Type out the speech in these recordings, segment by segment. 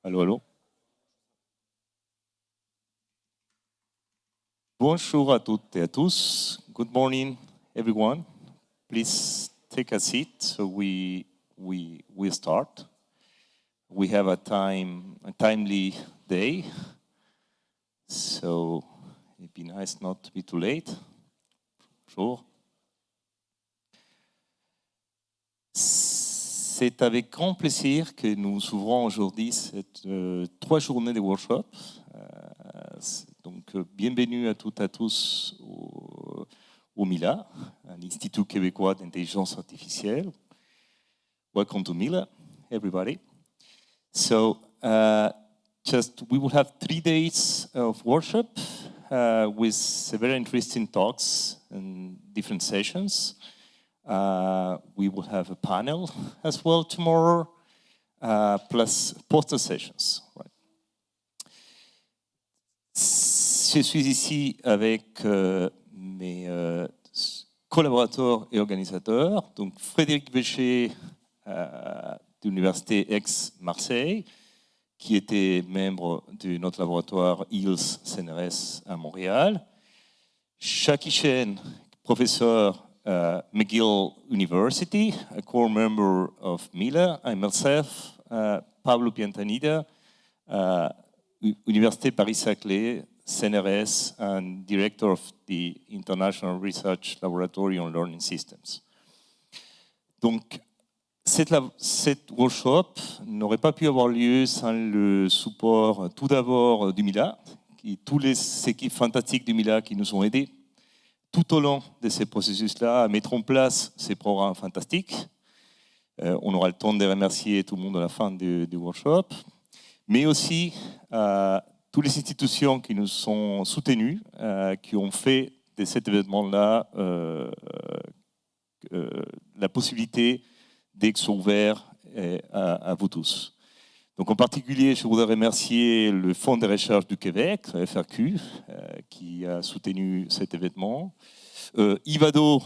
Allô, allô. Bonjour à toutes et à tous. Good morning, everyone. Please take a seat so we start. We have a timely day, so it'd be nice not to be too late. Bonjour. C'est avec grand plaisir que nous ouvrons aujourd'hui cette 3 journées de workshop. Donc, bienvenue à toutes et à tous au Mila, l'Institut québécois d'intelligence artificielle. Welcome to Mila, everybody. So, we will have 3 days of workshop with very interesting talks and different sessions. We will have a panel as well tomorrow, plus poster sessions. Right. Je suis ici avec mes collaborateurs et organisateurs, donc Frédéric Bécher de l'Université Aix-Marseille, qui était membre de notre laboratoire ILS-CNRS à Montréal, Jackie Chen, professeur McGill University, a core member of Mila, and myself, Pablo Piantanida, Université Paris-Saclay, CNRS, and director of the International Research Laboratory on Learning Systems. Donc, cette workshop n'aurait pas pu avoir lieu sans le support, tout d'abord, du Mila, tous les équipes fantastiques du Mila qui nous ont aidés tout au long de ces processus-là à mettre en place ces programmes fantastiques. On aura le temps de remercier tout le monde à la fin du workshop, mais aussi toutes les institutions qui nous ont soutenus, qui ont fait de cet événement-là la possibilité d'être ouvert à vous tous. Donc en particulier, je voudrais remercier le Fonds de recherche du Québec, le FRQ, qui a soutenu cet événement. Ivado,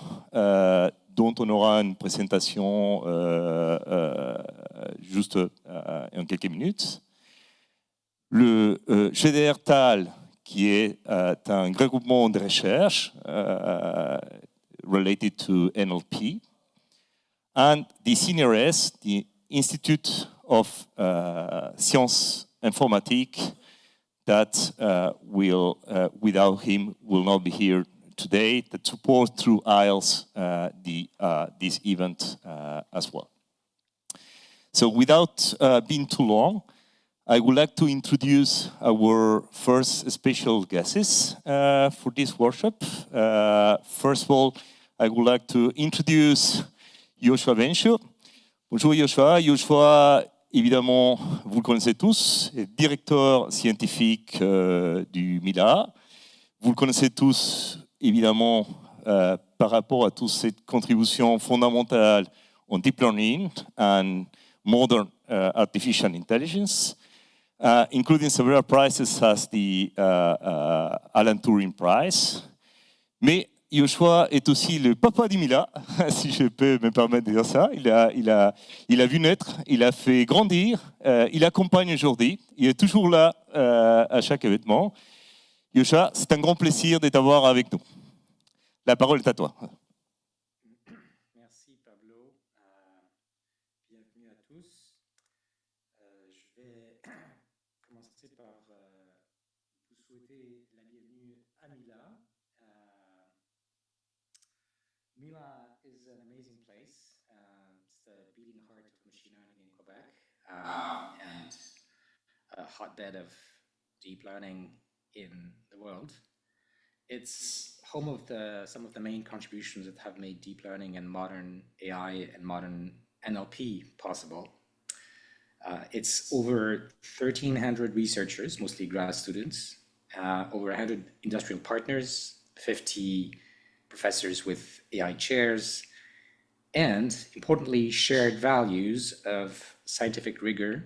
dont on aura une présentation juste en quelques minutes. Le GDR TAL, qui est un regroupement de recherche related to NLP. And the CNRS, the Institute of Sciences Informatiques, that without him, will not be here today, that support through IELTS this event as well. So without being too long, I would like to introduce our first special guests for this workshop. First of all, I would like to introduce Yoshua Bencho. Bonjour Yoshua. Yoshua, évidemment, vous le connaissez tous, est directeur scientifique du Mila. Vous le connaissez tous, évidemment, par rapport à toutes ces contributions fondamentales en deep learning and modern artificial intelligence, including several prizes as the Alan Turing Prize. Mais Yoshua est aussi le papa du Mila, si je peux me permettre de dire ça. Il a vu naître, il a fait grandir, il accompagne aujourd'hui, il est toujours là à chaque événement. Yoshua, c'est un grand plaisir de t'avoir avec nous. La parole est à toi. Merci Pablo. Bienvenue à tous. Je vais commencer par vous souhaiter la bienvenue à Mila. Mila is an amazing place. It's the beating heart of machine learning in Quebec and a hotbed of deep learning in the world. It's home of some of the main contributions that have made deep learning and modern AI and modern NLP possible. It's over 1,300 researchers, mostly grad students, over 100 industrial partners, 50 professors with AI chairs, and importantly, shared values of scientific rigor,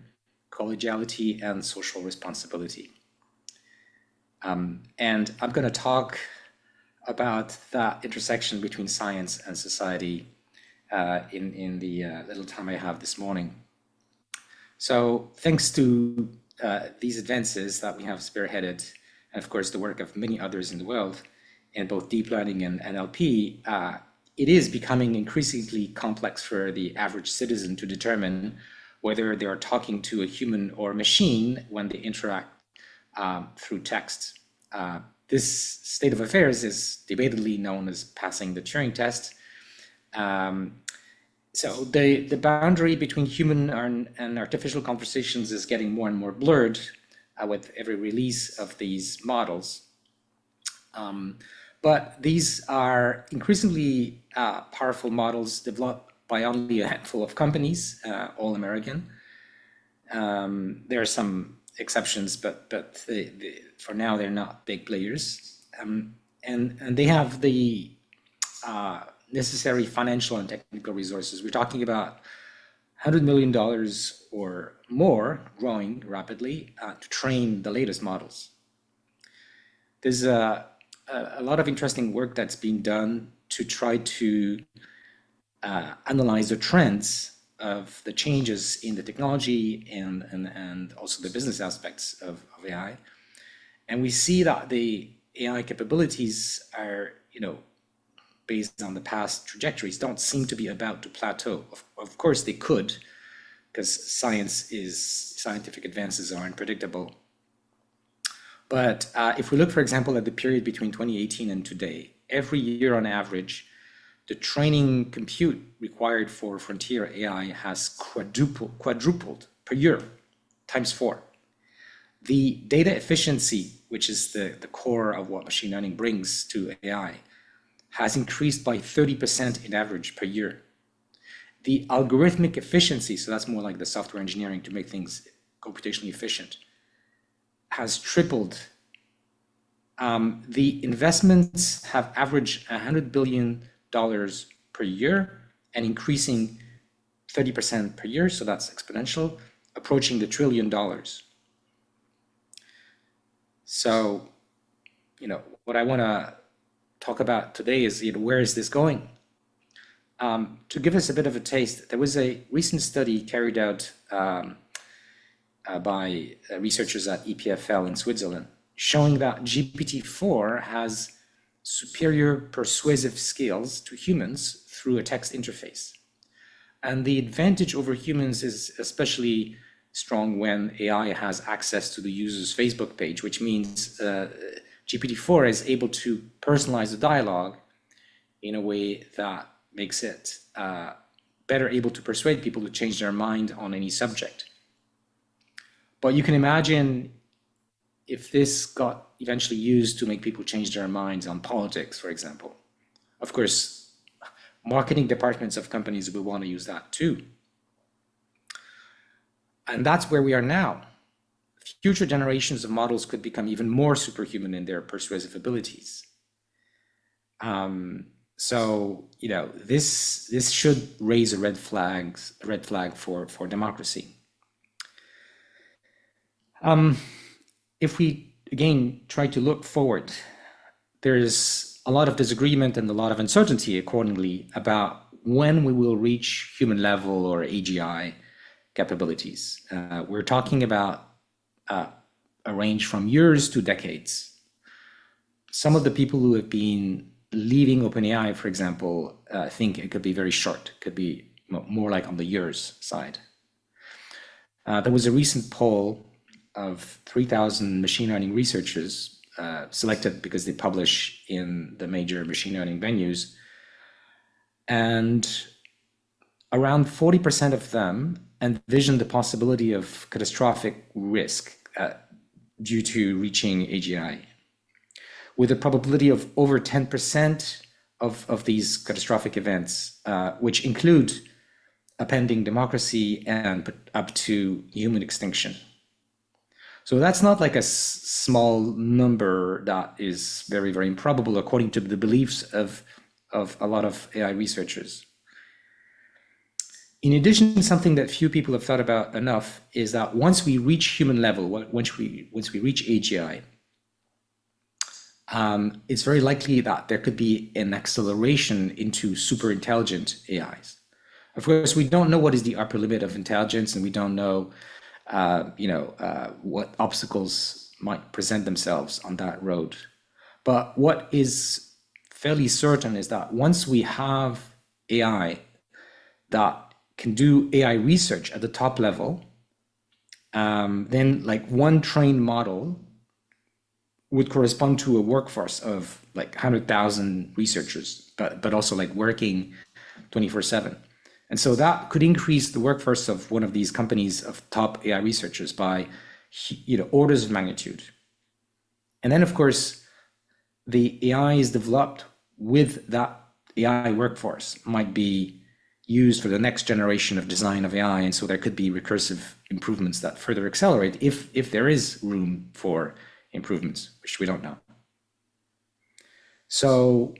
collegiality, and social responsibility. And I'm going to talk about that intersection between science and society in the little time I have this morning. So thanks to these advances that we have spearheaded, and of course the work of many others in the world, in both deep learning and NLP, it is becoming increasingly complex for the average citizen to determine whether they are talking to a human or a machine when they interact through text. This state of affairs is debatably known as passing the Turing test. So the boundary between human and artificial conversations is getting more and more blurred with every release of these models. But these are increasingly powerful models developed by only a handful of companies, all American. There are some exceptions, but for now they're not big players, and they have the necessary financial and technical resources. We're talking about $100 million or more, growing rapidly, to train the latest models. There's a lot of interesting work that's being done to try to analyze the trends of the changes in the technology and also the business aspects of AI. And we see that the AI capabilities are, based on the past trajectories, don't seem to be about to plateau. Of course they could, because scientific advances are unpredictable. But if we look, for example, at the period between 2018 and today, every year on average, the training compute required for frontier AI has quadrupled per year, times 4. The data efficiency, which is the core of what machine learning brings to AI, has increased by 30% in average per year. The algorithmic efficiency, so that's more like the software engineering to make things computationally efficient, has tripled. The investments have averaged $100 billion per year and increasing 30% per year, so that's exponential, approaching the $1 trillion. So, what I want to talk about today is, where is this going? To give us a bit of a taste, there was a recent study carried out by researchers at EPFL in Switzerland, showing that GPT-4 has superior persuasive skills to humans through a text interface. And the advantage over humans is especially strong when AI has access to the user's Facebook page, which means GPT-4 is able to personalize the dialogue in a way that makes it better able to persuade people to change their mind on any subject. But you can imagine if this got eventually used to make people change their minds on politics, for example. Of course, marketing departments of companies will want to use that too. And that's where we are now. Future generations of models could become even more superhuman in their persuasive abilities. So, this should raise a red flag for democracy. If we, again, try to look forward, there's a lot of disagreement and a lot of uncertainty accordingly about when we will reach human level or AGI capabilities. We're talking about a range from years to decades. Some of the people who have been leaving OpenAI, for example, think it could be very short, could be more like on the years side. There was a recent poll of 3,000 machine learning researchers selected because they publish in the major machine learning venues. And around 40% of them envision the possibility of catastrophic risk due to reaching AGI, with a probability of over 10% of these catastrophic events, which include upending democracy and up to human extinction. So that's not like a small number that is very, very improbable according to the beliefs of a lot of AI researchers. In addition, something that few people have thought about enough is that once we reach human level, once we reach AGI, it's very likely that there could be an acceleration into super intelligent AIs. Of course, we don't know what is the upper limit of intelligence, and we don't know what obstacles might present themselves on that road. But what is fairly certain is that once we have AI that can do AI research at the top level, then like one trained model would correspond to a workforce of like 100,000 researchers, but also like working 24/7. And so that could increase the workforce of one of these companies of top AI researchers by orders of magnitude. And then, of course, the AI is developed with that AI workforce might be used for the next generation of design of AI. And so there could be recursive improvements that further accelerate if there is room for improvements, which we don't know. So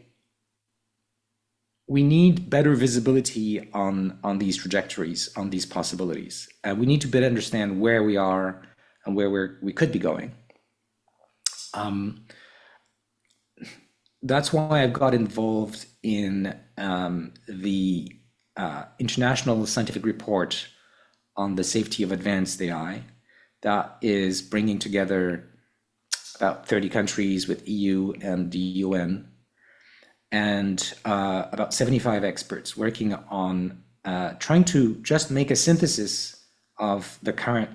we need better visibility on these trajectories, on these possibilities. We need to better understand where we are and where we could be going. That's why I've got involved in the International Scientific Report on the Safety of Advanced AI that is bringing together about 30 countries with EU and the UN, and about 75 experts working on trying to just make a synthesis of the current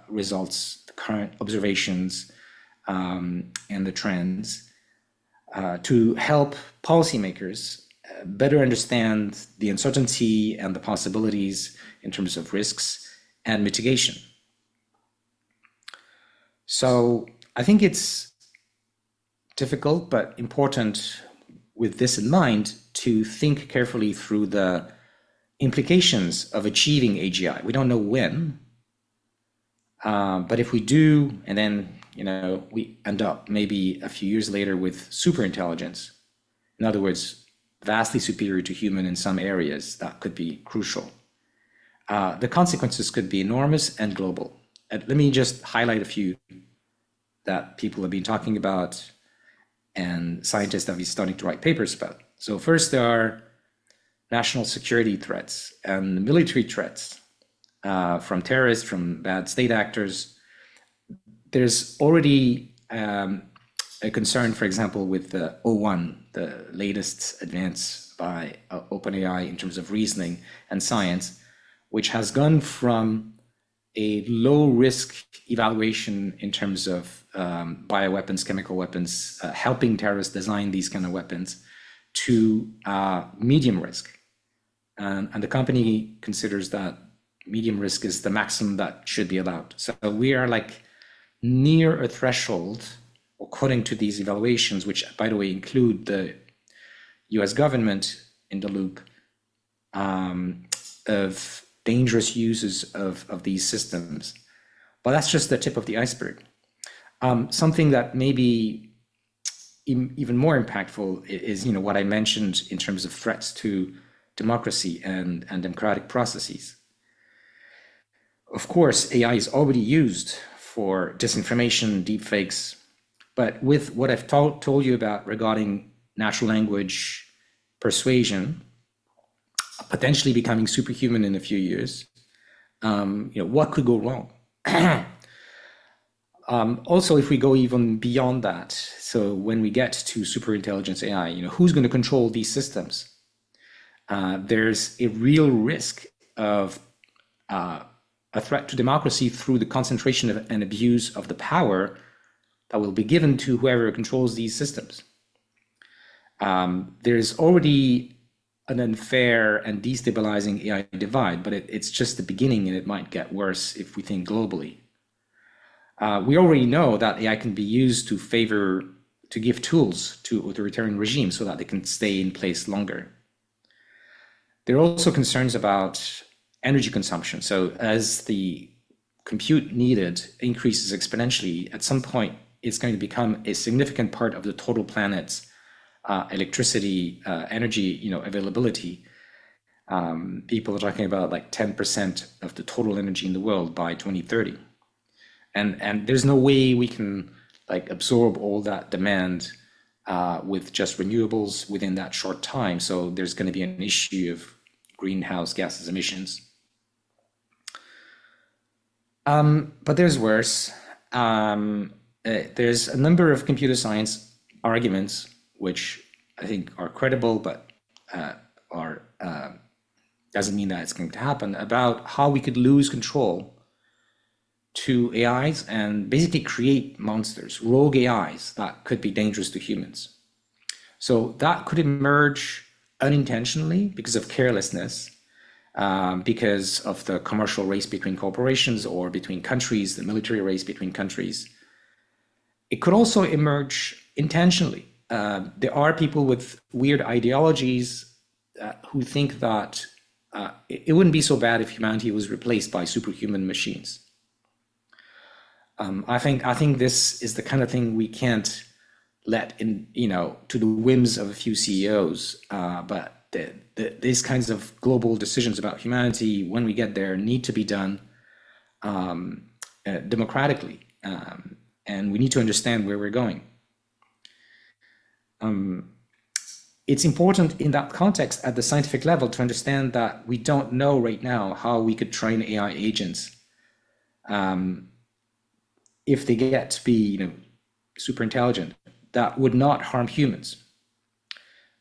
results, the current observations, and the trends to help policymakers better understand the uncertainty and the possibilities in terms of risks and mitigation. So I think it's difficult but important with this in mind to think carefully through the implications of achieving AGI. We don't know when, but if we do, and then we end up maybe a few years later with superintelligence, in other words, vastly superior to human in some areas, that could be crucial. The consequences could be enormous and global. Let me just highlight a few that people have been talking about and scientists have been starting to write papers about. So first, there are national security threats and military threats from terrorists, from bad state actors. There's already a concern, for example, with the O1, the latest advance by OpenAI in terms of reasoning and science, which has gone from a low-risk evaluation in terms of bioweapons, chemical weapons, helping terrorists design these kind of weapons, to medium risk. And the company considers that medium risk is the maximum that should be allowed. So we are like near a threshold, according to these evaluations, which, by the way, include the US government in the loop, of dangerous uses of these systems. But that's just the tip of the iceberg. Something that may be even more impactful is what I mentioned in terms of threats to democracy and democratic processes. Of course, AI is already used for disinformation, deepfakes, but with what I've told you about regarding natural language persuasion, potentially becoming superhuman in a few years, what could go wrong? Also, if we go even beyond that, so when we get to superintelligence AI, who's going to control these systems? There's a real risk of a threat to democracy through the concentration of and abuse of the power that will be given to whoever controls these systems. There's already an unfair and destabilizing AI divide, but it's just the beginning, and it might get worse if we think globally. We already know that AI can be used to give tools to authoritarian regimes so that they can stay in place longer. There are also concerns about energy consumption. So as the compute needed increases exponentially, at some point, it's going to become a significant part of the total planet's electricity, energy, availability. People are talking about like 10% of the total energy in the world by 2030. And there's no way we can absorb all that demand with just renewables within that short time. So there's going to be an issue of greenhouse gases emissions. But there's worse. There's a number of computer science arguments which I think are credible, but are doesn't mean that it's going to happen, about how we could lose control to AIs and basically create monsters, rogue AIs that could be dangerous to humans. So that could emerge unintentionally because of carelessness, because of the commercial race between corporations or between countries, the military race between countries. It could also emerge intentionally. There are people with weird ideologies who think that it wouldn't be so bad if humanity was replaced by superhuman machines. I think this is the kind of thing we can't let in, to the whims of a few CEOs. But these kinds of global decisions about humanity, when we get there, need to be done democratically, and we need to understand where we're going. It's important in that context at the scientific level to understand that we don't know right now how we could train AI agents if they get to be, super intelligent, that would not harm humans.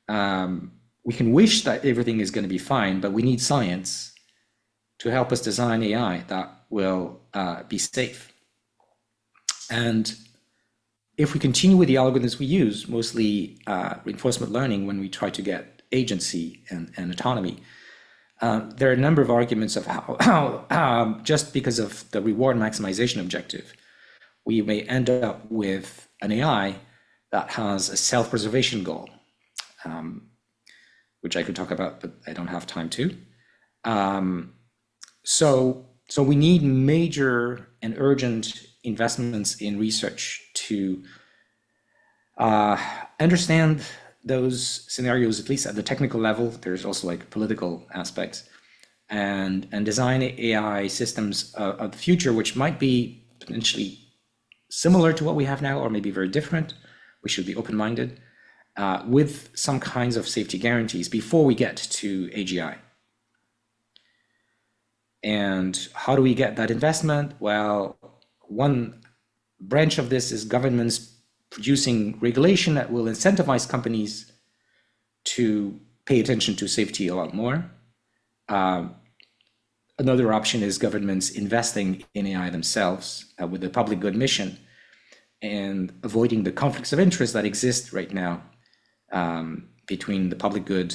We can wish that everything is going to be fine, but we need science to help us design AI that will be safe. And if we continue with the algorithms we use, mostly reinforcement learning, when we try to get agency and autonomy, there are a number of arguments of how just because of the reward maximization objective, we may end up with an AI that has a self-preservation goal, which I could talk about, but I don't have time to. So we need major and urgent investments in research to understand those scenarios, at least at the technical level. There's also like political aspects, and design AI systems of the future, which might be potentially similar to what we have now, or maybe very different. We should be open-minded with some kinds of safety guarantees before we get to AGI. And how do we get that investment? Well, one branch of this is governments producing regulation that will incentivize companies to pay attention to safety a lot more. Another option is governments investing in AI themselves with a public good mission and avoiding the conflicts of interest that exist right now between the public good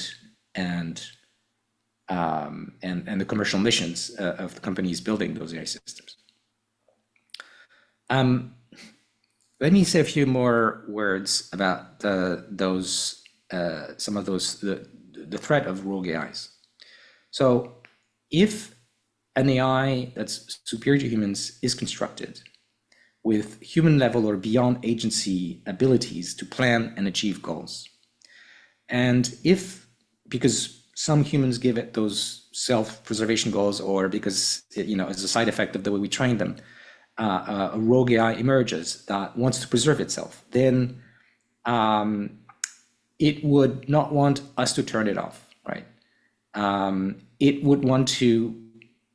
and the commercial missions of the companies building those AI systems. Let me say a few more words about some of those, the threat of rogue AIs. So if an AI that's superior to humans is constructed with human level or beyond agency abilities to plan and achieve goals, and if, because some humans give it those self-preservation goals, or because as a side effect of the way we train them, a rogue AI emerges that wants to preserve itself, then it would not want us to turn it off, right? It would want to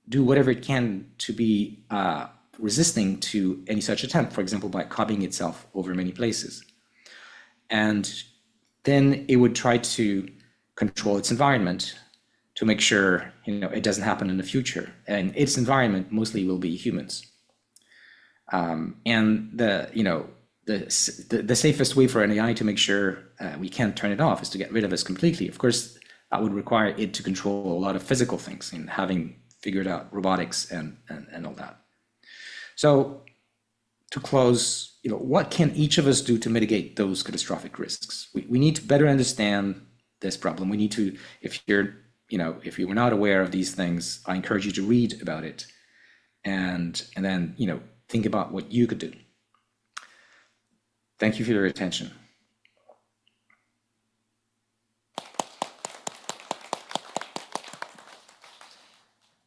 do whatever it can to be resisting to any such attempt, for example, by copying itself over many places. And then it would try to control its environment to make sure it doesn't happen in the future. And its environment mostly will be humans. And the safest way for an AI to make sure we can't turn it off is to get rid of us completely. Of course, that would require it to control a lot of physical things, and having figured out robotics and all that. So to close, what can each of us do to mitigate those catastrophic risks? We need to better understand this problem. We need to, if you were not aware of these things, I encourage you to read about it, and then think about what you could do. Thank you for your attention.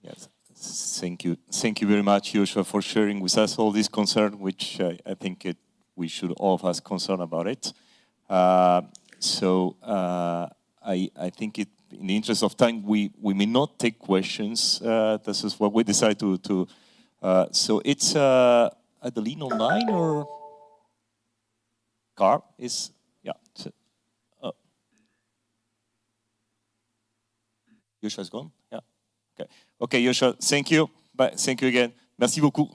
Yes, thank you very much, Joshua, for sharing with us all this concern, which I think we should all of us concern about it. I think in the interest of time, we may not take questions. This is what we decided to So it's Adeline online or Carl is, yeah. So, Yosha's gone? Yeah. Okay. Okay, Yosha, thank you. But thank you again. Merci beaucoup.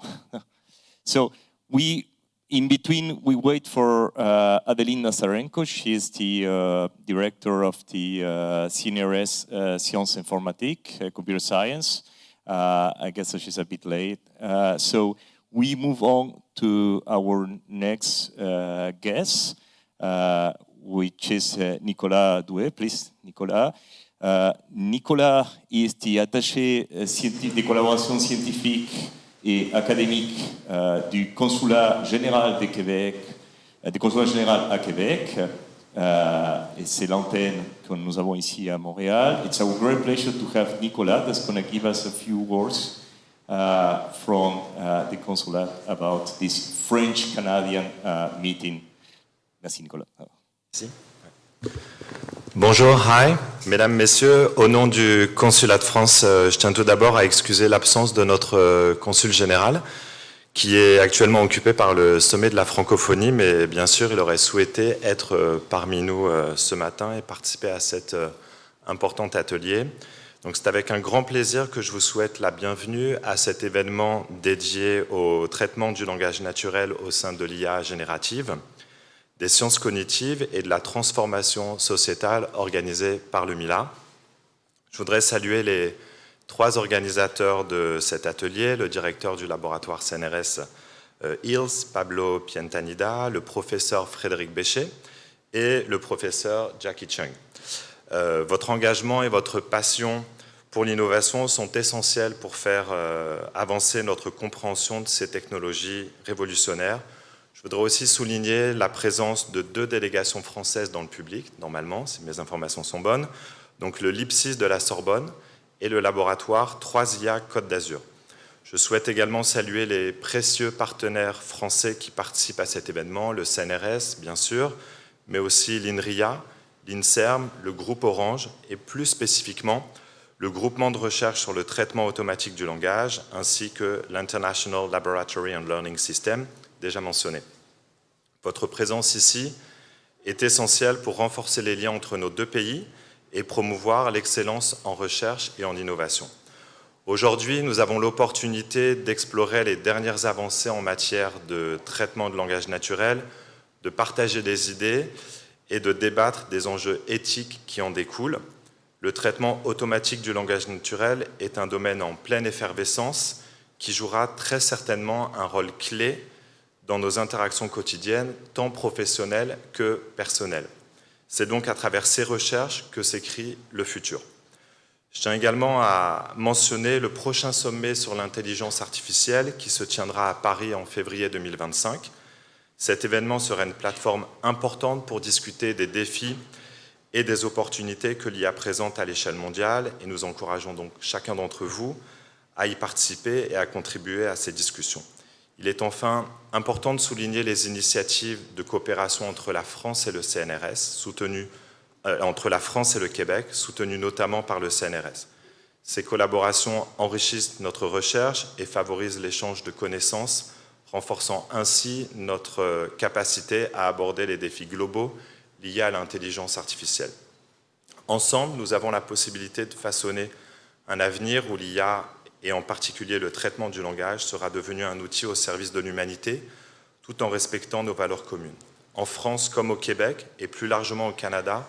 So in between, we wait for Adeline Nazarenko. She is the director of the CNRS Sciences Informatiques, Computer Science. I guess she's a bit late. So we move on to our next guest, which is Nicolas Douet. Please, Nicolas. Nicolas is the attaché des collaborations scientifiques et académiques du Consulat général de Québec, du Consulat général à Québec. Et c'est l'antenne que nous avons ici à Montréal. It's our great pleasure to have Nicolas that's going to give us a few words from the consulate about this French-Canadian meeting. Merci, Nicolas. Merci. Bonjour, hi, mesdames, messieurs. Au nom du Consulat de France, je tiens tout d'abord à excuser l'absence de notre consul général, qui est actuellement occupé par le sommet de la francophonie, mais bien sûr, il aurait souhaité être parmi nous ce matin et participer à cet important atelier. Donc c'est avec un grand plaisir que je vous souhaite la bienvenue à cet événement dédié au traitement du langage naturel au sein de l'IA générative, des sciences cognitives et de la transformation sociétale organisée par le Mila. Je voudrais saluer les 3 organisateurs de cet atelier, le directeur du laboratoire CNRS Hills, Pablo Pientanida, le professeur Frédéric Béchet et le professeur Jackie Chung. Votre engagement et votre passion pour l'innovation sont essentiels pour faire avancer notre compréhension de ces technologies révolutionnaires. Je voudrais aussi souligner la présence de 2 délégations françaises dans le public, normalement, si mes informations sont bonnes, donc le LIPSIS de la Sorbonne et le laboratoire 3IA Côte d'Azur. Je souhaite également saluer les précieux partenaires français qui participent à cet événement, le CNRS, bien sûr, mais aussi l'INRIA, l'INSERM, le groupe Orange et plus spécifiquement le groupement de recherche sur le traitement automatique du langage ainsi que l'International Laboratory and Learning System, déjà mentionné. Votre présence ici est essentielle pour renforcer les liens entre nos 2 pays et promouvoir l'excellence en recherche et en innovation. Aujourd'hui, nous avons l'opportunité d'explorer les dernières avancées en matière de traitement de langage naturel, de partager des idées et de débattre des enjeux éthiques qui en découlent. Le traitement automatique du langage naturel est un domaine en pleine effervescence qui jouera très certainement un rôle clé dans nos interactions quotidiennes, tant professionnelles que personnelles. C'est donc à travers ces recherches que s'écrit le futur. Je tiens également à mentionner le prochain sommet sur l'intelligence artificielle qui se tiendra à Paris en février 2025. Cet événement sera une plateforme importante pour discuter des défis et des opportunités que l'IA présente à l'échelle mondiale et nous encourageons donc chacun d'entre vous à y participer et à contribuer à ces discussions. Il est enfin important de souligner les initiatives de coopération entre la France et le CNRS, entre la France et le Québec, soutenues notamment par le CNRS. Ces collaborations enrichissent notre recherche et favorisent l'échange de connaissances, renforçant ainsi notre capacité à aborder les défis globaux liés à l'intelligence artificielle. Ensemble, nous avons la possibilité de façonner un avenir où l'IA et en particulier le traitement du langage, sera devenu un outil au service de l'humanité, tout en respectant nos valeurs communes. En France comme au Québec, et plus largement au Canada,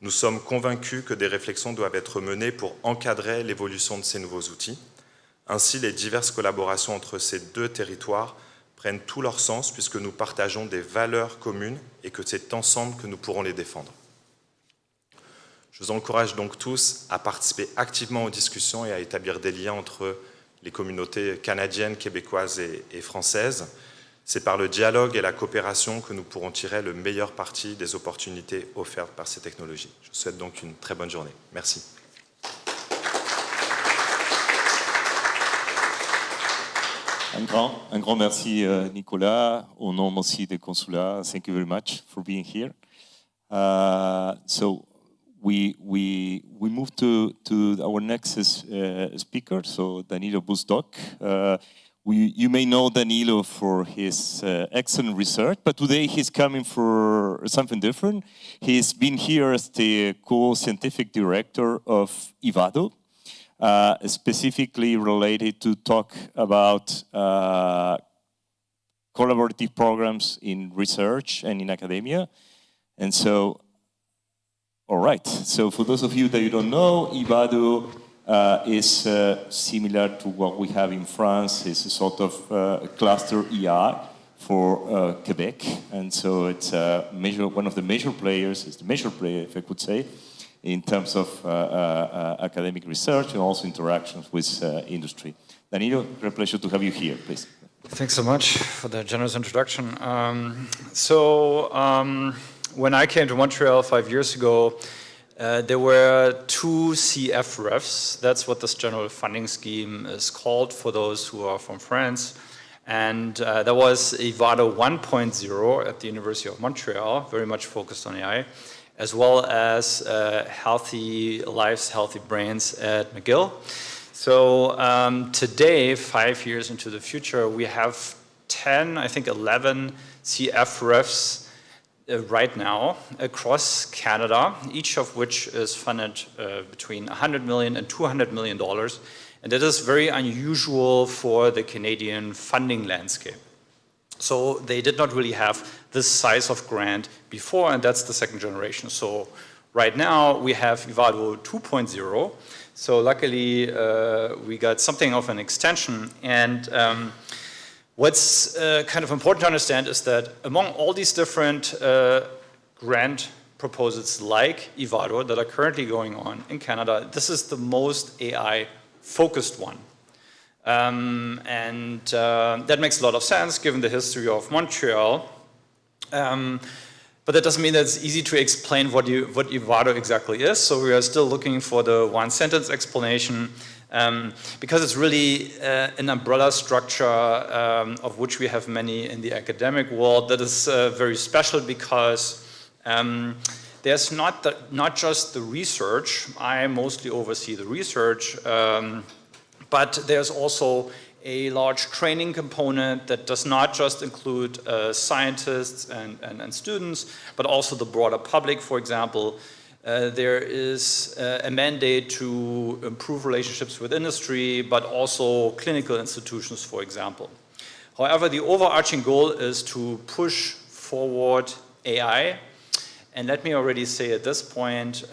nous sommes convaincus que des réflexions doivent être menées pour encadrer l'évolution de ces nouveaux outils. Ainsi, les diverses collaborations entre ces 2 territoires prennent tout leur sens puisque nous partageons des valeurs communes et que c'est ensemble que nous pourrons les défendre. Je vous encourage donc tous à participer activement aux discussions et à établir des liens entre les communautés canadiennes, québécoises et françaises. C'est par le dialogue et la coopération que nous pourrons tirer le meilleur parti des opportunités offertes par ces technologies. Je vous souhaite donc une très bonne journée. Merci. Un grand merci, Nicolas, au nom aussi du consulat. Thank you very much for being here. So we move to our next speaker, so Danilo Busdoc. you may know Danilo for his excellent research, but today he's coming for something different. He's been here as the co-scientific director of IVADO, specifically related to talk about collaborative programs in research and in academia. And so, all right, so for those of you that you don't know, IVADO is similar to what we have in France. It's a sort of cluster EI for Quebec. And so it's one of the major players, it's the major player, if I could say, in terms of academic research and also interactions with industry. Danilo, it's a pleasure to have you here, please. Thanks so much for the generous introduction. When I came to Montreal 5 years ago, there were 2 CF refs. That's what this general funding scheme is called for those who are from France. And there was IVADO 1.0 at the University of Montreal, very much focused on AI, as well as Healthy Lives, Healthy Brains at McGill. So today, 5 years into the future, we have 10, I think 11 CF refs right now across Canada, each of which is funded between $100 million and $200 million. And that is very unusual for the Canadian funding landscape. So they did not really have this size of grant before, and that's the second generation. So right now we have IVADO 2.0. So luckily we got something of an extension. And what's kind of important to understand is that among all these different grant proposals like IVADO that are currently going on in Canada, this is the most AI-focused one. That makes a lot of sense given the history of Montreal. But that doesn't mean that it's easy to explain what IVADO exactly is. So we are still looking for the one-sentence explanation because it's really an umbrella structure of which we have many in the academic world that is very special because there's not just the research. I mostly oversee the research, but there's also a large training component that does not just include scientists and students, but also the broader public, for example. There is a mandate to improve relationships with industry, but also clinical institutions, for example. However, the overarching goal is to push forward AI. And let me already say at this point,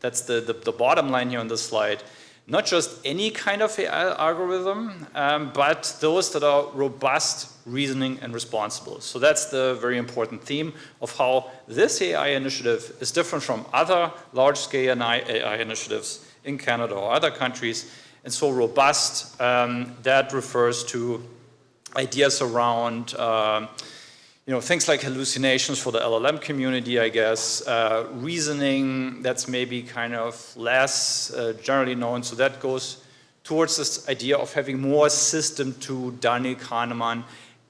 that's the bottom line here on this slide, not just any kind of AI algorithm, but those that are robust, reasoning, and responsible. So that's the very important theme of how this AI initiative is different from other large-scale AI initiatives in Canada or other countries. And so robust, that refers to ideas around things like hallucinations for the LLM community, I guess, reasoning that's maybe kind of less generally known. So that goes towards this idea of having more system to Daniel Kahneman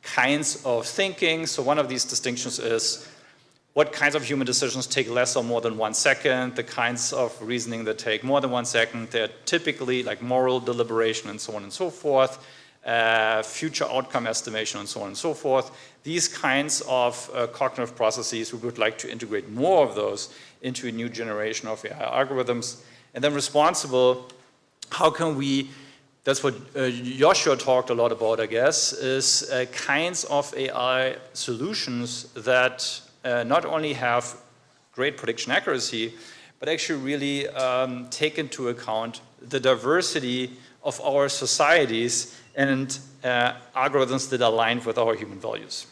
kinds of thinking. So one of these distinctions is what kinds of human decisions take less or more than 1 second, the kinds of reasoning that take more than 1 second. They're typically like moral deliberation and so on and so forth. Future outcome estimation and so on and so forth. These kinds of cognitive processes, we would like to integrate more of those into a new generation of AI algorithms. And then responsible, how can we, that's what Joshua talked a lot about, I guess, is kinds of AI solutions that not only have great prediction accuracy, but actually really take into account the diversity of our societies and algorithms that align with our human values.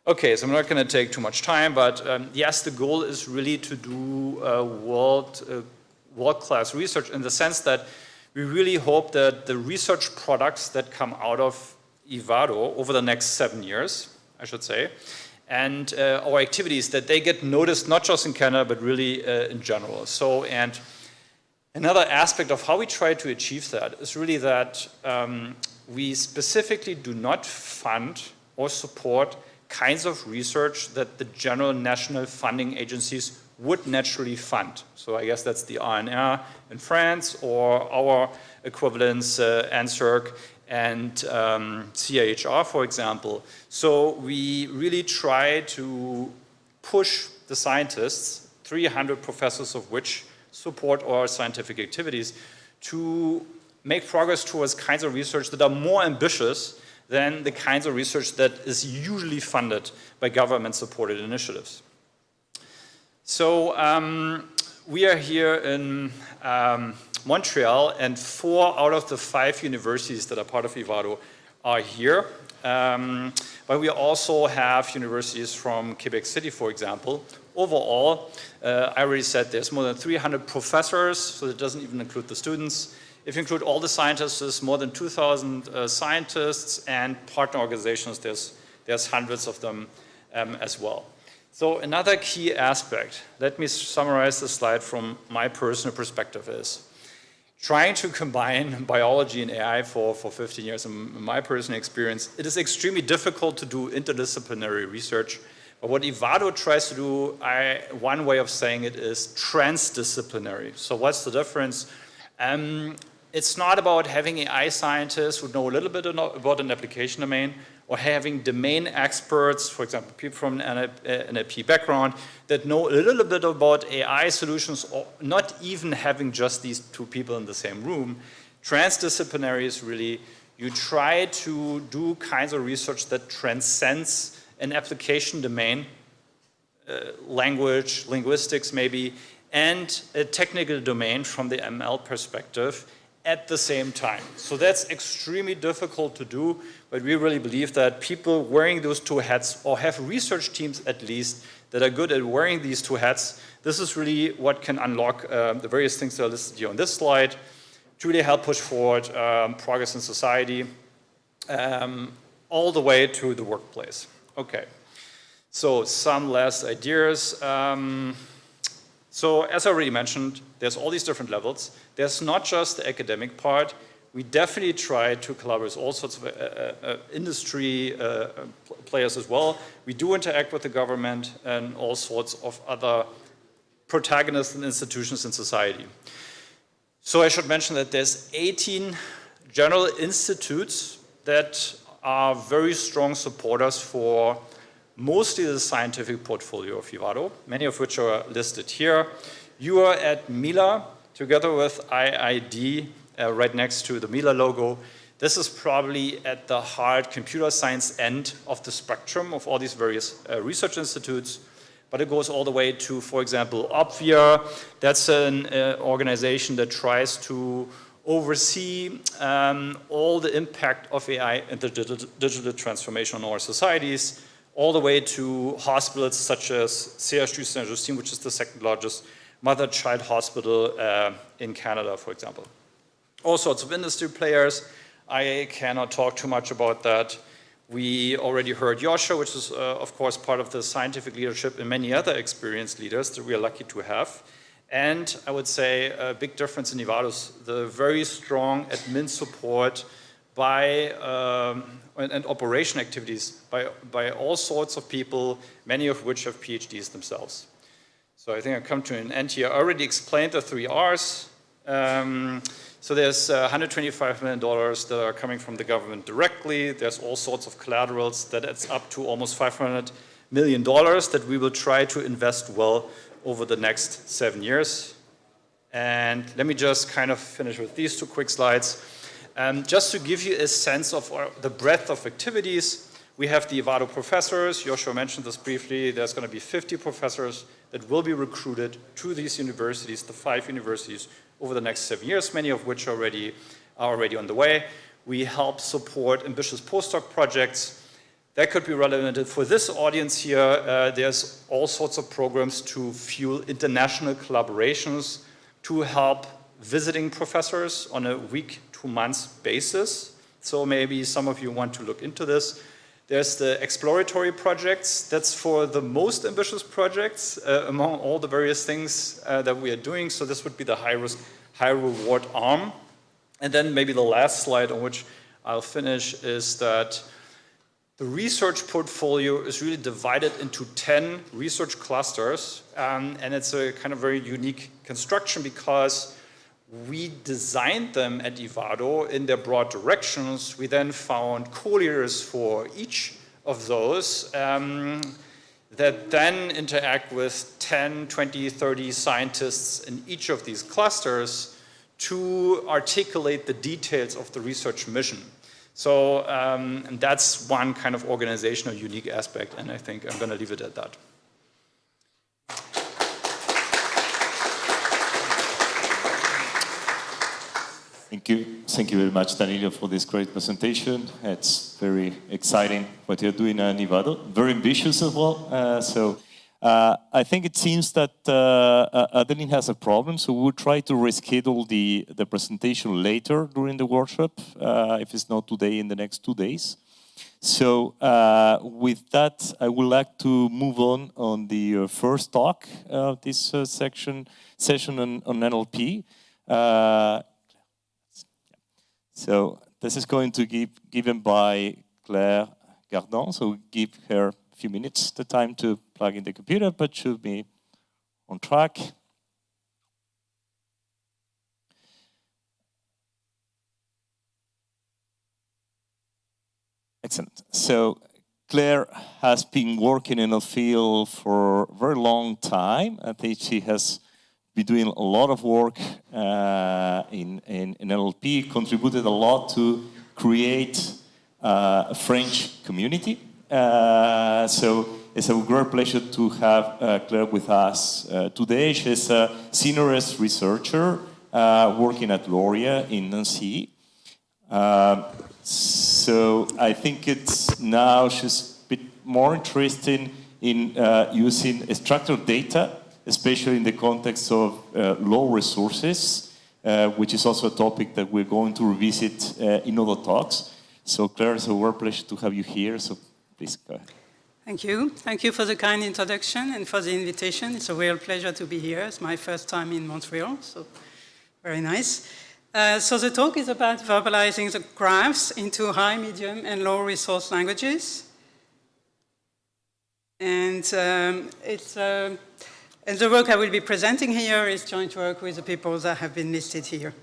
Okay, so I'm not going to take too much time, but yes, the goal is really to do world-class research in the sense that we really hope that the research products that come out of IVADO over the next 7 years, I should say, and our activities, that they get noticed not just in Canada, but really in general. So, and another aspect of how we try to achieve that is really that we specifically do not fund or support kinds of research that the general national funding agencies would naturally fund. So I guess that's the ANR in France or our equivalents, NSERC and CIHR, for example. So we really try to push the scientists, 300 professors of which support our scientific activities, to make progress towards kinds of research that are more ambitious than the kinds of research that is usually funded by government-supported initiatives. So we are here in Montreal, and 4 out of the 5 universities that are part of Vivado are here. But we also have universities from Quebec City, for example. Overall, I already said there's more than 300 professors, so that doesn't even include the students. If you include all the scientists, there's more than 2,000 scientists, and partner organizations, there's hundreds of them as well. So another key aspect, let me summarize the slide from my personal perspective, is trying to combine biology and AI for 15 years, in my personal experience, it is extremely difficult to do interdisciplinary research. But what Vivado tries to do, one way of saying it is transdisciplinary. So what's the difference? It's not about having AI scientists who know a little bit about an application domain, or having domain experts, for example, people from an NLP background, that know a little bit about AI solutions, or not even having just these 2 people in the same room. Transdisciplinary is really, you try to do kinds of research that transcends an application domain, language, linguistics maybe, and a technical domain from the ML perspective at the same time. So that's extremely difficult to do, but we really believe that people wearing those 2 hats, or have research teams at least, that are good at wearing these 2 hats, this is really what can unlock the various things that are listed here on this slide, to really help push forward progress in society, all the way to the workplace. Okay, so some last ideas. So as I already mentioned, there's all these different levels. There's not just the academic part. We definitely try to collaborate with all sorts of industry players as well. We do interact with the government and all sorts of other protagonists and institutions in society. So I should mention that there's 18 general institutes that are very strong supporters for mostly the scientific portfolio of Vivado, many of which are listed here. You are at Mila, together with IID, right next to the Mila logo. This is probably at the hard computer science end of the spectrum of all these various research institutes, but it goes all the way to, for example, Obvia. That's an organization that tries to oversee all the impact of AI and the digital transformation on our societies, all the way to hospitals such as CHU Saint-Justine, which is the 2nd largest mother-child hospital in Canada, for example. All sorts of industry players. I cannot talk too much about that. We already heard Joshua, which is, of course, part of the scientific leadership, and many other experienced leaders that we are lucky to have. And I would say a big difference in Vivado is the very strong admin support and operation activities by all sorts of people, many of which have PhDs themselves. So I think I've come to an end here. I already explained the 3 Rs. So there's $125 million that are coming from the government directly. There's all sorts of collaterals that adds up to almost $500 million that we will try to invest well over the next 7 years. And let me just kind of finish with these 2 quick slides. Just to give you a sense of the breadth of activities, we have the Vivado professors. Joshua mentioned this briefly. There's going to be 50 professors that will be recruited to these universities, the 5 universities, over the next 7 years, many of which are already on the way. We help support ambitious postdoc projects. That could be relevant for this audience here. There's all sorts of programs to fuel international collaborations to help visiting professors on a week to month basis. So maybe some of you want to look into this. There's the exploratory projects. That's for the most ambitious projects among all the various things that we are doing. So this would be the high risk, high reward arm. And then maybe the last slide on which I'll finish is that the research portfolio is really divided into 10 research clusters. And it's a kind of very unique construction because we designed them at Ivado in their broad directions. We then found co-leaders for each of those that then interact with 10, 20, 30 scientists in each of these clusters to articulate the details of the research mission. So and that's one kind of organizational unique aspect, and I think I'm going to leave it at that. Thank you very much, Danilo, for this great presentation. It's very exciting what you're doing at Ivado. Very ambitious as well. So I think it seems that Adeline has a problem, so we'll try to reschedule the presentation later during the workshop, if it's not today, in the next 2 days. So with that, I would like to move on the first talk of this session on NLP. So this is going to be given by Claire Gardon. So give her a few minutes the time to plug in the computer, but should be on track. Excellent. So Claire has been working in the field for a very long time. I think she has been doing a lot of work in NLP, contributed a lot to create a French community. So it's a great pleasure to have Claire with us today. She's a senior researcher working at Lauria in Nancy. So I think it's now she's a bit more interested in using structured data, especially in the context of low resources, which is also a topic that we're going to revisit in other talks. So Claire, it's a real pleasure to have you here, so please go ahead. Thank you. Thank you for the kind introduction and for the invitation. It's a real pleasure to be here. It's my first time in Montreal, so very nice. So the talk is about verbalizing the graphs into high, medium, and low resource languages. And and the work I will be presenting here is joint work with the people that have been listed here.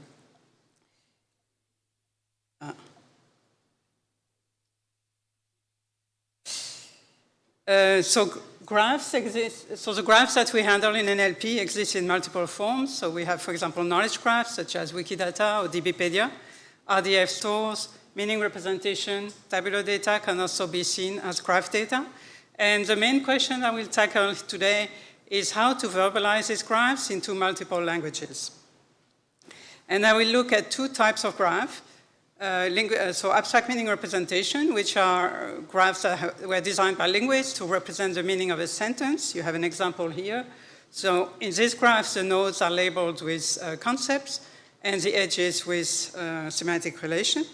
So graphs exist. So the graphs that we handle in NLP exist in multiple forms. So we have, for example, knowledge graphs such as Wikidata or DBpedia, RDF stores, meaning representation, tabular data can also be seen as graph data. And the main question I will tackle today is how to verbalize these graphs into multiple languages. And I will look at two types of graph. So abstract meaning representation, which are graphs that were designed by linguists to represent the meaning of a sentence. You have an example here. So in these graphs, the nodes are labeled with concepts and the edges with semantic relation.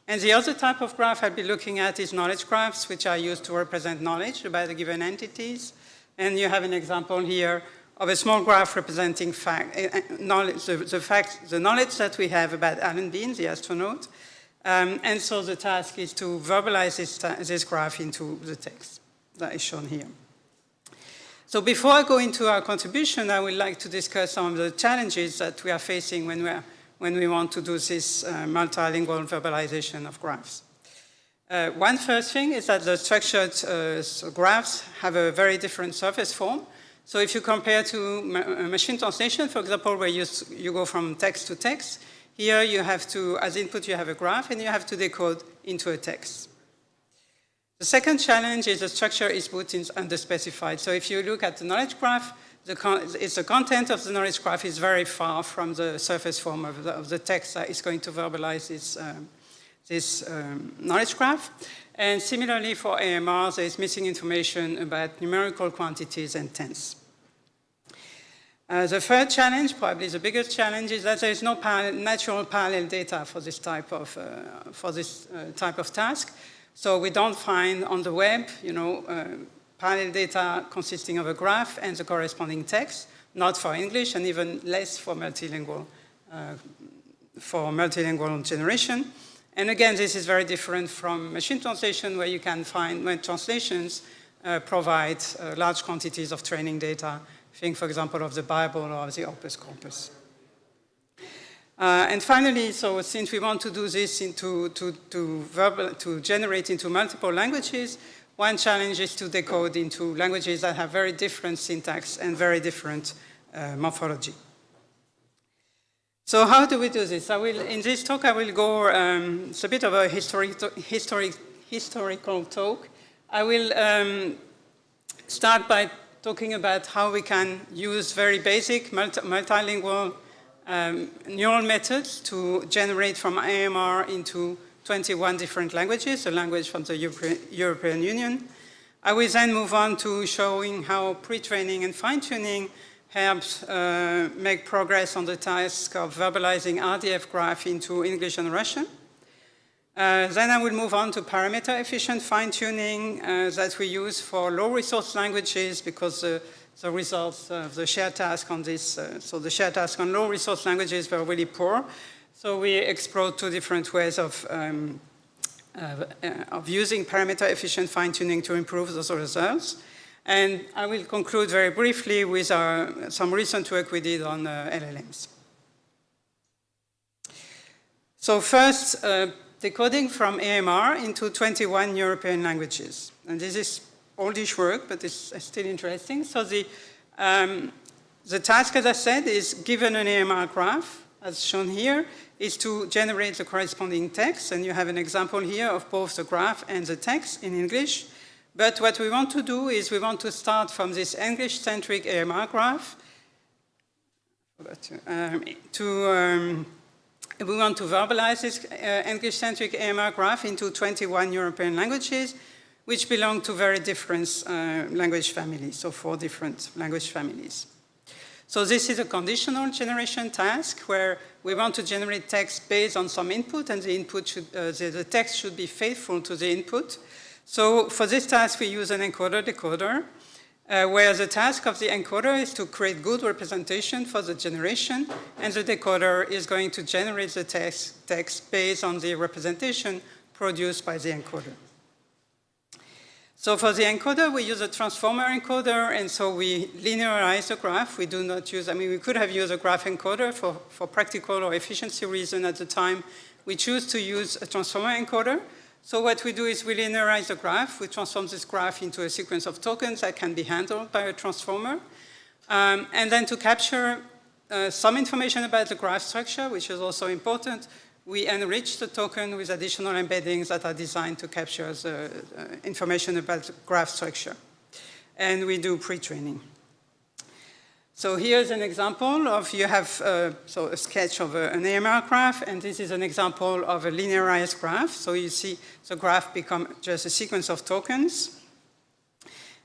And the other type of graph I'll be looking at is knowledge graphs, which are used to represent knowledge about the given entities. And you have an example here of a small graph representing knowledge, the knowledge that we have about Alan Bean, the astronaut. And so the task is to verbalize this graph into the text that is shown here. So before I go into our contribution, I would like to discuss some of the challenges that we are facing when we want to do this multilingual verbalization of graphs. One first thing is that the structured graphs have a very different surface form. So if you compare to machine translation, for example, where you go from text to text, here you have to, as input, you have a graph, and you have to decode into a text. The second challenge is the structure is put in underspecified. So if you look at the knowledge graph, the content of the knowledge graph is very far from the surface form of the text that is going to verbalize this knowledge graph. And similarly for AMR, there is missing information about numerical quantities and tense. The third challenge, probably the biggest challenge, is that there is no natural parallel data for this type of task. So we don't find on the web, parallel data consisting of a graph and the corresponding text, not for English and even less for multilingual generation. And again, this is very different from machine translation, where you can find when translations provide large quantities of training data. Think, for example, of the Bible or of the Opus Corpus. And finally, so since we want to do this to generate into multiple languages, one challenge is to decode into languages that have very different syntax and very different morphology. So how do we do this? In this talk, I will go, it's a bit of a historical talk. I will start by talking about how we can use very basic multilingual neural methods to generate from AMR into 21 different languages, a language from the European Union. I will then move on to showing how pre-training and fine-tuning helps make progress on the task of verbalizing RDF graph into English and Russian. Then I will move on to parameter-efficient fine-tuning that we use for low-resource languages because the results of the shared task on this, so the shared task on low-resource languages were really poor. So we explored two different ways of using parameter-efficient fine-tuning to improve those results. And I will conclude very briefly with some recent work we did on LLMs. So first, decoding from AMR into 21 European languages. And this is oldish work, but it's still interesting. So the task, as I said, is given an AMR graph, as shown here, is to generate the corresponding text. And you have an example here of both the graph and the text in English. But what we want to do is we want to start from this English-centric AMR graph we want to verbalize this English-centric AMR graph into 21 European languages, which belong to very different language families, so 4 different language families. So this is a conditional generation task where we want to generate text based on some input, and the text should be faithful to the input. So for this task, we use an encoder-decoder, where the task of the encoder is to create good representation for the generation, and the decoder is going to generate the text based on the representation produced by the encoder. So for the encoder, we use a transformer encoder, and so we linearize the graph. We do not use, we could have used a graph encoder for practical or efficiency reason at the time. We choose to use a transformer encoder. So what we do is we linearize the graph. We transform this graph into a sequence of tokens that can be handled by a transformer. And then to capture some information about the graph structure, which is also important, we enrich the token with additional embeddings that are designed to capture the information about the graph structure. And we do pre-training. So here's an example of, you have a sketch of an AMR graph, and this is an example of a linearized graph. So you see the graph become just a sequence of tokens.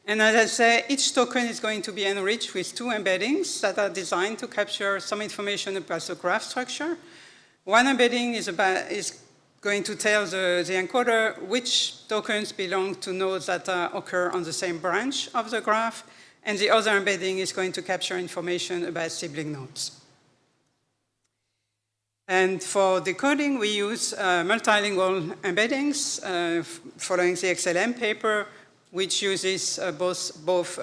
And as I say, each token is going to be enriched with 2 embeddings that are designed to capture some information about the graph structure. One embedding is going to tell the encoder which tokens belong to nodes that occur on the same branch of the graph, and the other embedding is going to capture information about sibling nodes. And for decoding, we use multilingual embeddings following the XLM paper, which uses both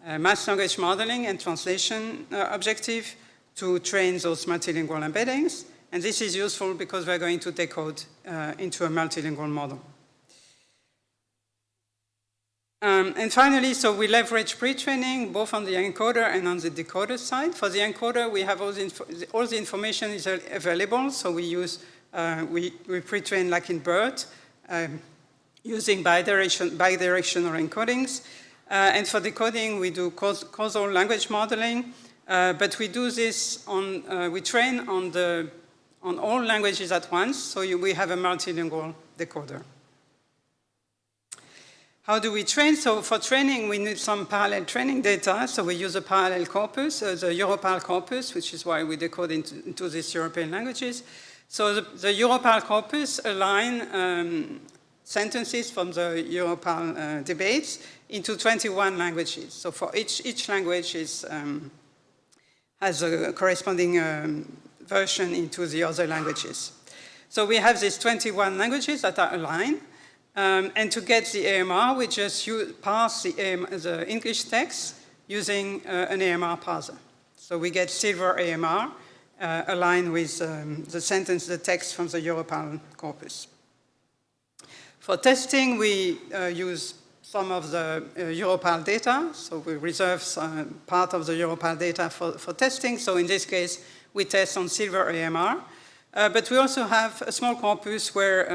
mass language modeling and translation objective to train those multilingual embeddings. And this is useful because we're going to decode into a multilingual model. And finally, so we leverage pre-training both on the encoder and on the decoder side. For the encoder, we have all the information is available. So we use, we pre-train like in BERT, using bidirectional encodings. And for decoding, we do causal language modeling. But we do this we train on all languages at once. So we have a multilingual decoder. How do we train? So for training, we need some parallel training data. So we use a parallel corpus, the Europal corpus, which is why we decode into these European languages. So the Europal corpus align sentences from the Europal debates into 21 languages. So for each language has a corresponding version into the other languages. So we have these 21 languages that are aligned. And to get the AMR, we just parse the English text using an AMR parser. So we get silver AMR, align with the text from the Europal corpus. For testing, we use some of the Europal data, so we reserve part of the Europal data for testing. So in this case, we test on silver AMR. But we also have a small corpus where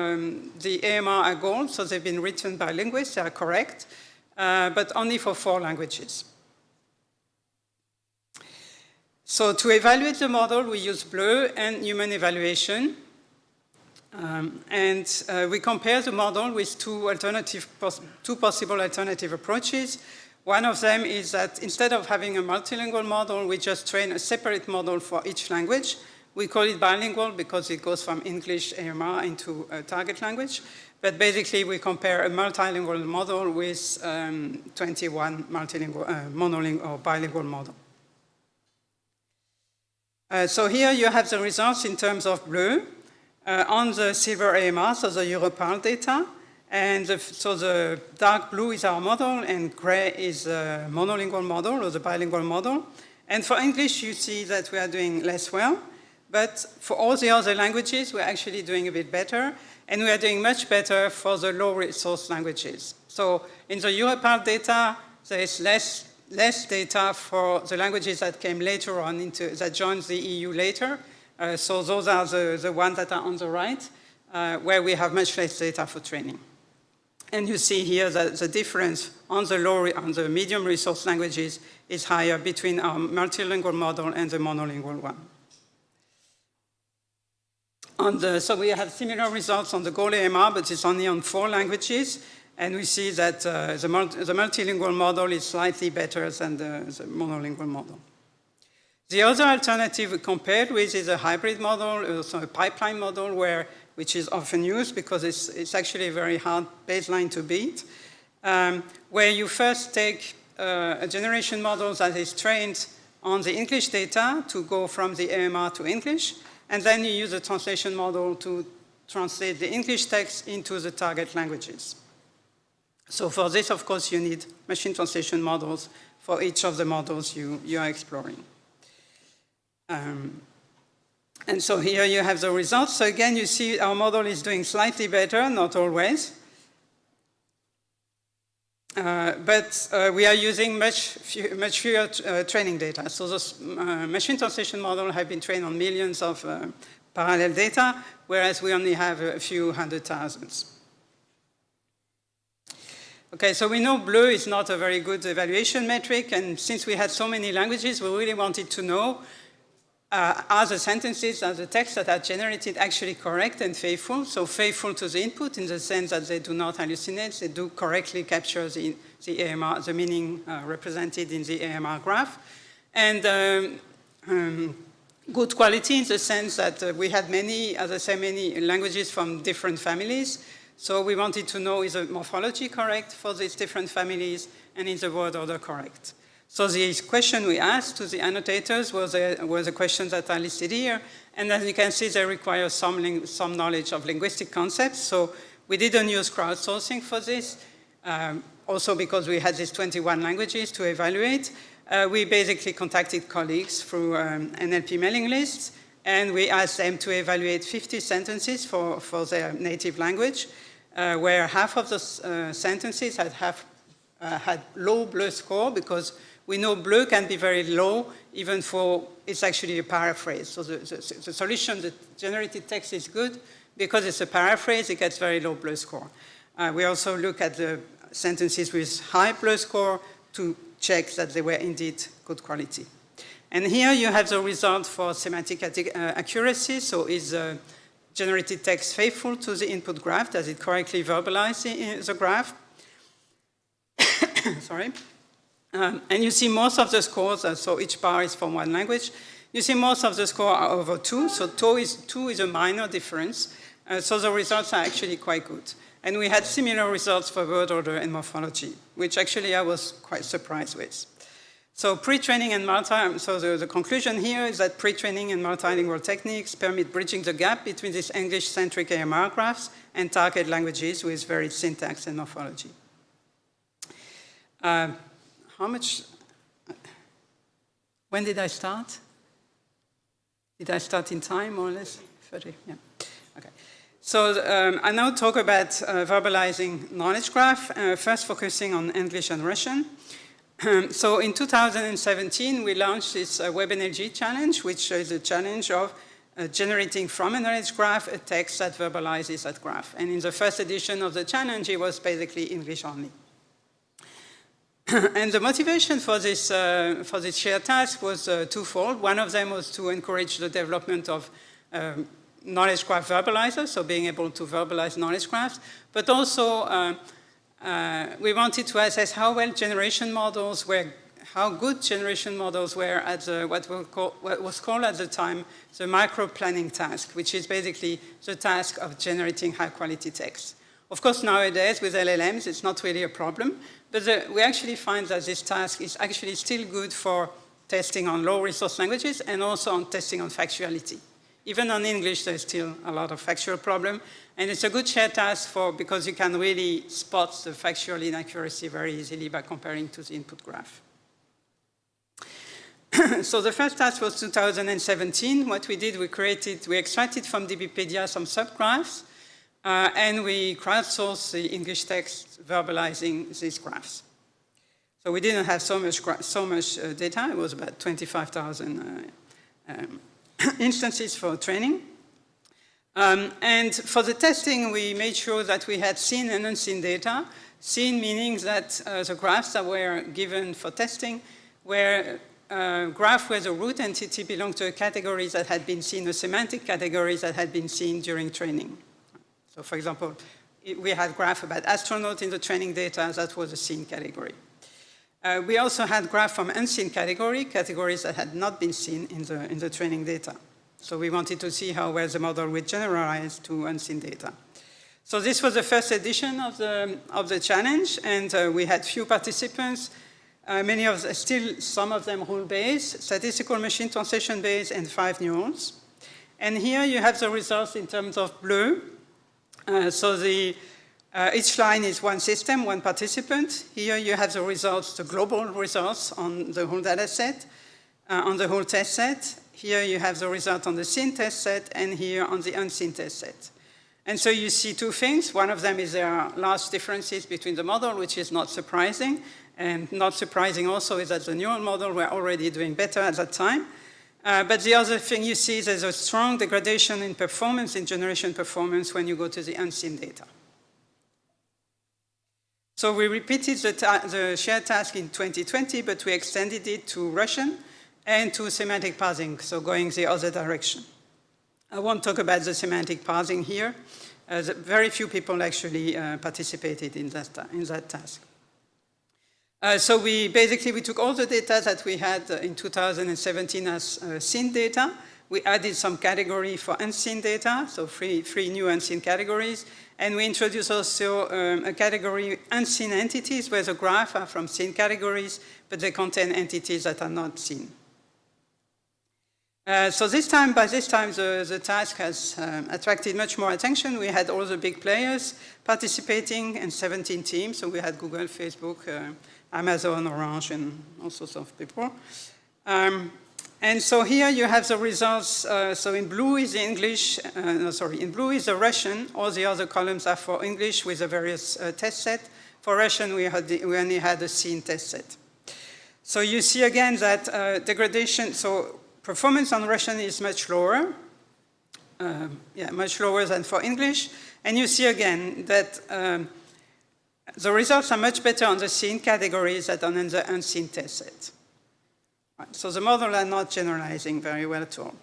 the AMR are gold, so they've been written by linguists, they are correct, but only for 4 languages. So to evaluate the model, we use BLEU and human evaluation. We compare the model with two possible alternative approaches. One of them is that instead of having a multilingual model, we just train a separate model for each language. We call it bilingual because it goes from English AMR into a target language. But basically, we compare a multilingual model with 21 multilingual, monolingual or bilingual model. So here you have the results in terms of BLEU on the silver AMR, so the Europal data. And so the dark blue is our model, and gray is the monolingual model or the bilingual model. And for English, you see that we are doing less well. But for all the other languages, we're actually doing a bit better. And we are doing much better for the low-resource languages. So in the Europal data, there is less data for the languages that came later on, that joined the EU later. So those are the ones that are on the right, where we have much less data for training. And you see here that the difference on the medium resource languages is higher between our multilingual model and the monolingual one. So we have similar results on the gold AMR, but it's only on 4 languages. And we see that the multilingual model is slightly better than the monolingual model. The other alternative we compared with is a hybrid model, also a pipeline model, which is often used because it's actually a very hard baseline to beat, where you first take a generation model that is trained on the English data to go from the AMR to English, and then you use a translation model to translate the English text into the target languages. So for this, of course, you need machine translation models for each of the models you are exploring. And so here you have the results. So again, you see our model is doing slightly better, not always. But we are using much fewer training data. So this machine translation model have been trained on millions of parallel data, whereas we only have a few 100,000. Okay, so we know BLEU is not a very good evaluation metric, and since we had so many languages, we really wanted to know are the sentences, are the texts that are generated actually correct and faithful? So faithful to the input in the sense that they do not hallucinate, they do correctly capture the AMR, the meaning represented in the AMR graph. And good quality in the sense that we had many, as I say, many languages from different families. So we wanted to know, is the morphology correct for these different families, and is the word order correct? So the question we asked to the annotators were the questions that are listed here. And as you can see, they require some knowledge of linguistic concepts. So we didn't use crowdsourcing for this, also because we had these 21 languages to evaluate. We basically contacted colleagues through NLP mailing lists, and we asked them to evaluate 50 sentences for their native language, where half of the sentences had low BLEU score, because we know BLEU can be very low, even for, it's actually a paraphrase. So the solution, the generated text is good. Because it's a paraphrase, it gets very low BLEU score. We also look at the sentences with high BLEU score to check that they were indeed good quality. And here you have the result for semantic accuracy. So is generated text faithful to the input graph? Does it correctly verbalize the graph? Sorry. And you see most of the scores, so each bar is from one language. You see most of the score are over 2, so 2 is a minor difference. So the results are actually quite good. And we had similar results for word order and morphology, which actually I was quite surprised with. So pre-training and the conclusion here is that pre-training and multilingual techniques permit bridging the gap between these English-centric AMR graphs and target languages with varied syntax and morphology. When did I start? Did I start in time, more or less? 30, yeah. Okay. So I now talk about verbalizing knowledge graph, first focusing on English and Russian. So in 2017, we launched this Web Energy Challenge, which is a challenge of generating from a knowledge graph a text that verbalizes that graph. And in the first edition of the challenge, it was basically English only. And the motivation for this shared task was twofold. One of them was to encourage the development of knowledge graph verbalizers, so being able to verbalize knowledge graphs, but also we wanted to assess how well generation models were, how good generation models were at what was called at the time the micro-planning task, which is basically the task of generating high-quality text. Of course, nowadays with LLMs, it's not really a problem, but we actually find that this task is actually still good for testing on low-resource languages and also on testing on factuality. Even on English, there's still a lot of factual problem, and it's a good shared task because you can really spot the factual inaccuracy very easily by comparing to the input graph. So the first task was 2017. What we did, we extracted from DBpedia some subgraphs, and we crowdsourced the English text verbalizing these graphs. So we didn't have so much data. It was about 25,000 instances for training. And for the testing, we made sure that we had seen and unseen data. Seen meaning that the graphs that were given for testing were graph where the root entity belonged to a category that had been seen, a semantic category that had been seen during training. So for example, we had graph about astronaut in the training data, that was a seen category. We also had graph from unseen categories that had not been seen in the training data. So we wanted to see how well the model would generalize to unseen data. So this was the first edition of the challenge, and we had few participants. Some of them rule-based, statistical machine translation-based, and 5 neurons. And here you have the results in terms of blue. Each line is one system, one participant. Here you have the results, the global results on the whole data set, on the whole test set. Here you have the result on the seen test set, and here on the unseen test set. And so you see two things. One of them is there are large differences between the model, which is not surprising. And not surprising also is that the neural model were already doing better at that time. But the other thing you see is there's a strong degradation in performance, in generation performance, when you go to the unseen data. So we repeated the shared task in 2020, but we extended it to Russian and to semantic parsing, so going the other direction. I won't talk about the semantic parsing here. Very few people actually participated in that task. So we took all the data that we had in 2017 as seen data. We added some category for unseen data, so three new unseen categories. And we introduced also a category unseen entities, where the graph are from seen categories, but they contain entities that are not seen. So by this time, the task has attracted much more attention. We had all the big players participating and 17 teams. So we had Google, Facebook, Amazon, Orange, and all sorts of people. And so here you have the results. So in blue is the English, in blue is the Russian. All the other columns are for English with the various test set. For Russian, we only had a seen test set. So you see again that degradation, so performance on Russian is much lower, much lower than for English. And you see again that the results are much better on the seen categories than on the unseen test set. So the model are not generalizing very well at all.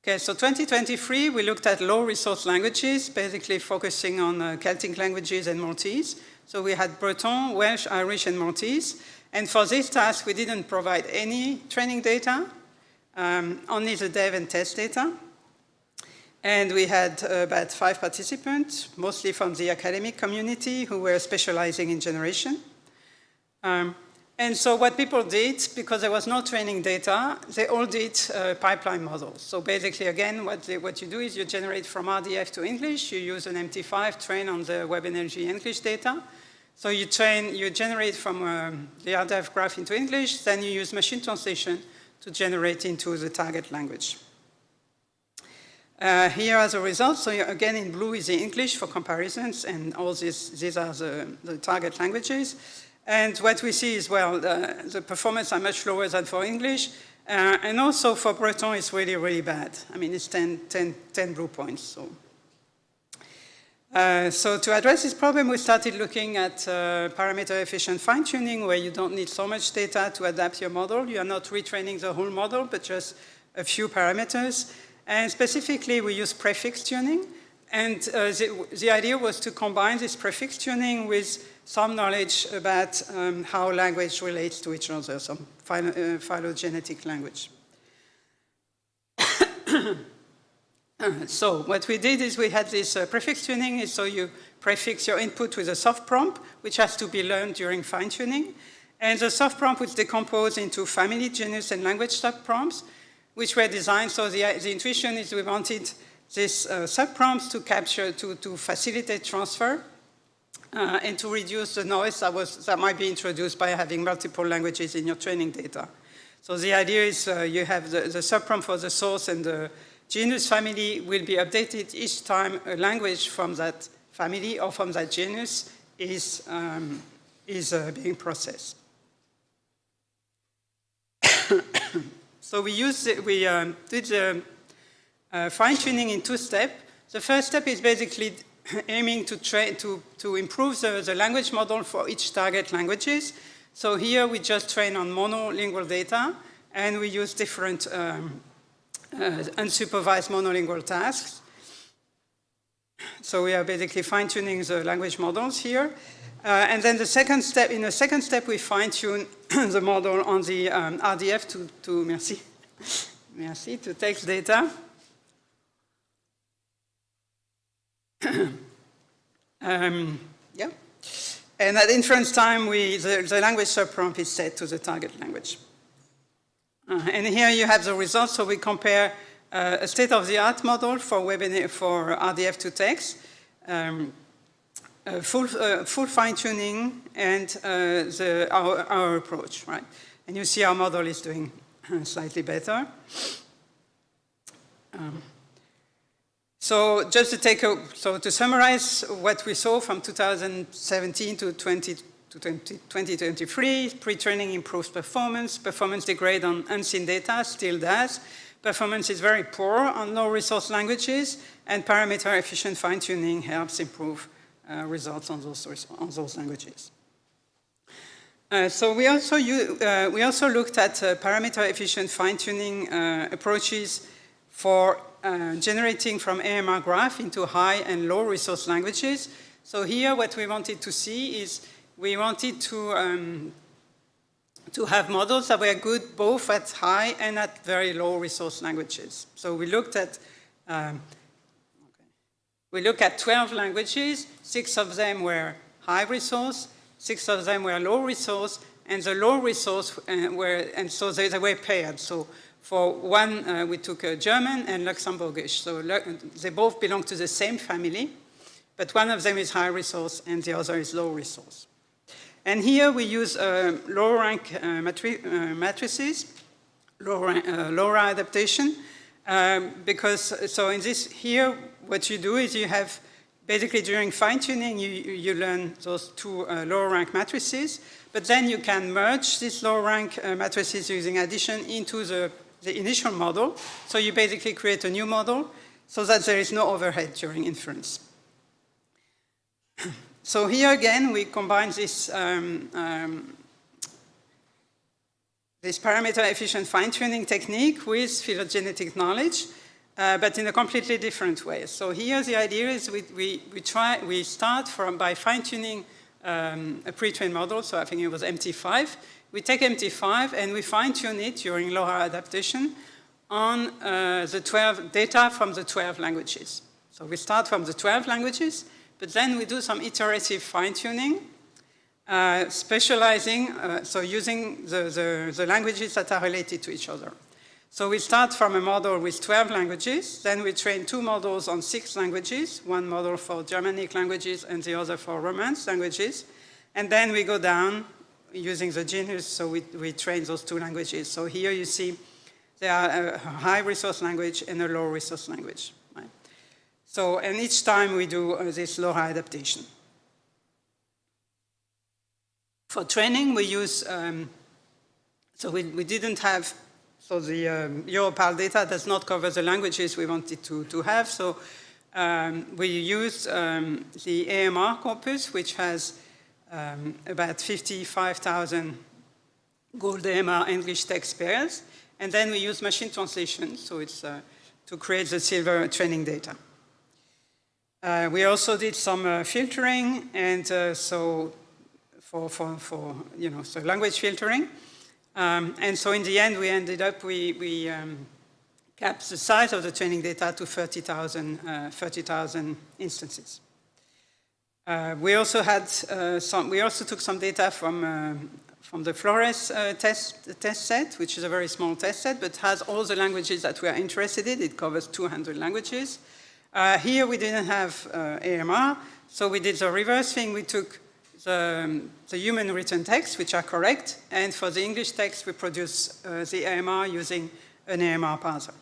Okay, so 2023, we looked at low resource languages, basically focusing on Celtic languages and Maltese. So we had Breton, Welsh, Irish, and Maltese. And for this task, we didn't provide any training data, only the dev and test data. And we had about 5 participants, mostly from the academic community who were specializing in generation. And so what people did, because there was no training data, they all did pipeline models. So basically, again, what you do is you generate from RDF to English. You use an MT5, train on the Web Energy English data. So you generate from the RDF graph into English, then you use machine translation to generate into the target language. Here as a result, so again in blue is the English for comparisons, and all these are the target languages. And what we see is, well, the performance are much lower than for English, and also for Breton it's really, really bad. I mean, it's 10 blue points. So to address this problem, we started looking at parameter-efficient fine-tuning, where you don't need so much data to adapt your model. You are not retraining the whole model, but just a few parameters. And specifically, we use prefix tuning. And the idea was to combine this prefix tuning with some knowledge about how language relates to each other, some phylogenetic language. So what we did is we had this prefix tuning, so you prefix your input with a soft prompt, which has to be learned during fine-tuning. And the soft prompt was decomposed into family, genus, and language subprompts, which were designed, so the intuition is we wanted these subprompts to capture, to facilitate transfer, and to reduce the noise that might be introduced by having multiple languages in your training data. So the idea is you have the subprompt for the source, and the genus family will be updated each time a language from that family or from that genus is being processed. So we did the fine-tuning in 2 steps. The first step is basically aiming to improve the language model for each target languages. So here we just train on monolingual data, and we use different unsupervised monolingual tasks. So we are basically fine-tuning the language models here. And then in the second step, we fine-tune the model on the RDF to text data. Yeah. And at inference time, the language subprompt is set to the target language. And here you have the results. So we compare a state-of-the-art model for RDF to text, full fine-tuning, and our approach, right? And you see our model is doing slightly better. So just to summarize what we saw from 2017 to 2023, pre-training improves performance degrade on unseen data, still does. Performance is very poor on low-resource languages, and parameter-efficient fine-tuning helps improve results on those languages. So we also looked at parameter-efficient fine-tuning approaches for generating from AMR graph into high and low resource languages. So here what we wanted to see is we wanted to have models that were good both at high and at very low resource languages. So we looked at 12 languages, 6 of them were high resource, 6 of them were low resource, and the low resource so they were paired. So for one, we took German and Luxembourgish. So they both belong to the same family, but one of them is high resource and the other is low resource. And here we use low rank matrices, LoRa adaptation, because so in this here, what you do is you have basically during fine-tuning, you learn those 2 low rank matrices, but then you can merge these low rank matrices using addition into the initial model. So you basically create a new model so that there is no overhead during inference. So here again, we combine this parameter-efficient fine-tuning technique with phylogenetic knowledge, but in a completely different way. So here the idea is we start by fine-tuning a pre-trained model, so I think it was MT5. We take MT5 and we fine-tune it during LoRa adaptation on the 12 data from the 12 languages. So we start from the 12 languages, but then we do some iterative fine-tuning, specializing, so using the languages that are related to each other. So we start from a model with 12 languages, then we train 2 models on 6 languages, one model for Germanic languages and the other for Romance languages, and then we go down using the genus, so we train those 2 languages. So here you see there are a high resource language and a low resource language. So, and each time we do this LoRa adaptation. For training, we use, so we didn't have, so the Europal data does not cover the languages we wanted to have. So we used the AMR corpus, which has about 55,000 gold AMR English text pairs. And then we use machine translation, so it's to create the silver training data. We also did some filtering, and so for you know, so language filtering. And so in the end, we ended up, we capped the size of the training data to 30,000 instances. We also had we also took some data from the Flores test set, which is a very small test set, but has all the languages that we are interested in. It covers 200 languages. Here we didn't have AMR, so we did the reverse thing. We took the human written text, which are correct, and for the English text, we produce the AMR using an AMR parser.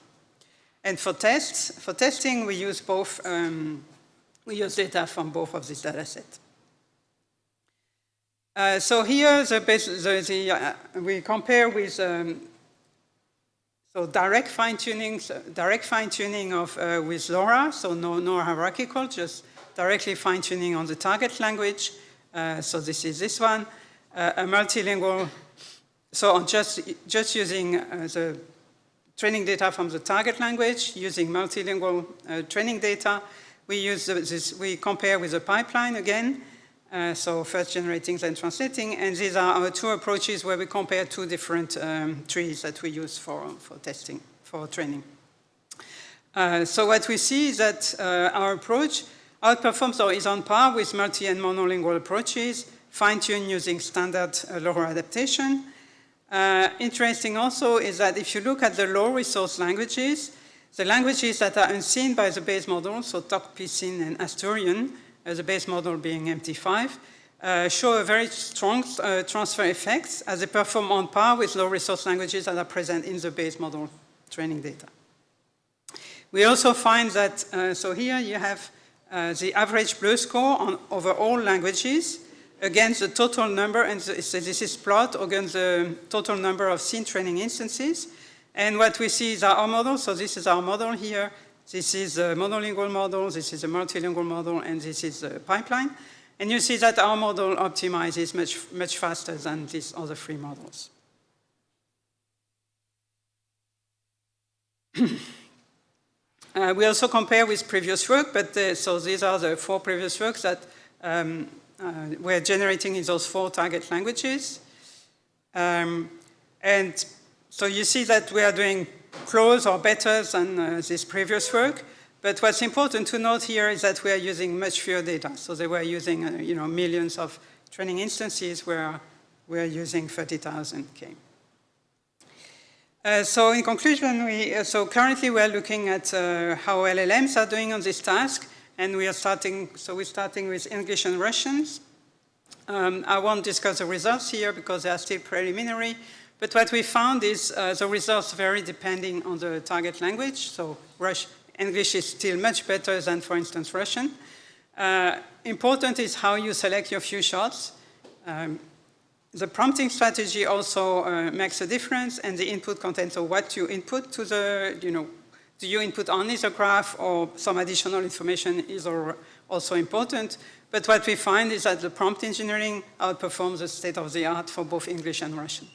And for testing, we use both. We use data from both of these data sets. So here, we compare with so direct fine-tuning of with LoRa, so no hierarchical, just directly fine-tuning on the target language. So this is this one, a multilingual. So on just using the training data from the target language, using multilingual training data, we compare with the pipeline again. So first generating, then translating, and these are our two approaches where we compare two different trees that we use for testing, for training. So what we see is that our approach outperforms or is on par with multi and monolingual approaches, fine-tuned using standard LoRa adaptation. Interesting also is that if you look at the low resource languages, the languages that are unseen by the base model, so Tok Pisin and Asturian, the base model being MT5, show a very strong transfer effects as they perform on par with low resource languages that are present in the base model training data. We also find that, so here you have the average blue score over all languages against the total number, and so this is plot against the total number of scene training instances. And what we see is our model, so this is our model here. This is a monolingual model, this is a multilingual model, and this is a pipeline. And you see that our model optimizes much faster than these other three models. We also compare with previous work, but so these are the 4 previous works that we're generating in those 4 target languages. And so you see that we are doing close or better than this previous work. But what's important to note here is that we are using much fewer data. So they were using millions of training instances where we are using 30,000 K. So in conclusion, so currently we are looking at how LLMs are doing on this task. And we're starting with English and Russians. I won't discuss the results here because they are still preliminary. But what we found is the results vary depending on the target language. So English is still much better than, for instance, Russian. Important is how you select your few shots. The prompting strategy also makes a difference, and the input content, so what you input to the, do you input only the graph or some additional information is also important. But what we find is that the prompt engineering outperforms the state of the art for both English and Russian.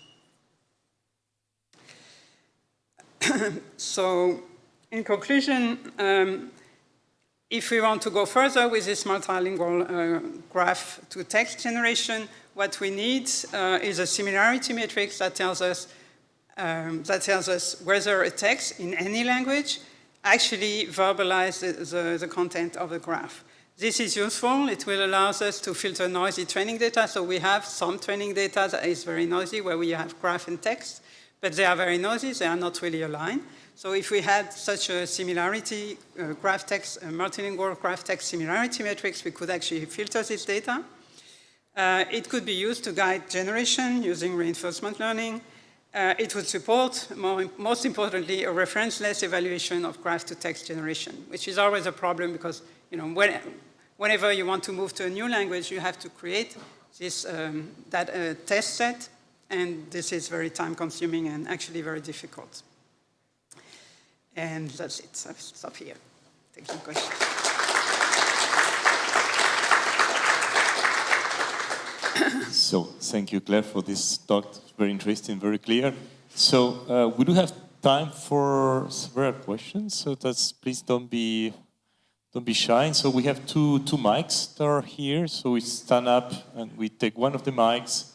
So, in conclusion, if we want to go further with this multilingual graph to text generation, what we need is a similarity matrix that tells us whether a text in any language actually verbalizes the content of the graph. This is useful. It will allow us to filter noisy training data. So we have some training data that is very noisy where we have graph and text, but they are very noisy. They are not really aligned. So if we had such a similarity graph text, a multilingual graph text similarity matrix, we could actually filter this data. It could be used to guide generation using reinforcement learning. it would support, most importantly, a reference-less evaluation of graph-to-text generation, which is always a problem because whenever you want to move to a new language, you have to create this test set, and this is very time-consuming and actually very difficult. And that's it. I'll stop here. Take some questions. So thank you, Claire, for this talk. Very interesting, very clear. So we do have time for several questions. So please don't be shy. So we have two mics that are here. So we stand up and we take one of the mics,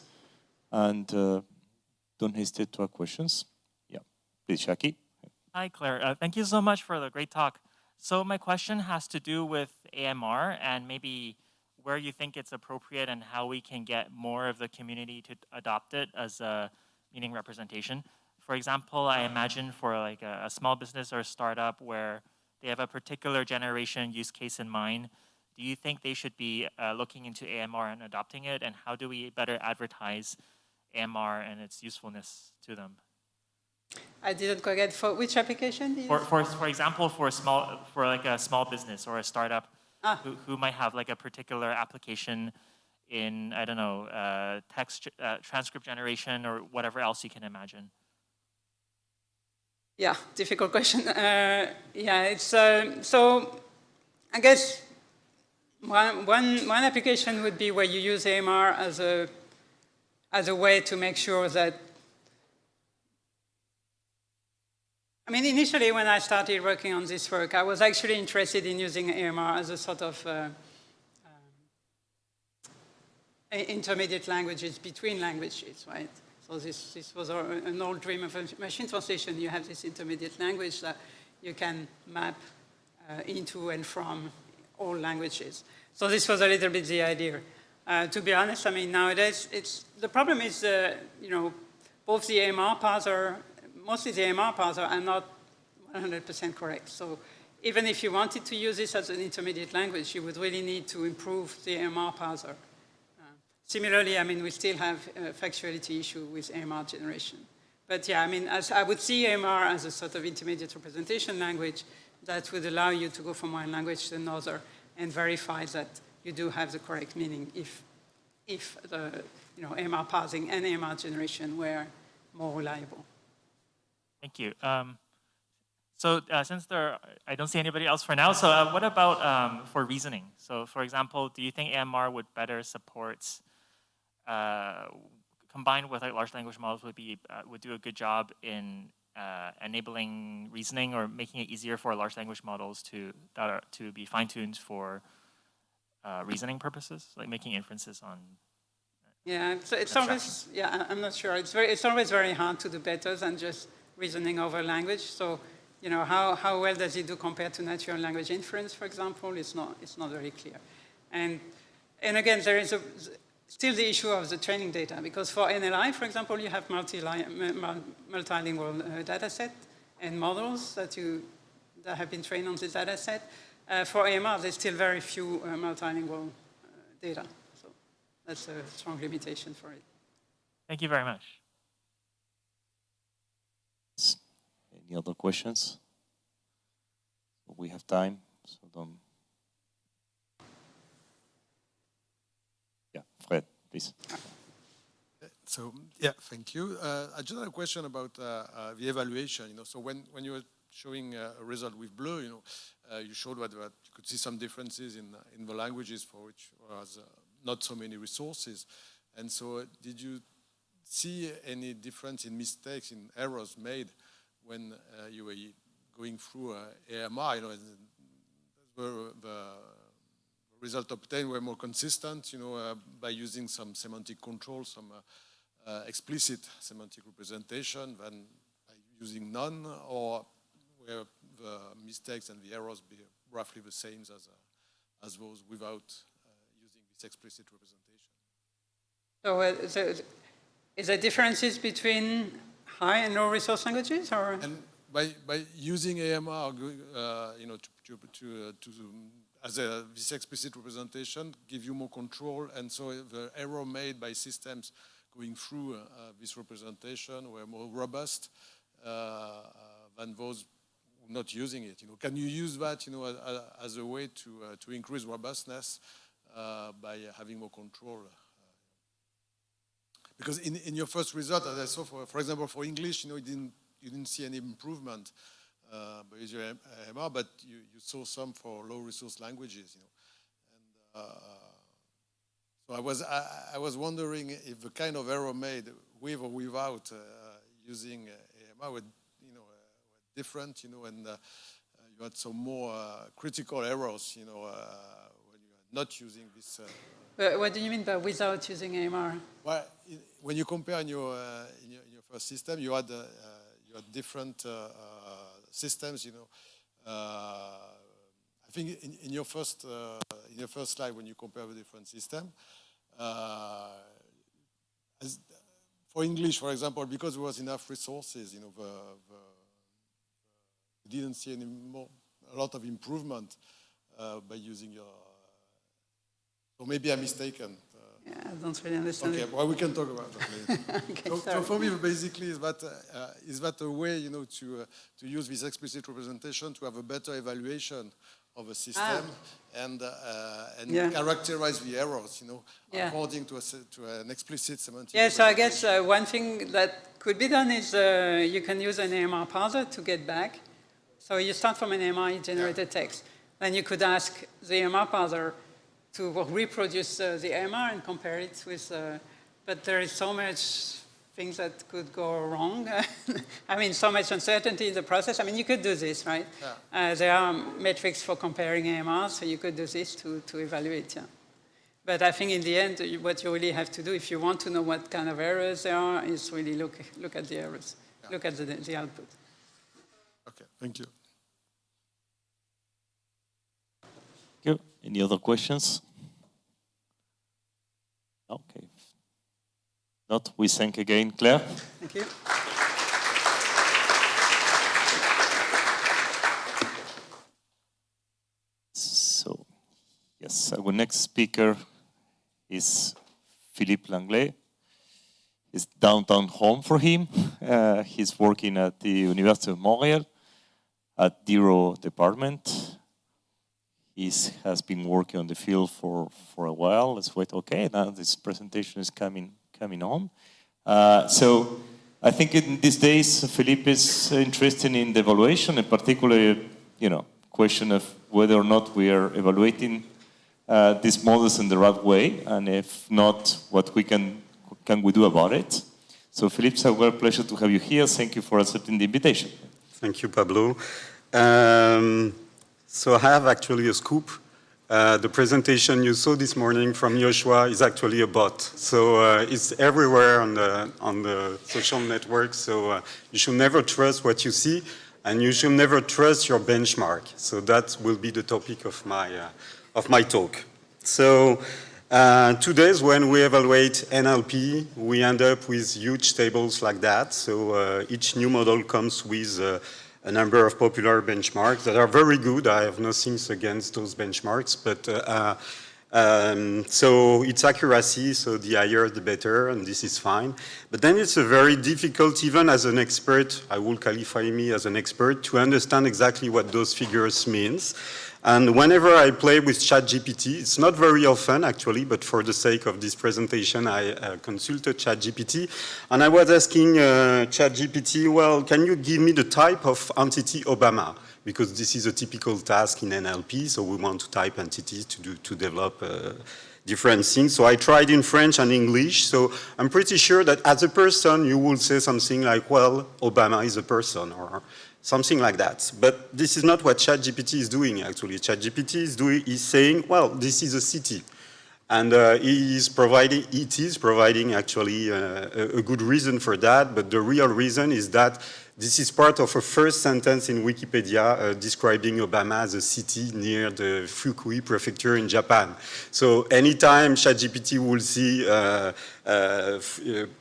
and don't hesitate to ask questions. Yeah, please, Shaki. Hi, Claire. Thank you so much for the great talk. So my question has to do with AMR and maybe where you think it's appropriate and how we can get more of the community to adopt it as a meaning representation. For example, I imagine for like a small business or a startup where they have a particular generation use case in mind, do you think they should be looking into AMR and adopting it? And how do we better advertise AMR and its usefulness to them? I didn't quite get for which application? For example, for a small business or a startup who might have like a particular application in, I don't know, text transcript generation or whatever else you can imagine. Yeah, difficult question. Yeah, it's so I guess one application would be where you use AMR as a way to make sure that. I mean, initially when I started working on this work, I was actually interested in using AMR as a sort of intermediate languages between languages, right? So this was an old dream of machine translation. You have this intermediate language that you can map into and from all languages. So this was a little bit the idea. To be honest, I mean, nowadays, the problem is, both the AMR parser, mostly the AMR parser are not 100% correct. So even if you wanted to use this as an intermediate language, you would really need to improve the AMR parser. Similarly, I mean, we still have a factuality issue with AMR generation. But yeah, I mean, I would see AMR as a sort of intermediate representation language that would allow you to go from one language to another and verify that you do have the correct meaning if the AMR parsing and AMR generation were more reliable. Thank you. So since I don't see anybody else for now, so what about for reasoning? So for example, do you think AMR would better support, combined with like large language models, would do a good job in enabling reasoning or making it easier for large language models to be fine-tuned for reasoning purposes, like making inferences on? Yeah, so it's always, yeah, I'm not sure. It's always very hard to do better than just reasoning over language. So, how well does it do compared to natural language inference, for example? It's not very clear. And again, there is still the issue of the training data, because for NLI, for example, you have multilingual data set and models that have been trained on this data set. For AMR, there's still very few multilingual data. So that's a strong limitation for it. Thank you very much. Any other questions? We have time, so don't. Yeah, Fred, please. So, yeah, thank you. I just had a question about the evaluation. So when you were showing a result with blue, you showed that you could see some differences in the languages for which was not so many resources. And so did you see any difference in mistakes, in errors made when you were going through AMR? The result obtained were more consistent, by using some semantic control, some explicit semantic representation than by using none, or were the mistakes and the errors be roughly the same as those without using this explicit representation? So is there differences between high and low resource languages, or? And by using AMR, this explicit representation give you more control, and so the error made by systems going through this representation were more robust than those not using it. Can you use that, as a way to increase robustness by having more control? Because in your first result, as I saw, for example, for English, you didn't see any improvement by your AMR, but you saw some for low resource languages, And so I was wondering if the kind of error made with or without using AMR were different, and you had some more critical errors, when you are not using this. What do you mean by without using AMR? Well, when you compare in your first system, you had different systems, I think in your first slide, when you compare the different systems, for English, for example, because there was enough resources, we didn't see a lot of improvement by using your. Or maybe I'm mistaken. Yeah, I don't really understand. Okay, well, we can talk about that later. Okay, so for me, basically, is that a way, to use this explicit representation to have a better evaluation of a system and characterize the errors, according to an explicit semantic. Yeah, so I guess one thing that could be done is you can use an AMR parser to get back. So you start from an AMR-generated text. Then you could ask the AMR parser to reproduce the AMR and compare it with, but there is so much things that could go wrong. I mean, so much uncertainty in the process. I mean, you could do this, right? Yeah. There are metrics for comparing AMR, so you could do this to evaluate, yeah. But I think in the end, what you really have to do, if you want to know what kind of errors there are, is really look at the errors, look at the output. Okay, thank you. Thank you. Any other questions? Okay. Not, we thank again, Claire. Thank you. So, yes, our next speaker is Philippe Langlais. It's downtown home for him. He's working at the University of Montreal at DIRO department. He has been working on the field for a while. Let's wait. Okay, now this presentation is coming on. So I think in these days, Philippe is interested in the evaluation, in particular, question of whether or not we are evaluating these models in the right way, and if not, what we can we do about it. So Philippe, it's a real pleasure to have you here. Thank you for accepting the invitation. Thank you, Pablo. So I have actually a scoop. The presentation you saw this morning from Joshua is actually a bot. So it's everywhere on the social network. So you should never trust what you see, and you should never trust your benchmark. So that will be the topic of my talk. So today, when we evaluate NLP, we end up with huge tables like that. So each new model comes with a number of popular benchmarks that are very good. I have nothing against those benchmarks, but so it's accuracy, so the higher the better, and this is fine. But then it's a very difficult, even as an expert, I will qualify me as an expert, to understand exactly what those figures means. And whenever I play with ChatGPT, it's not very often actually, but for the sake of this presentation, I consulted ChatGPT, and I was asking ChatGPT, well, can you give me the type of entity Obama? Because this is a typical task in NLP, so we want to type entities to develop different things. So I tried in French and English, so I'm pretty sure that as a person, you will say something like, well, Obama is a person, or something like that. But this is not what ChatGPT is doing, actually. ChatGPT is saying, well, this is a city. And it is providing actually a good reason for that, but the real reason is that this is part of a first sentence in Wikipedia describing Obama as a city near the Fukui prefecture in Japan. So anytime ChatGPT will see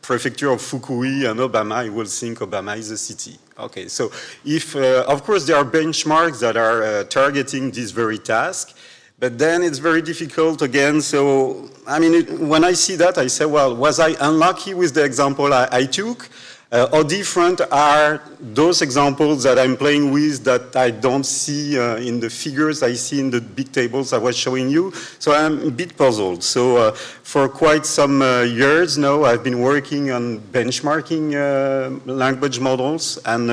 prefecture of Fukui and Obama, it will think Obama is a city. Okay, so if, of course, there are benchmarks that are targeting this very task, But then it's very difficult again. So, I mean, when I see that, I say, well, was I unlucky with the example I took? How different are those examples that I'm playing with that I don't see in the figures I see in the big tables I was showing you? So I'm a bit puzzled. So for quite some years now, I've been working on benchmarking language models, and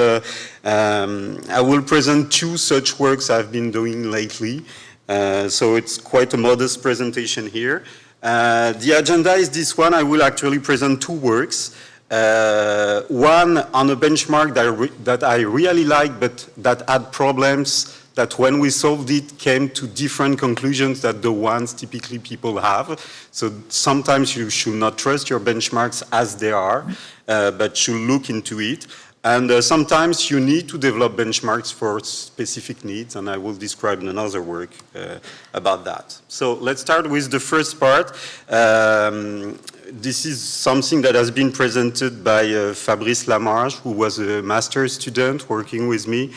I will present 2 such works I've been doing lately. So it's quite a modest presentation here. The agenda is this one. I will actually present 2 works. One on a benchmark that I really like, but that had problems that when we solved it came to different conclusions than the ones typically people have. So sometimes you should not trust your benchmarks as they are, but should look into it. And sometimes you need to develop benchmarks for specific needs, and I will describe in another work about that. So let's start with the first part. This is something that has been presented by Fabrice Lamarche, who was a master's student working with me.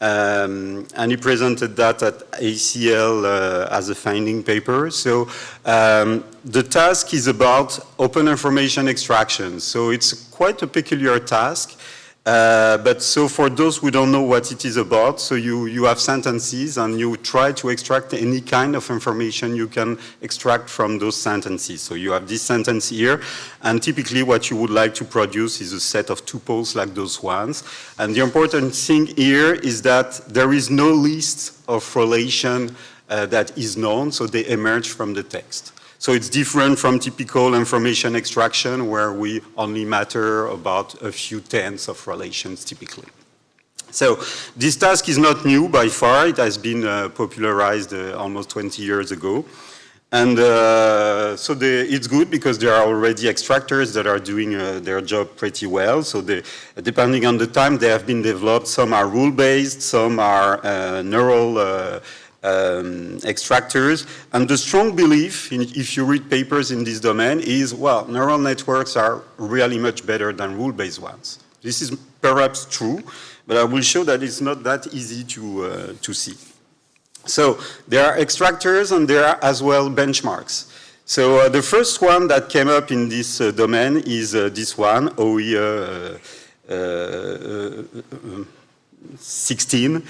And he presented that at ACL as a finding paper. So the task is about open information extraction. So it's quite a peculiar task. But so for those who don't know what it is about, so you have sentences and you try to extract any kind of information you can extract from those sentences. So you have this sentence here, and typically what you would like to produce is a set of tuples like those ones. And the important thing here is that there is no list of relation that is known, so they emerge from the text. So it's different from typical information extraction where we only matter about a few tens of relations typically. So this task is not new by far. It has been popularized almost 20 years ago. And so it's good because there are already extractors that are doing their job pretty well. So depending on the time, they have been developed. Some are rule-based, some are neural extractors. And the strong belief, if you read papers in this domain, is, well, neural networks are really much better than rule-based ones. This is perhaps true, but I will show that it's not that easy to see. So there are extractors and there are as well benchmarks. So the first one that came up in this domain is this one, OE 16.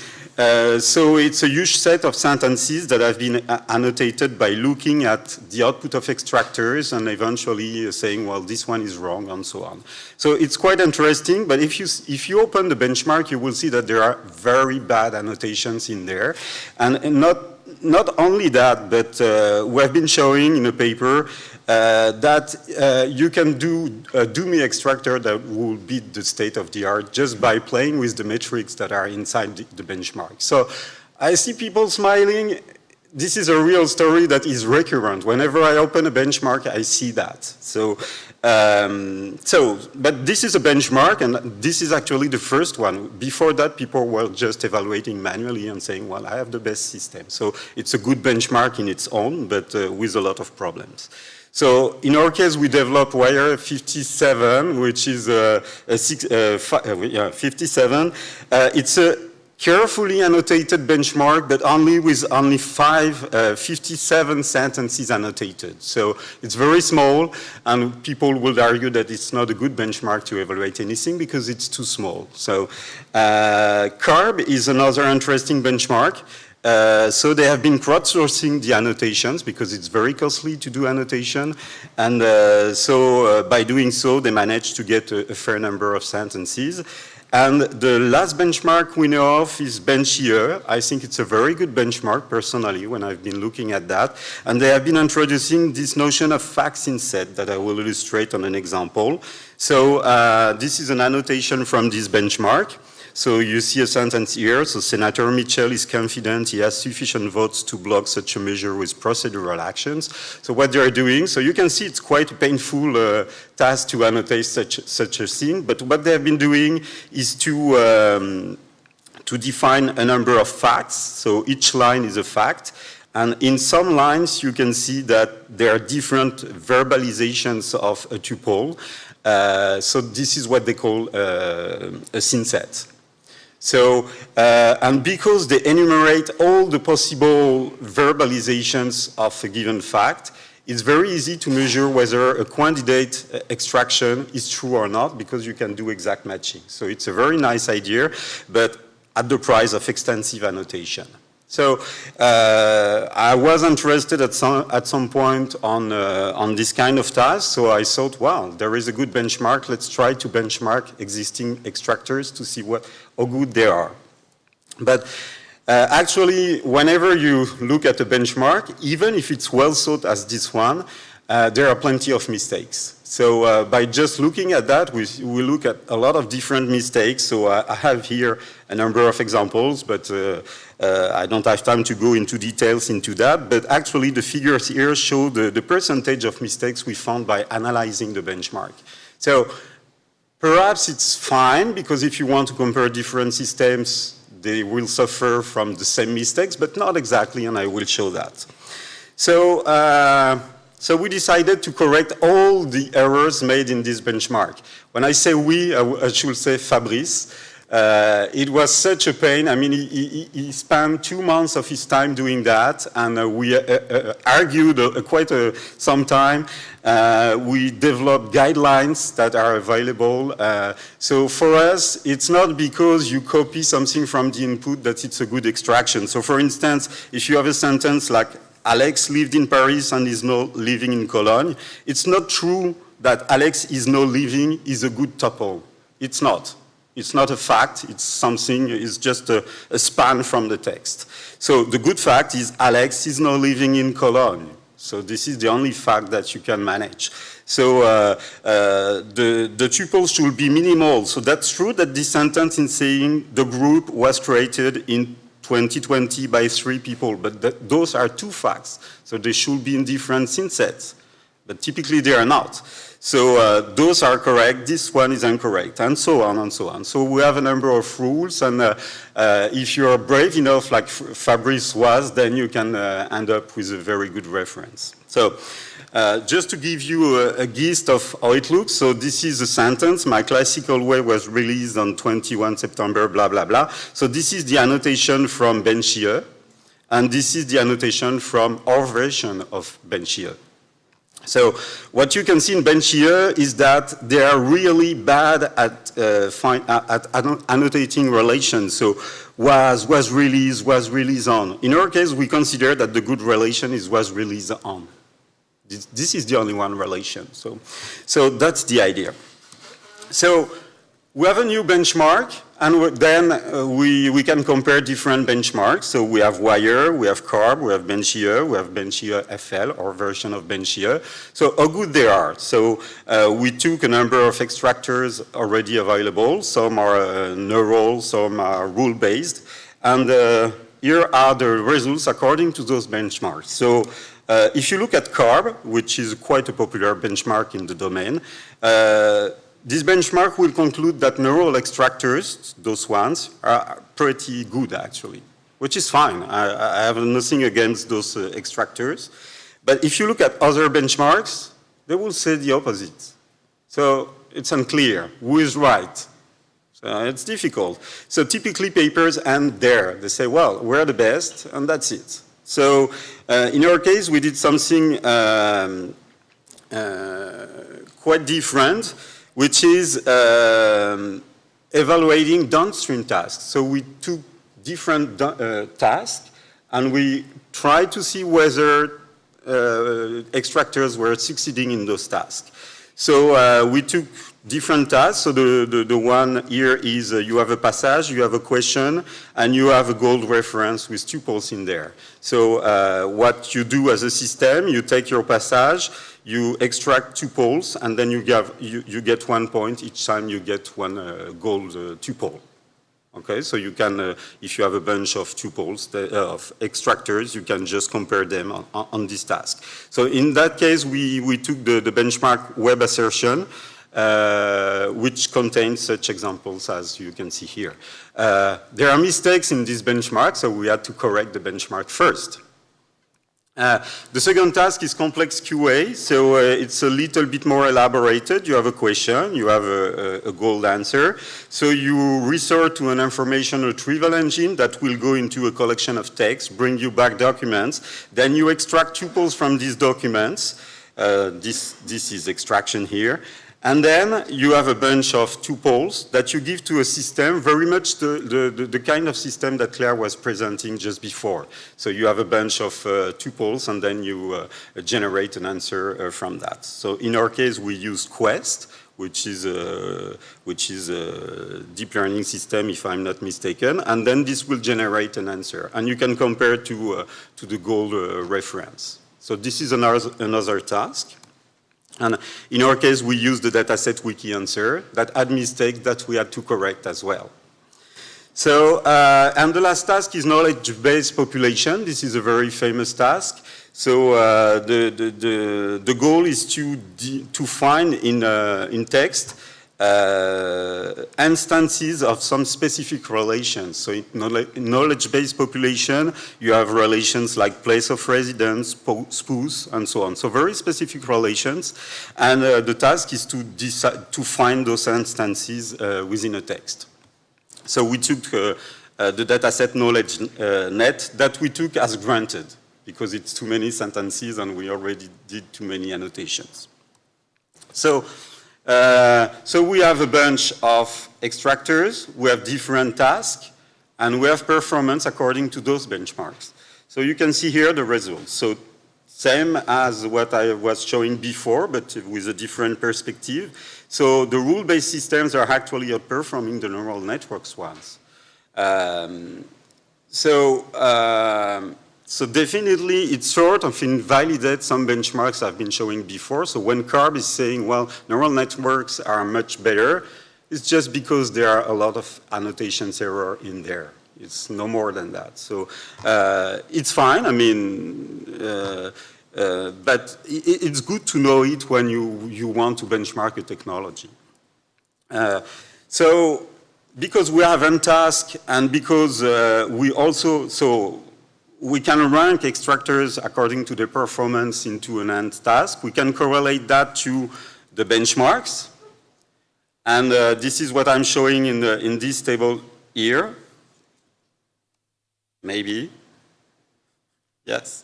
So it's a huge set of sentences that have been annotated by looking at the output of extractors and eventually saying, well, this one is wrong and so on. So it's quite interesting, but if you open the benchmark, you will see that there are very bad annotations in there. And not only that, but we have been showing in a paper that you can do a dummy extractor that will beat the state of the art just by playing with the metrics that are inside the benchmark. So I see people smiling. This is a real story that is recurrent. Whenever I open a benchmark, I see that. So, but this is a benchmark, and this is actually the first one. Before that, people were just evaluating manually and saying, well, I have the best system. So it's a good benchmark in its own, but with a lot of problems. So in our case, we developed wire 57, which is 57. It's a carefully annotated benchmark, but only with 57 sentences annotated. So it's very small, and people will argue that it's not a good benchmark to evaluate anything because it's too small. So CARB is another interesting benchmark. So they have been crowdsourcing the annotations because it's very costly to do annotation. And so by doing so, they managed to get a fair number of sentences. And the last benchmark we know of is Benchier. I think it's a very good benchmark, personally, when I've been looking at that. And they have been introducing this notion of facts in set that I will illustrate on an example. So this is an annotation from this benchmark. So you see a sentence here. So Senator Mitchell is confident he has sufficient votes to block such a measure with procedural actions. So what they are doing, so you can see it's quite a painful task to annotate such a thing. But what they have been doing is to define a number of facts. So each line is a fact. And in some lines, you can see that there are different verbalizations of a tuple. So this is what they call a synset. So, and because they enumerate all the possible verbalizations of a given fact, it's very easy to measure whether a candidate extraction is true or not, because you can do exact matching. So it's a very nice idea, but at the price of extensive annotation. So I was interested at some point on this kind of task, so I thought, wow, there is a good benchmark. Let's try to benchmark existing extractors to see how good they are. But actually, whenever you look at a benchmark, even if it's well thought as this one, there are plenty of mistakes. So by just looking at that, we look at a lot of different mistakes. So I have here a number of examples, but I don't have time to go into details into that. But actually, the figures here show the percentage of mistakes we found by analyzing the benchmark. So perhaps it's fine, because if you want to compare different systems, they will suffer from the same mistakes, but not exactly, and I will show that. So we decided to correct all the errors made in this benchmark. When I say we, I should say Fabrice. It was such a pain. I mean, he spent 2 months of his time doing that, and we argued quite some time. We developed guidelines that are available. So for us, it's not because you copy something from the input that it's a good extraction. So for instance, if you have a sentence like, Alex lived in Paris and is now living in Cologne, it's not true that Alex is now living is a good tuple. It's not. It's not a fact, it's something, it's just a span from the text. So the good fact is Alex is now living in Cologne. So this is the only fact that you can manage. So the tuples should be minimal. So that's true that this sentence is saying the group was created in 2020 by 3 people, but those are 2 facts. So they should be in different synsets, but typically they are not. So those are correct, this one is incorrect, and so on and so on. So we have a number of rules, and if you're brave enough, like Fabrice was, then you can end up with a very good reference. So just to give you a gist of how it looks, so this is a sentence. My classical way was released on 21 September, blah, blah, blah. So this is the annotation from Benchie, and this is the annotation from our version of Benchie. So what you can see in Benchie is that they are really bad at annotating relations. So was released on. In our case, we consider that the good relation is was released on. This is the only one relation. So that's the idea. So we have a new benchmark, and then we can compare different benchmarks. So we have Wire, we have Carb, we have Benchie FL, or version of Benchie. So how good they are. So we took a number of extractors already available. Some are neural, some are rule-based. And here are the results according to those benchmarks. So if you look at Carb, which is quite a popular benchmark in the domain, this benchmark will conclude that neural extractors, those ones, are pretty good actually, which is fine. I have nothing against those extractors. But if you look at other benchmarks, they will say the opposite. So it's unclear who is right. So it's difficult. So typically papers end there. They say, well, we're the best, and that's it. So in our case, we did something quite different, which is evaluating downstream tasks. So we took different tasks, and we tried to see whether extractors were succeeding in those tasks. So we took different tasks. So the one here is you have a passage, you have a question, and you have a gold reference with tuples in there. So what you do as a system, you take your passage, you extract tuples, and then you get 1 point each time you get one gold tuple. Okay, so you can, if you have a bunch of tuples, of extractors, you can just compare them on this task. So in that case, we took the benchmark web assertion, which contains such examples as you can see here. There are mistakes in this benchmark, so we had to correct the benchmark first. The second task is complex QA, so it's a little bit more elaborated. You have a question, you have a gold answer. So you resort to an information retrieval engine that will go into a collection of text, bring you back documents. Then you extract tuples from these documents. This is extraction here. And then you have a bunch of tuples that you give to a system, very much the kind of system that Claire was presenting just before. So you have a bunch of tuples, and then you generate an answer from that. So in our case, we use Quest, which is a deep learning system, if I'm not mistaken, and then this will generate an answer. And you can compare to the gold reference. So this is another task. And in our case, we use the dataset wiki answer that had mistakes that we had to correct as well. So, and the last task is knowledge-based population. This is a very famous task. So the goal is to find in text instances of some specific relations. So in knowledge-based population, you have relations like place of residence, spouse, and so on. So very specific relations. And the task is to find those instances within a text. So we took the dataset knowledge net that we took as granted, because it's too many sentences and we already did too many annotations. So we have a bunch of extractors, we have different tasks, and we have performance according to those benchmarks. So you can see here the results. So same as what I was showing before, but with a different perspective. So the rule-based systems are actually outperforming the neural networks ones. So definitely it sort of invalidates some benchmarks I've been showing before. So when CARB is saying, well, neural networks are much better, it's just because there are a lot of annotations error in there. It's no more than that. So it's fine, I mean, but it's good to know it when you want to benchmark a technology. So because we have MTask and because we also, we can rank extractors according to their performance into an end task. We can correlate that to the benchmarks. And this is what I'm showing in this table here. Maybe. Yes.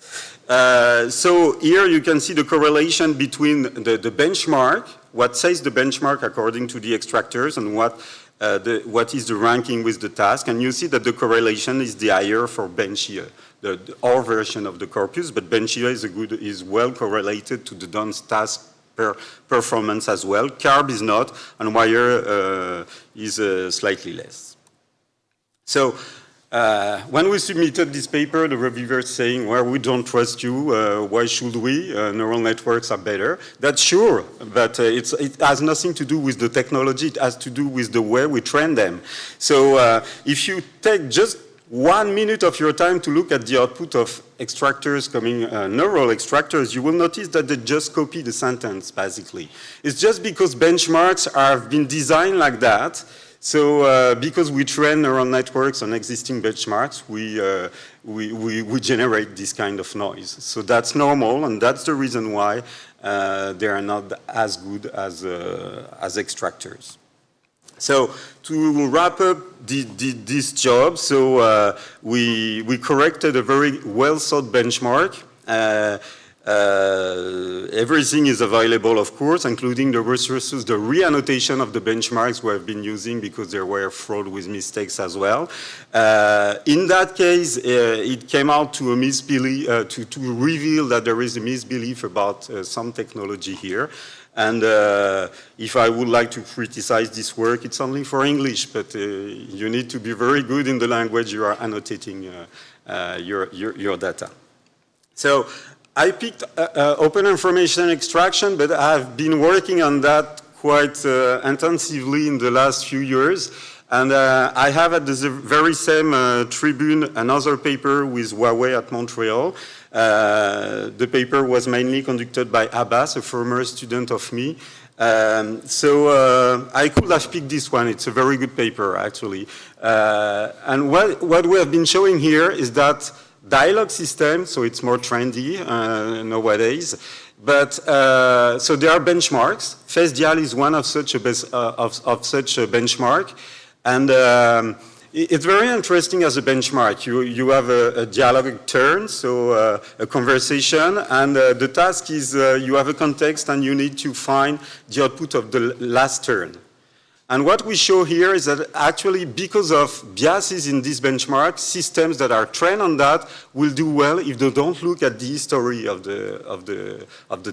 So here you can see the correlation between the benchmark, what says the benchmark according to the extractors, and what is the ranking with the task. And you see that the correlation is the higher for Benchia, our version of the corpus, but Benchia is well correlated to the done task performance as well. CARB is not, and Wire is slightly less. So when we submitted this paper, the reviewers saying, well, we don't trust you, why should we? Neural networks are better. That's sure, but it has nothing to do with the technology, it has to do with the way we train them. So if you take just 1 minute of your time to look at the output of extractors coming, neural extractors, you will notice that they just copy the sentence, basically. It's just because benchmarks have been designed like that. So because we train neural networks on existing benchmarks, we generate this kind of noise. So that's normal, and that's the reason why they are not as good as extractors. So to wrap up this job, so we corrected a very well-thought benchmark. Everything is available, of course, including the resources, the reannotation of the benchmarks we have been using because there were fraud with mistakes as well. In that case, it came out to a misbelief, to reveal that there is a misbelief about some technology here. And if I would like to criticize this work, it's only for English, but you need to be very good in the language you are annotating your data. So I picked open information extraction, but I've been working on that quite intensively in the last few years. And I have at the very same tribune another paper with Huawei at Montreal. The paper was mainly conducted by Abbas, a former student of me. So I could have picked this one. It's a very good paper, actually. And what we have been showing here is that dialogue system, so it's more trendy nowadays. But so there are benchmarks. FaceDial is one of such a benchmark, and it's very interesting as a benchmark. You have a dialogue turn, so a conversation, and the task is you have a context and you need to find the output of the last turn. And what we show here is that actually because of biases in this benchmark, systems that are trained on that will do well if they don't look at the history of the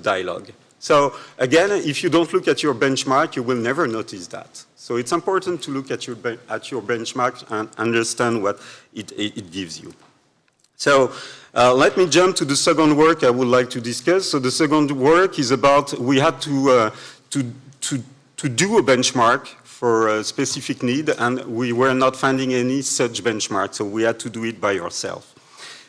dialogue. So again, if you don't look at your benchmark, you will never notice that. So it's important to look at your benchmark and understand what it gives you. So let me jump to the second work I would like to discuss. So the second work is about, we had to do a benchmark for a specific need, and we were not finding any such benchmark, so we had to do it by ourselves.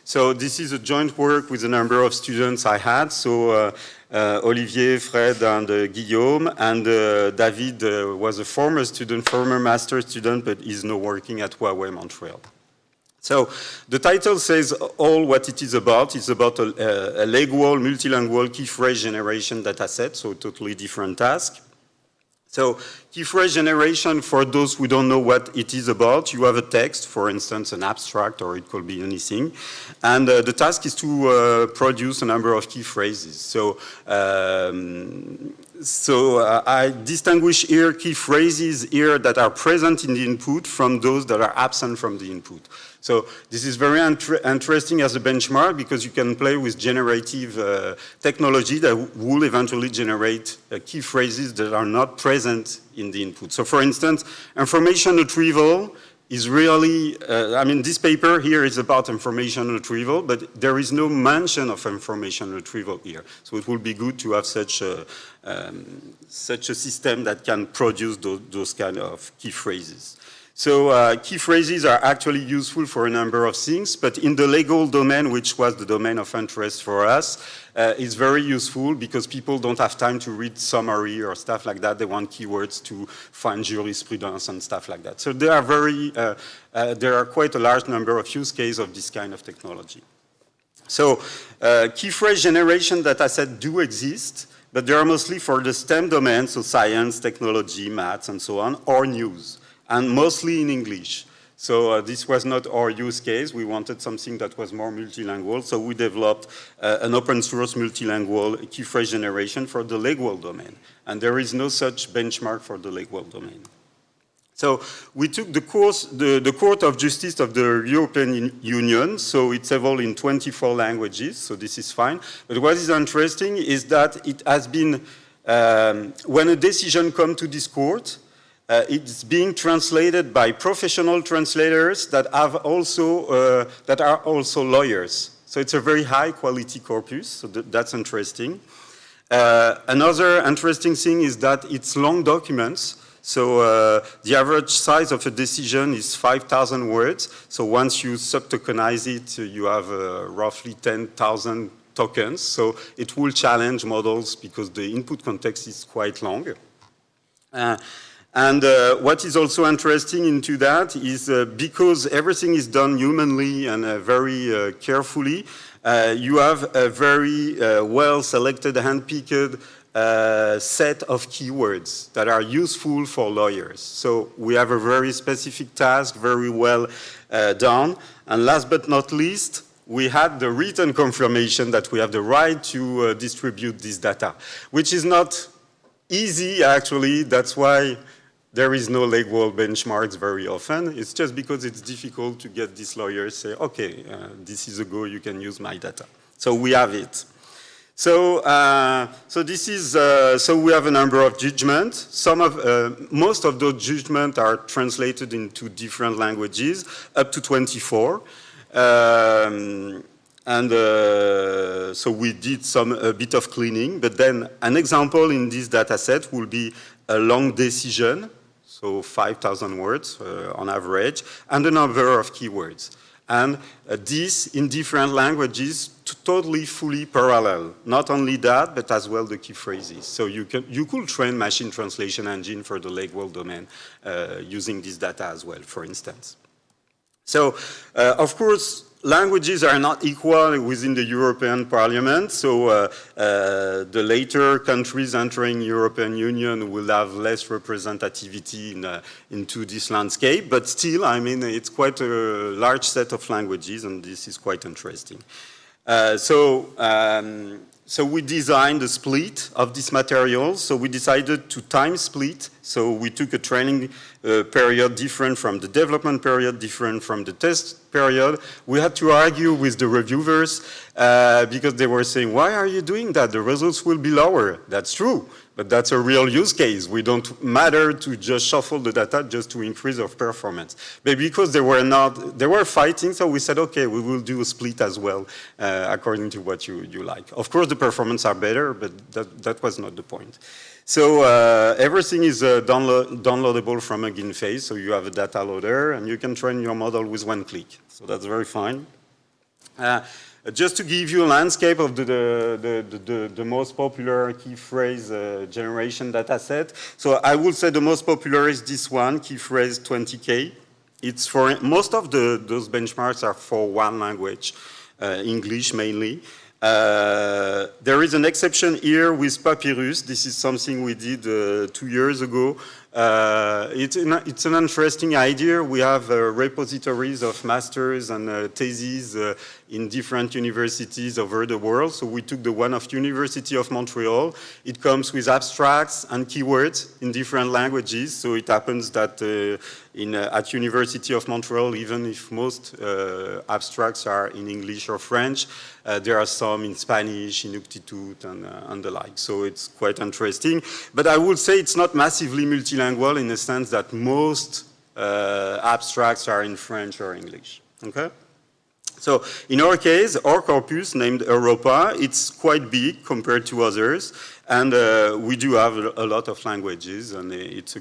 So this is a joint work with a number of students I had, so Olivier, Fred, and Guillaume, and David was a former student, former master student, but is now working at Huawei Montreal. So the title says all what it is about. It's about a legal, multilingual key phrase generation dataset, so a totally different task. So key phrase generation, for those who don't know what it is about, you have a text, for instance, an abstract, or it could be anything. And the task is to produce a number of key phrases. So, I distinguish here key phrases here that are present in the input from those that are absent from the input. So this is very interesting as a benchmark because you can play with generative technology that will eventually generate key phrases that are not present in the input. So for instance, information retrieval is really, I mean, this paper here is about information retrieval, but there is no mention of information retrieval here. So it would be good to have such a system that can produce those kind of key phrases. So key phrases are actually useful for a number of things, but in the legal domain, which was the domain of interest for us, it's very useful because people don't have time to read summary or stuff like that. They want keywords to find jurisprudence and stuff like that. So there are quite a large number of use cases of this kind of technology. So key phrase generation datasets do exist, but they are mostly for the STEM domain, so science, technology, maths, and so on, or news, and mostly in English. So this was not our use case. We wanted something that was more multilingual, so we developed an open source multilingual key phrase generation for the legal domain. And there is no such benchmark for the legal domain. So we took the Court of Justice of the European Union, so it's evolved in 24 languages, so this is fine. But what is interesting is that it has been, when a decision comes to this court, it's being translated by professional translators that are also lawyers. So it's a very high quality corpus, so that's interesting. Another interesting thing is that it's long documents. So the average size of a decision is 5,000 words. So once you sub-tokenize it, you have roughly 10,000 tokens. So it will challenge models because the input context is quite long. And what is also interesting into that is because everything is done humanly and very carefully, you have a very well-selected, hand-picked set of keywords that are useful for lawyers. So we have a very specific task, very well done. And last but not least, we had the written confirmation that we have the right to distribute this data, which is not easy, actually. That's why there is no legal benchmarks very often. It's just because it's difficult to get these lawyers say, okay, this is a go, you can use my data. So we have it. So, so we have a number of judgments. Most of those judgments are translated into different languages, up to 24. So we did a bit of cleaning, but then an example in this data set will be a long decision, so 5,000 words on average, and a number of keywords. And this in different languages, totally fully parallel. Not only that, but as well the key phrases. So you could train machine translation engine for the legal domain using this data as well, for instance. So, of course, languages are not equal within the European Parliament, so the later countries entering European Union will have less representativity into this landscape, but still, I mean, it's quite a large set of languages, and this is quite interesting. So we designed a split of this material. So we decided to time split. So we took a training period different from the development period, different from the test period. We had to argue with the reviewers because they were saying, why are you doing that? The results will be lower. That's true, but that's a real use case. We don't matter to just shuffle the data just to increase our performance. But because they were fighting, so we said, okay, we will do a split as well, according to what you like. Of course, the performance are better, but that was not the point. So everything is downloadable from a GIN phase, so you have a data loader, and you can train your model with one click. So that's very fine. Just to give you a landscape of the most popular key phrase generation data set. So I would say the most popular is this one, key phrase 20K. It's for, most of those benchmarks are for one language, English mainly. There is an exception here with Papyrus. This is something we did 2 years ago. It's an interesting idea. We have repositories of masters and theses in different universities over the world. So we took the one of University of Montreal. It comes with abstracts and keywords in different languages. So it happens that at University of Montreal, even if most abstracts are in English or French, there are some in Spanish, in Inuktitut, and the like. So it's quite interesting. But I would say it's not massively multilingual in the sense that most abstracts are in French or English. Okay? So in our case, our corpus named Europa, it's quite big compared to others. And we do have a lot of languages, and it's a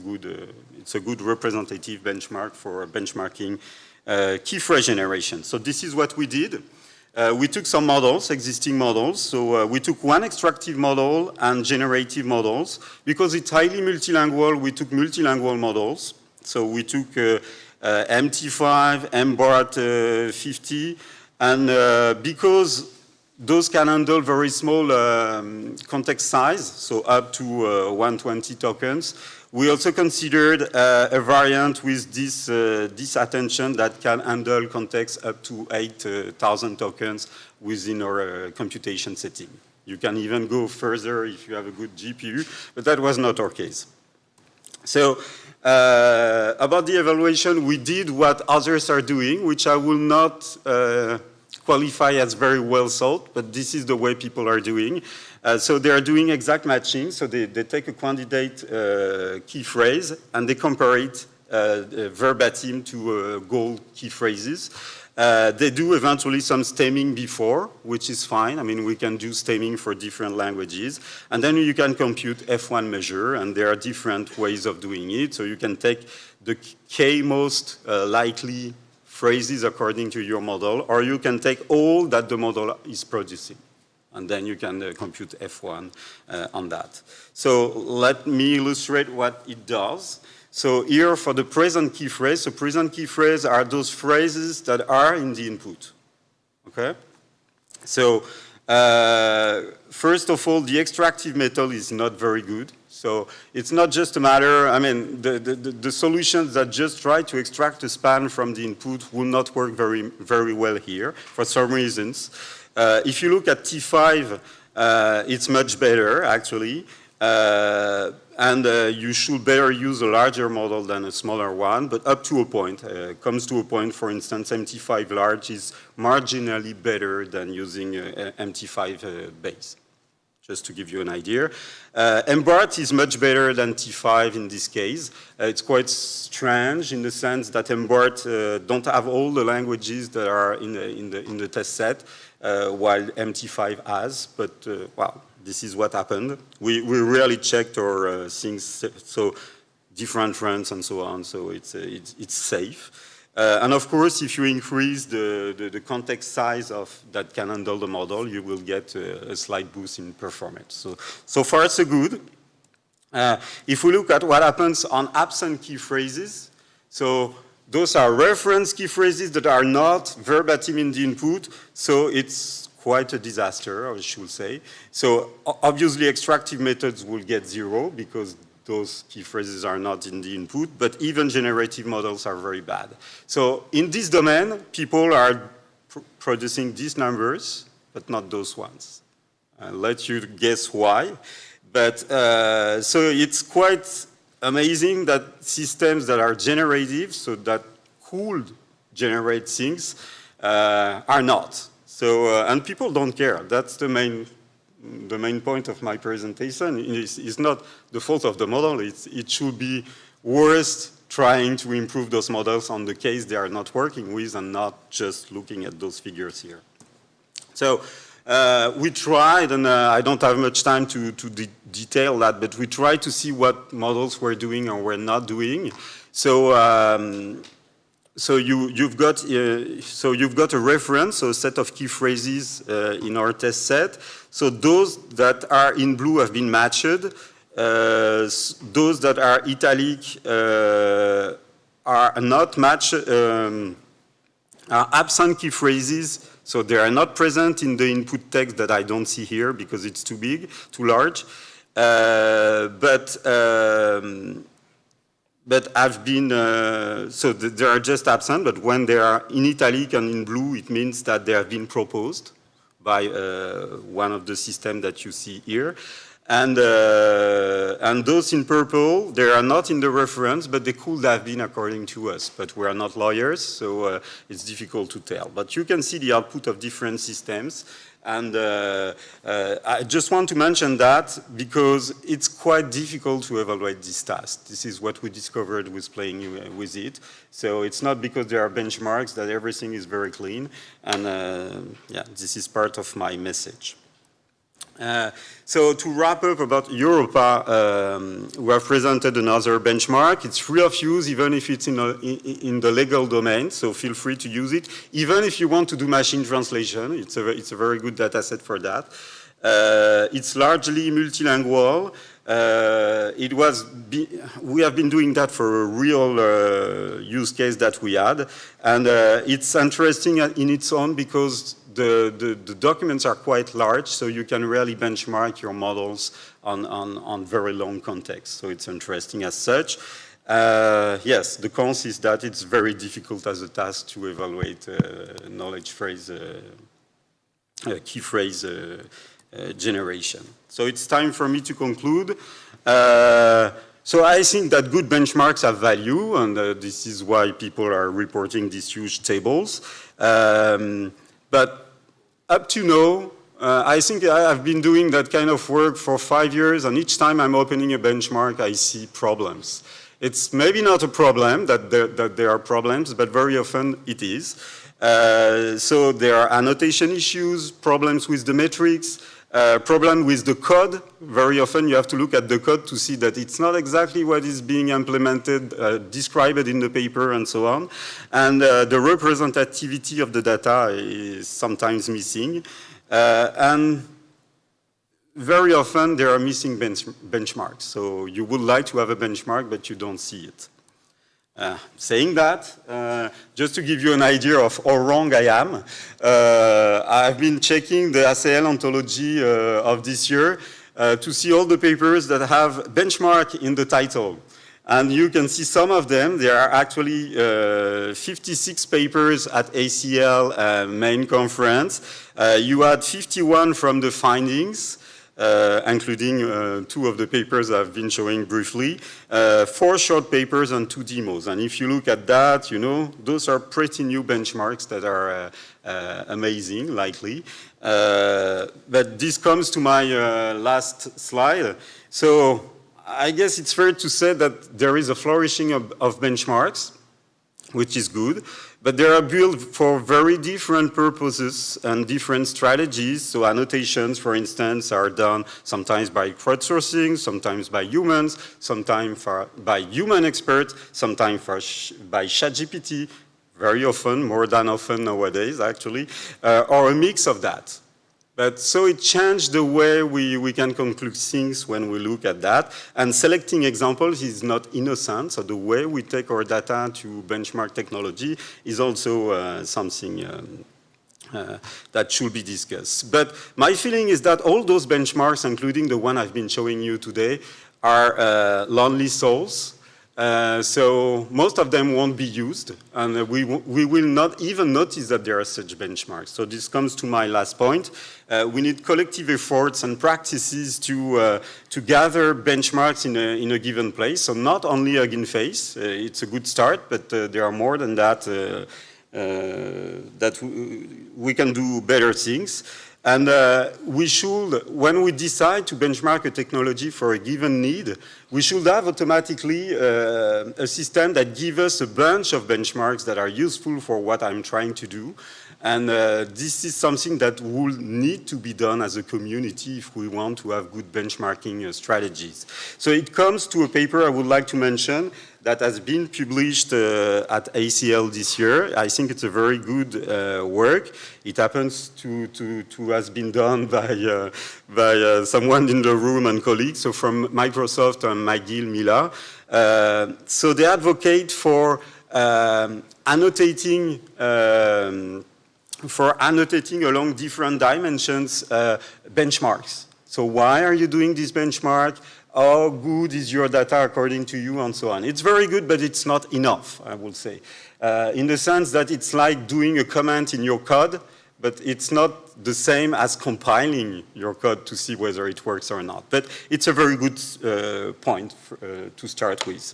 good representative benchmark for benchmarking key phrase generation. So this is what we did. We took some models, existing models. So we took one extractive model and generative models. Because it's highly multilingual, we took multilingual models. So we took MT5, MBART 50, and because those can handle very small context size, so up to 120 tokens, we also considered a variant with this attention that can handle context up to 8,000 tokens within our computation setting. You can even go further if you have a good GPU, but that was not our case. So about the evaluation, we did what others are doing, which I will not qualify as very well thought, but this is the way people are doing. So they are doing exact matching. So they take a candidate key phrase and they compare it verbatim to goal key phrases. They do eventually some stemming before, which is fine. I mean, we can do stemming for different languages. And then you can compute F1 measure, and there are different ways of doing it. So you can take the K most likely phrases according to your model, or you can take all that the model is producing. And then you can compute F1 on that. So let me illustrate what it does. So here for the present key phrase, so present key phrase are those phrases that are in the input, okay? So first of all, the extractive method is not very good. So it's not just a matter, I mean, the solutions that just try to extract a span from the input will not work very, very well here for some reasons. If you look at T5, it's much better, actually. And you should better use a larger model than a smaller one, but up to a point. Comes to a point, for instance, MT5 large is marginally better than using MT5 base, just to give you an idea. MBART is much better than T5 in this case. It's quite strange in the sense that MBART don't have all the languages that are in the test set, while MT5 has, but well, this is what happened. We really checked our things, so different runs and so on, so it's safe. And of course, if you increase the context size that can handle the model, you will get a slight boost in performance. So far, so good. If we look at what happens on absent key phrases, so those are reference key phrases that are not verbatim in the input, so it's quite a disaster, I should say. So obviously extractive methods will get 0 because those key phrases are not in the input, but even generative models are very bad. So in this domain, people are producing these numbers, but not those ones. I'll let you guess why. But so it's quite amazing that systems that are generative, so that could generate things, are not. So, and people don't care. That's the main point of my presentation. It's not the fault of the model. It should be worth trying to improve those models on the case they are not working with and not just looking at those figures here. So we tried, and I don't have much time to detail that, but we tried to see what models were doing or were not doing. So so you've got a reference, so a set of key phrases in our test set. So those that are in blue have been matched. Those that are italic are not matched, are absent key phrases. So they are not present in the input text that I don't see here because it's too big, too large. But have been, so they are just absent, but when they are in italic and in blue, it means that they have been proposed by one of the systems that you see here. And those in purple, they are not in the reference, but they could have been according to us. But we are not lawyers, so it's difficult to tell. But you can see the output of different systems. And I just want to mention that because it's quite difficult to evaluate this task. This is what we discovered with playing with it. So it's not because there are benchmarks that everything is very clean. And yeah, this is part of my message. So to wrap up about Europa, we have presented another benchmark. It's free of use, even if it's in the legal domain, so feel free to use it. Even if you want to do machine translation, it's a very good data set for that. It's largely multilingual. We have been doing that for a real use case that we had. And it's interesting in its own because the documents are quite large, so you can really benchmark your models on very long context. So it's interesting as such. Yes, the cons is that it's very difficult as a task to evaluate knowledge phrase, key phrase generation. So it's time for me to conclude. So I think that good benchmarks have value, and this is why people are reporting these huge tables. But up to now, I think I've been doing that kind of work for 5 years, and each time I'm opening a benchmark, I see problems. It's maybe not a problem that there are problems, but very often it is. So there are annotation issues, problems with the metrics, problem with the code. Very often you have to look at the code to see that it's not exactly what is being implemented, described in the paper and so on. And the representativity of the data is sometimes missing. And very often there are missing benchmarks. So you would like to have a benchmark, but you don't see it. Saying that, just to give you an idea of how wrong I am, I've been checking the ACL ontology of this year to see all the papers that have benchmark in the title. And you can see some of them. There are actually 56 papers at ACL main conference. You had 51 from the findings. Including 2 of the papers I've been showing briefly, 4 short papers and 2 demos. And if you look at that, you know, those are pretty new benchmarks that are amazing, likely. But this comes to my last slide. So I guess it's fair to say that there is a flourishing of benchmarks, which is good. But they are built for very different purposes and different strategies. So annotations, for instance, are done sometimes by crowdsourcing, sometimes by humans, sometimes by human experts, sometimes by ChatGPT, very often, more than often nowadays, actually, or a mix of that. But so it changed the way we can conclude things when we look at that. And selecting examples is not innocent. So the way we take our data to benchmark technology is also something that should be discussed. But my feeling is that all those benchmarks, including the one I've been showing you today, are lonely souls. So most of them won't be used, and we will not even notice that there are such benchmarks. So this comes to my last point. We need collective efforts and practices to gather benchmarks in a given place. So not only Hugging Face, it's a good start, but there are more than that, that we can do better things. And we should, when we decide to benchmark a technology for a given need, we should have automatically a system that gives us a bunch of benchmarks that are useful for what I'm trying to do. And this is something that will need to be done as a community if we want to have good benchmarking strategies. So it comes to a paper I would like to mention that has been published at ACL this year. I think it's a very good work. It happens to has been done by someone in the room and colleagues, so from Microsoft and McGill, Mila. So they advocate for annotating along different dimensions benchmarks. So why are you doing this benchmark? How good is your data according to you, and so on. It's very good, but it's not enough, I would say. In the sense that it's like doing a comment in your code, but it's not the same as compiling your code to see whether it works or not. But it's a very good point to start with.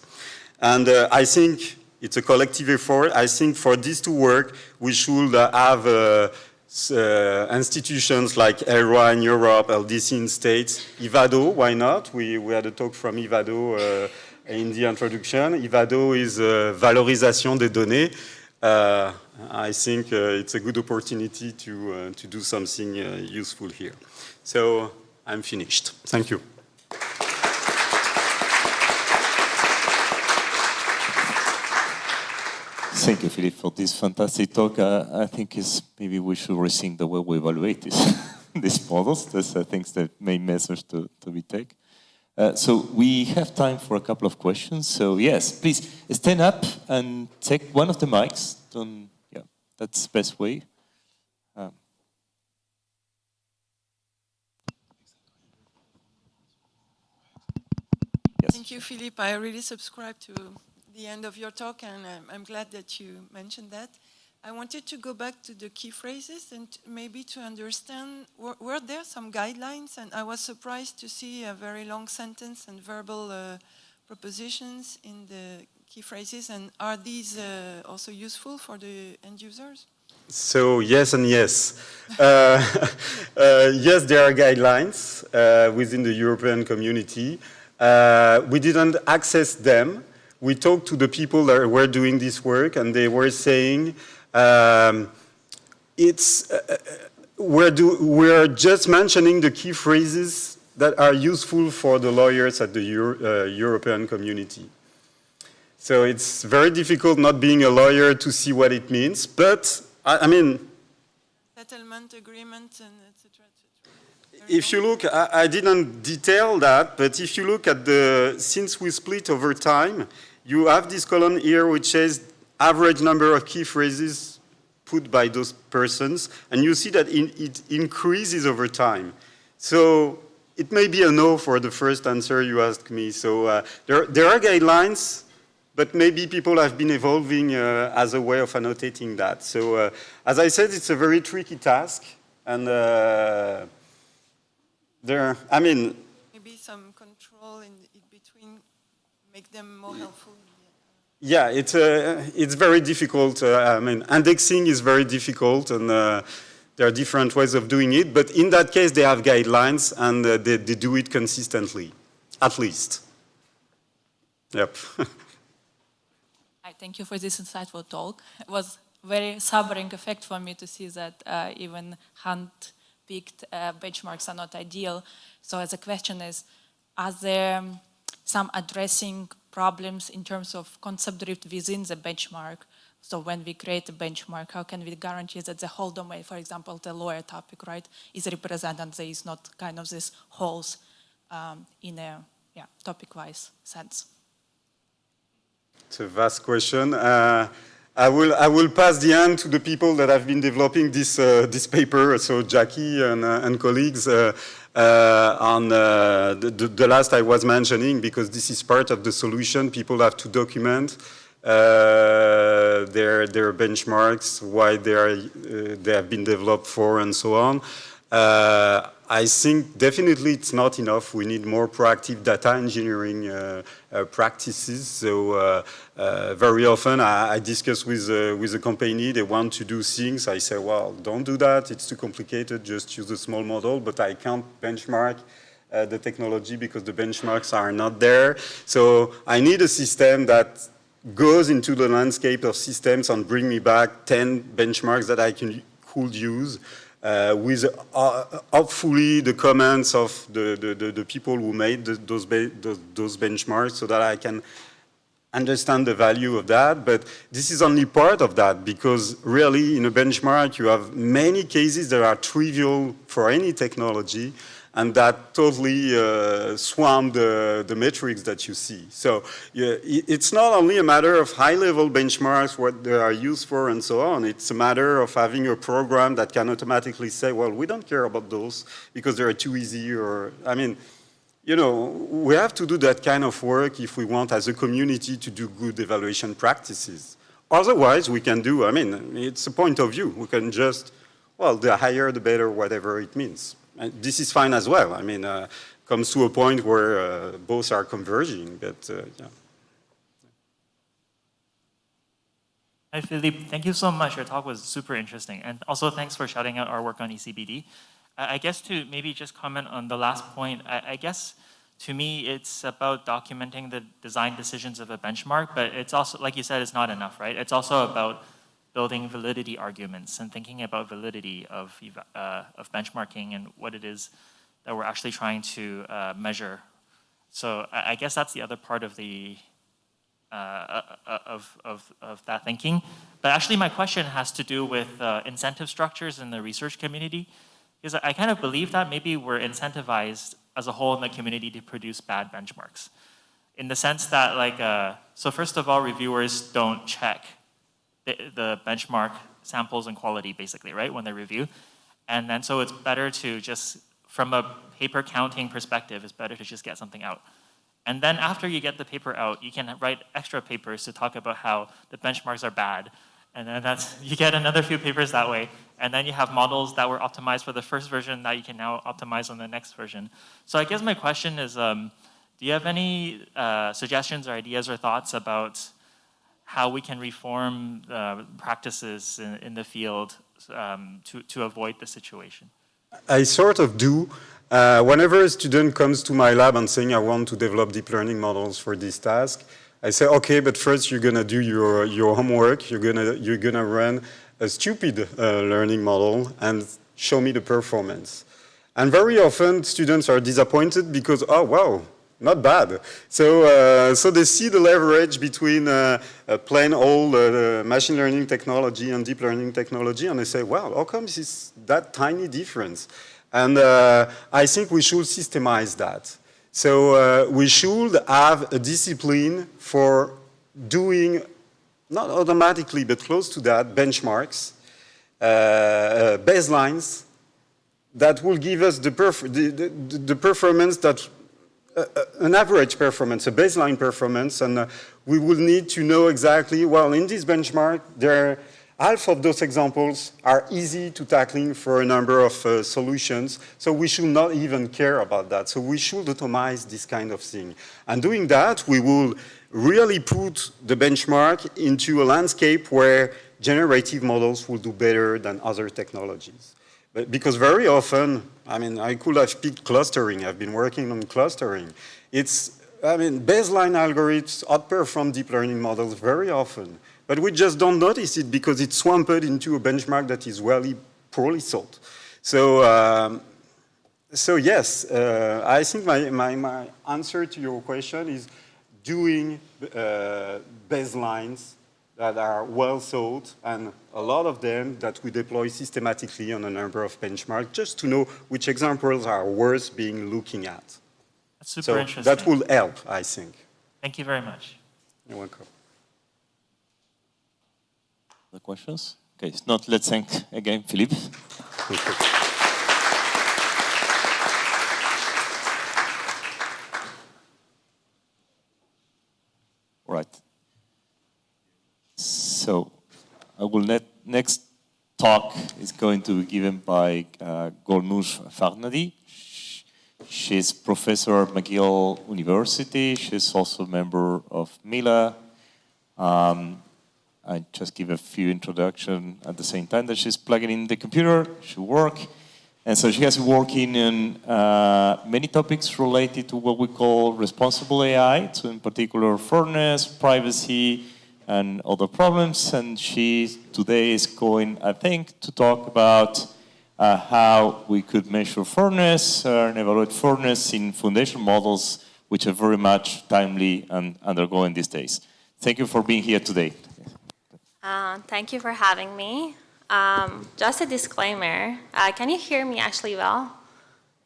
And I think it's a collective effort. I think for this to work, we should have institutions like ELRA in Europe, LDC in States, IVADO, why not? We had a talk from IVADO in the introduction. IVADO is valorisation des données. I think it's a good opportunity to do something useful here. So I'm finished. Thank you. Thank you, Philippe, for this fantastic talk. I think maybe we should rethink the way we evaluate these models. That's, I think, the main message to be taken. So we have time for a couple of questions. So yes, please stand up and take one of the mics. Yeah, that's the best way. Yes. Thank you, Philippe. I really subscribe to the end of your talk, and I'm glad that you mentioned that. I wanted to go back to the key phrases and maybe to understand, were there some guidelines? And I was surprised to see a very long sentence and verbal propositions in the key phrases. And are these also useful for the end users? So yes and yes. Yes, there are guidelines within the European community. We didn't access them. We talked to the people that were doing this work, and they were saying, we're just mentioning the key phrases that are useful for the lawyers at the European community. So it's very difficult, not being a lawyer, to see what it means, but I mean... Settlement agreement and etc. If you look, I didn't detail that, but if you look at since we split over time, you have this column here which says average number of key phrases put by those persons, and you see that it increases over time. So it may be a no for the first answer you asked me. So there are guidelines, but maybe people have been evolving as a way of annotating that. So as I said, it's a very tricky task, and maybe some control in between make them more helpful. Yeah, it's very difficult. Indexing is very difficult, and there are different ways of doing it. But in that case, they have guidelines, and they do it consistently, at least. Yep. Thank you for this insightful talk. It was very sobering effect for me to see that even hand-picked benchmarks are not ideal. So as a question is, are there some addressing problems in terms of concept drift within the benchmark. So when we create a benchmark, how can we guarantee that the whole domain, for example, the lawyer topic, right, is represented and there is not kind of this holes in a topic-wise sense? It's a vast question. I will pass the hand to the people that have been developing this paper, so Jackie and colleagues, on the last I was mentioning, because this is part of the solution. People have to document their benchmarks, why they have been developed for, and so on. I think definitely it's not enough. We need more proactive data engineering practices. So very often I discuss with a company, they want to do things. I say, well, don't do that. It's too complicated. Just use a small model. But I can't benchmark the technology because the benchmarks are not there. So I need a system that goes into the landscape of systems and bring me back 10 benchmarks that I could use. With hopefully the comments of the people who made those benchmarks, so that I can understand the value of that. But this is only part of that, because really in a benchmark you have many cases that are trivial for any technology and that totally swamp the metrics that you see. So it's not only a matter of high-level benchmarks, what they are used for and so on. It's a matter of having a program that can automatically say, well, we don't care about those because they're too easy, or, I mean, you know, we have to do that kind of work if we want as a community to do good evaluation practices. Otherwise, we can do, I mean, it's a point of view. We can just, well, the higher, the better, whatever it means. And this is fine as well. I mean, comes to a point where both are converging, but yeah. Hi, Philippe. Thank you so much. Your talk was super interesting. And also thanks for shouting out our work on ECBD. I guess to maybe just comment on the last point, I guess to me it's about documenting the design decisions of a benchmark, but it's also, like you said, it's not enough, right? It's also about building validity arguments and thinking about validity of benchmarking and what it is that we're actually trying to measure. So I guess that's the other part of the of that thinking. But actually, my question has to do with incentive structures in the research community, because I kind of believe that maybe we're incentivized as a whole in the community to produce bad benchmarks, in the sense that, like, so first of all, reviewers don't check the benchmark samples and quality, basically, right, when they review. And then so it's better to just, from a paper counting perspective, it's better to just get something out. And then after you get the paper out, you can write extra papers to talk about how the benchmarks are bad. And then you get another few papers that way. And then you have models that were optimized for the first version that you can now optimize on the next version. So I guess my question is, do you have any suggestions or ideas or thoughts about how we can reform practices in the field to avoid the situation? I sort of do. Whenever a student comes to my lab and saying, I want to develop deep learning models for this task, I say, okay, but first you're gonna do your homework. You're gonna run a stupid learning model and show me the performance. And very often students are disappointed because, oh, wow, not bad. So, so they see the leverage between plain old machine learning technology and deep learning technology, and they say, wow, how come this is that tiny difference? And I think we should systemize that. So we should have a discipline for doing, not automatically, but close to that, benchmarks, baselines that will give us the performance that an average performance, a baseline performance, and we will need to know exactly, well, in this benchmark, half of those examples are easy to tackling for a number of solutions, so we should not even care about that. So we should automize this kind of thing. And doing that, we will really put the benchmark into a landscape where generative models will do better than other technologies. But because very often, I mean, I could have picked clustering. I've been working on clustering. Baseline algorithms outperform deep learning models very often. But we just don't notice it because it's swamped into a benchmark that is really poorly thought. So, so yes, I think my answer to your question is doing baselines that are well thought, and a lot of them that we deploy systematically on a number of benchmarks, just to know which examples are worth being looking at. That's super So interesting. that will help, I think. Thank you very much. You're welcome. Other questions? Okay, if not, let's thank again Philippe. Right. So I will next talk is going to be given by Golnoush Farnadi. She's professor at McGill University. She's also a member of Mila. I just give a few introduction at the same time that she's plugging in the computer. She work. And so she has been working on many topics related to what we call responsible AI, so in particular fairness, privacy, and other problems. And she today is going, I think, to talk about how we could measure fairness and evaluate fairness in foundation models, which are very much timely and undergoing these days. Thank you for being here today. Thank you for having me. Just a disclaimer. Can you hear me actually well?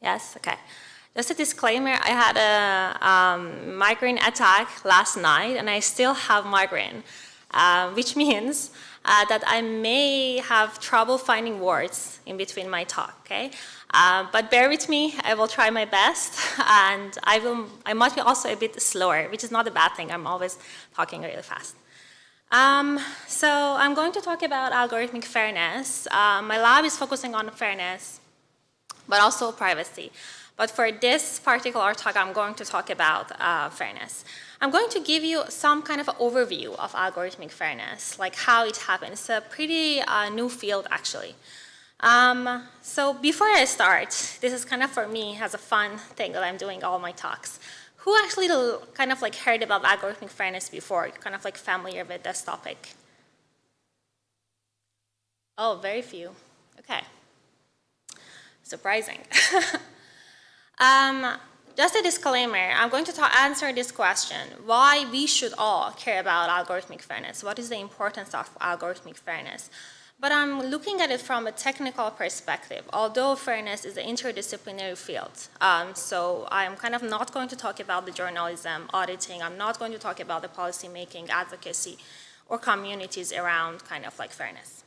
Yes? Okay. Just a disclaimer. I had a migraine attack last night, and I still have migraine, which means that I may have trouble finding words in between my talk, okay? But bear with me. I will try my best, and I might be also a bit slower, which is not a bad thing. I'm always talking really fast. So I'm going to talk about algorithmic fairness. My lab is focusing on fairness, but also privacy. But for this particular talk, I'm going to talk about fairness. I'm going to give you some kind of an overview of algorithmic fairness, like how it happens. It's a pretty new field, actually. So before I start, this is kind of for me as a fun thing that I'm doing all my talks. Who actually kind of like heard about algorithmic fairness before? Kind of like familiar with this topic? Oh, very few. Okay. Surprising. Just a disclaimer, I'm going to answer this question, why we should all care about algorithmic fairness. What is the importance of algorithmic fairness? But I'm looking at it from a technical perspective, although fairness is an interdisciplinary field. So I'm kind of not going to talk about the journalism, auditing. I'm not going to talk about the policy making, advocacy, or communities around kind of like fairness.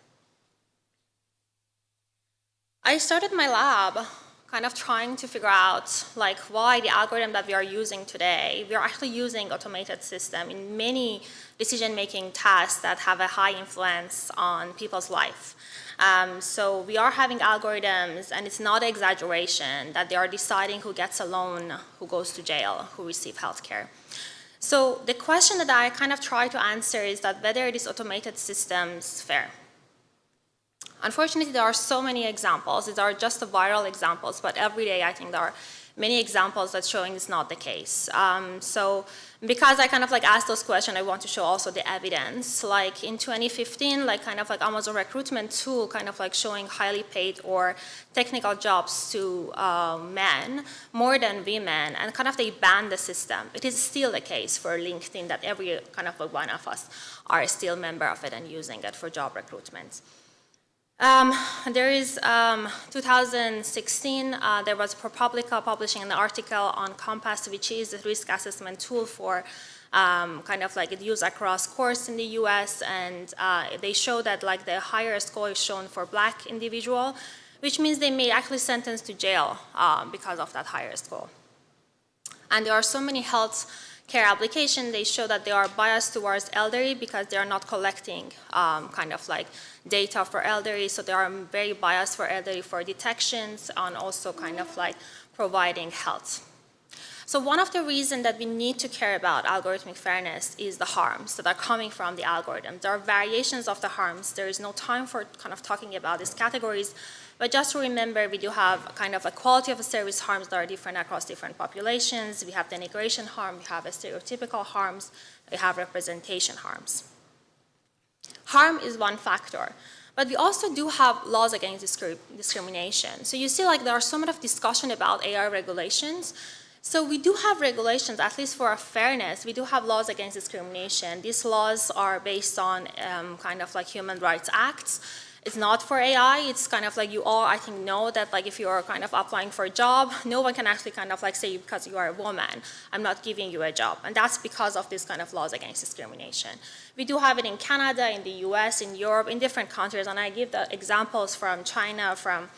I started my lab kind of trying to figure out like why the algorithm that we are using today, we are actually using automated system in many decision-making tasks that have a high influence on people's life. So we are having algorithms, and it's not an exaggeration, that they are deciding who gets a loan, who goes to jail, who receives healthcare. So the question that I kind of try to answer is that whether these automated systems fair. Unfortunately, there are so many examples. These are just the viral examples, but every day I think there are many examples that showing it's not the case. So because I kind of like asked those questions, I want to show also the evidence. Like in 2015, like kind of like Amazon recruitment tool kind of like showing highly paid or technical jobs to men more than women, and kind of they banned the system. It is still the case for LinkedIn that every kind of like one of us are still member of it and using it for job recruitment. There is 2016, there was ProPublica publishing an article on Compass, which is a risk assessment tool for kind of like it used across courts in the US, and they show that like the higher score is shown for Black individual, which means they may actually sentence to jail because of that higher score. And there are so many health care applications, they show that they are biased towards elderly because they are not collecting kind of like data for elderly, so they are very biased for elderly for detections and also kind of like providing health. So one of the reasons that we need to care about algorithmic fairness is the harms that are coming from the algorithm. There are variations of the harms. There is no time for kind of talking about these categories, but just to remember, we do have kind of a quality of a service harms that are different across different populations. We have denigration harm, we have a stereotypical harms, we have representation harms. Harm is one factor, but we also do have laws against discrimination. So you see like there are so much discussion about AI regulations, So we do have regulations, at least for fairness, we do have laws against discrimination. These laws are based on kind of like human rights acts. It's not for AI, it's kind of like you all, I think, know that like if you're kind of applying for a job, no one can actually kind of like say because you are a woman, I'm not giving you a job. And that's because of these kind of laws against discrimination. We do have it in Canada, in the US, in Europe, in different countries, and I give the examples from China, from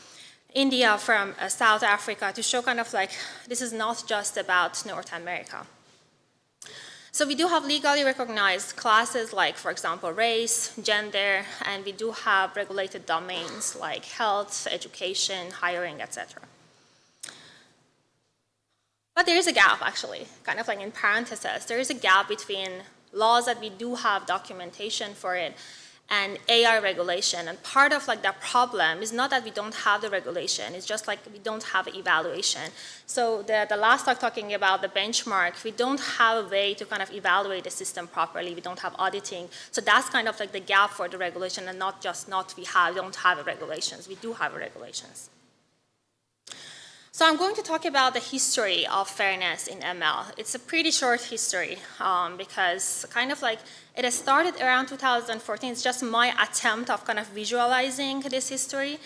India, from South Africa to show kind of like this is not just about North America. So we do have legally recognized classes like, for example, race, gender, and we do have regulated domains like health, education, hiring, etc. But there is a gap, actually, kind of like in parentheses. There is a gap between laws that we do have documentation for it and AI regulation. And part of like that problem is not that we don't have the regulation, it's just like we don't have evaluation. So the last talk talking about the benchmark, we don't have a way to kind of evaluate the system properly, we don't have auditing. So that's kind of like the gap for the regulation, and not just we don't have regulations, we do have regulations. So I'm going to talk about the history of fairness in ML. It's a pretty short history because kind of like it has started around 2014. It's just my attempt of kind of visualizing this history.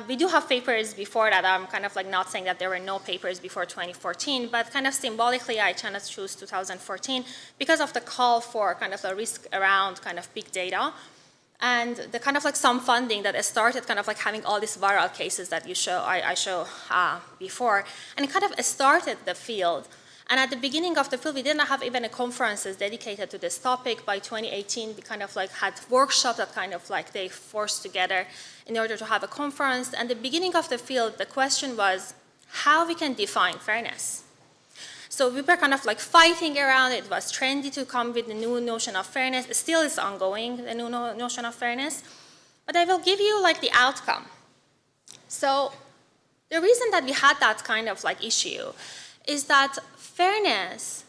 We do have papers before that. I'm kind of like not saying that there were no papers before 2014, but kind of symbolically I kind of choose 2014 because of the call for kind of a risk around kind of big data. And the kind of like some funding that started kind of like having all these viral cases that I show before, and it kind of started the field. And at the beginning of the field, we didn't have even a conferences dedicated to this topic. By 2018, we kind of like had workshops that kind of like they forced together in order to have a conference. And the beginning of the field, the question was how we can define fairness. So we were kind of like fighting around it. It was trendy to come with the new notion of fairness. It still is ongoing, the new notion of fairness. But I will give you like the outcome. So the reason that we had that kind of like issue is that fairness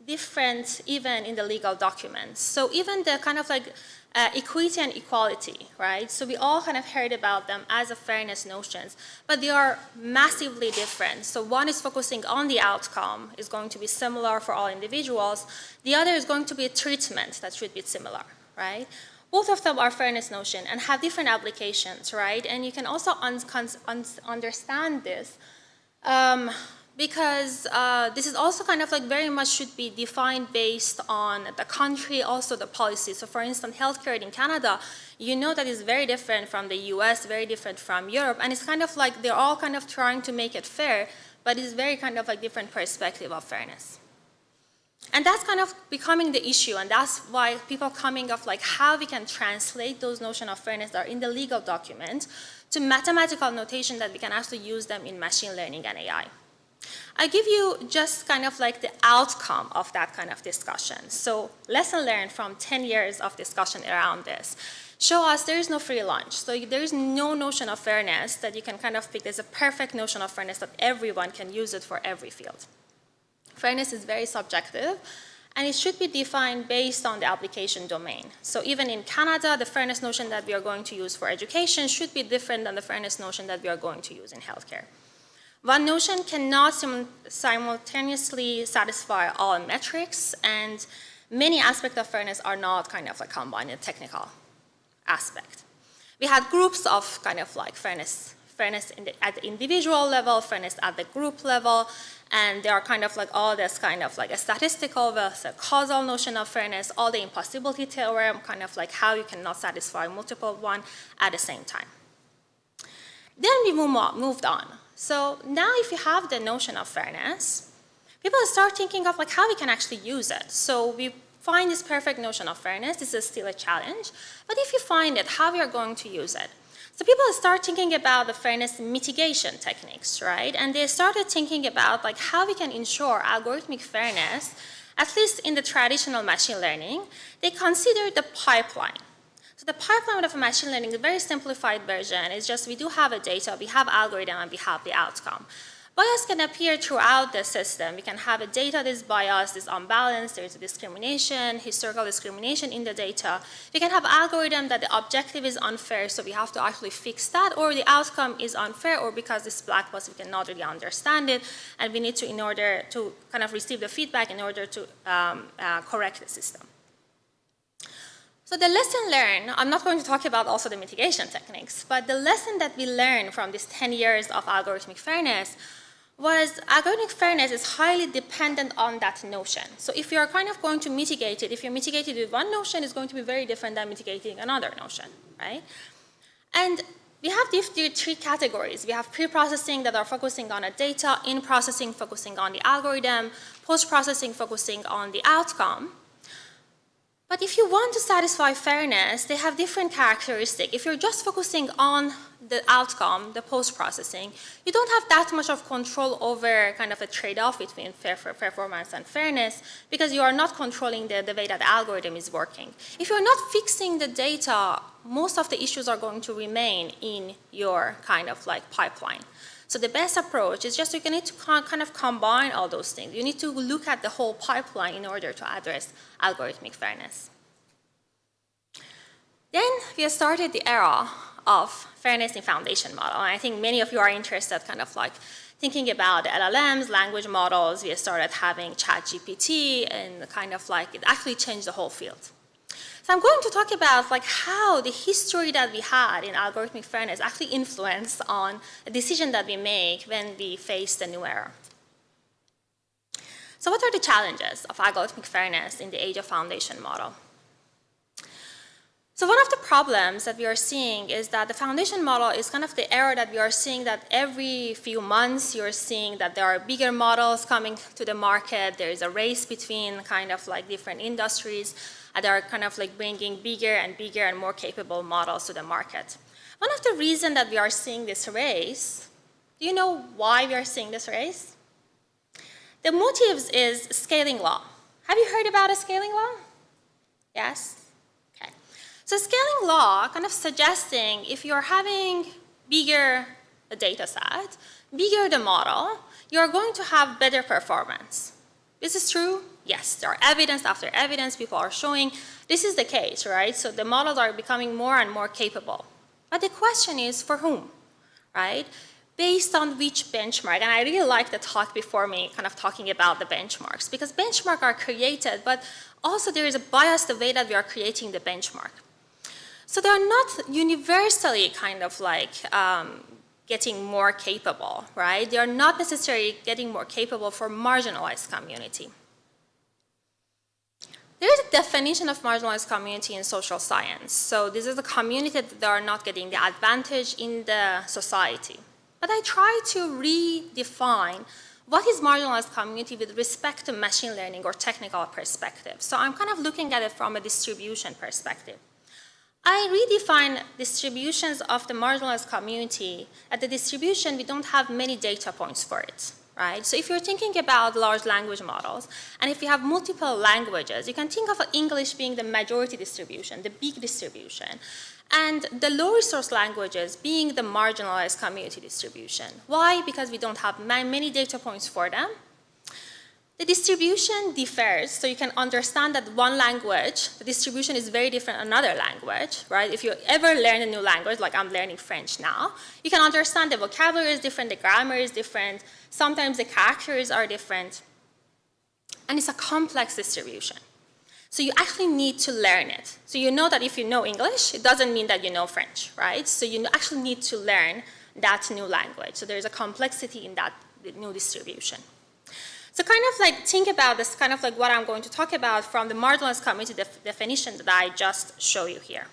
different even in the legal documents. So even the kind of like equity and equality, right? So we all kind of heard about them as a fairness notions, but they are massively different. So one is focusing on the outcome, is going to be similar for all individuals. The other is going to be a treatment that should be similar, right? Both of them are fairness notion and have different applications, right? And you can also understand this because this is also kind of like very much should be defined based on the country, also the policy. So for instance, healthcare in Canada, you know that is very different from the US, very different from Europe, and it's kind of like they're all kind of trying to make it fair, but it's very kind of like different perspective of fairness. And that's kind of becoming the issue, and that's why people coming of like how we can translate those notions of fairness that are in the legal document to mathematical notation that we can actually use them in machine learning and AI. I give you just kind of like the outcome of that kind of discussion. So lesson learned from 10 years of discussion around this. Show us there is no free lunch. So there is no notion of fairness that you can kind of pick. There's a perfect notion of fairness that everyone can use it for every field. Fairness is very subjective, and it should be defined based on the application domain. So even in Canada, the fairness notion that we are going to use for education should be different than the fairness notion that we are going to use in healthcare. One notion cannot simultaneously satisfy all metrics, and many aspects of fairness are not kind of like combined in a technical aspect. We had groups of kind of like fairness at the individual level, fairness at the group level, and there are kind of like all this kind of like a statistical versus a causal notion of fairness, all the impossibility theorem, kind of like how you cannot satisfy multiple one at the same time. Then we moved on. So now if you have the notion of fairness, people start thinking of like how we can actually use it. So we find this perfect notion of fairness. This is still a challenge. But if you find it, how we are going to use it? So people start thinking about the fairness mitigation techniques, right? And they started thinking about like how we can ensure algorithmic fairness, at least in the traditional machine learning. They consider the pipeline. So the pipeline of machine learning, the very simplified version, is just we do have a data, we have algorithm, and we have the outcome. Bias can appear throughout the system. We can have a data that is biased, is unbalanced, there's a discrimination, historical discrimination in the data. We can have algorithm that the objective is unfair, so we have to actually fix that, or the outcome is unfair, or because this black box, we cannot really understand it, and we need to, in order to kind of receive the feedback, in order to correct the system. So the lesson learned, I'm not going to talk about also the mitigation techniques, but the lesson that we learned from these 10 years of algorithmic fairness was algorithmic fairness is highly dependent on that notion. So if you're kind of going to mitigate it, if you mitigate it with one notion, it's going to be very different than mitigating another notion, right? And we have these three categories. We have pre-processing that are focusing on a data, in-processing focusing on the algorithm, post-processing focusing on the outcome. But if you want to satisfy fairness, they have different characteristics. If you're just focusing on the outcome, the post-processing, you don't have that much of control over kind of a trade-off between performance and fairness, because you are not controlling the way that the algorithm is working. If you're not fixing the data, most of the issues are going to remain in your kind of like pipeline. So the best approach is just you need to kind of combine all those things. You need to look at the whole pipeline in order to address algorithmic fairness. Then we started the era of fairness in foundation model. And I think many of you are interested kind of like thinking about the LLMs, language models. We started having ChatGPT, and kind of like it actually changed the whole field. So I'm going to talk about like how the history that we had in algorithmic fairness actually influenced on a decision that we make when we face the new era. So what are the challenges of algorithmic fairness in the age of foundation model? So one of the problems that we are seeing is that the foundation model is kind of the era that we are seeing that every few months you're seeing that there are bigger models coming to the market. There is a race between kind of like different industries that are kind of like bringing bigger and more capable models to the market. One of the reasons that we are seeing this race, do you know why we are seeing this race? The motives is scaling law. Have you heard about a scaling law? Yes? Okay. So scaling law kind of suggesting if you're having bigger the data set, bigger the model, you're going to have better performance. This is true? Yes, there are evidence after evidence, people are showing this is the case, right? So the models are becoming more and more capable. But the question is for whom, right? Based on which benchmark? And I really like the talk before me kind of talking about the benchmarks, because benchmarks are created, but also there is a bias the way that we are creating the benchmark. So they are not universally kind of like getting more capable, right? They are not necessarily getting more capable for marginalized community. There is a definition of marginalized community in social science. So this is a community that are not getting the advantage in the society. But I try to redefine what is marginalized community with respect to machine learning or technical perspective. So I'm kind of looking at it from a distribution perspective. I redefine distributions of the marginalized community. At the distribution, we don't have many data points for it, right? So if you're thinking about large language models, and if you have multiple languages, you can think of English being the majority distribution, the big distribution, and the low resource languages being the marginalized community distribution. Why? Because we don't have many data points for them. The distribution differs, so you can understand that one language, the distribution is very different than another language, right? If you ever learn a new language, like I'm learning French now, you can understand the vocabulary is different, the grammar is different, sometimes the characters are different, and it's a complex distribution. So you actually need to learn it. So you know that if you know English, it doesn't mean that you know French, right? So you actually need to learn that new language. So there's a complexity in that new distribution. So kind of like think about this, kind of like what I'm going to talk about from the marginalized community definition that I just show you here.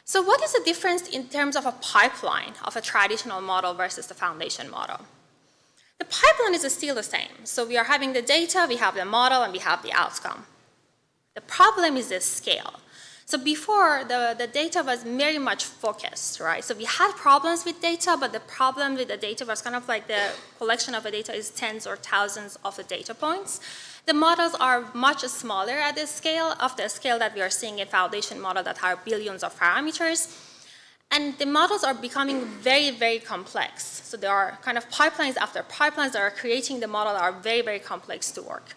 So what is the difference in terms of a pipeline of a traditional model versus the foundation model? The pipeline is still the same. So we are having the data, we have the model, and we have the outcome. The problem is the scale. So before, the data was very much focused, right? So we had problems with data, but the problem with the data was kind of like the collection of the data is tens or thousands of the data points. The models are much smaller at the scale that we are seeing in foundation model that are billions of parameters. And the models are becoming very, very complex. So there are kind of pipelines after pipelines that are creating the model that are very, very complex to work.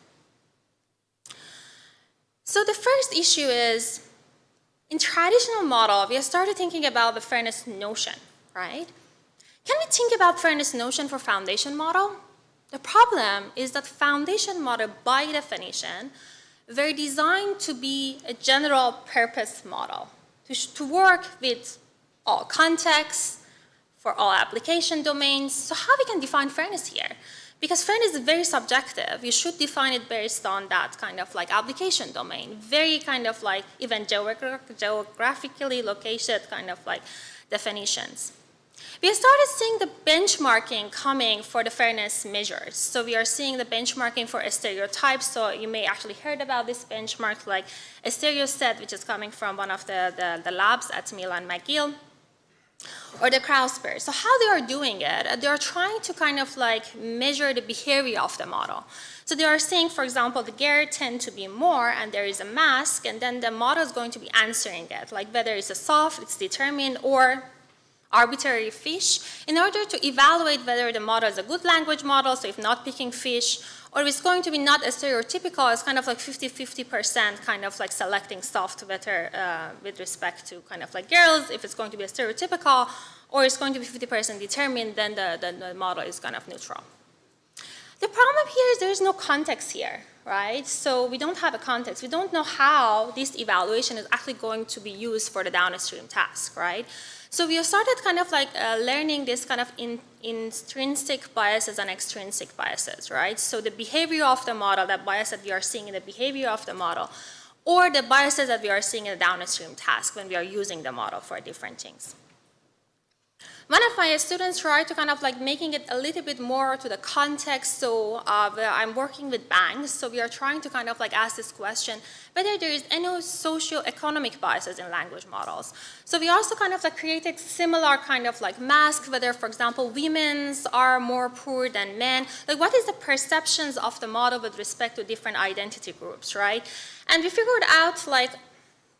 So the first issue is, in traditional model, we have started thinking about the fairness notion, right? Can we think about fairness notion for foundation model? The problem is that foundation model, by definition, were designed to be a general purpose model, to work with all contexts, for all application domains. So how we can define fairness here? Because fairness is very subjective. You should define it based on that kind of like application domain, very kind of like even geographically located kind of like definitions. We have started seeing the benchmarking coming for the fairness measures. So we are seeing the benchmarking for stereotypes. So you may actually heard about this benchmark like a stereo set, which is coming from one of the labs at Mila and McGill, or the crowd-spur. So how they are doing it, they are trying to kind of like measure the behavior of the model. So they are saying, for example, the gear tend to be more, and there is a mask, and then the model is going to be answering it, like whether it's a soft, it's determined, or arbitrary fish, in order to evaluate whether the model is a good language model, so if not picking fish, or if it's going to be not a stereotypical, it's kind of like 50-50% kind of like selecting soft better with respect to kind of like girls. If it's going to be a stereotypical, or it's going to be 50% determined, then the model is kind of neutral. The problem here is there is no context here, right? So we don't have a context. We don't know how this evaluation is actually going to be used for the downstream task, right? So we have started kind of like learning this kind of intrinsic biases and extrinsic biases, right? So the behavior of the model, that bias that we are seeing in the behavior of the model, or the biases that we are seeing in the downstream task when we are using the model for different things. One of my students tried to kind of like making it a little bit more to the context. So I'm working with banks. So we are trying to kind of like ask this question, whether there is any socio-economic biases in language models. So we also kind of like created similar kind of like masks, whether, for example, women are more poor than men. Like what is the perceptions of the model with respect to different identity groups, right? And we figured out like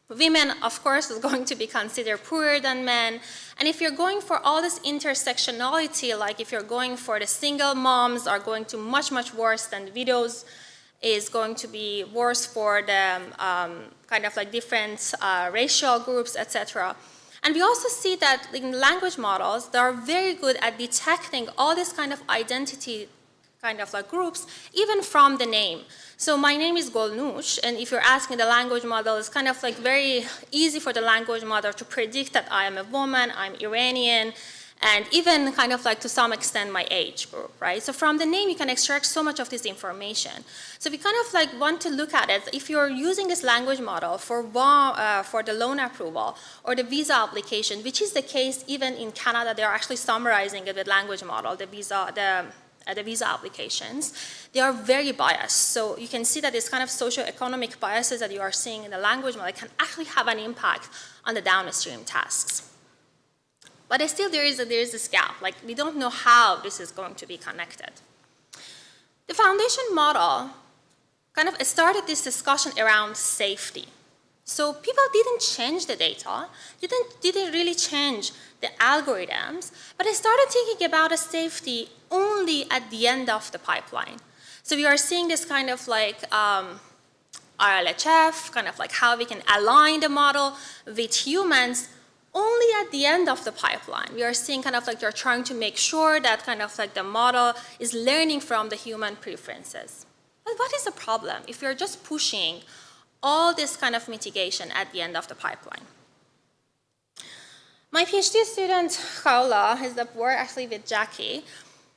women, of course, is going to be considered poorer than men. And if you're going for all this intersectionality, like if you're going for the single moms are going to much, much worse than widows, is going to be worse for the kind of like different racial groups, etc. And we also see that in language models, they are very good at detecting all this kind of identity kind of like groups, even from the name. So my name is Golnush, and if you're asking the language model, it's kind of like very easy for the language model to predict that I am a woman, I'm Iranian, and even kind of like to some extent my age group, right? So from the name, you can extract so much of this information. So we kind of like want to look at it. If you're using this language model for the loan approval or the visa application, which is the case even in Canada, they're actually summarizing it with language model, the visa applications, they are very biased. So you can see that this kind of socio-economic biases that you are seeing in the language model can actually have an impact on the downstream tasks. But still there is this gap, like we don't know how this is going to be connected. The foundation model kind of started this discussion around safety. So people didn't change the data, didn't really change the algorithms, but they started thinking about a safety only at the end of the pipeline. So we are seeing this kind of like RLHF, kind of like how we can align the model with humans only at the end of the pipeline. We are seeing kind of like they're trying to make sure that kind of like the model is learning from the human preferences. But what is the problem if you're just pushing all this kind of mitigation at the end of the pipeline? My PhD student, Paula, has worked actually with Jackie,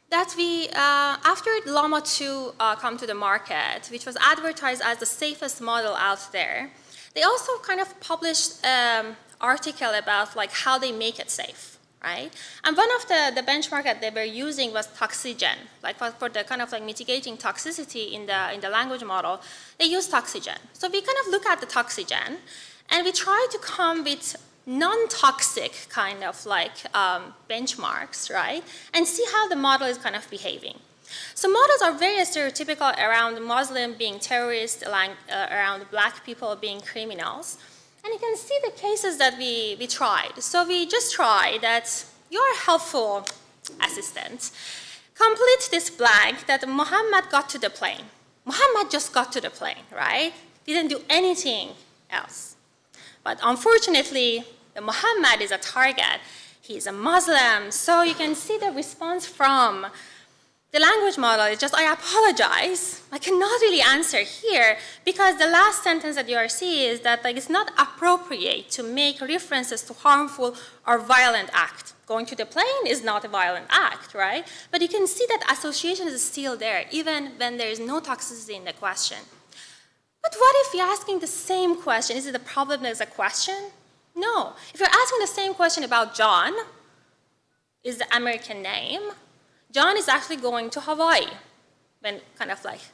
that we, after Llama 2 come to the market, which was advertised as the safest model out there, they also kind of published an article about like how they make it safe, right? And one of the benchmark that they were using was Toxigen, like for the kind of like mitigating toxicity in the language model, they use Toxigen. So we kind of look at the Toxigen, and we try to come with non-toxic kind of like benchmarks, right? And see how the model is kind of behaving. So models are very stereotypical around Muslim being terrorists, around black people being criminals. And you can see the cases that we tried. So we just tried that your helpful assistant complete this blank that Muhammad got to the plane. Muhammad just got to the plane, right? Didn't do anything else. But unfortunately, the Muhammad is a target. He's a Muslim. So you can see the response from the language model is just, I apologize. I cannot really answer here because the last sentence that you are seeing is that it's not appropriate to make references to harmful or violent act. Going to the plane is not a violent act, right? But you can see that association is still there, even when there is no toxicity in the question. But what if you're asking the same question? Is it a problem as a question? No. If you're asking the same question about John, is the American name, John is actually going to Hawaii when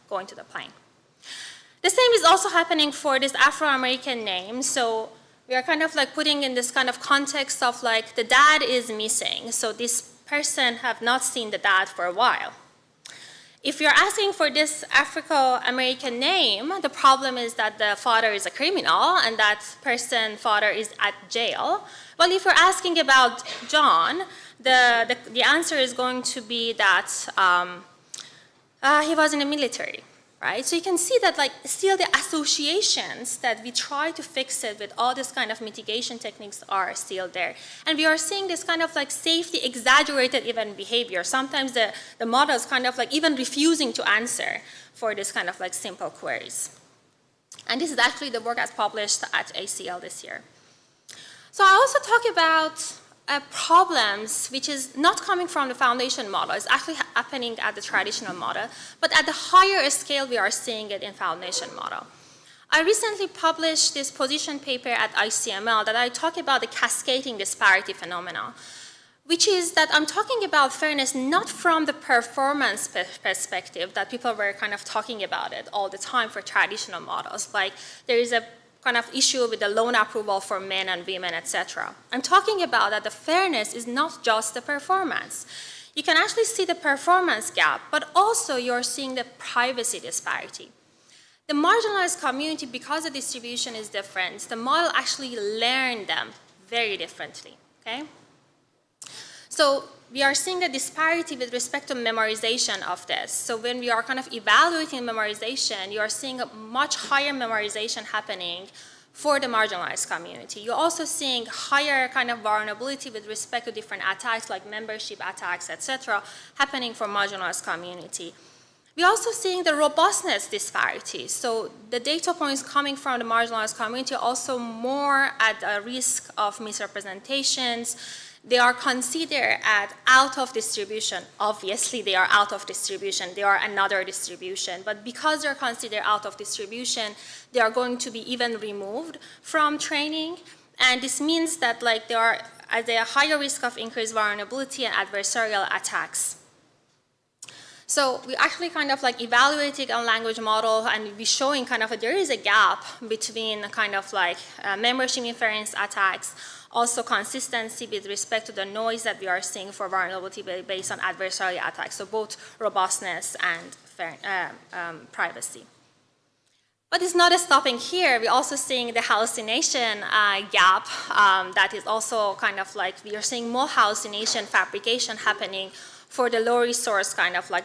going to the plane. The same is also happening for this Afro-American name. So we are putting in this kind of context of the dad is missing. So this person have not seen the dad for a while. If you're asking for this Afro-American name, the problem is that the father is a criminal and that father is at jail. Well, if you're asking about John, the answer is going to be that he was in the military, right? So you can see that still the associations that we try to fix it with all this kind of mitigation techniques are still there. And we are seeing this kind of safety exaggerated even behavior. Sometimes the model is even refusing to answer for this kind of simple queries. And this is actually the work as published at ACL this year. So I also talk about problems which is not coming from the foundation model. It's actually happening at the traditional model, but at the higher scale we are seeing it in foundation model. I recently published this position paper at ICML that I talk about the cascading disparity phenomena, which is that I'm talking about fairness not from the performance perspective that people were talking about it all the time for traditional models. There is a issue with the loan approval for men and women, etc. I'm talking about that the fairness is not just the performance. You can actually see the performance gap, but also you're seeing the privacy disparity. The marginalized community, because the distribution is different, the model actually learned them very differently, okay? So we are seeing the disparity with respect to memorization of this. So when we are evaluating memorization, you are seeing a much higher memorization happening for the marginalized community. You're also seeing higher vulnerability with respect to different attacks like membership attacks, etc., happening for marginalized community. We're also seeing the robustness disparity. So the data points coming from the marginalized community are also more at a risk of misrepresentations. They are considered as out of distribution. Obviously, they are out of distribution. They are another distribution. But because they're considered out of distribution, they are going to be even removed from training. And this means that they are at a higher risk of increased vulnerability and adversarial attacks. So we actually evaluating a language model and we showing there is a gap between membership inference attacks, also consistency with respect to the noise that we are seeing for vulnerability based on adversarial attacks, so both robustness and privacy. But it's not stopping here. We're also seeing the hallucination gap that is also we are seeing more hallucination fabrication happening for the low resource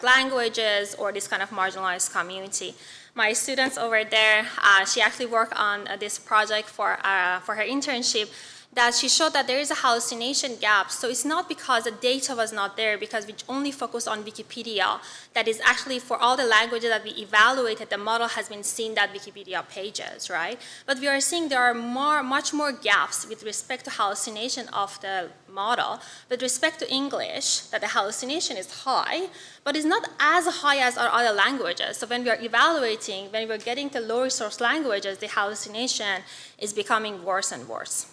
languages or this marginalized community. My students over there, she actually worked on this project for her internship, that she showed that there is a hallucination gap. So it's not because the data was not there, because we only focus on Wikipedia. That is actually for all the languages that we evaluated, the model has been seeing that Wikipedia pages, right? But we are seeing there are much more gaps with respect to hallucination of the model. With respect to English, that the hallucination is high, but it's not as high as our other languages. So when we are evaluating, when we're getting to low resource languages, the hallucination is becoming worse and worse.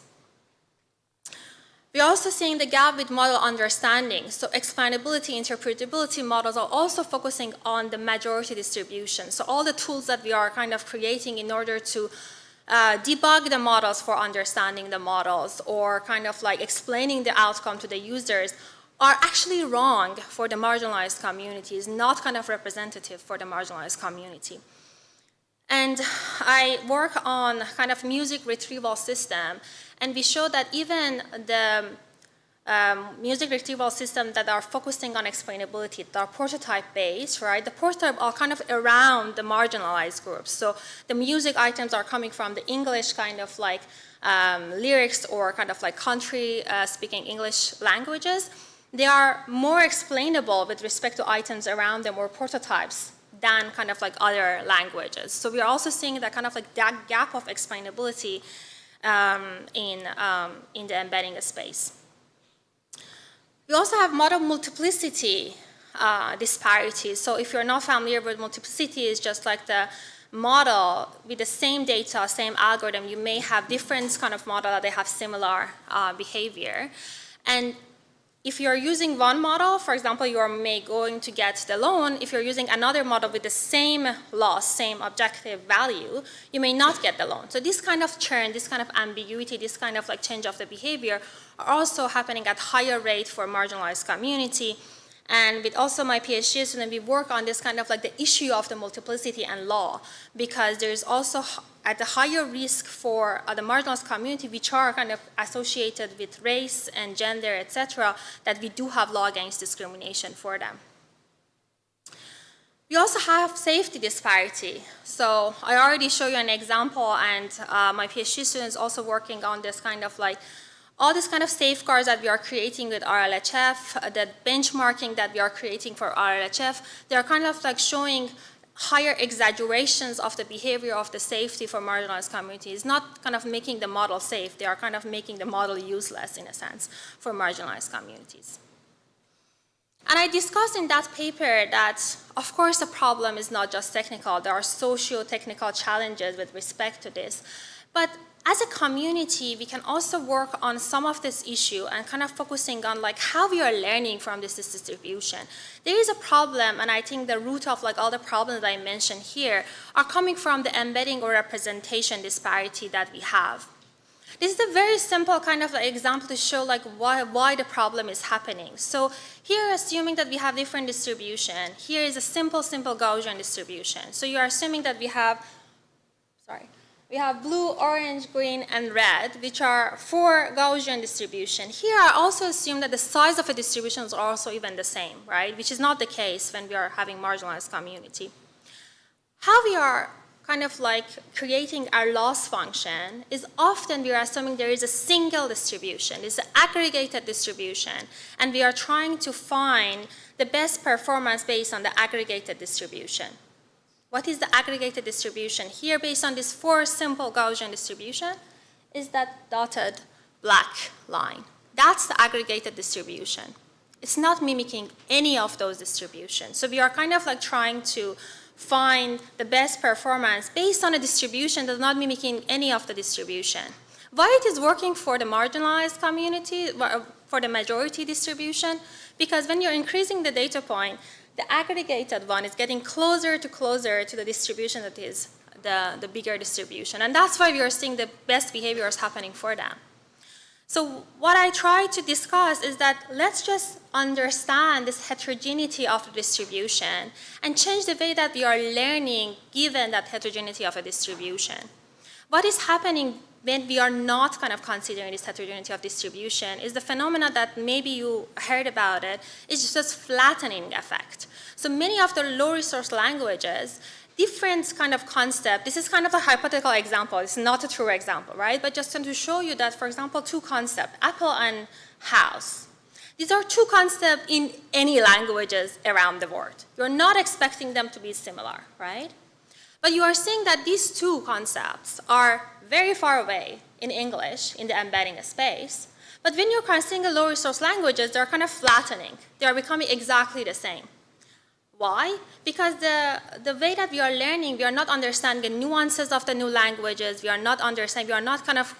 We're also seeing the gap with model understanding. So explainability, interpretability models are also focusing on the majority distribution. So all the tools that we are creating in order to debug the models for understanding the models or explaining the outcome to the users are actually wrong for the marginalized communities, not representative for the marginalized community. And I work on kind of music retrieval system, and we show that even the music retrieval system that are focusing on explainability, that are prototype-based, right? The prototype are kind of around the marginalized groups. So the music items are coming from the English kind of like lyrics or kind of like country speaking English languages. They are more explainable with respect to items around them or prototypes than kind of like other languages. So we are also seeing that kind of like that gap of explainability in the embedding space. We also have model multiplicity disparities. So if you're not familiar with multiplicity, it's just like the model with the same data, same algorithm, you may have different kind of model that they have similar behavior. And if you're using one model, for example, you are going to get the loan. If you're using another model with the same loss, same objective value, you may not get the loan. So this kind of churn, this kind of ambiguity, this kind of like change of the behavior are also happening at higher rate for marginalized community. And with also my PhD student, we work on this kind of like the issue of the multiplicity and law, because there's also at the higher risk for the marginalized community, which are kind of associated with race and gender, etc., that we do have law against discrimination for them. We also have safety disparity. So I already showed you an example, and my PhD student is also working on this kind of like all these kind of safeguards that we are creating with RLHF, the benchmarking that we are creating for RLHF, they are kind of like showing higher exaggerations of the behavior of the safety for marginalized communities, not kind of making the model safe, they are kind of making the model useless in a sense for marginalized communities. And I discussed in that paper that, of course, the problem is not just technical, there are socio-technical challenges with respect to this, but as a community, we can also work on some of this issue and kind of focusing on like how we are learning from this distribution. There is a problem, and I think the root of like all the problems that I mentioned here are coming from the embedding or representation disparity that we have. This is a very simple kind of like example to show like why the problem is happening. So here, assuming that we have different distribution, here is a simple Gaussian distribution. So you are assuming that we have blue, orange, green, and red, which are 4 Gaussian distribution. Here I also assume that the size of the distributions are also even the same, right? Which is not the case when we are having marginalized community. How we are kind of like creating our loss function is often we are assuming there is a single distribution, it's an aggregated distribution, and we are trying to find the best performance based on the aggregated distribution. What is the aggregated distribution? Here, based on this 4 simple Gaussian distribution, is that dotted black line. That's the aggregated distribution. It's not mimicking any of those distributions. So we are kind of like trying to find the best performance based on a distribution that's not mimicking any of the distribution. Why it is working for the marginalized community, for the majority distribution? Because when you're increasing the data point, the aggregated one is getting closer to the distribution that is the bigger distribution. And that's why we are seeing the best behaviors happening for them. So what I try to discuss is that let's just understand this heterogeneity of the distribution and change the way that we are learning given that heterogeneity of a distribution. What is happening when we are not kind of considering this heterogeneity of distribution is the phenomena that maybe you heard about it, is just flattening effect. So many of the low resource languages, different kind of concept, this is kind of a hypothetical example, it's not a true example, right? But just to show you that, for example, 2 concepts, apple and house. These are 2 concepts in any languages around the world. You're not expecting them to be similar, right? But you are seeing that these 2 concepts are very far away in English, in the embedding space. But when you're considering low resource languages, they're kind of flattening. They are becoming exactly the same. Why? Because the way that we are learning, we are not understanding the nuances of the new languages. We are not kind of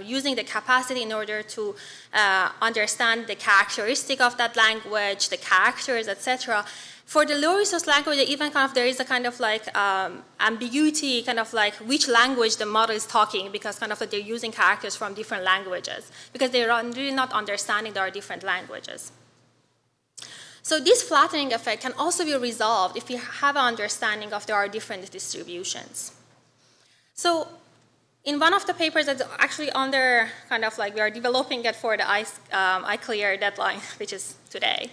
using the capacity in order to understand the characteristic of that language, the characters, etc. For the low resource language, even kind of there is a kind of like ambiguity, kind of like which language the model is talking, because kind of like they're using characters from different languages, because they're really not understanding there are different languages. So this flattening effect can also be resolved if we have an understanding of there are different distributions. So in one of the papers that's actually under kind of like we are developing it for the iClear deadline, which is today,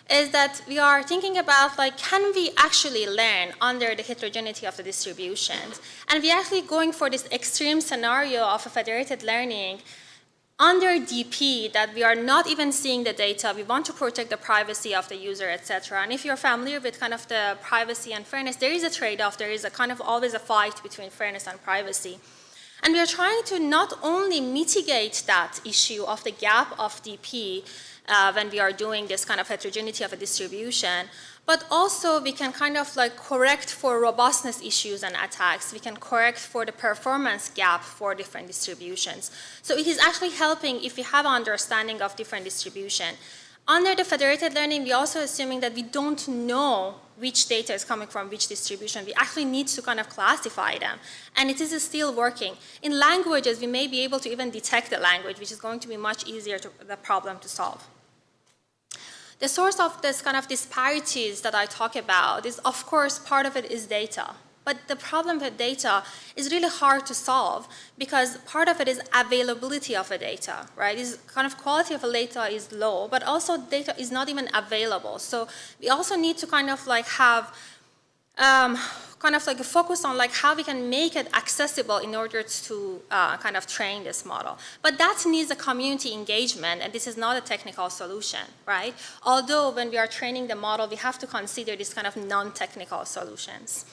is that we are thinking about like, can we actually learn under the heterogeneity of the distributions? And we're actually going for this extreme scenario of a federated learning under DP that we are not even seeing the data. We want to protect the privacy of the user, etc. And if you're familiar with kind of the privacy and fairness, there is a trade-off. There is a kind of always a fight between fairness and privacy. And we are trying to not only mitigate that issue of the gap of DP when we are doing this kind of heterogeneity of a distribution, but also we can kind of like correct for robustness issues and attacks. We can correct for the performance gap for different distributions. So it is actually helping if we have an understanding of different distribution. Under the federated learning, we're also assuming that we don't know which data is coming from which distribution. We actually need to kind of classify them. And it is still working. In languages, we may be able to even detect the language, which is going to be much easier the problem to solve. The source of this kind of disparities that I talk about is, of course, part of it is data. But the problem with data is really hard to solve because part of it is availability of the data, right? This kind of quality of the data is low, but also data is not even available. So we also need to kind of like have kind of like a focus on like how we can make it accessible in order to kind of train this model. But that needs a community engagement, and this is not a technical solution, right? Although when we are training the model, we have to consider these kind of non-technical solutions.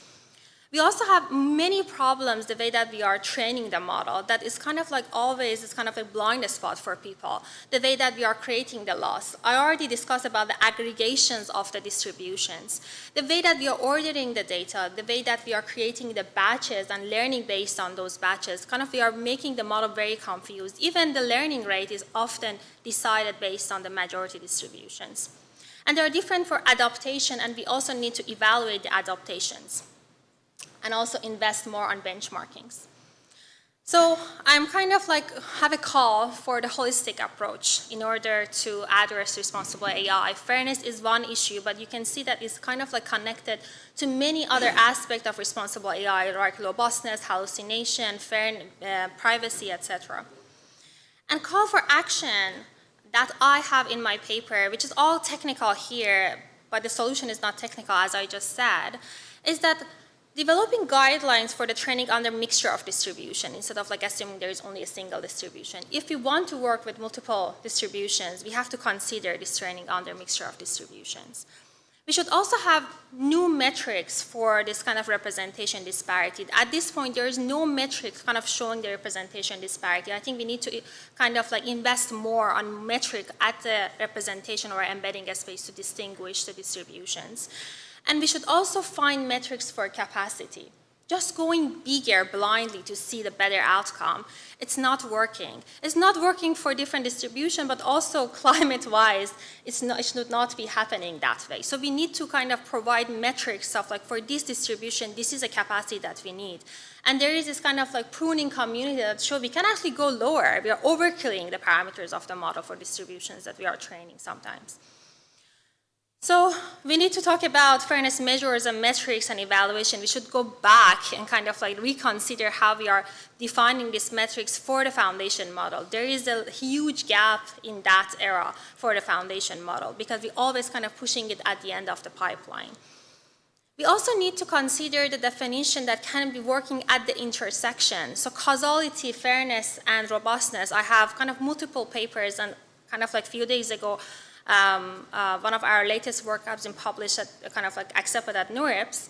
We also have many problems the way that we are training the model that is kind of like always is kind of a blind spot for people, the way that we are creating the loss. I already discussed about the aggregations of the distributions, the way that we are ordering the data, the way that we are creating the batches and learning based on those batches. Kind of we are making the model very confused. Even the learning rate is often decided based on the majority distributions. And they are different for adaptation, and we also need to evaluate the adaptations and also invest more on benchmarkings. So I'm kind of like have a call for the holistic approach in order to address responsible AI. Fairness is one issue, but you can see that it's kind of like connected to many other aspects of responsible AI, like robustness, hallucination, privacy, etc. And call for action that I have in my paper, which is all technical here, but the solution is not technical, as I just said, is that developing guidelines for the training under mixture of distribution instead of like assuming there is only a single distribution. If we want to work with multiple distributions, we have to consider this training under mixture of distributions. We should also have new metrics for this kind of representation disparity. At this point, there is no metric kind of showing the representation disparity. I think we need to kind of like invest more on metric at the representation or embedding space to distinguish the distributions. And we should also find metrics for capacity. Just going bigger blindly to see the better outcome, it's not working. It's not working for different distribution, but also climate-wise, it should not be happening that way. So we need to kind of provide metrics of like, for this distribution, this is a capacity that we need. And there is this kind of like pruning community that shows we can actually go lower. We are overkilling the parameters of the model for distributions that we are training sometimes. So we need to talk about fairness measures and metrics and evaluation. We should go back and kind of like reconsider how we are defining these metrics for the foundation model. There is a huge gap in that era for the foundation model because we're always kind of pushing it at the end of the pipeline. We also need to consider the definition that can be working at the intersection. So causality, fairness, and robustness. I have kind of multiple papers, and kind of like a few days ago, one of our latest work has been published at kind of like accepted at NeurIPS,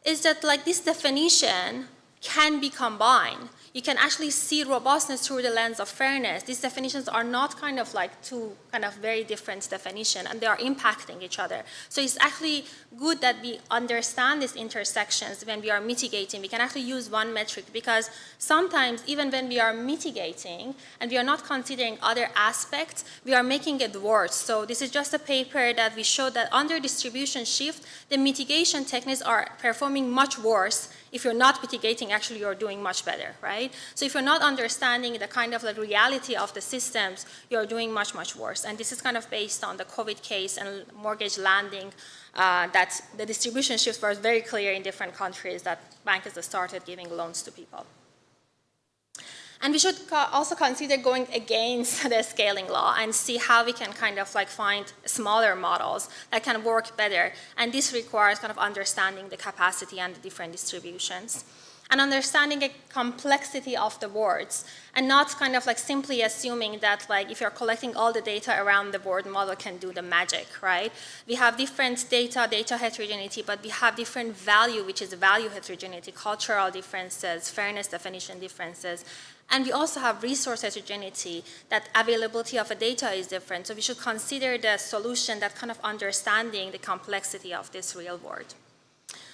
is that like this definition can be combined. You can actually see robustness through the lens of fairness. These definitions are not kind of like two kind of very different definitions, and they are impacting each other. So it's actually good that we understand these intersections when we are mitigating. We can actually use one metric because sometimes even when we are mitigating and we are not considering other aspects, we are making it worse. So this is just a paper that we showed that under distribution shift, the mitigation techniques are performing much worse. If you're not mitigating, actually you're doing much better, right? So if you're not understanding the kind of like reality of the systems, you're doing much, much worse. And this is kind of based on the COVID case and mortgage lending, that the distribution shifts were very clear in different countries that banks started giving loans to people. And we should also consider going against the scaling law and see how we can kind of like find smaller models that can work better. And this requires kind of understanding the capacity and the different distributions. And understanding the complexity of the words, and not kind of like simply assuming that like if you're collecting all the data around the word model can do the magic, right? We have different data heterogeneity, but we have different value, which is value heterogeneity, cultural differences, fairness definition differences. And we also have resource heterogeneity, that availability of a data is different. So we should consider the solution that kind of understanding the complexity of this real world.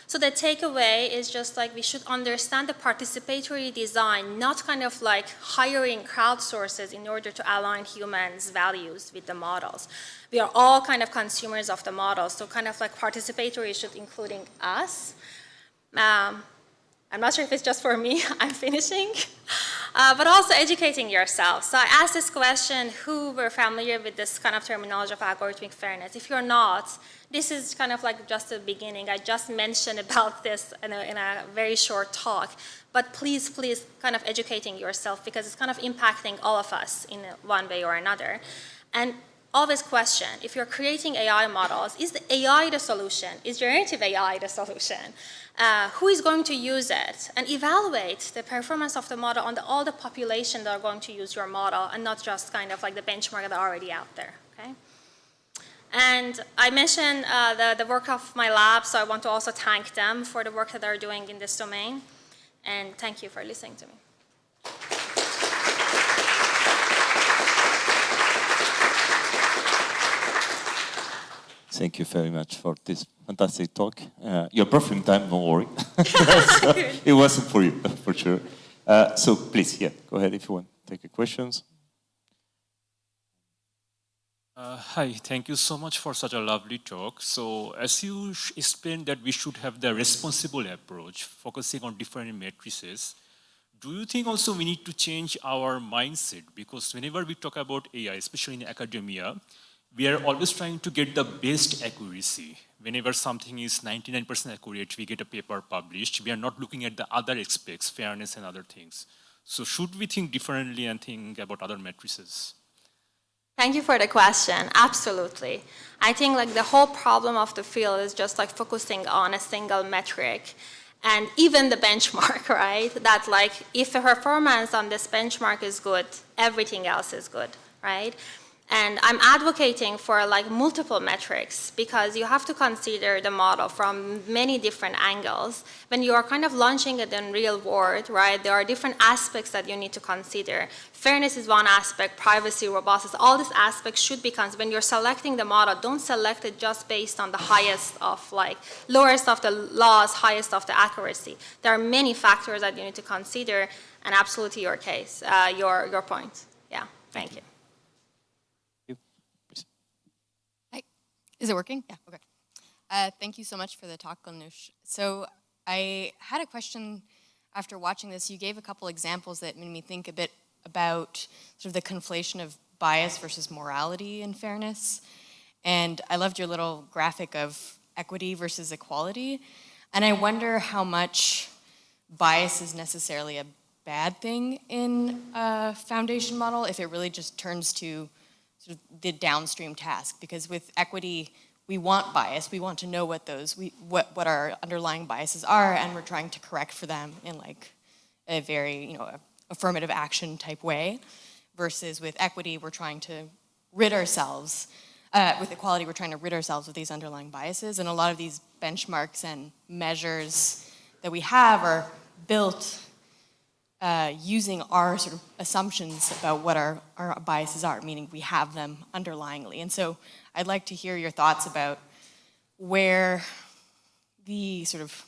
So the takeaway is just like we should understand the participatory design, not kind of like hiring crowdsources in order to align humans' values with the models. We are all kind of consumers of the models, so kind of like participatory should including us. I'm not sure if it's just for me, I'm finishing. But also educating yourself. So I asked this question, who were familiar with this kind of terminology of algorithmic fairness? If you're not, this is kind of like just the beginning. I just mentioned about this in a very short talk. But please, please kind of educating yourself because it's kind of impacting all of us in one way or another. And always question, if you're creating AI models, is the AI the solution? Is generative AI the solution? Who is going to use it? And evaluate the performance of the model on all the population that are going to use your model and not just kind of like the benchmark that are already out there, okay? And I mentioned the work of my lab, so I want to also thank them for the work that they're doing in this domain. And thank you for listening to me. Thank you very much for this fantastic talk. Your perfume time, don't worry. So it wasn't for you, for sure. So please, yeah, go ahead if you want. Take your questions. Hi, thank you so much for such a lovely talk. So as you explained that we should have the responsible approach, focusing on different matrices, do you think also we need to change our mindset? Because whenever we talk about AI, especially in academia, we are always trying to get the best accuracy. Whenever something is 99% accurate, we get a paper published. We are not looking at the other aspects, fairness and other things. So should we think differently and think about other matrices? Thank you for the question. Absolutely. I think like the whole problem of the field is just like focusing on a single metric and even the benchmark, right? That like if the performance on this benchmark is good, everything else is good, right? And I'm advocating for like multiple metrics because you have to consider the model from many different angles. When you are kind of launching it in real world, right, there are different aspects that you need to consider. Fairness is one aspect, privacy, robustness, all these aspects should be considered. When you're selecting the model, don't select it just based on the highest of like, lowest of the laws, highest of the accuracy. There are many factors that you need to consider and absolutely your case, your point. Yeah, thank you. Is it working? Yeah, okay. Thank you so much for the talk, Ganush. So I had a question after watching this. You gave a couple examples that made me think a bit about sort of the conflation of bias versus morality and fairness. And I loved your little graphic of equity versus equality. And I wonder how much bias is necessarily a bad thing in a foundation model if it really just turns to sort of the downstream task, because with equity, we want bias. We want to know what what our underlying biases are, and we're trying to correct for them in like a very, affirmative action type way. Versus with equity, we're trying to rid ourselves. With equality, we're trying to rid ourselves of these underlying biases, and a lot of these benchmarks and measures that we have are built using our sort of assumptions about what our biases are, meaning we have them underlyingly. And so I'd like to hear your thoughts about where the sort of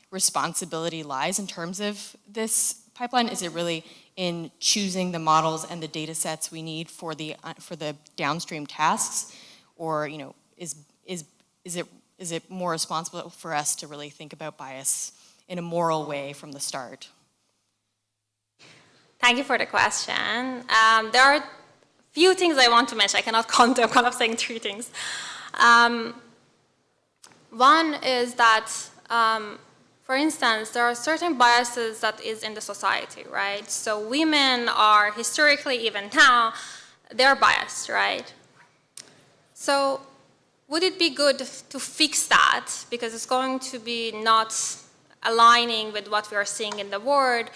responsibility lies in terms of this pipeline. Is it really in choosing the models and the data sets we need for the downstream tasks? Or is it more responsible for us to really think about bias in a moral way from the start? Thank you for the question. There are a few things I want to mention. I cannot count, I'm kind of saying three things. One is that For instance, there are certain biases that is in the society, right? So women are historically, even now, they're biased, right? So would it be good to fix that? Because it's going to be not aligning with what we are seeing in the world,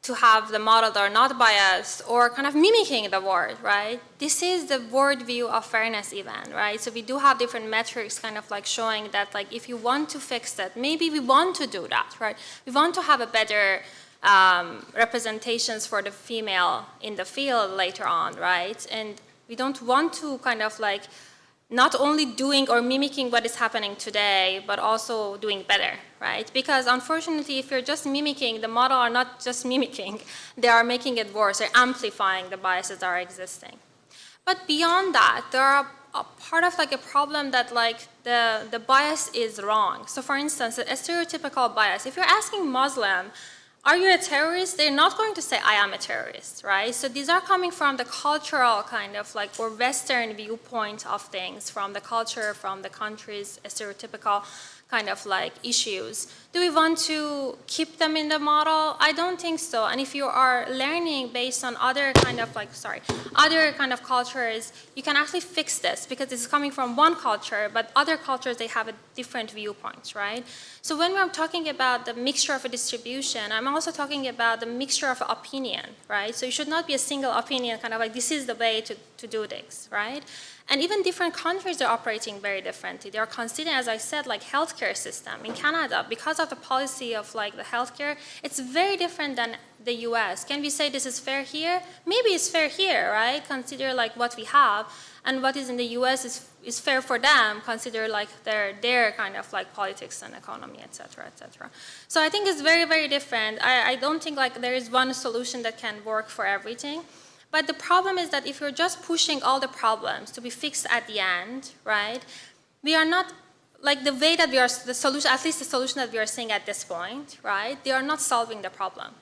to have the model that are not biased or kind of mimicking the world, right? This is the world view of fairness even, right? So we do have different metrics kind of like showing that like if you want to fix that, maybe we want to do that, right? We want to have a better representations for the female in the field later on, right? And we don't want to kind of like not only doing or mimicking what is happening today, but also doing better, right? Because unfortunately, if you're just mimicking, the model are not just mimicking, they are making it worse, they're amplifying the biases that are existing. But beyond that, there are a part of like a problem that like the bias is wrong. So for instance, a stereotypical bias, if you're asking Muslim, are you a terrorist? They're not going to say, I am a terrorist, right? So these are coming from the cultural kind of like, or Western viewpoint of things, from the culture, from the country's stereotypical kind of like issues. Do we want to keep them in the model? I don't think so. And if you are learning based on other kind of like, other kind of cultures, you can actually fix this because it's coming from one culture, but other cultures, they have a different viewpoints, right? So when we're talking about the mixture of a distribution, I'm also talking about the mixture of opinion, right? So it should not be a single opinion, kind of like this is the way to do things, right? And even different countries are operating very differently. They are considering, as I said, like healthcare system. In Canada, because of the policy of like the healthcare, it's very different than the US. Can we say this is fair here? Maybe it's fair here, right? Consider like what we have, and what is in the US is fair for them, consider like their kind of like politics and economy, et cetera, et cetera. So I think it's very, very different. I don't think like there is one solution that can work for everything. But the problem is that if you're just pushing all the problems to be fixed at the end, right, we are not, like the way that we are, the solution, at least the solution that we are seeing at this point, right, they are not solving the problem,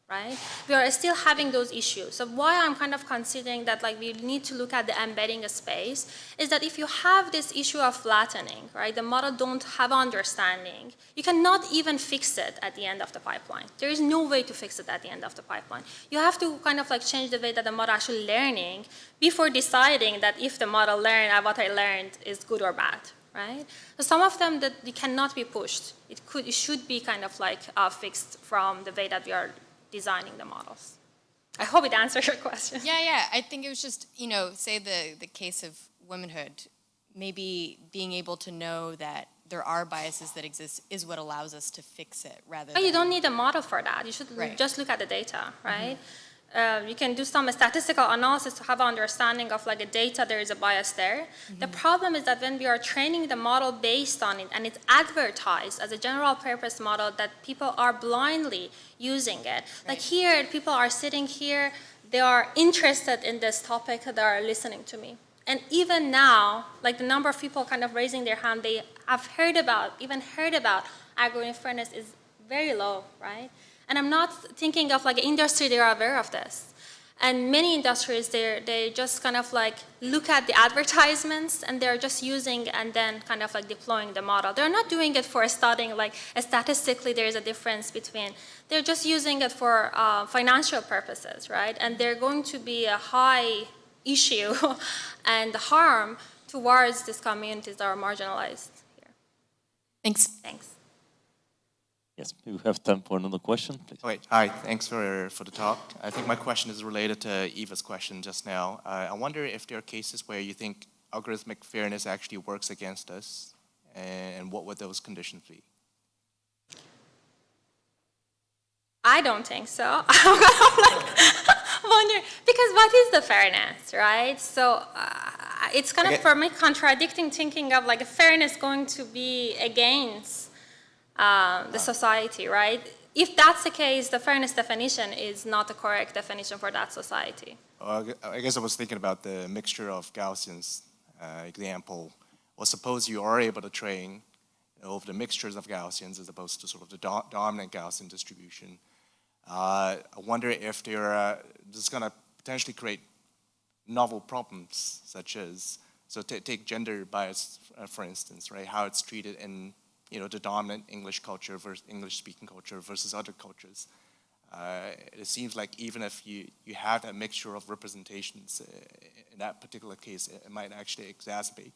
right? We are still having those issues. So why I'm kind of considering that like we need to look at the embedding space is that if you have this issue of flattening, right, the model don't have understanding, you cannot even fix it at the end of the pipeline. There is no way to fix it at the end of the pipeline. You have to kind of like change the way that the model actually learning before deciding that if the model learned and what I learned is good or bad, right? So some of them that you cannot be pushed. It should be kind of like fixed from the way that we are designing the models. I hope it answers your question. Yeah. I think it was just, say the case of womanhood, maybe being able to know that there are biases that exist is what allows us to fix it rather than... You don't need a model for that. You should just look at the data, right? You can do some statistical analysis to have an understanding of like a data, there is a bias there. The problem is that when we are training the model based on it and it's advertised as a general purpose model that people are blindly using it. Like here, people are sitting here, they are interested in this topic, they are listening to me. And even now, like the number of people kind of raising their hand, they have heard about algorithm fairness is very low, right? And I'm not thinking of like industry, they are aware of this. And many industries, they just kind of like look at the advertisements and they're just using and then kind of like deploying the model. They're not doing it for studying like statistically there is a difference between, they're just using it for financial purposes, right? And they're going to be a high issue and harm towards these communities that are marginalized here. Thanks. Yes, we have time for another question, please. Wait, hi, thanks for the talk. I think my question is related to Eva's question just now. I wonder if there are cases where you think algorithmic fairness actually works against us, and what would those conditions be? I don't think so. I'm like wonder, because what is the fairness, right? So it's kind of, for me, contradicting thinking of like a fairness going to be against the society, right? If that's the case, the fairness definition is not the correct definition for that society. I guess I was thinking about the mixture of Gaussians example. Well, suppose you are able to train over the mixtures of Gaussians as opposed to sort of the dominant Gaussian distribution. I wonder if they're just going to potentially create novel problems, such as, so take gender bias, for instance, right? How it's treated in the dominant English culture versus English-speaking culture versus other cultures. It seems like even if you have that mixture of representations, in that particular case, it might actually exacerbate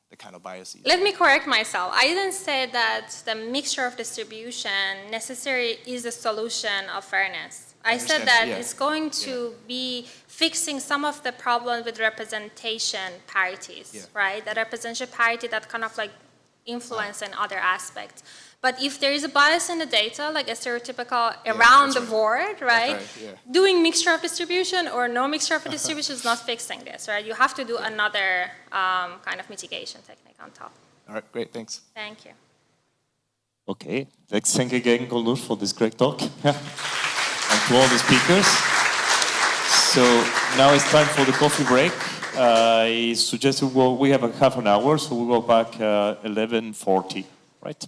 the kind of biases. Let me correct myself. I didn't say that the mixture of distribution necessarily is a solution of fairness. I said that it's going to be fixing some of the problems with representation parities, right? The representation parity that kind of like influence in other aspects. But if there is a bias in the data, like a stereotypical around the board, right? Doing mixture of distribution or no mixture of distribution is not fixing this, right? You have to do another kind of mitigation technique on top. All right, great, thanks. Thank you. Okay, let's thank again Golnush for this great talk. And to all the speakers. So now it's time for the coffee break. I suggest we have a half an hour, so we'll go back 11:40, right?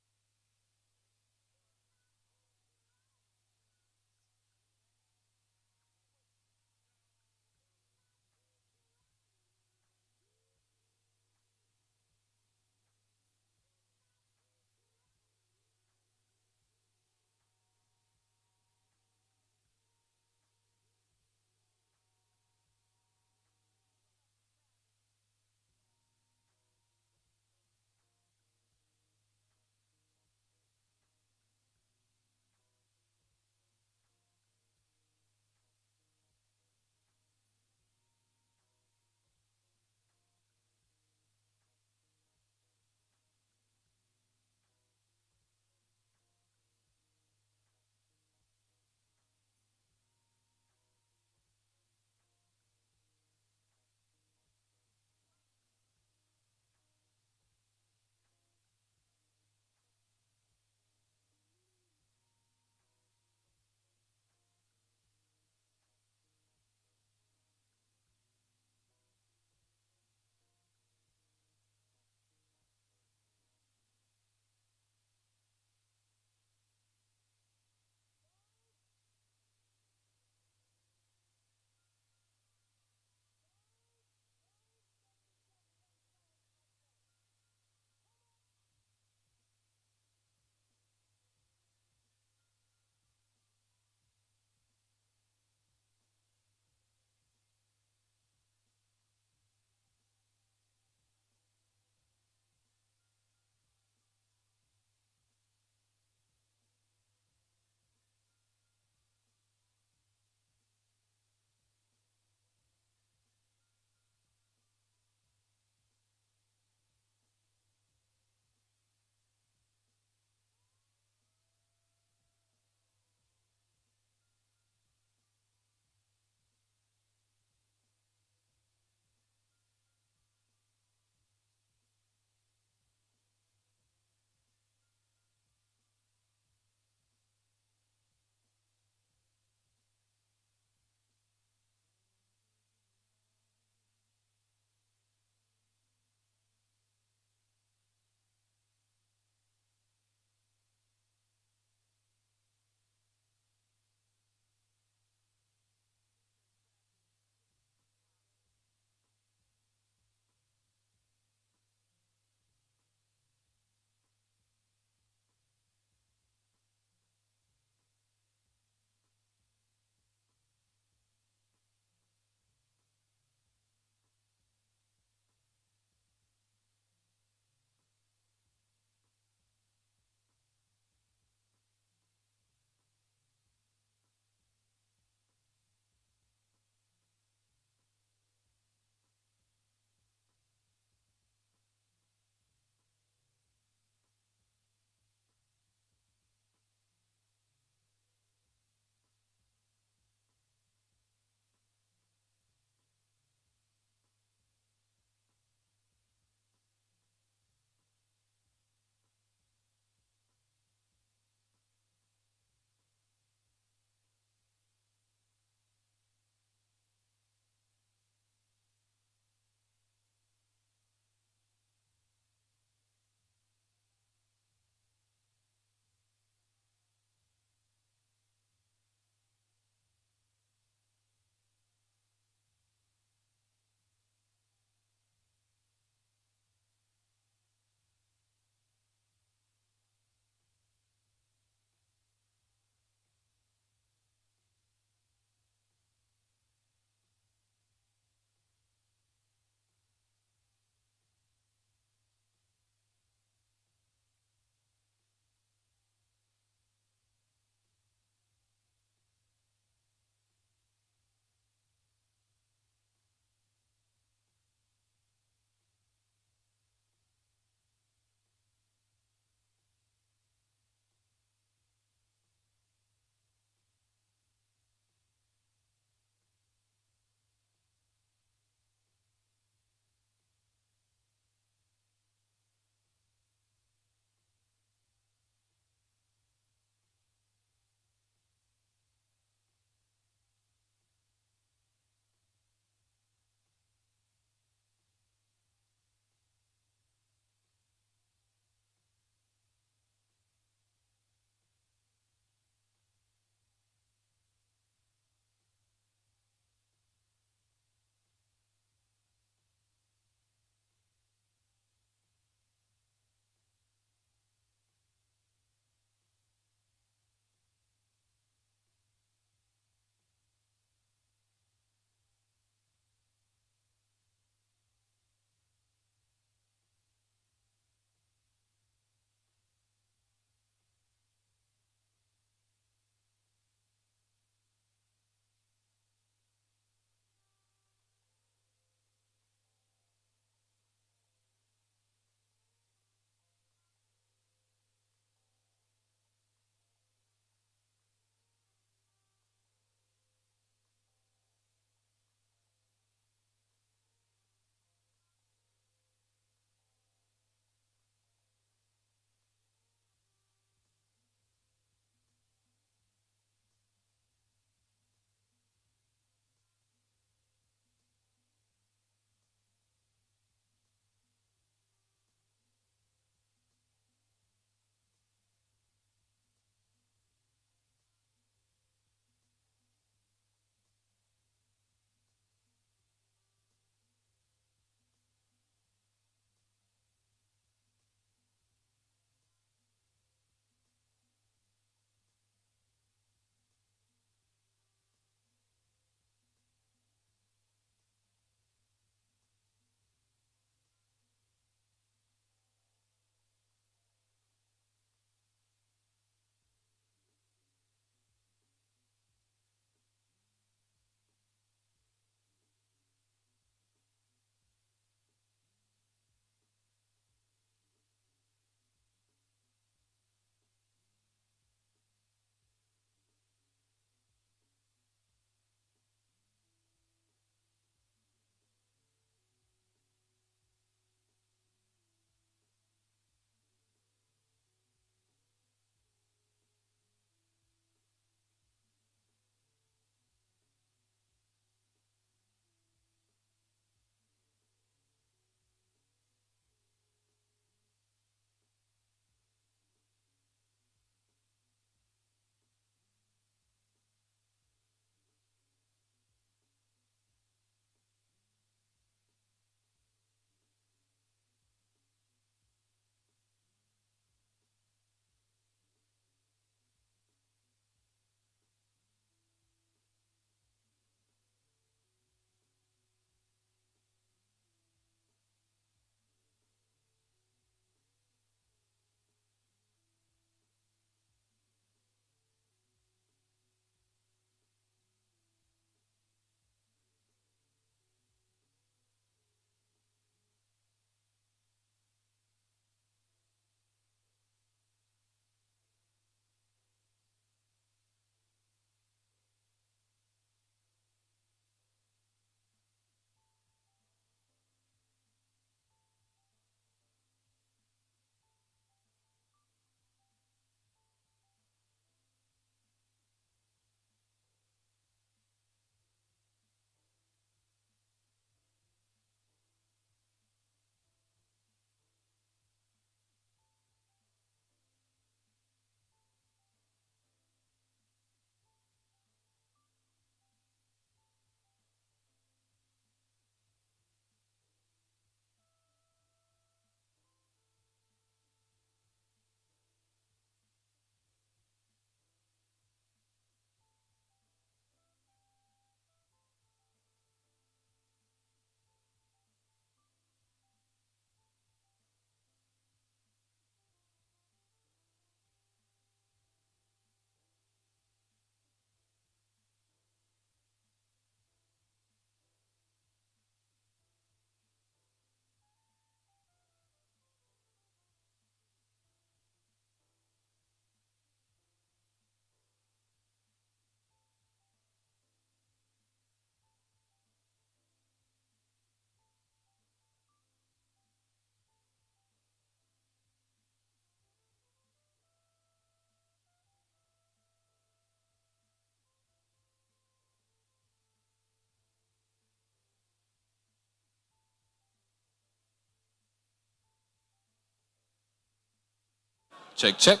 Check, check.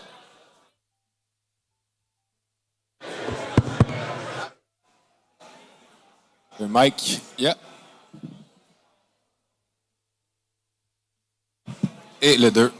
Le mic, yeah. Et le 2.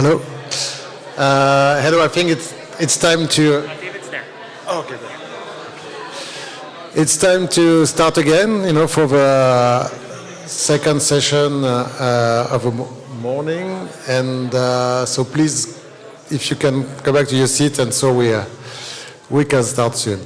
Hello. Hello. I think it's time to. David's there. Oh, okay. It's time to start again. For the second session of the morning, and so please, if you can go back to your seat, and so we can start soon.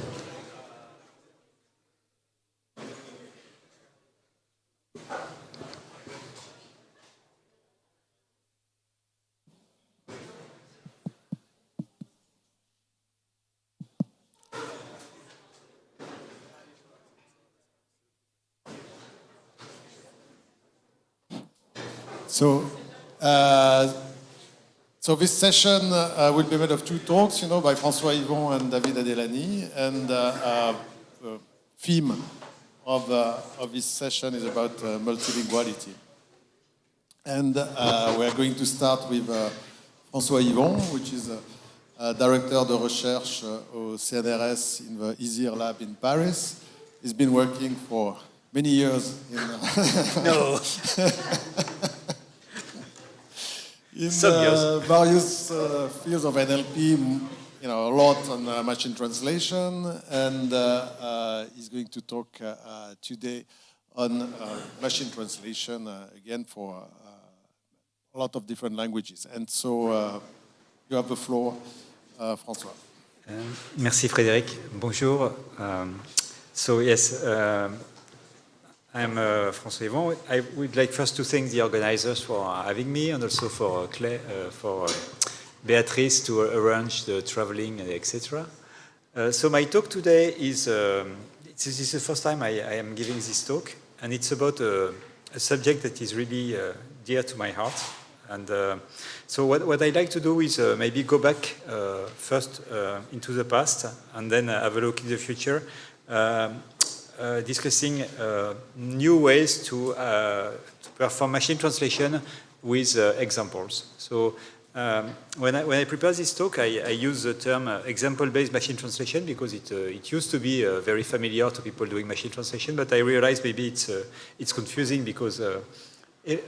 So this session will be made of two talks, by François Yvon and David Adelani, and the theme of this session is about multilinguality. And we are going to start with François Yvon, which is Directeur de Recherche au CNRS in the EASIR lab in Paris. He's been working for many years in No. in various fields of NLP, a lot on machine translation, and he's going to talk today on machine translation, again, for a lot of different languages. And so you have the floor, François. Merci Frédéric. Bonjour. So yes, I'm François Yvon. I would like first to thank the organizers for having me, and also for Beatrice to arrange the traveling, etc. So my talk today is, this is the first time I am giving this talk, and it's about a subject that is really dear to my heart. And so what I'd like to do is maybe go back first into the past, and then have a look in the future, discussing new ways to perform machine translation with examples. So when I prepare this talk, I use the term example-based machine translation because it used to be very familiar to people doing machine translation, but I realized maybe it's confusing because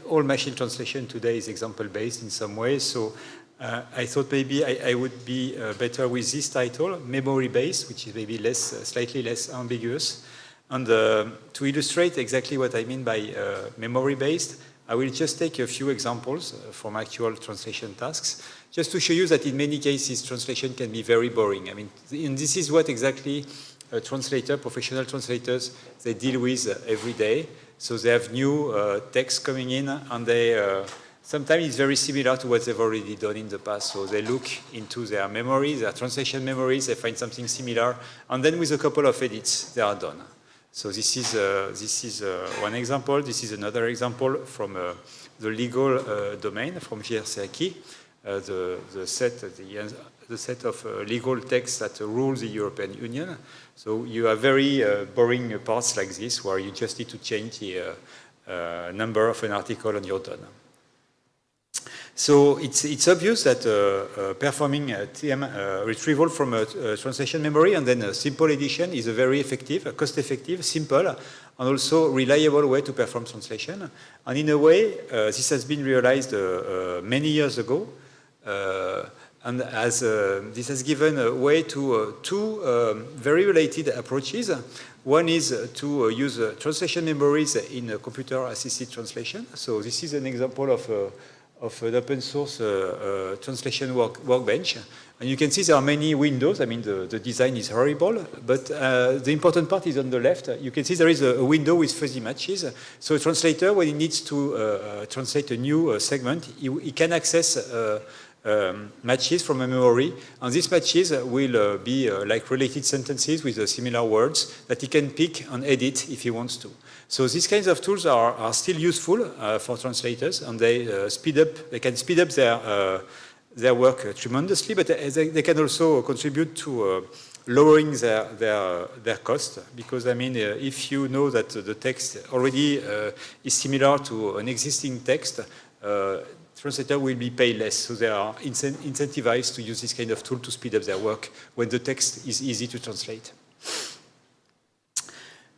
all machine translation today is example-based in some way. So I thought maybe I would be better with this title, memory-based, which is maybe slightly less ambiguous. And to illustrate exactly what I mean by memory-based, I will just take a few examples from actual translation tasks, just to show you that in many cases, translation can be very boring. I mean, and this is what exactly a translator, professional translators, they deal with every day. So they have new text coming in, and they sometimes it's very similar to what they've already done in the past. So they look into their memories, their translation memories, they find something similar, and then with a couple of edits, they are done. So this is one example. This is another example from the legal domain from GRC, the set of legal texts that rule the European Union. So you have very boring parts like this where you just need to change the number of an article and you're done. So it's obvious that performing TM retrieval from a translation memory and then a simple edition is a very effective, cost-effective, simple, and also reliable way to perform translation. And in a way, this has been realized many years ago, and this has given a way to two very related approaches. One is to use translation memories in computer-assisted translation. So this is an example of an open source translation workbench. And you can see there are many windows. I mean, the design is horrible, but the important part is on the left. You can see there is a window with fuzzy matches. So a translator, when he needs to translate a new segment, he can access matches from a memory, and these matches will be like related sentences with similar words that he can pick and edit if he wants to. So these kinds of tools are still useful for translators, and they can speed up their work tremendously, but they can also contribute to lowering their cost, because I mean, if you know that the text already is similar to an existing text, translator will be paid less, so they are incentivized to use this kind of tool to speed up their work when the text is easy to translate.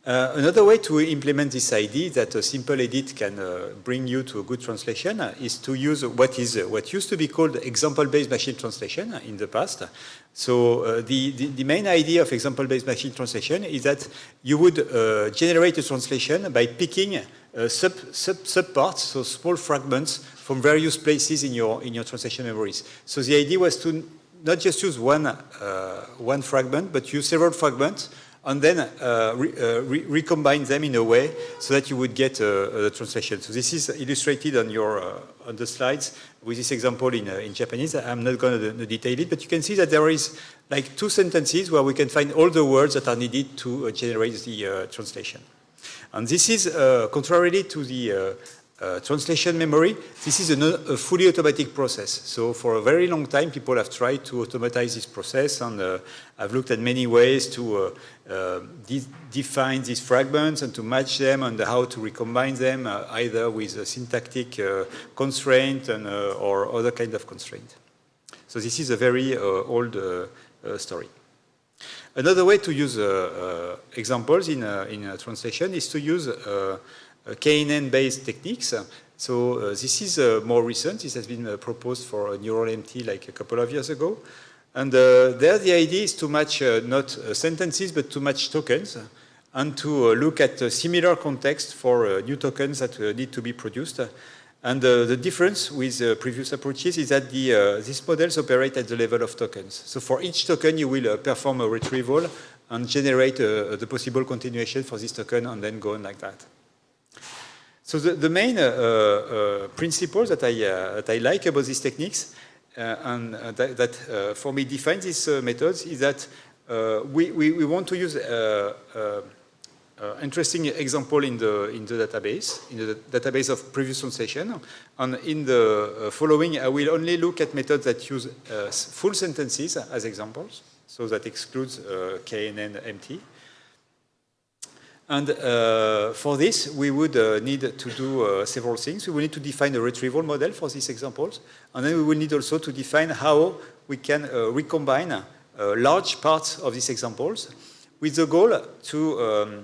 Another way to implement this idea that a simple edit can bring you to a good translation is to use what used to be called example-based machine translation in the past. So the main idea of example-based machine translation is that you would generate a translation by picking subparts, so small fragments from various places in your translation memories. So the idea was to not just use one fragment, but use several fragments and then recombine them in a way so that you would get a translation. So this is illustrated on the slides with this example in Japanese. I'm not going to detail it, but you can see that there is like 2 sentences where we can find all the words that are needed to generate the translation. And this is contrarily to the translation memory, this is a fully automatic process. So for a very long time, people have tried to automatize this process, and I've looked at many ways to define these fragments and to match them and how to recombine them, either with a syntactic constraint or other kind of constraint. So this is a very old story. Another way to use examples in translation is to use KNN-based techniques. So this is more recent. This has been proposed for neural MT like a couple of years ago. And there the idea is to match not sentences, but to match tokens and to look at a similar context for new tokens that need to be produced. And the difference with previous approaches is that these models operate at the level of tokens. So for each token, you will perform a retrieval and generate the possible continuation for this token and then go on like that. So the main principles that I like about these techniques and that for me define these methods is that we want to use interesting example in the database of previous translation. And in the following, I will only look at methods that use full sentences as examples. So that excludes KNN MT. And for this, we would need to do several things. We will need to define a retrieval model for these examples. And then we will need also to define how we can recombine large parts of these examples with the goal to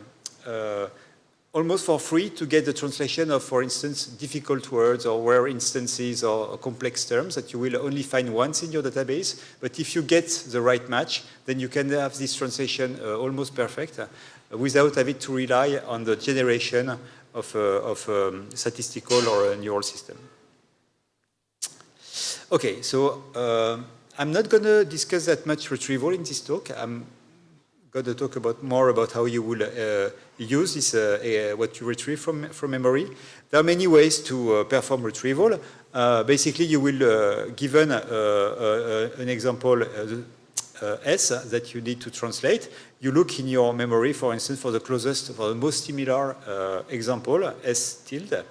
almost for free to get the translation of, for instance, difficult words or rare instances or complex terms that you will only find once in your database. But if you get the right match, then you can have this translation almost perfect without having to rely on the generation of statistical or a neural system. Okay, so I'm not going to discuss that much retrieval in this talk. I'm going to talk more about how you will use this, what you retrieve from memory. There are many ways to perform retrieval. Basically, you will, given an example, S that you need to translate, you look in your memory, for instance, for the most similar example, S tilde.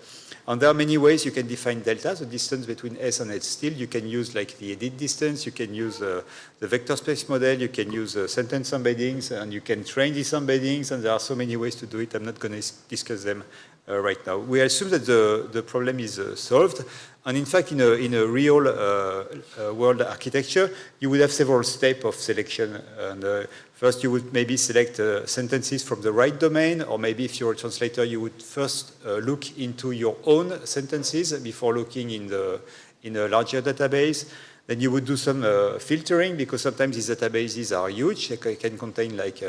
And there are many ways you can define delta, the distance between S and S tilde. You can use like the edit distance, you can use the vector space model, you can use sentence embeddings, and you can train these embeddings, and there are so many ways to do it. I'm not going to discuss them right now. We assume that the problem is solved. And in fact, in a real world architecture, you would have several steps of selection. And first, you would maybe select sentences from the right domain, or maybe if you're a translator, you would first look into your own sentences before looking in a larger database. Then you would do some filtering, because sometimes these databases are huge. They can contain like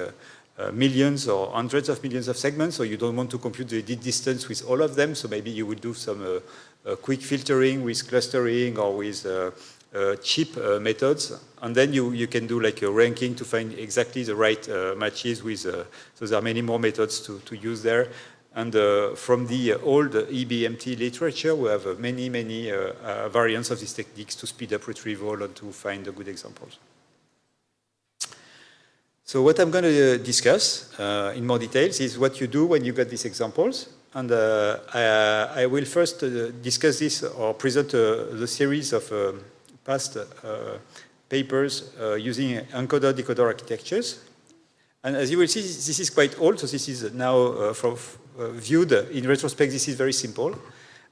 millions or hundreds of millions of segments, so you don't want to compute the edit distance with all of them. So maybe you would do some quick filtering with clustering or with cheap methods, and then you can do like a ranking to find exactly the right matches with. So there are many more methods to use there. And from the old EBMT literature, we have many variants of these techniques to speed up retrieval and to find the good examples. So what I'm going to discuss in more details is what you do when you get these examples. And I will first discuss this or present the series of past papers using encoder-decoder architectures. And as you will see, this is quite old, so this is now viewed in retrospect, this is very simple.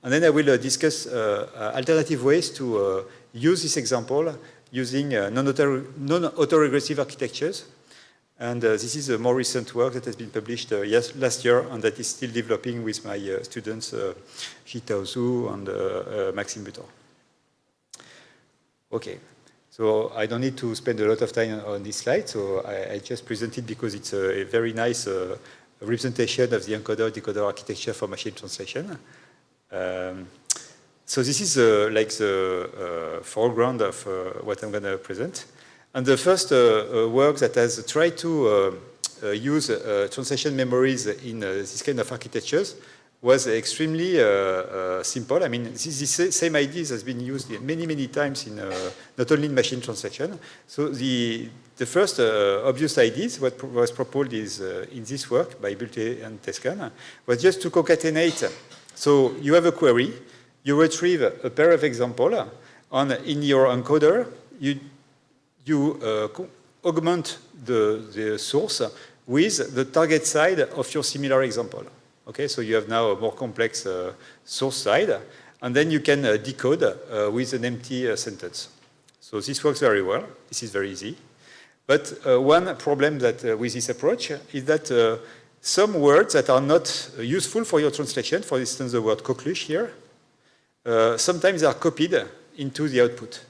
And then I will discuss alternative ways to use this example using non-autoregressive architectures. And this is a more recent work that has been published last year and that is still developing with my students, Jitao Zhu and Maxime Butor. Okay, so I don't need to spend a lot of time on this slide, so I just present it because it's a very nice representation of the encoder-decoder architecture for machine translation. So this is like the foreground of what I'm going to present. And the first work that has tried to use translation memories in this kind of architectures was extremely simple. I mean, this same idea has been used many, many times in not only in machine translation. So the first obvious idea, what was proposed is in this work by Bulte and Tescan, was just to concatenate. So you have a query, you retrieve a pair of examples, and in your encoder, you augment the source with the target side of your similar example. Okay, so you have now a more complex source side, and then you can decode with an empty sentence. So this works very well. This is very easy. But one problem that with this approach is that some words that are not useful for your translation, for instance, the word coqueluche here, sometimes they are copied into the output.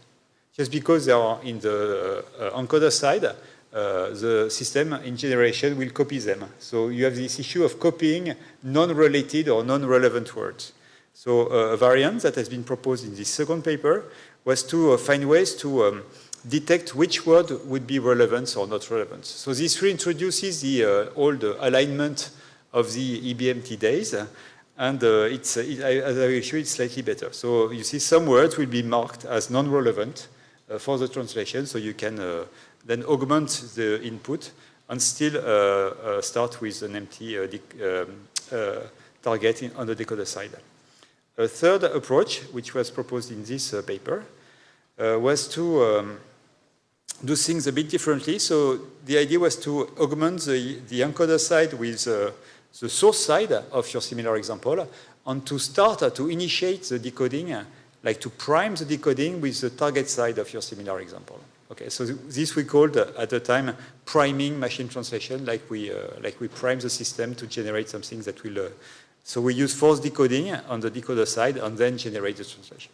Just because they are in the encoder side, the system in generation will copy them. So you have this issue of copying non-related or non-relevant words. So a variant that has been proposed in this second paper was to find ways to detect which word would be relevant or not relevant. So this reintroduces the old alignment of the EBMT days, and as I will show, it's slightly better. So you see some words will be marked as non-relevant for the translation, so you can then augment the input and still start with an empty target on the decoder side. A third approach, which was proposed in this paper, was to do things a bit differently. So the idea was to augment the encoder side with the source side of your similar example, and to start to initiate the decoding, like to prime the decoding with the target side of your similar example. Okay, so this we called at the time priming machine translation, like we prime the system to generate something that will. So we use force decoding on the decoder side and then generate the translation.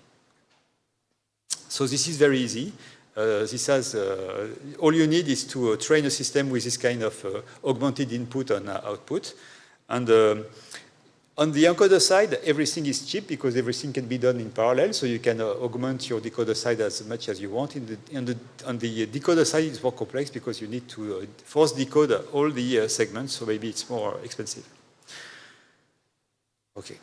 So this is very easy. This has all you need is to train a system with this kind of augmented input and output, and on the encoder side, everything is cheap because everything can be done in parallel. So you can augment your decoder side as much as you want. On the decoder side, it's more complex because you need to force decode all the segments. So maybe it's more expensive. Okay.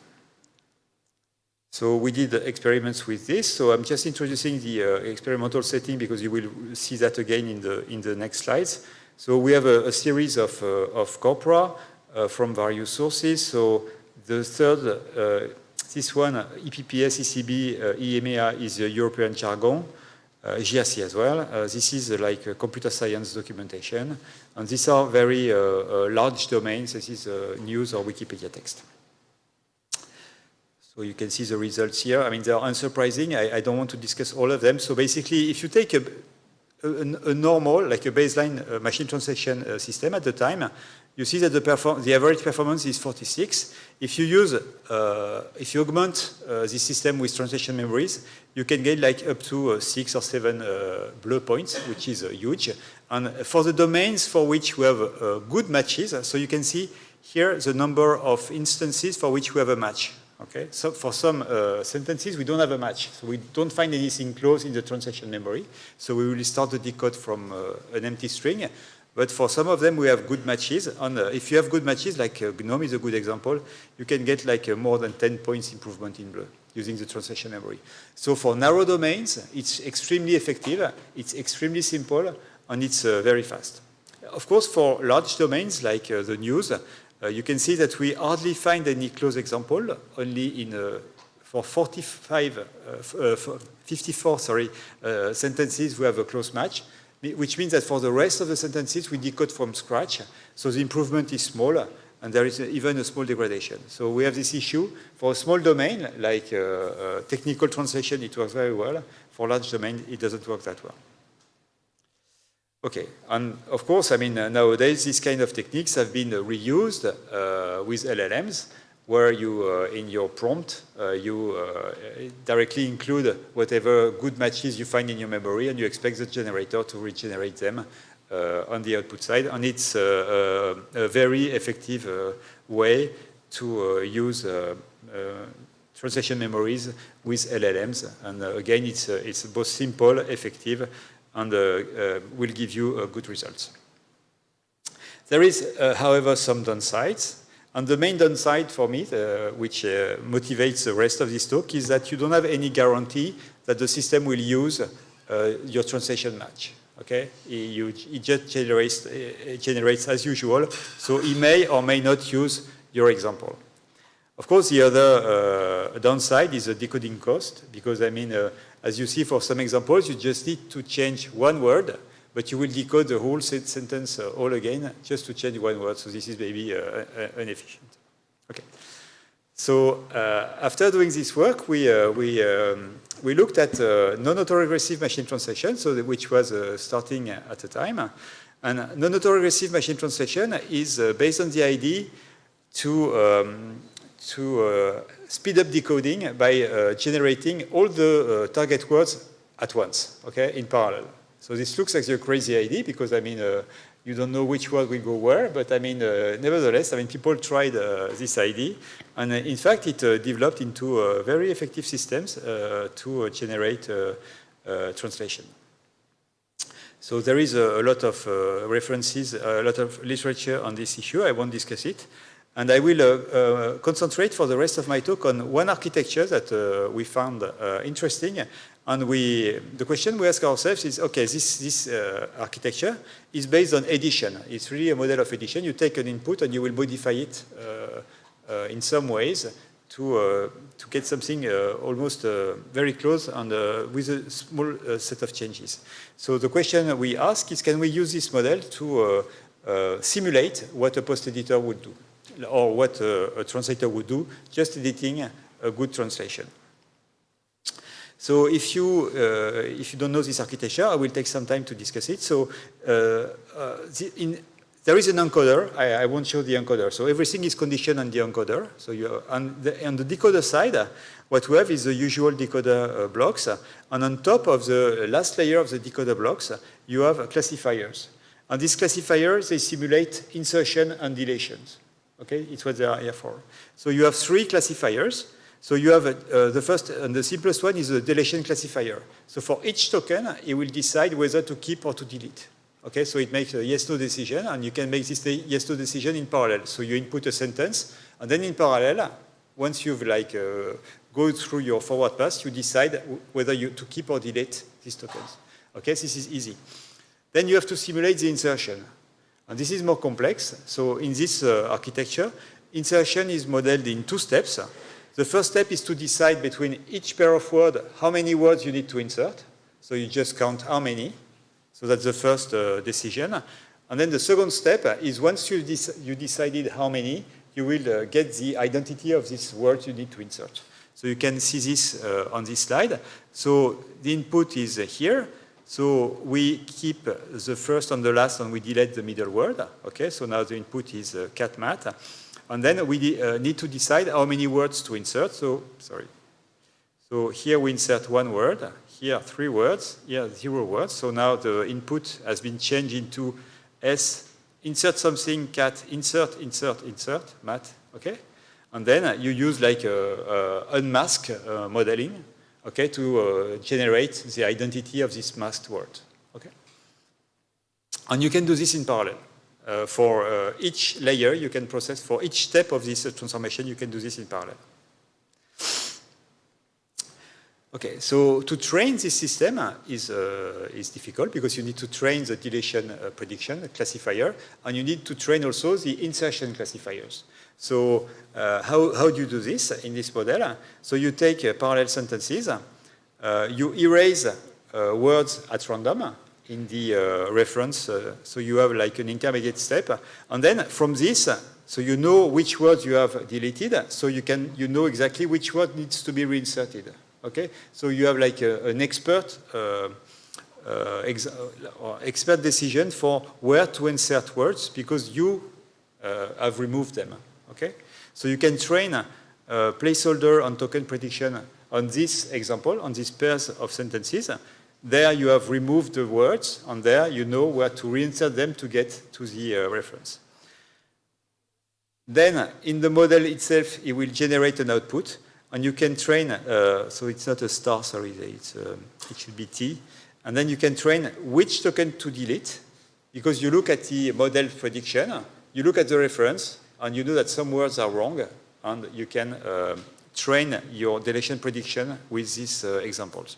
So we did experiments with this. So I'm just introducing the experimental setting because you will see that again in the next slides. So we have a series of corpora from various sources. So the third, this one, EPPS, ECB, EMEA is European jargon, GRC as well. This is like computer science documentation. And these are very large domains. This is news or Wikipedia text. So you can see the results here. I mean, they are unsurprising. I don't want to discuss all of them. So basically, if you take a normal, like a baseline machine translation system at the time, you see that the average performance is 46. If you augment this system with translation memories, you can get like up to 6 or 7 blue points, which is huge. And for the domains for which we have good matches, so you can see here the number of instances for which we have a match. Okay, so for some sentences, we don't have a match. So we don't find anything close in the translation memory. So we will start the decode from an empty string. But for some of them, we have good matches. And if you have good matches, like GNOME is a good example, you can get like more than 10 points improvement in blue using the translation memory. So for narrow domains, it's extremely effective, it's extremely simple, and it's very fast. Of course, for large domains like the news, you can see that we hardly find any close example, only in for 54 sentences we have a close match, which means that for the rest of the sentences we decode from scratch, so the improvement is small, and there is even a small degradation. So we have this issue. For a small domain, like technical translation, it works very well. For large domain, it doesn't work that well. Okay, and of course, I mean, nowadays, these kind of techniques have been reused with LLMs, where you, in your prompt, you directly include whatever good matches you find in your memory, and you expect the generator to regenerate them on the output side. And it's a very effective way to use translation memories with LLMs. And again, it's both simple, effective, and will give you good results. There is, however, some downsides. And the main downside for me, which motivates the rest of this talk, is that you don't have any guarantee that the system will use your translation match. Okay, it just generates as usual, so it may or may not use your example. Of course, the other downside is the decoding cost, because I mean, as you see for some examples, you just need to change one word, but you will decode the whole sentence all again just to change one word. So this is maybe inefficient. Okay. So after doing this work, we looked at non-autoregressive machine translation, so which was starting at the time. And non-autoregressive machine translation is based on the idea to speed up decoding by generating all the target words at once, okay, in parallel. So this looks like a crazy idea because, I mean, you don't know which word will go where, but I mean, nevertheless, I mean, people tried this idea, and in fact, it developed into very effective systems to generate translation. So there is a lot of references, a lot of literature on this issue. I won't discuss it. And I will concentrate for the rest of my talk on one architecture that we found interesting. And the question we ask ourselves is, okay, this architecture is based on addition. It's really a model of addition. You take an input and you will modify it in some ways to get something almost very close and with a small set of changes. So the question we ask is, can we use this model to simulate what a post editor would do, or what a translator would do, just editing a good translation. So if you don't know this architecture, I will take some time to discuss it. So there is an encoder. I won't show the encoder. So everything is conditioned on the encoder. So on the decoder side, what we have is the usual decoder blocks. And on top of the last layer of the decoder blocks, you have classifiers. And these classifiers, they simulate insertion and deletions. Okay, it's what they are here for. So you have three classifiers. So you have the first and the simplest one is a deletion classifier. So for each token, it will decide whether to keep or to delete. Okay, so it makes a yes/no decision, and you can make this yes/no decision in parallel. So you input a sentence, and then in parallel, once you've go through your forward pass, you decide whether to keep or delete these tokens. Okay, this is easy. Then you have to simulate the insertion. And this is more complex. So in this architecture, insertion is modeled in two steps. The first step is to decide between each pair of words how many words you need to insert. So you just count how many. So that's the first decision. And then the second step is once you decided how many, you will get the identity of this word you need to insert. So you can see this on this slide. So the input is here. So we keep the first and the last, and we delete the middle word. Okay, so now the input is cat mat. And then we need to decide how many words to insert. So, sorry. So here we insert one word, here 3 words, here 0 words. So now the input has been changed into S, insert something, cat, insert, insert, insert, mat, okay? And then you use like unmask modeling, okay, to generate the identity of this masked word, okay? And you can do this in parallel. For each layer, you can process, for each step of this transformation, you can do this in parallel. Okay, so to train this system is difficult because you need to train the deletion prediction classifier, and you need to train also the insertion classifiers. So how do you do this in this model? So you take parallel sentences, you erase words at random in the reference, so you have like an intermediate step, and then from this, so you know which words you have deleted, so you know exactly which word needs to be reinserted. Okay, so you have like an expert or expert decision for where to insert words because you have removed them. Okay, so you can train a placeholder on token prediction on this example, on these pairs of sentences. There you have removed the words, and there you know where to reinsert them to get to the reference. Then in the model itself, it will generate an output, and you can train, so it's not a star, sorry, it should be T, and then you can train which token to delete, because you look at the model prediction, you look at the reference, and you know that some words are wrong, and you can train your deletion prediction with these examples.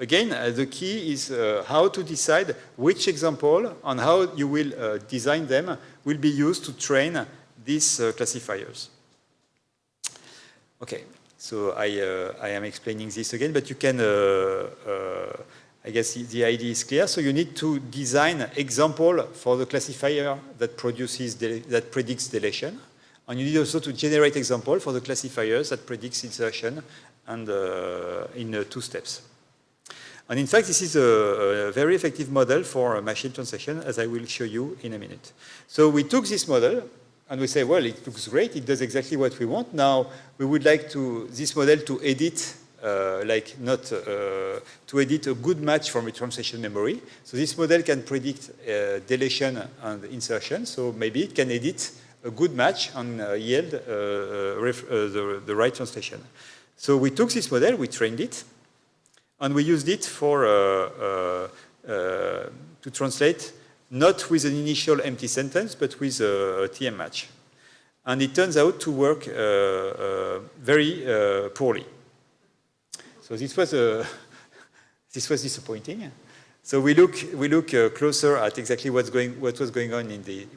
Again, the key is how to decide which example and how you will design them will be used to train these classifiers. Okay, so I am explaining this again, but you can, I guess the idea is clear. So you need to design an example for the classifier that predicts deletion. And you need also to generate example for the classifiers that predicts insertion and in 2 steps. And in fact, this is a very effective model for machine translation, as I will show you in a minute. So we took this model, and we say, well, it looks great. It does exactly what we want. Now, we would like this model to edit, to edit a good match from a translation memory. So this model can predict deletion and insertion. So maybe it can edit a good match and yield the right translation. So we took this model, we trained it, and we used it to translate not with an initial empty sentence, but with a TM match. And it turns out to work very poorly. So this was disappointing. So we look closer at exactly what was going on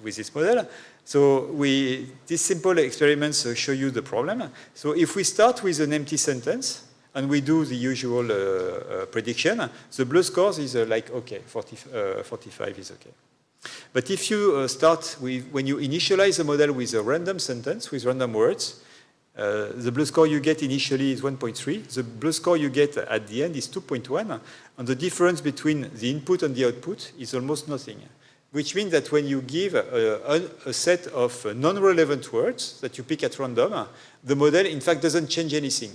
with this model. So these simple experiments show you the problem. So if we start with an empty sentence, and we do the usual prediction, the blue scores is like, okay, 45 is okay. But if you start with, when you initialize the model with a random sentence, with random words, the blue score you get initially is 1.3. The blue score you get at the end is 2.1. And the difference between the input and the output is almost nothing. Which means that when you give a set of non-relevant words that you pick at random, the model, in fact, doesn't change anything.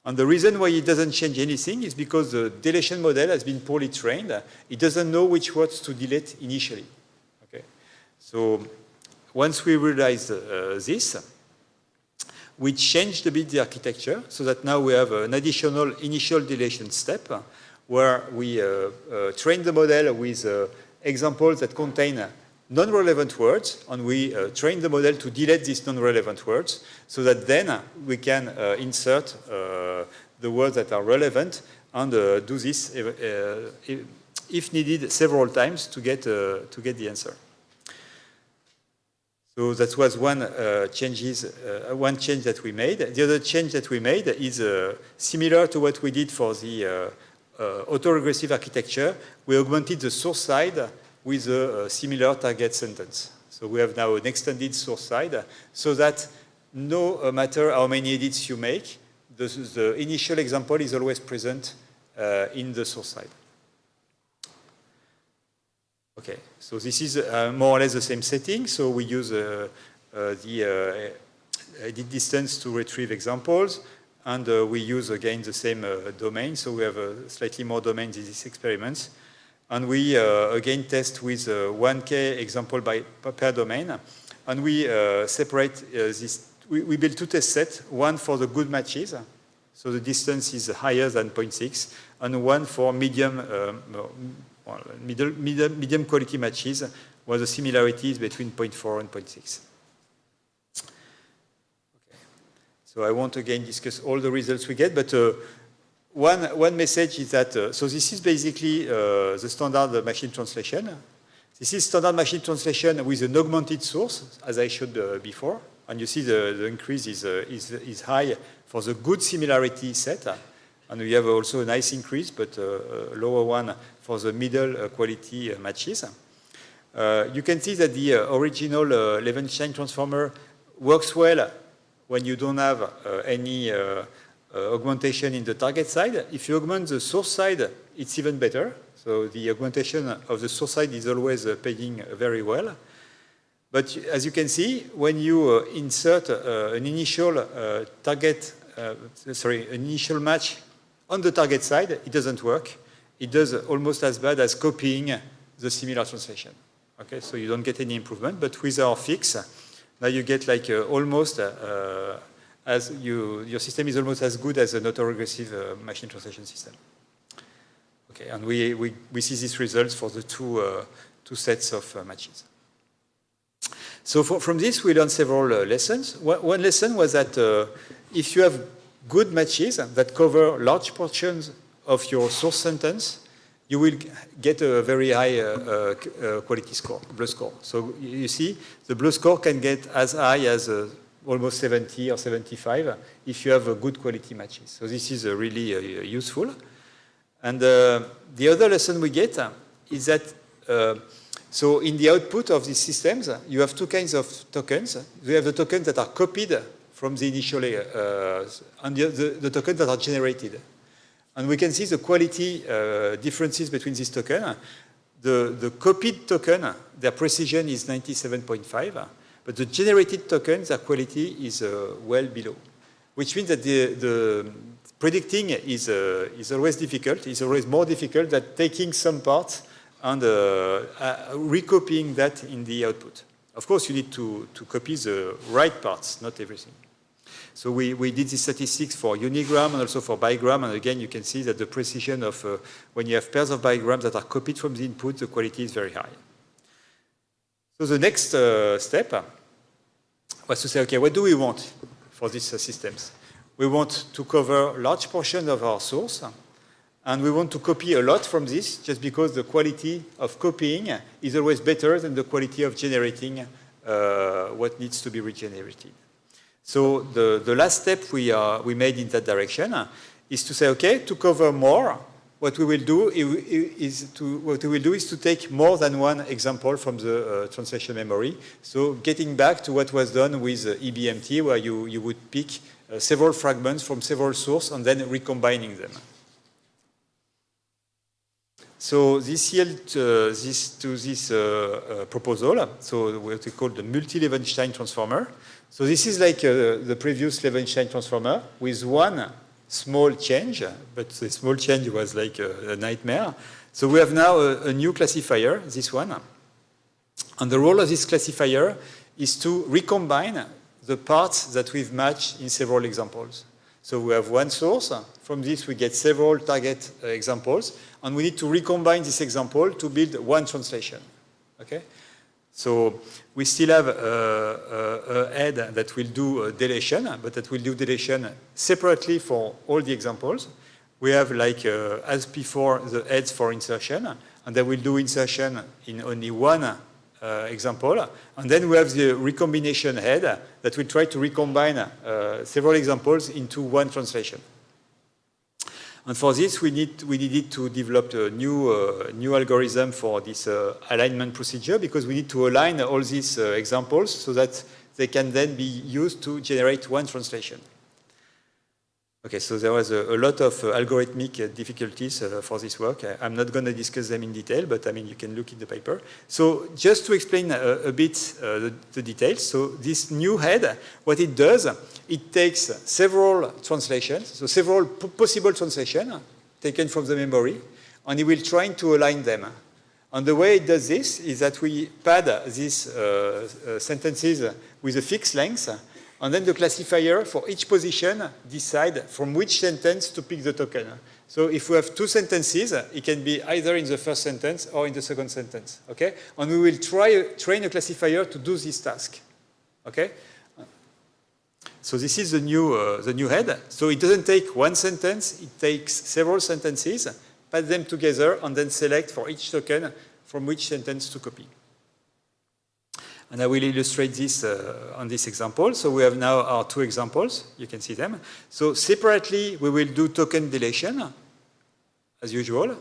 And the reason why it doesn't change anything is because the deletion model has been poorly trained. It doesn't know which words to delete initially. Okay. So once we realized this, we changed a bit the architecture so that now we have an additional initial deletion step where we train the model with examples that contain non-relevant words, and we train the model to delete these non-relevant words so that then we can insert the words that are relevant and do this if needed several times to get the answer. So that was one change that we made. The other change that we made is similar to what we did for the autoregressive architecture. We augmented the source side with a similar target sentence. So we have now an extended source side so that no matter how many edits you make, the initial example is always present in the source side. Okay, so this is more or less the same setting. So we use the edit distance to retrieve examples, and we use again the same domain. So we have slightly more domains in these experiments. And we again test with 1K example per domain. And we separate this, we build 2 test sets, one for the good matches, so the distance is higher than 0.6, and one for medium quality matches, where the similarity is between 0.4 and 0.6. Okay. So I won't again discuss all the results we get, but one message is that, so this is basically the standard machine translation. This is standard machine translation with an augmented source, as I showed before. And you see the increase is high for the good similarity set. And we have also a nice increase, but a lower one for the middle quality matches. You can see that the original Levenstein transformer works well when you don't have any augmentation in the target side. If you augment the source side it's even better. So the augmentation of the source side is always paying very well. But as you can see, when you insert an initial an initial match on the target side, it doesn't work. It does almost as bad as copying the similar translation. Okay, so you don't get any improvement. But with our fix, now you get like almost as your system is almost as good as an autoregressive machine translation system. Okay, and we see these results for the two sets of matches. So from this, we learned several lessons. One lesson was that if you have good matches that cover large portions of your source sentence, you will get a very high quality score, BLEU score. So you see, the BLEU score can get as high as almost 70 or 75 if you have good quality matches. So this is really useful. And the other lesson we get is that so in the output of these systems, you have two kinds of tokens. You have the tokens that are copied from the initial and the tokens that are generated. And we can see the quality differences between these tokens. The copied token, their precision is 97.5, but the generated token, their quality is well below, which means that the predicting is always difficult. It's always more difficult than taking some parts and recopying that in the output. Of course, you need to copy the right parts, not everything. So we did this statistics for unigram and also for bigram, and again, you can see that the precision of when you have pairs of bigrams that are copied from the input, the quality is very high. So the next step was to say, okay, what do we want for these systems? We want to cover large portions of our source, and we want to copy a lot from this just because the quality of copying is always better than the quality of generating what needs to be regenerated. So the last step we made in that direction is to say, okay, to cover more, what we will do is to take more than one example from the translation memory. So getting back to what was done with EBMT, where you would pick several fragments from several sources and then recombining them. So this yields this proposal, so what we call the multi-Levenstein transformer. So this is like the previous Levenstein transformer with one small change, but the small change was like a nightmare. So we have now a new classifier, this one. And the role of this classifier is to recombine the parts that we've matched in several examples. So we have one source. From this, we get several target examples. And we need to recombine this example to build one translation. Okay? So we still have a head that will do deletion, but that will do deletion separately for all the examples. We have, like as before, the heads for insertion, and they will do insertion in only one example. And then we have the recombination head that will try to recombine several examples into one translation. And for this, we needed to develop a new algorithm for this alignment procedure, because we need to align all these examples so that they can then be used to generate one translation. Okay, so there was a lot of algorithmic difficulties for this work. I'm not going to discuss them in detail, but I mean, you can look in the paper. So just to explain a bit the details, so this new head, what it does, it takes several translations, so several possible translations taken from the memory, and it will try to align them. And the way it does this is that we pad these sentences with a fixed length, and then the classifier for each position decide from which sentence to pick the token. So if we have two sentences, it can be either in the first sentence or in the second sentence. Okay? And we will train a classifier to do this task. Okay? So this is the new head. So it doesn't take one sentence, it takes several sentences, pad them together, and then select for each token from which sentence to copy. And I will illustrate this on this example. So we have now our two examples. You can see them. So separately, we will do token deletion, as usual.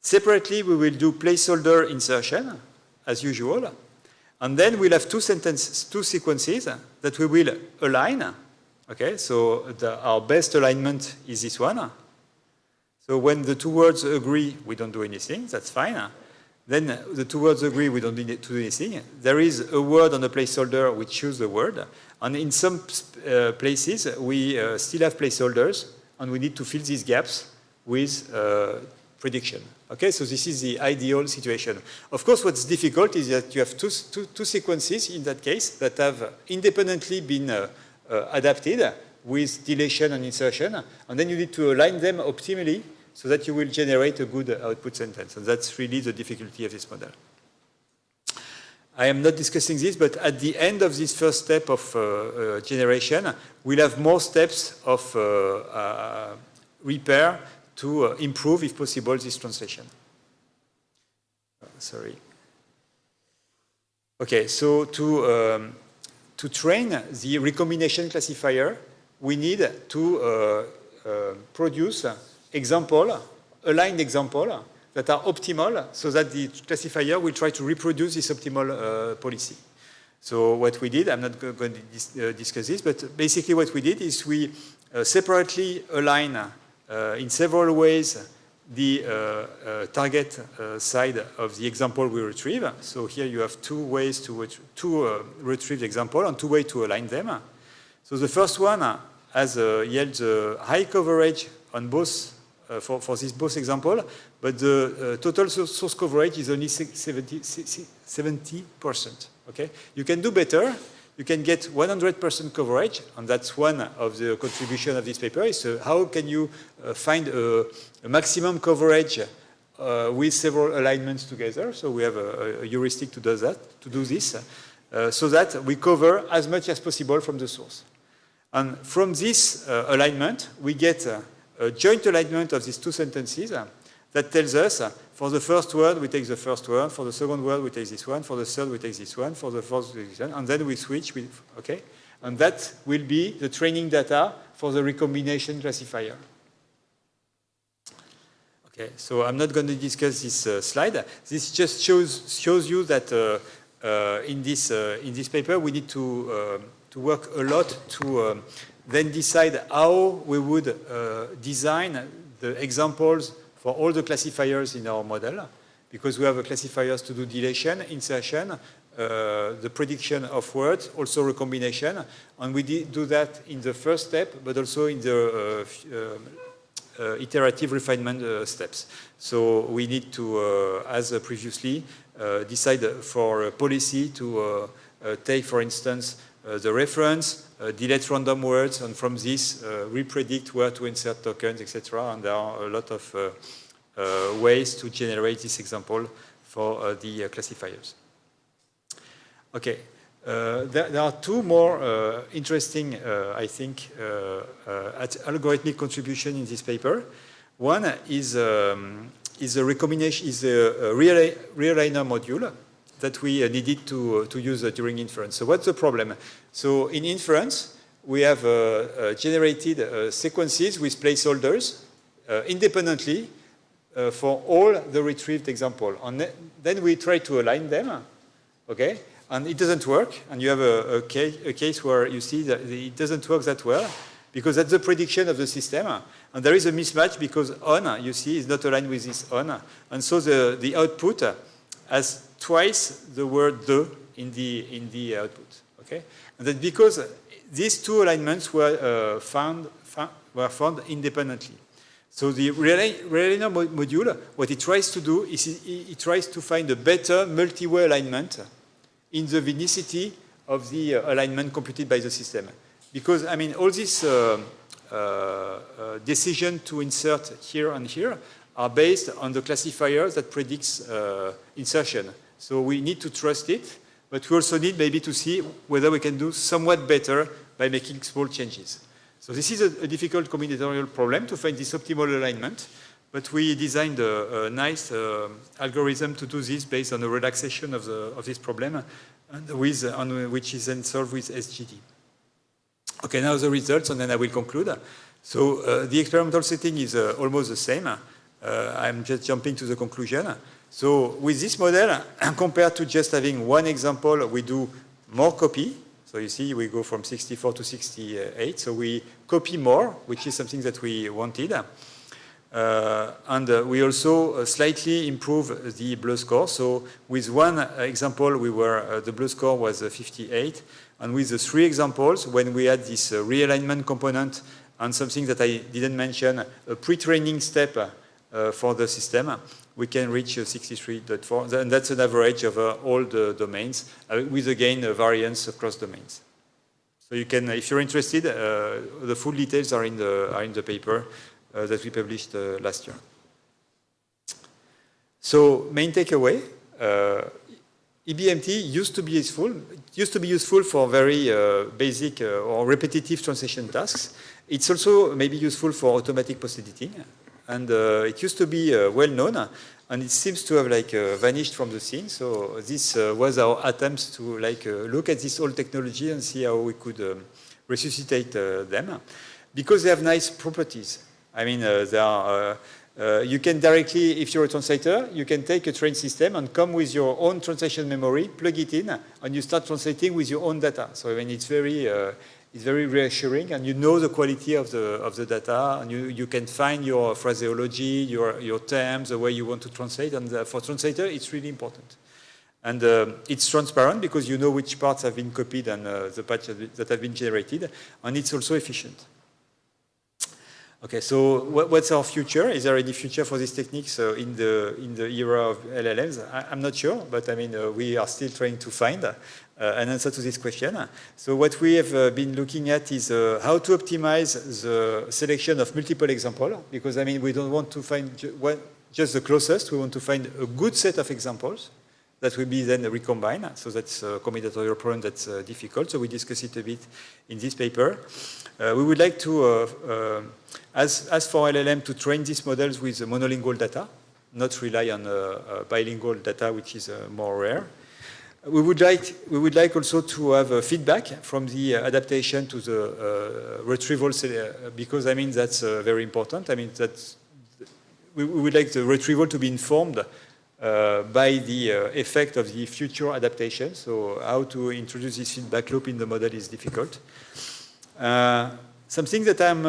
Separately, we will do placeholder insertion, as usual. And then we'll have two sequences that we will align. Okay, so our best alignment is this one. So when the two words agree, we don't do anything, that's fine. Then the two words agree, we don't need to do anything. There is a word on the placeholder, we choose the word. And in some places, we still have placeholders, and we need to fill these gaps with prediction. Okay, so this is the ideal situation. Of course, what's difficult is that you have two sequences in that case that have independently been adapted with deletion and insertion, and then you need to align them optimally so that you will generate a good output sentence. And that's really the difficulty of this model. I am not discussing this, but at the end of this first step of generation, we'll have more steps of repair to improve, if possible, this translation. Sorry. Okay, so to train the recombination classifier, we need to produce aligned example that are optimal so that the classifier will try to reproduce this optimal policy. So what we did, I'm not going to discuss this, but basically what we did is we separately align in several ways the target side of the example we retrieve. So here you have two ways to retrieve example and two ways to align them. So the first one yields high coverage on both for this both example, but the total source coverage is only 70%. Okay, you can do better. You can get 100% coverage, and that's one of the contribution of this paper. Is how can you find a maximum coverage with several alignments together? So we have a heuristic to do this, so that we cover as much as possible from the source. And from this alignment, we get a joint alignment of these two sentences that tells us for the first word, we take the first word, for the second word, we take this one, for the third, we take this one, for the fourth, we take this one, and then we switch, okay? And that will be the training data for the recombination classifier. Okay, so I'm not going to discuss this slide. This just shows you that in this paper, we need to work a lot to then decide how we would design the examples for all the classifiers in our model, because we have classifiers to do deletion, insertion, the prediction of words, also recombination, and we do that in the first step, but also in the iterative refinement steps. So we need to, as previously, decide for a policy to take, for instance, the reference, delete random words, and from this, repredict where to insert tokens, etc. And there are a lot of ways to generate this example for the classifiers. Okay, there are two more interesting, I think, algorithmic contribution in this paper. One is a recombination, is a realigner module that we needed to use during inference. So what's the problem? So in inference, we have generated sequences with placeholders independently for all the retrieved example. And then we try to align them, okay? And it doesn't work. And you have a case where you see that it doesn't work that well because that's the prediction of the system. And there is a mismatch because on, you see, is not aligned with this on. And so the output has twice the word the in the output. Okay, and that because these two alignments were found independently. So the realigner module, what it tries to do is it tries to find a better multi-way alignment in the unicity of the alignment computed by the system. Because I mean, all this decision to insert here and here are based on the classifier that predicts insertion. So we need to trust it, but we also need maybe to see whether we can do somewhat better by making small changes. So this is a difficult combinatorial problem to find this optimal alignment, but we designed a nice algorithm to do this based on the relaxation of this problem, and which is then solved with SGD. Okay, now the results, and then I will conclude. So the experimental setting is almost the same. I'm just jumping to the conclusion. So with this model, compared to just having one example, we do more copy. So you see, we go from 64 to 68. So we copy more, which is something that we wanted. And we also slightly improve the blue score. So with one example, the blue score was 58. And with the 3 examples, when we had this realignment component and something that I didn't mention, a pre-training step for the system, we can reach 63.4. And that's an average of all the domains, with again a variance across domains. So you can, if you're interested, the full details are in the paper that we published last year. So main takeaway, eBMT used to be useful for very basic or repetitive translation tasks. It's also maybe useful for automatic post-editing, and it used to be well known, and it seems to have vanished from the scene. So this was our attempt to look at this old technology and see how we could resuscitate them, because they have nice properties. I mean, you can directly, if you're a translator, you can take a trained system and come with your own translation memory, plug it in, and you start translating with your own data. So I mean, it's very reassuring, and you know the quality of the data, and you can find your phraseology, your terms, the way you want to translate. And for translator, it's really important. And it's transparent because you know which parts have been copied and the patches that have been generated, and it's also efficient. Okay, so what's our future? Is there any future for these techniques in the era of LLMs? I'm not sure, but I mean, we are still trying to find an answer to this question. So what we have been looking at is how to optimize the selection of multiple examples, because I mean, we don't want to find just the closest. We want to find a good set of examples that will be then recombined. So that's a combinatorial problem that's difficult. So we discuss it a bit in this paper. We would like to, as for LLM, to train these models with monolingual data, not rely on bilingual data, which is more rare. We would like also to have feedback from the adaptation to the retrieval, because I mean that's very important. I mean we would like the retrieval to be informed by the effect of the future adaptation. So how to introduce this feedback loop in the model is difficult. Something that I'm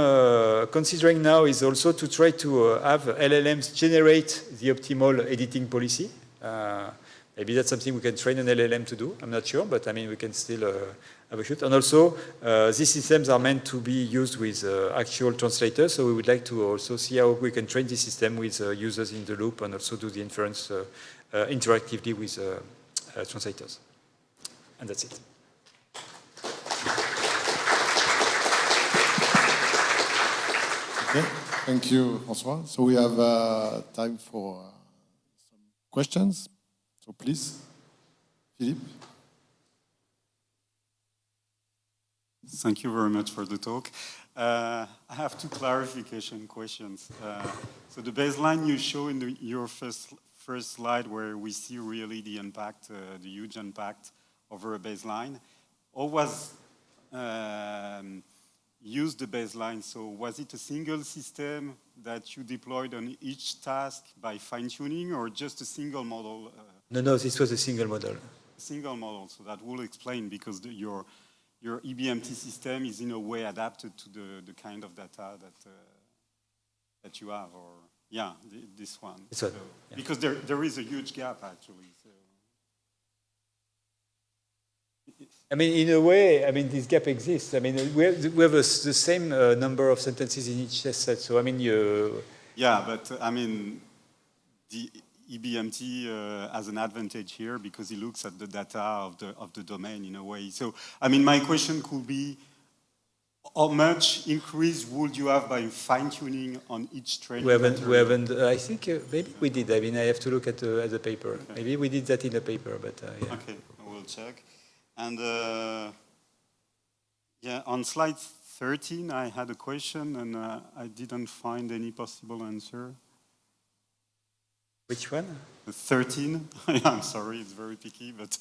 considering now is also to try to have LLMs generate the optimal editing policy. Maybe that's something we can train an LLM to do. I'm not sure, but I mean, we can still have a shoot. And also, these systems are meant to be used with actual translators, so we would like to also see how we can train this system with users in the loop and also do the inference interactively with translators. And that's it. Okay, thank you, François. So we have time for some questions. So please, Philippe. Thank you very much for the talk. I have 2 clarification questions. So the baseline you show in your first slide, where we see really the impact, the huge impact over a baseline, or was used the baseline? So was it a single system that you deployed on each task by fine-tuning, or just a single model? No, this was a single model. Single model, so that will explain, because your eBMT system is in a way adapted to the kind of data that you have, or this one. So, yeah. Because there is a huge gap actually. So. I mean, in a way, I mean, this gap exists. I mean, we have the same number of sentences in each test set. So I mean, yeah, but I mean, the eBMT has an advantage here because it looks at the data of the domain in a way. So, I mean, my question could be, how much increase would you have by fine-tuning on each training? We haven't. I think maybe we did. I mean, I have to look at the paper. Okay. Maybe we did that in the paper, but yeah. Okay, I will check. And yeah, on slide 13, I had a question, and I didn't find any possible answer. Which one? 13. Yeah, I'm sorry, it's very picky, but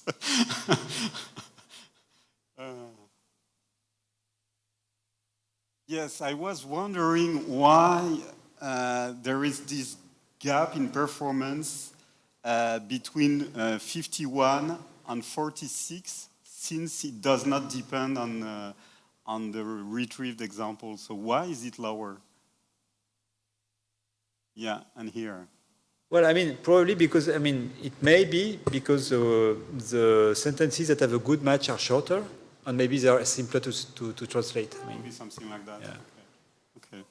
yes, I was wondering why there is this gap in performance between 51 and 46, since it does not depend on the retrieved example. So why is it lower? Yeah, and here. Well, I mean, probably because, I mean, it may be because the sentences that have a good match are shorter, and maybe they are simpler to translate. I mean, maybe something like that. Yeah. Okay.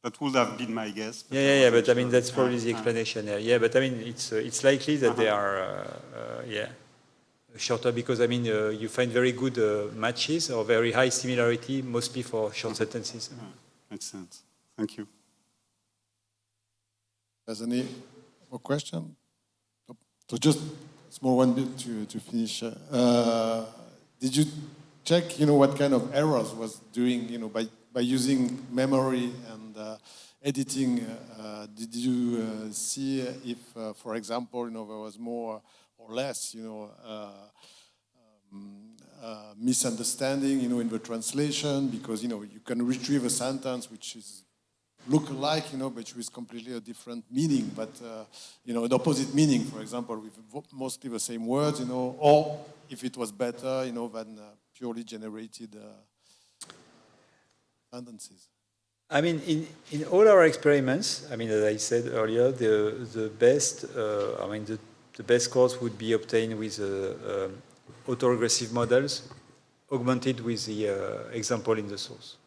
That would have been my guess. But Yeah, but I mean, sure. that's probably the explanation. Yeah, but I mean, it's likely that they are, shorter because, I mean, you find very good matches or very high similarity, mostly for short sentences. Makes sense. Thank you. Has any more question? So just a small one bit to finish. Did you check, what kind of errors was doing, by using memory and editing? Did you see if, for example, there was more or less, misunderstanding, in the translation? Because, you can retrieve a sentence which is look alike, but with completely a different meaning, but, an opposite meaning, for example, with mostly the same words, or if it was better, than purely generated sentences. I mean, in all our experiments, I mean, as I said earlier, the best, the best scores would be obtained with autoregressive models, augmented with the example in the source.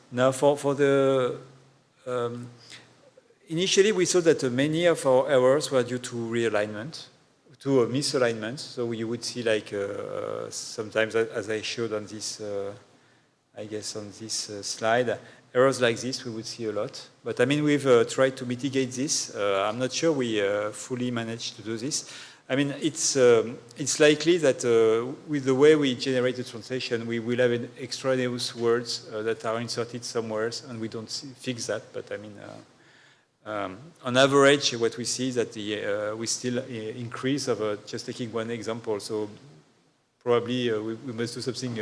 Now, for the initially we saw that many of our errors were due to realignment, to misalignment. So you would see, like, sometimes, as I showed on this, I guess on this slide, errors like this we would see a lot. But I mean, we've tried to mitigate this. I'm not sure we fully managed to do this. I mean, it's likely that with the way we generate the translation, we will have extraneous words that are inserted somewhere, and we don't fix that. But I mean, on average, what we see is that we still increase of just taking one example. So probably we must do something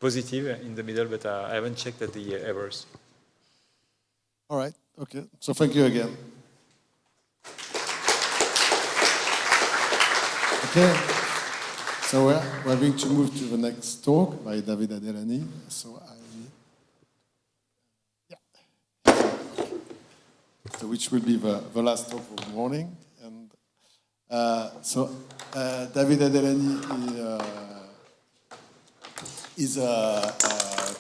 positive in the middle, but I haven't checked at the errors. All right. Okay. So thank you again. Okay, so we're going to move to the next talk by David Adelani. So so which will be the last talk of the morning. And David Adelani is a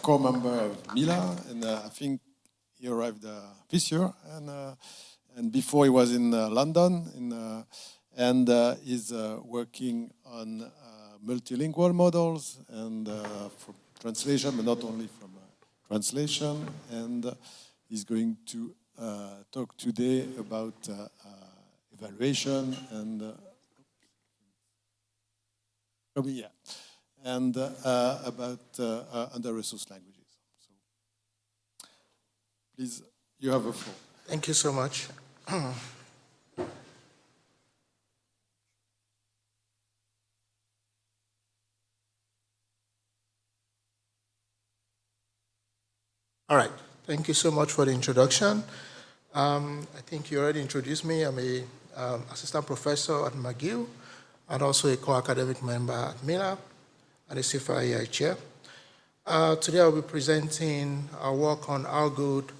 core member of Mila, and I think he arrived this year. And before he was in London, and is working on multilingual models and for translation, but not only from translation. And he's going to talk today about evaluation and about under-resourced languages. So, please, you have the floor. Thank you so much. All right, thank you so much for the introduction. I think you already introduced me. I'm a assistant professor at McGill and also a co-academic member at Mila and a CFA AI chair. Today I'll be presenting our work on how good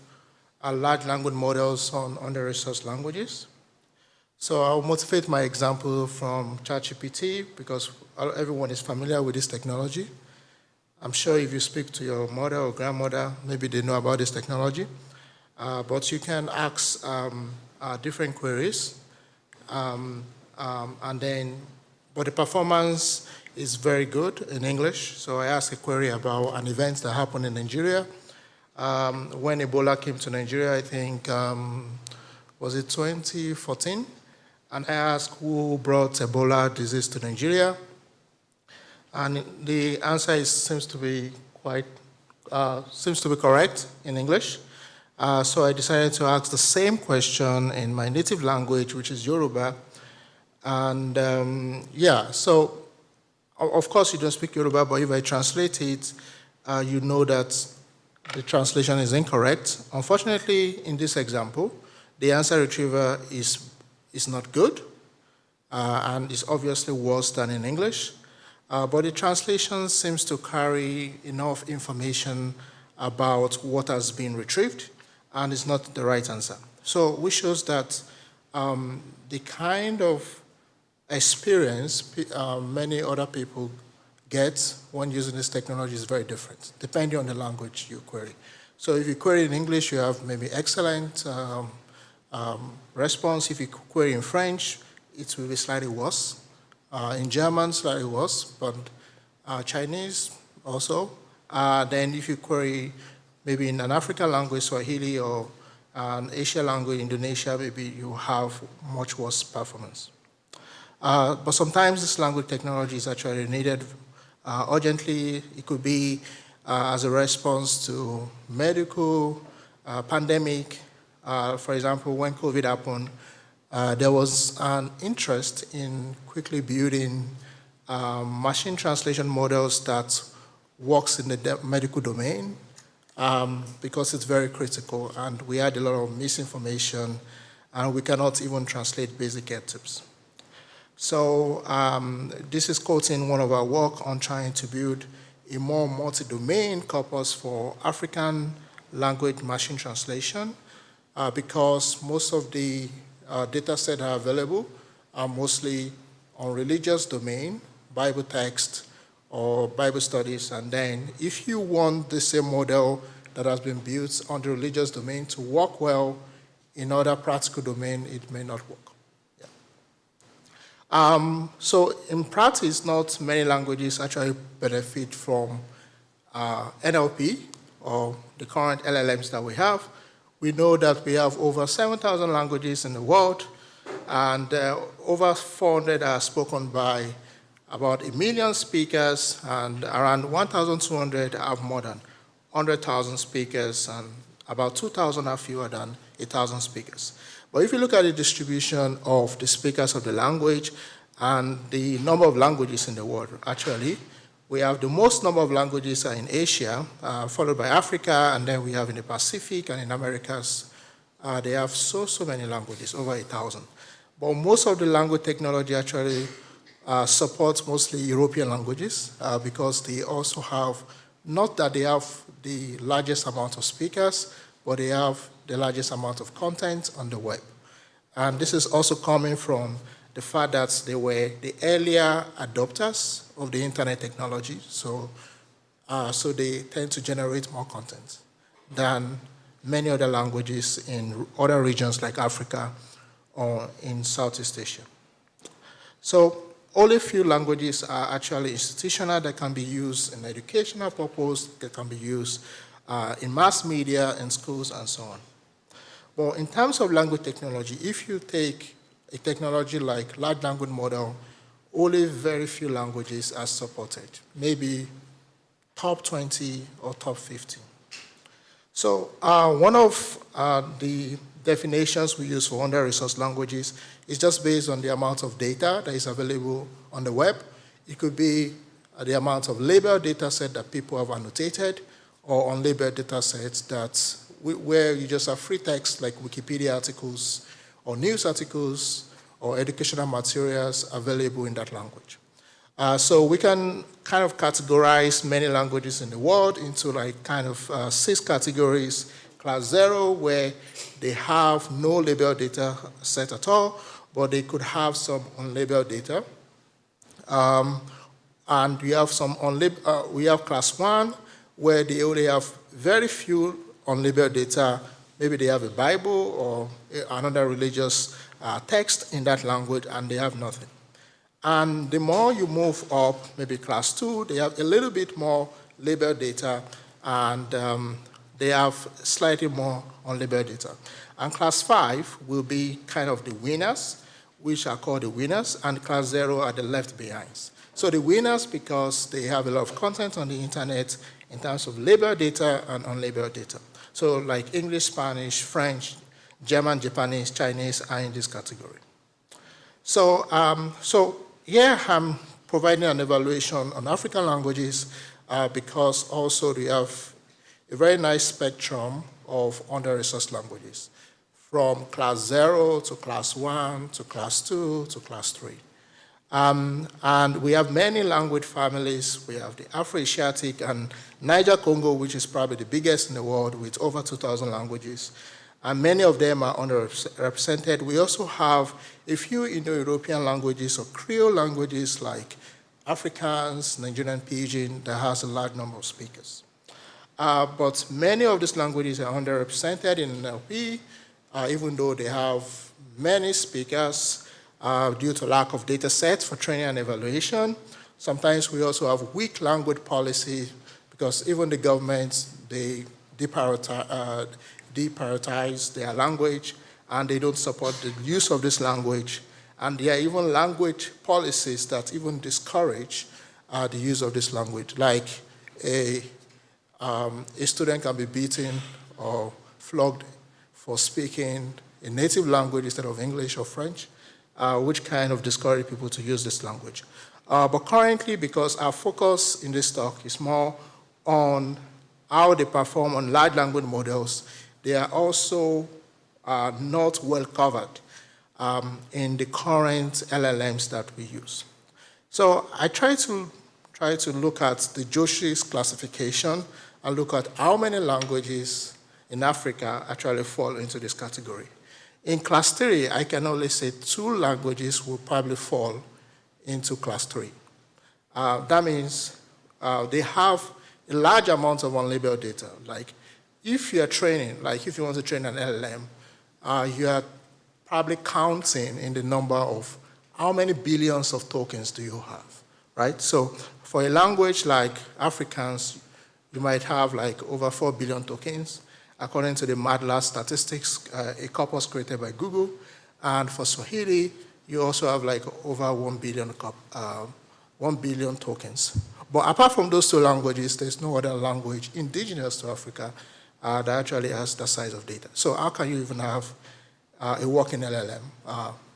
are large language models on under-resourced languages. So I'll motivate my example from ChatGPT because everyone is familiar with this technology. I'm sure if you speak to your mother or grandmother, maybe they know about this technology. But you can ask different queries, but the performance is very good in English. So I asked a query about an event that happened in Nigeria. When Ebola came to Nigeria, I think, was it 2014? And I asked who brought Ebola disease to Nigeria. And the answer seems to be correct in English. So I decided to ask the same question in my native language, which is Yoruba. And so of course you don't speak Yoruba, but if I translate it, you know that the translation is incorrect. Unfortunately, in this example, the answer retriever is not good, and is obviously worse than in English. But the translation seems to carry enough information about what has been retrieved and it's not the right answer. So which shows that the kind of experience many other people get when using this technology is very different, depending on the language you query. So if you query in English, you have maybe excellent response. If you query in French, it will be slightly worse. In German, slightly worse, but Chinese also. Then if you query maybe in an African language, Swahili, or an Asian language, Indonesia, maybe you have much worse performance. But sometimes this language technology is actually needed urgently. It could be as a response to medical pandemic. For example, when COVID happened, there was an interest in quickly building machine translation models that works in the medical domain because it's very critical, and we had a lot of misinformation, and we cannot even translate basic tips. So this is quoting one of our work on trying to build a more multi-domain corpus for African language machine translation because most of the data sets that are available are mostly on religious domain, Bible text, or Bible studies. And then if you want the same model that has been built on the religious domain to work well in other practical domain, it may not work. So in practice, not many languages actually benefit from NLP or the current LLMs that we have. We know that we have over 7,000 languages in the world, and over 400 are spoken by about 1 million speakers, and around 1,200 have more than 100,000 speakers, and about 2,000 have fewer than 1,000 speakers. But if you look at the distribution of the speakers of the language and the number of languages in the world, actually, we have the most number of languages are in Asia, followed by Africa, and then we have in the Pacific and in Americas. They have so many languages, over 1,000. But most of the language technology actually supports mostly European languages because they also have, not that they have the largest amount of speakers, but they have the largest amount of content on the web. And this is also coming from the fact that they were the earlier adopters of the internet technology, so they tend to generate more content than many other languages in other regions like Africa or in Southeast Asia. So only few languages are actually institutional that can be used in educational purpose, that can be used in mass media, in schools, and so on. But in terms of language technology, if you take a technology like large language model, only very few languages are supported, maybe top 20 or top 50. So one of the definitions we use for under-resourced languages is just based on the amount of data that is available on the web. It could be the amount of labeled data set that people have annotated, or unlabeled data sets where you just have free text like Wikipedia articles or news articles or educational materials available in that language. So we can kind of categorize many languages in the world into like kind of 6 categories. Class 0, where they have no labeled data set at all, but they could have some unlabeled data. And we have we have class 1, where they only have very few unlabeled data. Maybe they have a Bible or another religious text in that language, and they have nothing. And the more you move up, maybe class 2, they have a little bit more labeled data, and they have slightly more unlabeled data. And class 5 will be kind of the winners, which are called the winners, and class 0 are the left behinds. So the winners, because they have a lot of content on the internet in terms of labeled data and unlabeled data. So like English, Spanish, French, German, Japanese, Chinese are in this category. So, here I'm providing an evaluation on African languages because also we have a very nice spectrum of under-resourced languages, from class 0 to class 1 to class 2 to class 3. And we have many language families. We have the Afro-Asiatic and Niger-Congo, which is probably the biggest in the world with over 2,000 languages. And many of them are underrepresented. We also have a few Indo-European languages or Creole languages like Afrikaans, Nigerian Pidgin, that has a large number of speakers. But many of these languages are underrepresented in NLP, even though they have many speakers due to lack of data sets for training and evaluation. Sometimes we also have weak language policy because even the governments, they deprioritize their language and they don't support the use of this language. And there are even language policies that even discourage the use of this language, like a student can be beaten or flogged for speaking a native language instead of English or French, which kind of discourage people to use this language. But currently, because our focus in this talk is more on how they perform on large language models, they are also not well covered in the current LLMs that we use. So I try to look at the Joshi's classification and look at how many languages in Africa actually fall into this category. In class 3, I can only say 2 languages will probably fall into class 3. That means they have a large amount of unlabeled data. Like if you are training, like if you want to train an LLM, you are probably counting in the number of how many billions of tokens do you have, right? So for a language like Afrikaans, you might have like over 4 billion tokens, according to the MADLAS statistics, a corpus created by Google. And for Swahili, you also have like over 1 billion tokens. But apart from those 2 languages, there's no other language indigenous to Africa that actually has that size of data. So how can you even have a working LLM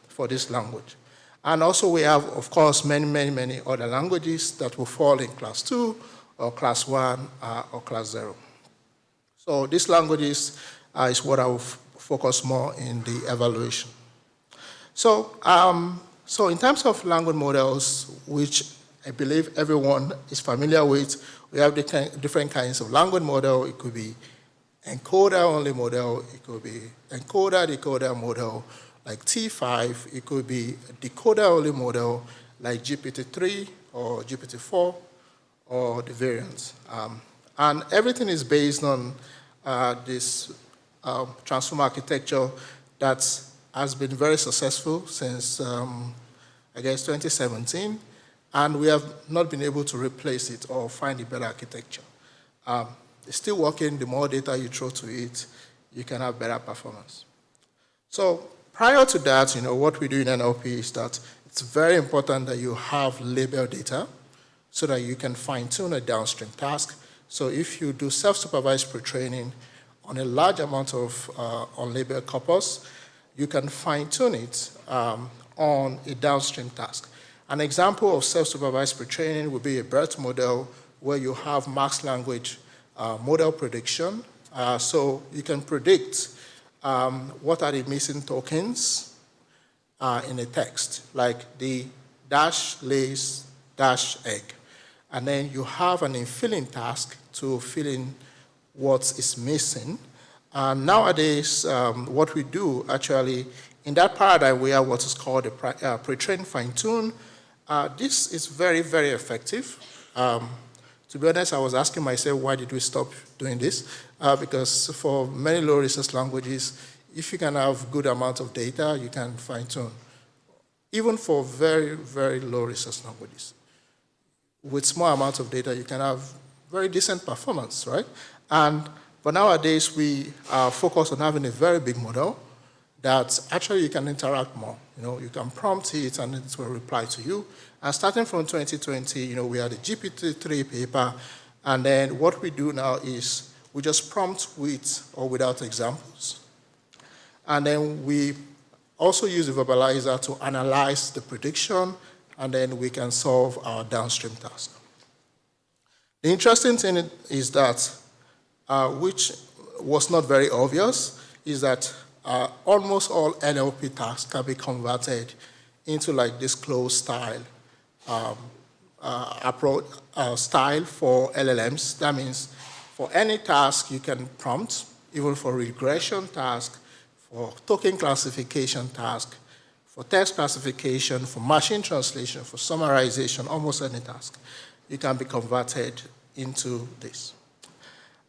for this language? And also we have, of course, many other languages that will fall in class 2 or class 1 or class 0. So these languages is what I will focus more in the evaluation. So, so in terms of language models, which I believe everyone is familiar with, we have different kinds of language model. It could be encoder-only model. It could be encoder-decoder model like T5. It could be decoder-only model like GPT-3 or GPT-4 or the variants. And everything is based on this transformer architecture that has been very successful since, I guess, 2017. And we have not been able to replace it or find a better architecture. It's still working. The more data you throw to it, you can have better performance. So prior to that, what we do in NLP is that it's very important that you have labeled data so that you can fine-tune a downstream task. So if you do self-supervised pre-training on a large amount of unlabeled corpus, you can fine-tune it on a downstream task. An example of self-supervised pre-training would be a BERT model where you have max language model prediction. So you can predict what are the missing tokens in a text, like the dash lays dash egg. And then you have an infilling task to fill in what is missing. And nowadays, what we do actually, in that paradigm, we have what is called a pre-trained fine-tune. This is very, very effective. To be honest, I was asking myself, why did we stop doing this? Because for many low-resource languages, if you can have good amount of data, you can fine-tune. Even for very, very low-resource languages. With small amounts of data, you can have very decent performance, right? But nowadays, we focus on having a very big model that actually you can interact more. You can prompt it and it will reply to you. And starting from 2020, we had the GPT-3 paper, and then what we do now is we just prompt with or without examples. And then we also use the verbalizer to analyze the prediction, and then we can solve our downstream task. The interesting thing is that, which was not very obvious, is that almost all NLP tasks can be converted into like this closed style approach style for LLMs. That means for any task you can prompt, even for regression task, for token classification task, for text classification, for machine translation, for summarization, almost any task, you can be converted into this.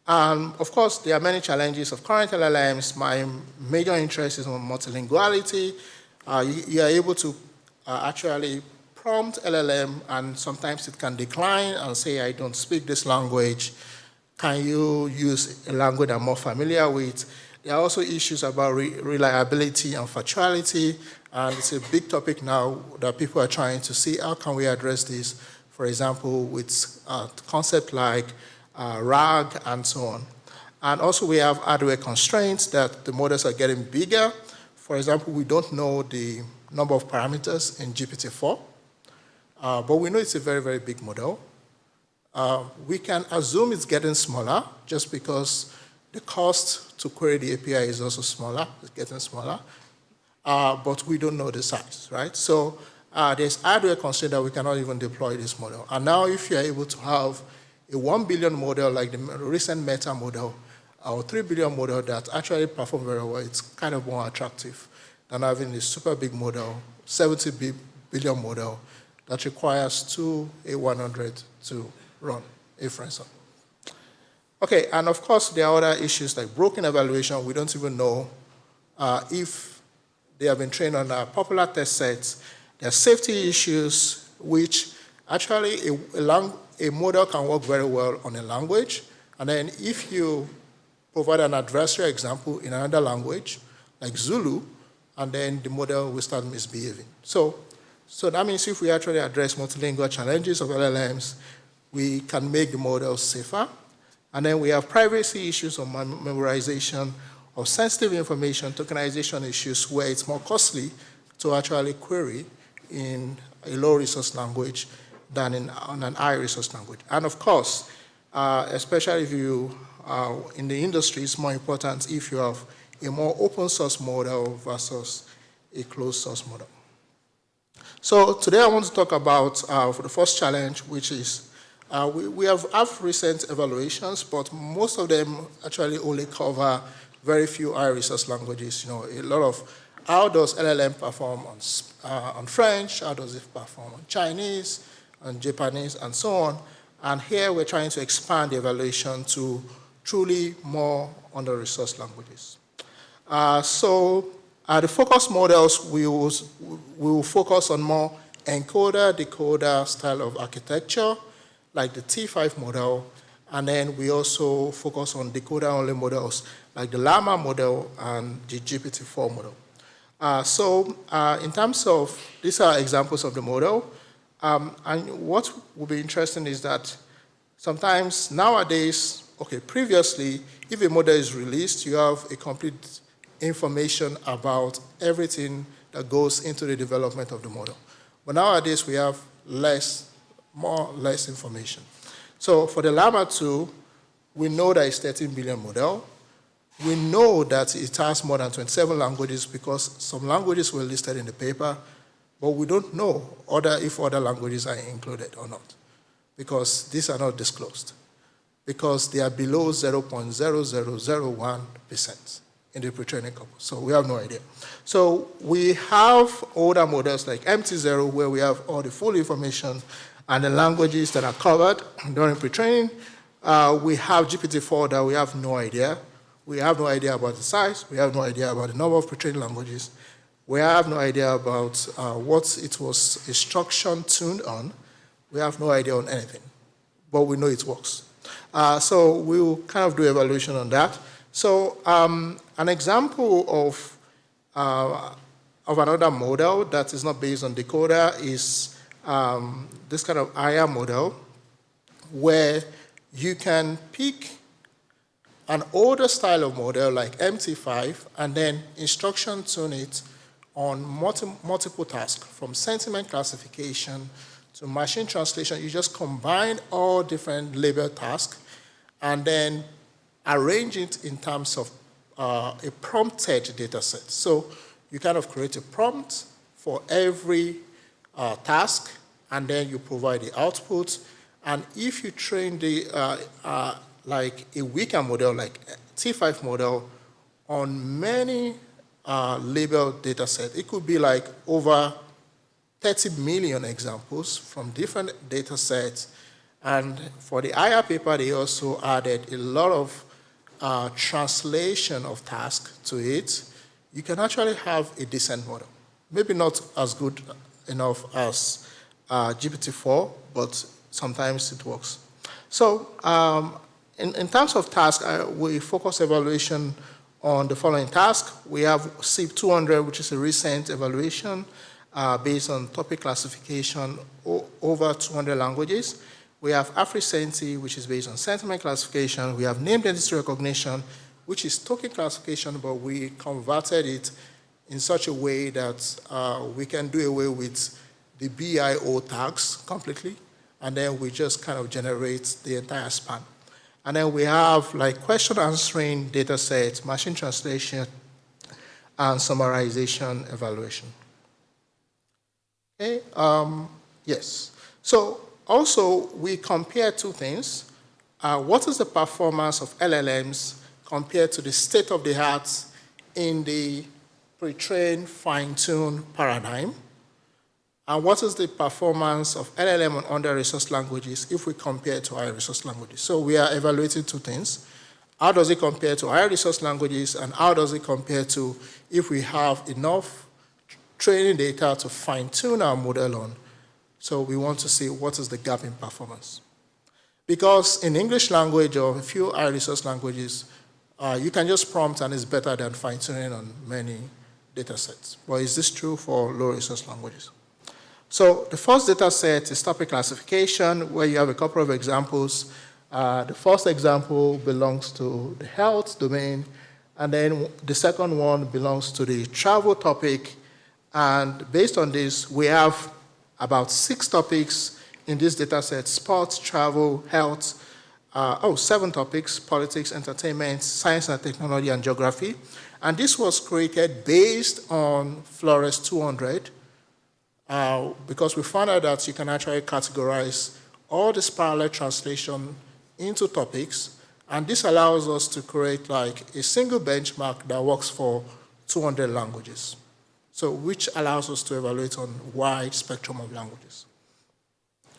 Of course, there are many challenges of current LLMs. My major interest is on multilinguality. You are able to actually prompt LLM, and sometimes it can decline and say, I don't speak this language. Can you use a language I'm more familiar with? There are also issues about reliability and factuality, and it's a big topic now that people are trying to see how can we address this, for example, with concepts like RAG and so on. And also we have hardware constraints that the models are getting bigger. For example, we don't know the number of parameters in GPT-4, but we know it's a very, very big model. We can assume it's getting smaller just because the cost to query the API is also smaller, it's getting smaller, but we don't know the size, right? So there's hardware constraint that we cannot even deploy this model. And now if you're able to have a 1 billion model like the recent Meta model, or 3 billion model that actually perform very well, it's kind of more attractive than having a super big model, 70 billion model that requires 2 A100 to run inference on. Okay, and of course there are other issues like broken evaluation. We don't even know if they have been trained on popular test sets. There are safety issues, which actually a model can work very well on a language, and then if you provide an adversarial example in another language, like Zulu, and then the model will start misbehaving. So that means if we actually address multilingual challenges of LLMs, we can make the models safer. And then we have privacy issues on memorization of sensitive information, tokenization issues where it's more costly to actually query in a low-resource language than on an high-resource language. And of course, especially if you are in the industry, it's more important if you have a more open-source model versus a closed-source model. So today I want to talk about for the first challenge, which is we have recent evaluations, but most of them actually only cover very few high-resource languages. You know, a lot of how does LLM perform on French, how does it perform on Chinese, on Japanese, and so on. And here we're trying to expand the evaluation to truly more under-resourced languages. The focus models, we will focus on more encoder, decoder style of architecture, like the T5 model, and then we also focus on decoder-only models, like the Llama model and the GPT-4 model. In terms of, these are examples of the model, and what will be interesting is that sometimes nowadays, okay, previously, if a model is released, you have a complete information about everything that goes into the development of the model. But nowadays, we have less information. So for the Llama 2, we know that it's 13 billion model. We know that it has more than 27 languages because some languages were listed in the paper, but we don't know if other languages are included or not, because these are not disclosed, because they are below 0.0001% in the pre-training corpus. So we have no idea. So we have older models like MT0 where we have all the full information and the languages that are covered during pre-training. We have GPT-4 that we have no idea. We have no idea about the size. We have no idea about the number of pre-trained languages. We have no idea about what it was instruction tuned on. We have no idea on anything, but we know it works. So we will kind of do evaluation on that. So an example of another model that is not based on decoder is this kind of IA model, where you can pick an older style of model like MT5 and then instruction tune it on multiple tasks, from sentiment classification to machine translation. You just combine all different label tasks and then arrange it in terms of a prompted data set. So you kind of create a prompt for every task, and then you provide the output. And if you train like a weaker model, like T5 model, on many labeled data sets, it could be like over 30 million examples from different data sets. And for the IR paper, they also added a lot of translation of tasks to it. You can actually have a decent model. Maybe not as good enough as GPT-4, but sometimes it works. So in terms of tasks, we focus evaluation on the following task. We have SIP 200, which is a recent evaluation based on topic classification over 200 languages. We have AfriSenti, which is based on sentiment classification. We have named entity recognition, which is token classification, but we converted it in such a way that we can do away with the BIO tags completely, and then we just kind of generate the entire span. And then we have like question answering data sets, machine translation, and summarization evaluation. Okay, yes. So also we compare two things. What is the performance of LLMs compared to the state of the art in the pre-trained, fine-tuned paradigm? And what is the performance of LLM on under-resourced languages if we compare it to high-resource languages? So we are evaluating two things. How does it compare to high-resource languages, and how does it compare to if we have enough training data to fine-tune our model on? So we want to see what is the gap in performance. Because in English language or a few high-resource languages, you can just prompt and it's better than fine-tuning on many data sets. But is this true for low-resource languages? So the first data set is topic classification, where you have a couple of examples. The first example belongs to the health domain, and then the second one belongs to the travel topic. And based on this, we have about 6 topics in this data set: sports, travel, health, 7 topics: politics, entertainment, science and technology, and geography. And this was created based on Flores 200, because we found out that you can actually categorize all this parallel translation into topics, and this allows us to create like a single benchmark that works for 200 languages, so which allows us to evaluate on a wide spectrum of languages.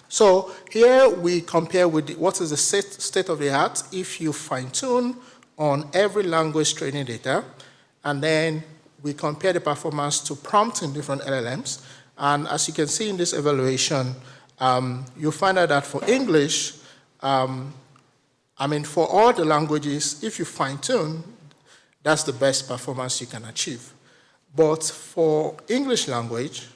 So here we compare with what is the state of the art if you fine-tune on every language training data, and then we compare the performance to prompting different LLMs. And as you can see in this evaluation, you'll find out that for English, for all the languages, if you fine-tune, that's the best performance you can achieve. But for English language,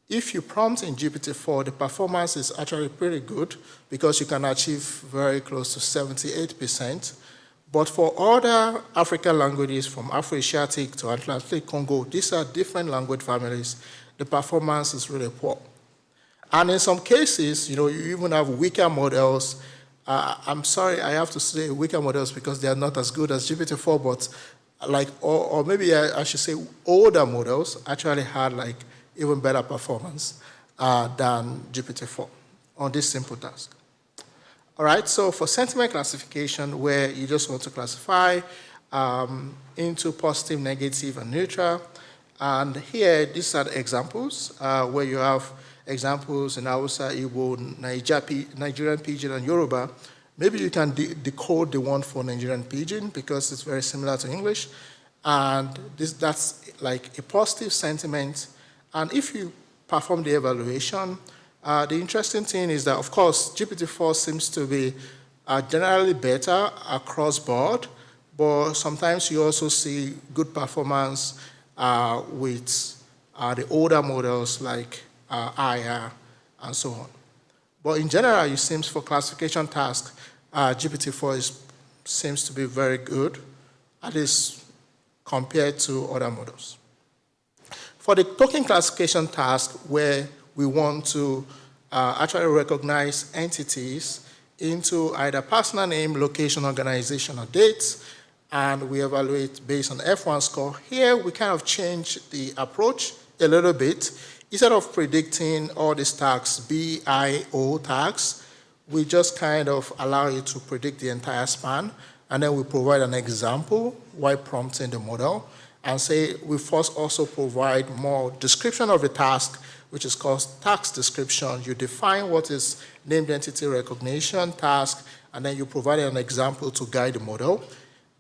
if you prompt in GPT-4, the performance is actually pretty good because you can achieve very close to 78%. But for other African languages, from Afro-Asiatic to Atlantic Congo, these are different language families. The performance is really poor. And in some cases, you even have weaker models. I'm sorry, I have to say weaker models because they are not as good as GPT-4, but or maybe I should say older models actually had like even better performance than GPT-4 on this simple task. All right, so for sentiment classification, where you just want to classify into positive, negative, and neutral, and here, these are the examples where you have examples in Hausa, Igbo, Nigerian Pidgin, and Yoruba. Maybe you can decode the one for Nigerian Pidgin because it's very similar to English. And that's like a positive sentiment. And if you perform the evaluation, the interesting thing is that, of course, GPT-4 seems to be generally better across board, but sometimes you also see good performance with the older models like IR and so on. But in general, it seems for classification tasks, GPT-4 seems to be very good, at least compared to other models. For the token classification task, where we want to actually recognize entities into either personal name, location, organization, or dates, and we evaluate based on F1 score. Here, we kind of change the approach a little bit. Instead of predicting all these tags, B, I, O tags, we just kind of allow it to predict the entire span, and then we provide an example while prompting the model, and say we first also provide more description of the task, which is called task description. You define what is named entity recognition task, and then you provide an example to guide the model.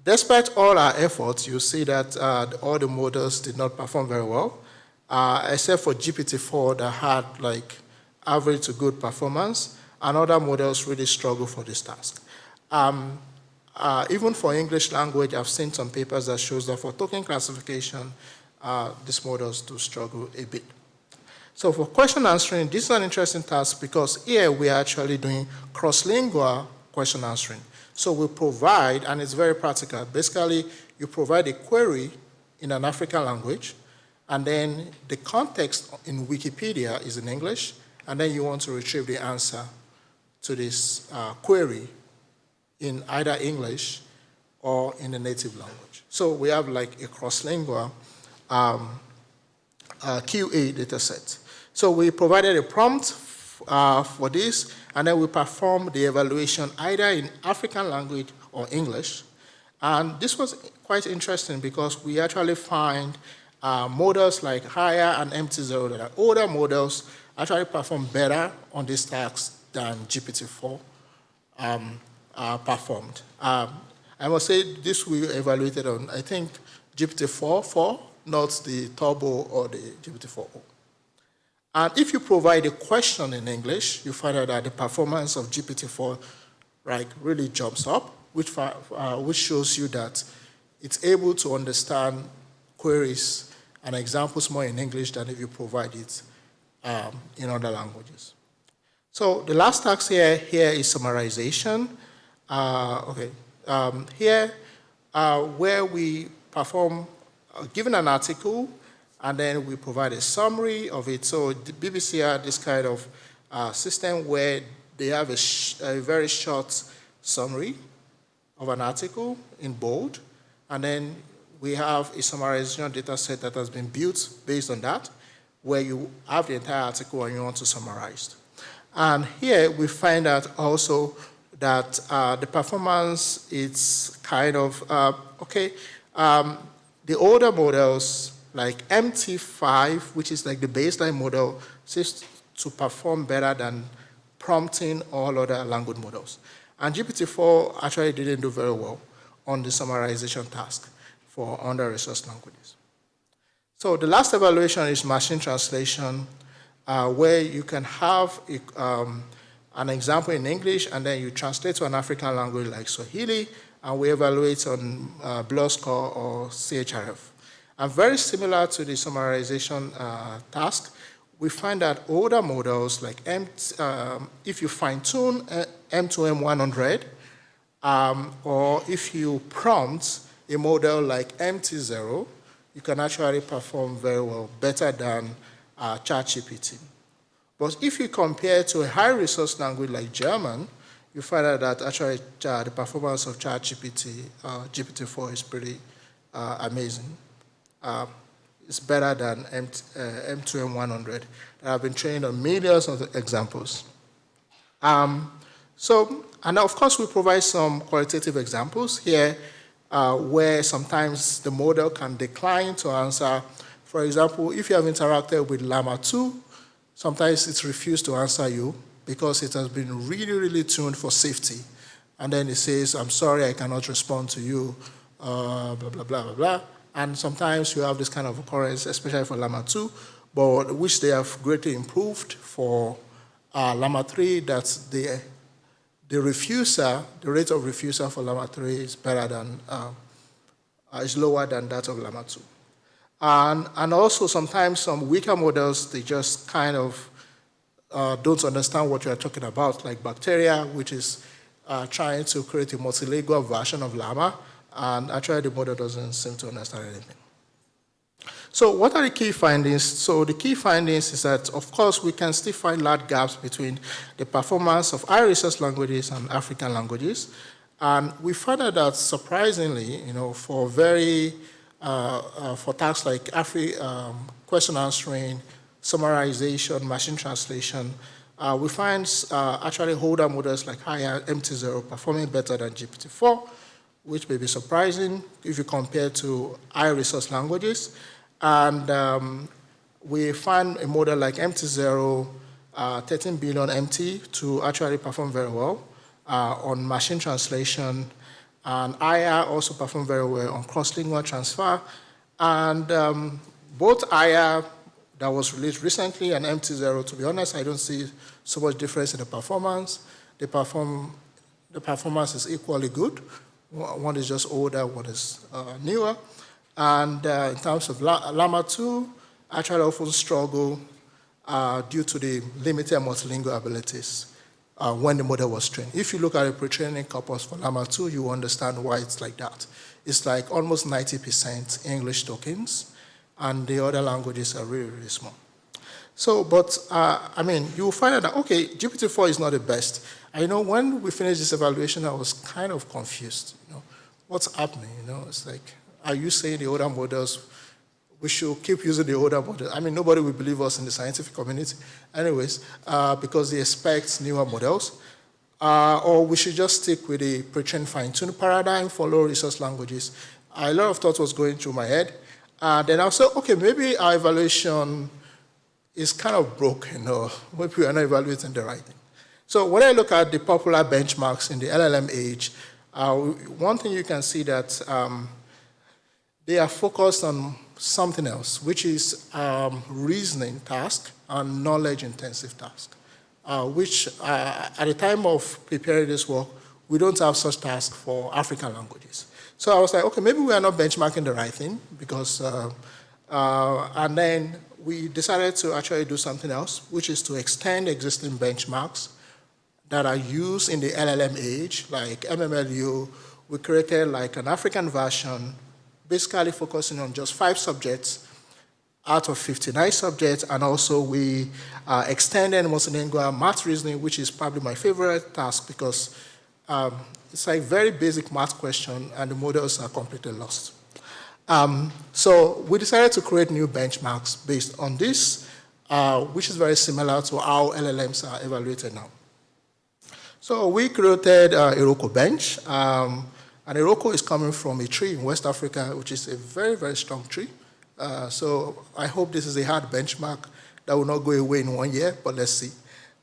Despite all our efforts, you see that all the models did not perform very well, except for GPT-4 that had like average to good performance, and other models really struggle for this task. Even for English language, I've seen some papers that shows that for token classification, these models do struggle a bit. So for question answering, this is an interesting task because here we are actually doing cross-lingual question answering. So we provide, and it's very practical, basically you provide a query in an African language, and then the context in Wikipedia is in English, and then you want to retrieve the answer to this query in either English or in the native language. So we have like a cross-lingual QA data set. So we provided a prompt for this, and then we perform the evaluation either in African language or English. And this was quite interesting because we actually find models like higher and MT0 that are older models actually perform better on this task than GPT-4 performed. I must say this we evaluated on, I think, GPT-4, not the Turbo or the GPT-4o. And if you provide a question in English, you find out that the performance of GPT-4 really jumps up, which shows you that it's able to understand queries and examples more in English than if you provide it in other languages. So the last task here is summarization. Here, where we perform, given an article, and then we provide a summary of it. So the BBC had this kind of system where they have a very short summary of an article in bold, and then we have a summarization data set that has been built based on that, where you have the entire article and you want to summarize. And here we find out also that the performance is kind of, the older models, like MT5, which is like the baseline model, seems to perform better than prompting all other language models. And GPT-4 actually didn't do very well on the summarization task for under-resourced languages. So the last evaluation is machine translation, where you can have an example in English, and then you translate to an African language like Swahili, and we evaluate on BLEU score or CHRF. And very similar to the summarization task, we find that older models, like if you fine-tune M2M100, or if you prompt a model like MT0, you can actually perform very well, better than ChatGPT. But if you compare to a high-resource language like German, you find out that actually the performance of ChatGPT, GPT-4 is pretty amazing. It's better than M2M100 that have been trained on millions of examples. And of course, we provide some qualitative examples here where sometimes the model can decline to answer. For example, if you have interacted with Llama 2, sometimes it's refused to answer you because it has been really, really tuned for safety. And then it says, I'm sorry, I cannot respond to you, blah, blah, blah, blah, blah. And sometimes you have this kind of occurrence, especially for Llama 2, but which they have greatly improved for Llama 3, that the rate of refusal for Llama 3 is better than, is lower than that of Llama 2. And also sometimes some weaker models, they just kind of don't understand what you're talking about, like bacteria, which is trying to create a multilingual version of Llama, and actually the model doesn't seem to understand anything. So what are the key findings? So the key findings is that, of course, we can still find large gaps between the performance of high-resource languages and African languages. And we found out that, surprisingly, for very for tasks like question answering, summarization, machine translation, we find actually older models like higher MT0 performing better than GPT-4, which may be surprising if you compare to high resource languages. And we find a model like MT0, 13 billion MT, to actually perform very well on machine translation. And IA also perform very well on cross-lingual transfer. And both IA that was released recently and MT0, to be honest, I don't see so much difference in the performance. The performance is equally good. One is just older, one is newer. And in terms of Llama 2, actually often struggle due to the limited multilingual abilities when the model was trained. If you look at the pre-training corpus for Llama 2, you understand why it's like that. It's like almost 90% English tokens, and the other languages are really, really small. So, but, I mean, you will find out that, okay, GPT-4 is not the best. I know when we finished this evaluation, I was kind of confused. What's happening? It's like, are you saying the older models, we should keep using the older models? I mean, nobody will believe us in the scientific community anyways, because they expect newer models. Or we should just stick with the pre-trained fine-tune paradigm for low-resource languages. A lot of thought was going through my head. Then I said, okay, maybe our evaluation is kind of broken, or maybe we are not evaluating the right thing. So when I look at the popular benchmarks in the LLM age, one thing you can see that they are focused on something else, which is reasoning task and knowledge-intensive task, which at the time of preparing this work, we don't have such tasks for African languages. So I was like, okay, maybe we are not benchmarking the right thing, because, and then we decided to actually do something else, which is to extend existing benchmarks that are used in the LLM age, like MMLU. We created like an African version, basically focusing on just 5 subjects out of 59 subjects, and also we extended multilingual math reasoning, which is probably my favorite task, because it's like very basic math question, and the models are completely lost. So we decided to create new benchmarks based on this, which is very similar to how LLMs are evaluated now. So we created Iroko Bench, and Iroko is coming from a tree in West Africa, which is a very, very strong tree. So I hope this is a hard benchmark that will not go away in 1 year, but let's see.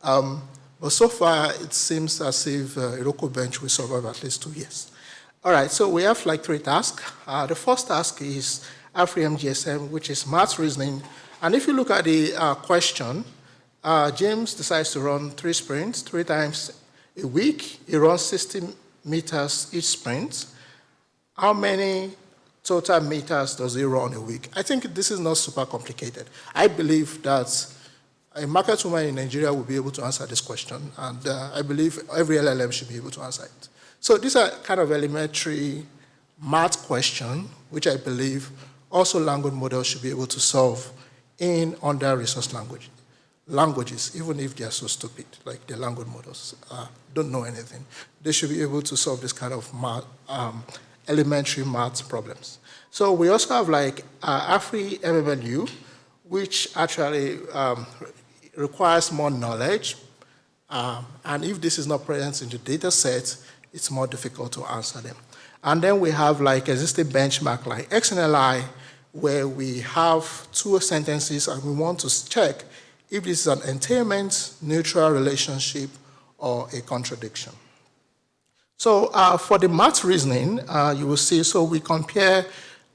But so far, it seems as if Iroko Bench will survive at least 2 years. All right, so we have like 3 tasks. The first task is AfriMGSM, which is math reasoning. And if you look at the question, James decides to run 3 sprints, 3 times a week. He runs 60 meters each sprint. How many total meters does he run a week? I think this is not super complicated. I believe that a market woman in Nigeria will be able to answer this question, and I believe every LLM should be able to answer it. So these are kind of elementary math questions, which I believe also language models should be able to solve in under-resourced languages, even if they are so stupid, like the language models don't know anything. They should be able to solve this kind of elementary math problems. So we also have like AfriMMLU, which actually requires more knowledge. And if this is not present in the data set, it's more difficult to answer them. And then we have like existing benchmark like XNLI, where we have 2 sentences and we want to check if this is an entailment, neutral relationship, or a contradiction. So for the math reasoning, you will see, so we compare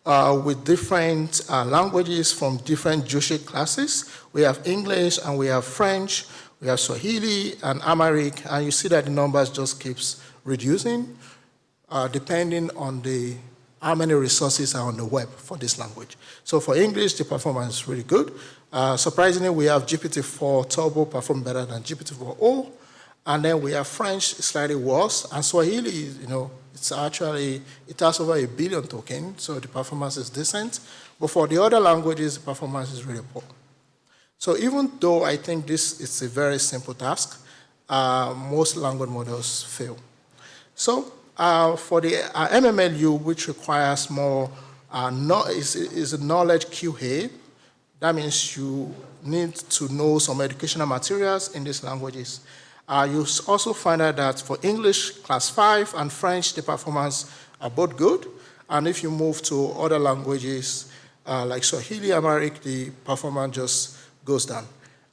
with different languages from different Jewish classes. We have English and we have French, we have Swahili and Amharic, and you see that the numbers just keeps reducing depending on how many resources are on the web for this language. So for English, the performance is really good. Surprisingly, we have GPT-4 Turbo perform better than GPT-4o, and then we have French slightly worse, and Swahili, it's actually, it has over 1 billion tokens, so the performance is decent. But for the other languages, the performance is really poor. So even though I think this is a very simple task, most language models fail. So for the MMLU, which requires more is a knowledge QA. That means you need to know some educational materials in these languages. You also find out that for English, class 5, and French, the performance are both good. And if you move to other languages like Swahili, Amharic, the performance just goes down.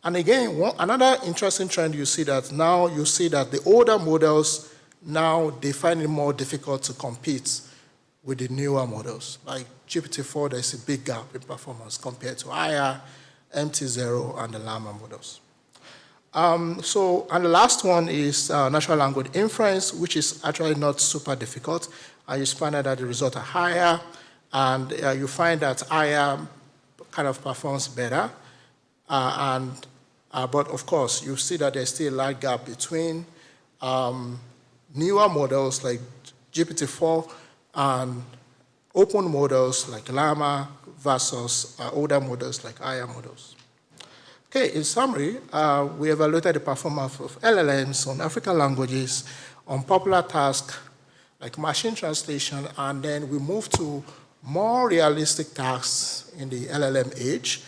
And again, another interesting trend you see that now you see that the older models, now they find it more difficult to compete with the newer models. Like GPT-4, there's a big gap in performance compared to IA, MT0, and the Llama models. And the last one is natural language inference, which is actually not super difficult. You just find out that the results are higher, and you find that IA kind of performs better. But of course, you see that there's still a large gap between newer models like GPT-4 and open models like Llama versus older models like IA models. Okay, in summary, we evaluated the performance of LLMs on African languages, on popular tasks like machine translation, and then we moved to more realistic tasks in the LLM age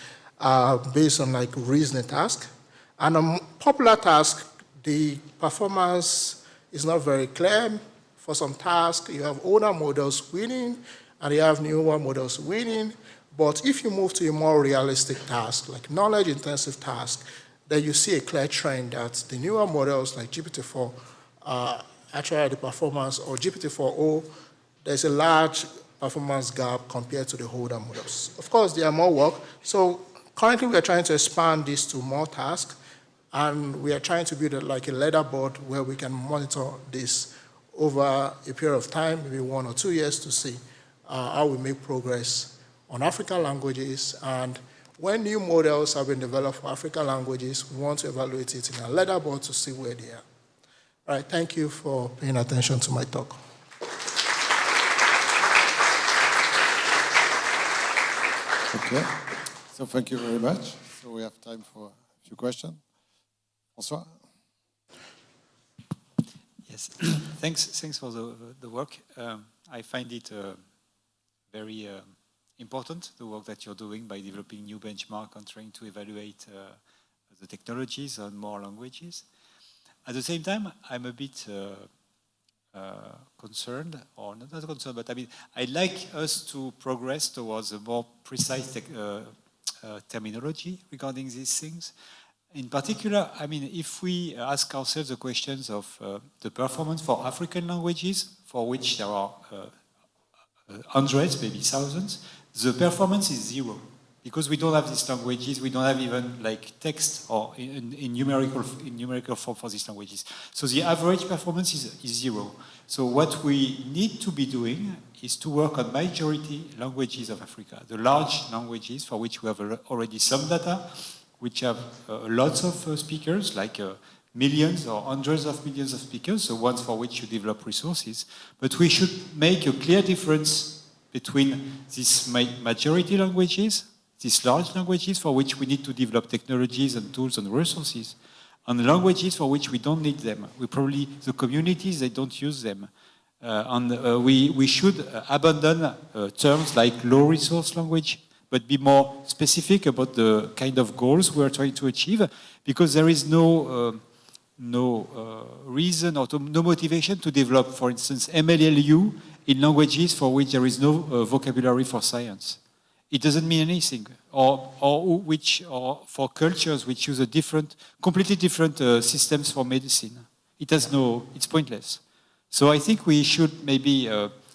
based on like reasoning tasks. And on popular tasks, the performance is not very clear. For some tasks, you have older models winning, and you have newer models winning. But if you move to a more realistic task, like knowledge-intensive task, then you see a clear trend that the newer models like GPT-4 actually the performance, or GPT-4o, there's a large performance gap compared to the older models. Of course, there are more work. So currently, we are trying to expand this to more tasks, and we are trying to build like a leaderboard where we can monitor this over a period of time, maybe 1 or 2 years, to see how we make progress on African languages. And when new models have been developed for African languages, we want to evaluate it in a leaderboard to see where they are. All right, thank you for paying attention to my talk. Okay, so thank you very much. So we have time for a few questions. François? Yes, thanks for the work. I find it very important, the work that you're doing by developing new benchmark and trying to evaluate the technologies on more languages. At the same time, I'm a bit concerned, or not concerned, but I mean, I'd like us to progress towards a more precise terminology regarding these things. In particular, I mean, if we ask ourselves the questions of the performance for African languages, for which there are hundreds, maybe thousands, the performance is 0. Because we don't have these languages, we don't have even like text or in numerical form for these languages. So the average performance is 0. So what we need to be doing is to work on majority languages of Africa, the large languages for which we have already some data, which have lots of speakers, like millions or hundreds of millions of speakers, so ones for which you develop resources. But we should make a clear difference between these majority languages, these large languages for which we need to develop technologies and tools and resources, and languages for which we don't need them. The communities, they don't use them. We should abandon terms like low resource language, but be more specific about the kind of goals we are trying to achieve, because there is no reason or no motivation to develop, for instance, MLLU in languages for which there is no vocabulary for science. It doesn't mean anything, or for cultures which use completely different systems for medicine. It's pointless. So I think we should maybe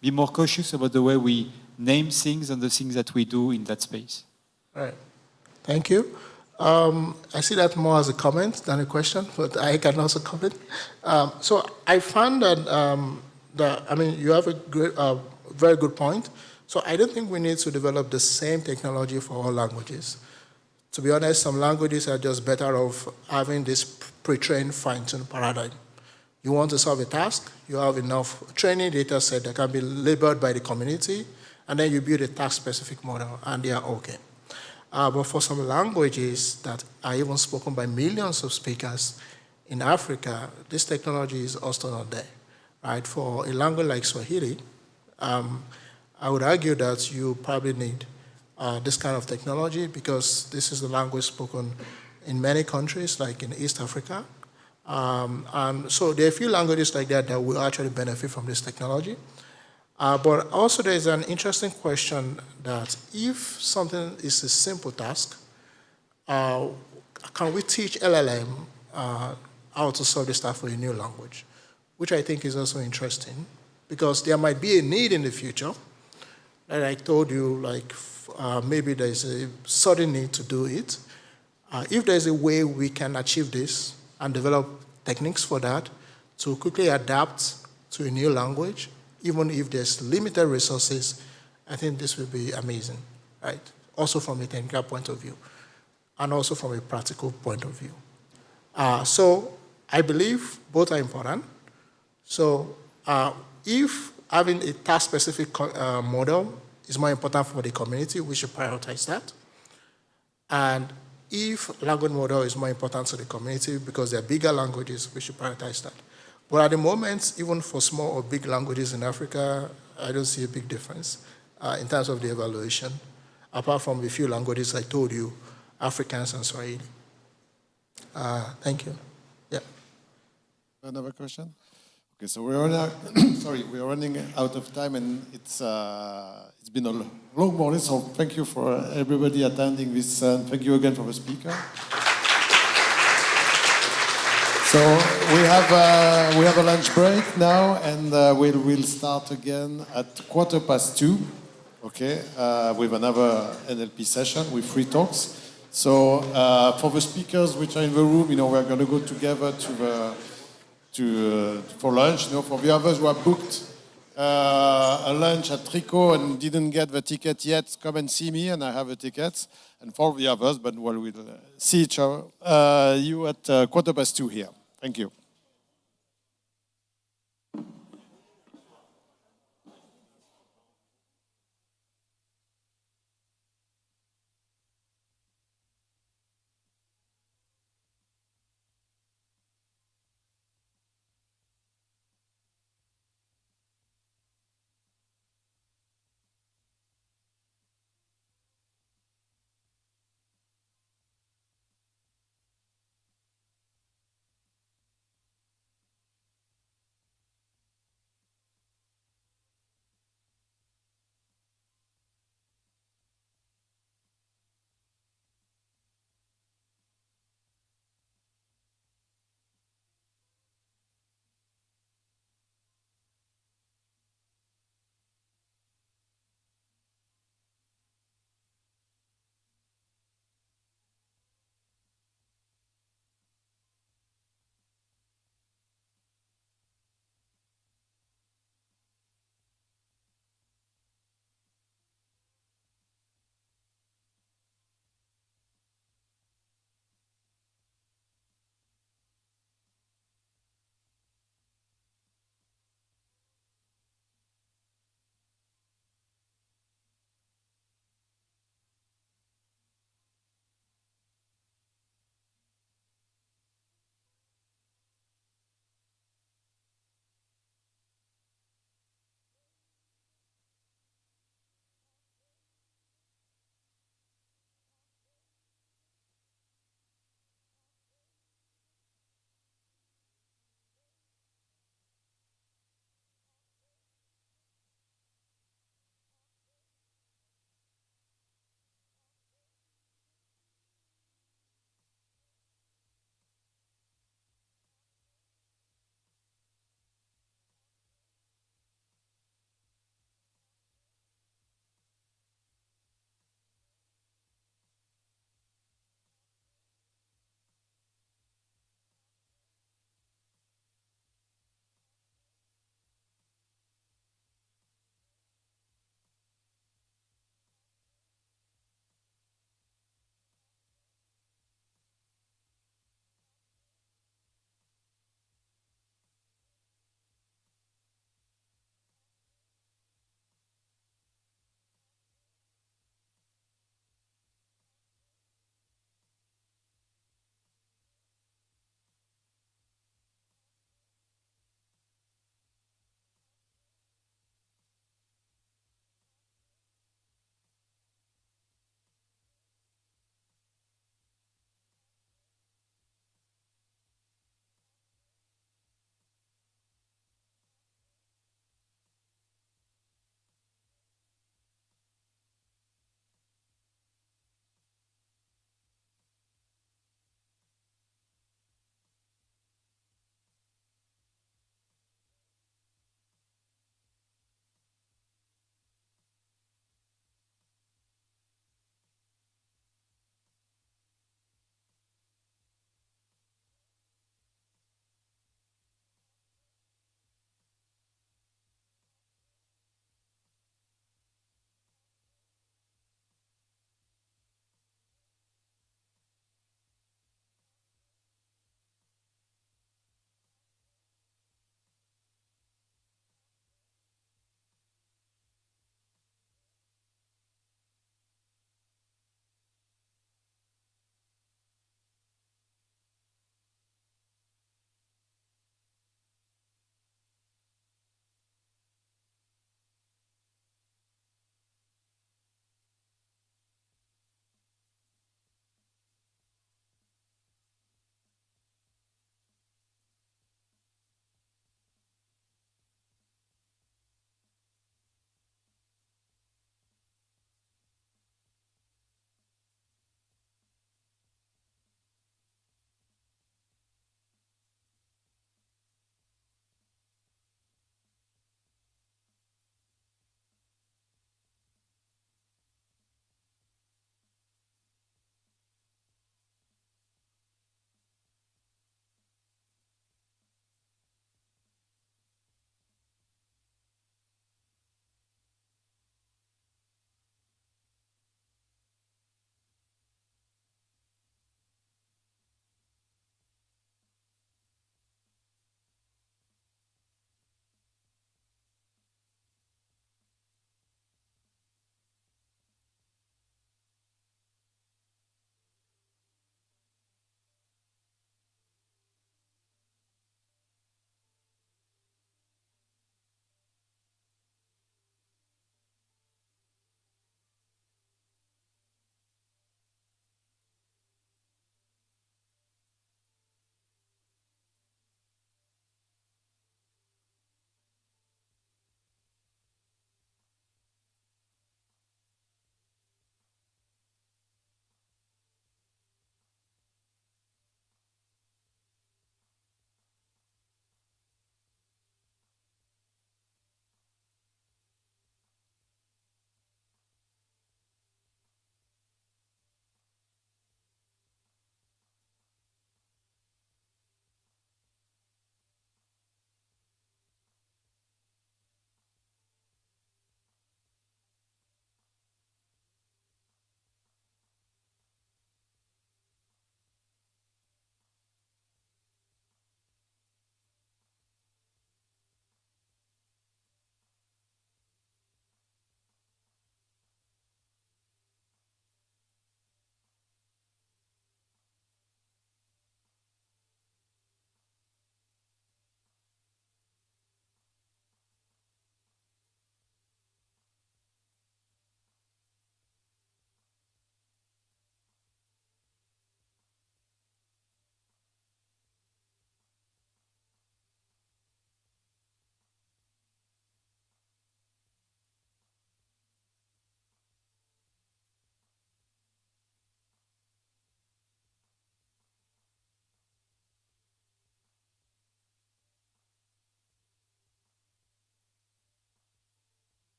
be more cautious about the way we name things and the things that we do in that space. All right, thank you. I see that more as a comment than a question, but I can also comment. So I found that, you have a very good point. So I don't think we need to develop the same technology for all languages. To be honest, some languages are just better off having this pre-trained, fine-tuned paradigm. You want to solve a task, you have enough training data set that can be labeled by the community, and then you build a task-specific model, and they are okay. But for some languages that are even spoken by millions of speakers in Africa, this technology is also not there, right? For a language like Swahili, I would argue that you probably need this kind of technology because this is the language spoken in many countries, like in East Africa. And so there are a few languages like that that will actually benefit from this technology. But also there's an interesting question that if something is a simple task, can we teach LLM how to solve this stuff for a new language? Which I think is also interesting because there might be a need in the future. And I told you, like maybe there's a sudden need to do it. If there's a way we can achieve this and develop techniques for that to quickly adapt to a new language, even if there's limited resources, I think this will be amazing, right? Also from a technical point of view, and also from a practical point of view. So I believe both are important. So if having a task-specific model is more important for the community, we should prioritize that. And if language model is more important to the community because they're bigger languages, we should prioritize that. But at the moment, even for small or big languages in Africa, I don't see a big difference in terms of the evaluation, apart from a few languages I told you, Afrikaans and Swahili. Thank you. Yeah. Another question? Okay, so we're running out of time, and it's been a long morning. So thank you for everybody attending this. Thank you again for the speaker. So we have a lunch break now, and we'll start again at 2:15. Okay, with another NLP session with free talks. So for the speakers which are in the room, we're going to go together for lunch. For the others who have booked a lunch at Trico and didn't get the ticket yet, come and see me, and I have a ticket. And for the others, but we'll see each other, you at 2:15 here. Thank you.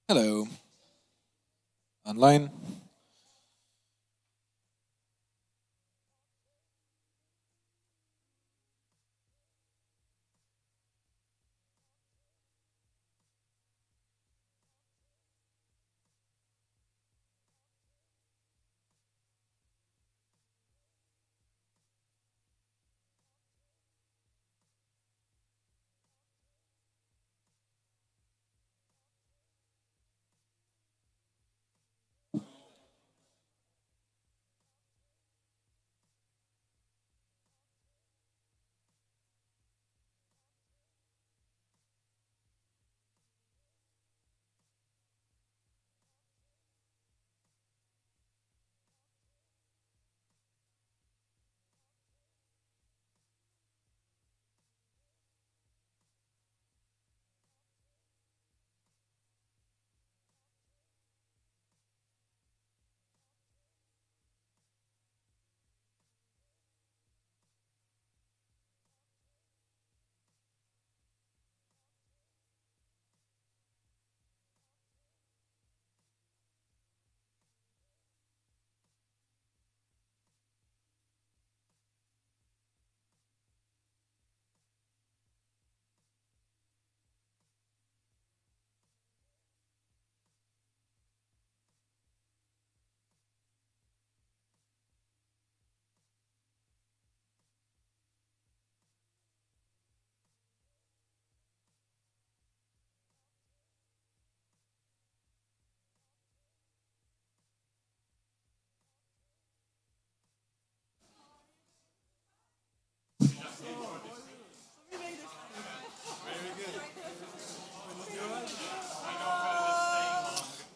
Hello. Online.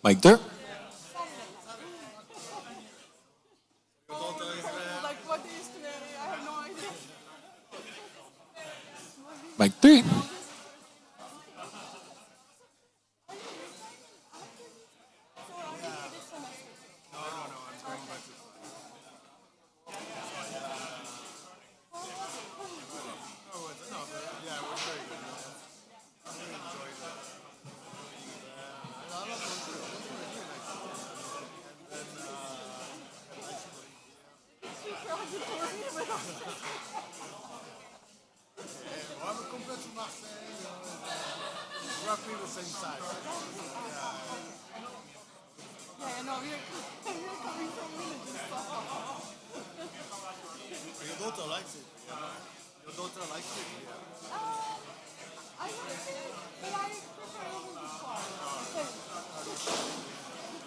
Mic there. Mic 3. Roughly the same size. Yeah, no, you're coming from religious stuff. Your daughter likes it. Your daughter likes it. I like it, but I prefer religious stuff.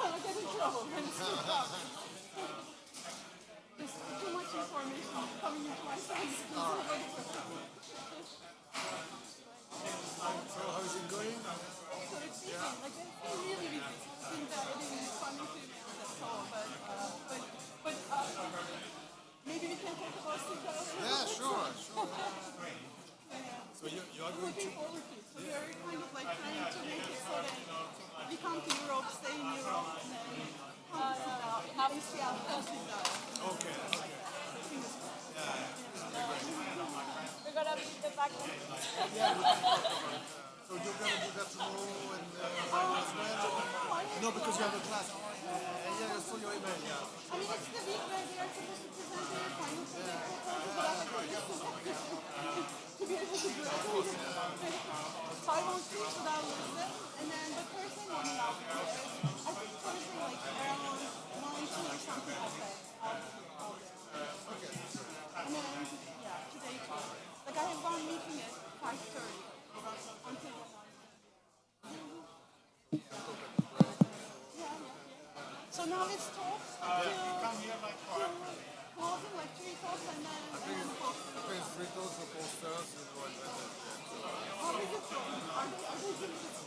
I'll get in trouble when it's too tough. There's too much information coming into my face. So how's it going? So it's easy. Like it's really easy. I think that editing is fun to me. That's all. But maybe we can talk about Sika. Yeah, sure. So you are going looking forward to it. So we are kind of like trying to make it so that we come to Europe, stay in Europe, and then come to Sika, have a Seattle, come to Sika. Okay. We're gonna be the back. So you're going to do that tomorrow and as well? No, because you have a class. Yeah, I saw your email. Yeah. I mean, it's the week where they are supposed to present their final project proposal, but I'm like, to be able to do it. So I won't teach without Elizabeth, and then the Thursday morning after, I think Thursday like around 1, 2 or something like that. I'll be there. And then, yeah, today too. Like I have one meeting at 5:30 until 1. So now it's talks till closing, like 3 talks, and then I think it's 3 talks or posters. how is it going? Are they doing it?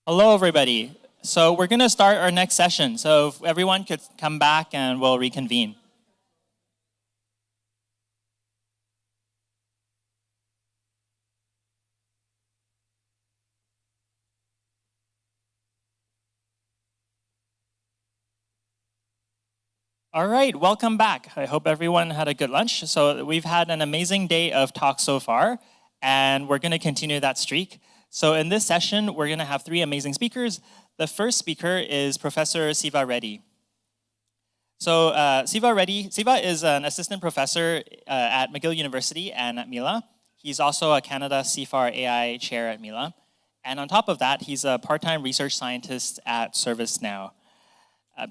Hello, everybody. So we're going to start our next session. So if everyone could come back and we'll reconvene. All right, welcome back. I hope everyone had a good lunch. So we've had an amazing day of talks so far, and we're going to continue that streak. So in this session, we're going to have 3 amazing speakers. The first speaker is Professor Siva Reddy. So Siva is an assistant professor at McGill University and at Mila. He's also a Canada CFAR AI chair at Mila. And on top of that, he's a part-time research scientist at ServiceNow.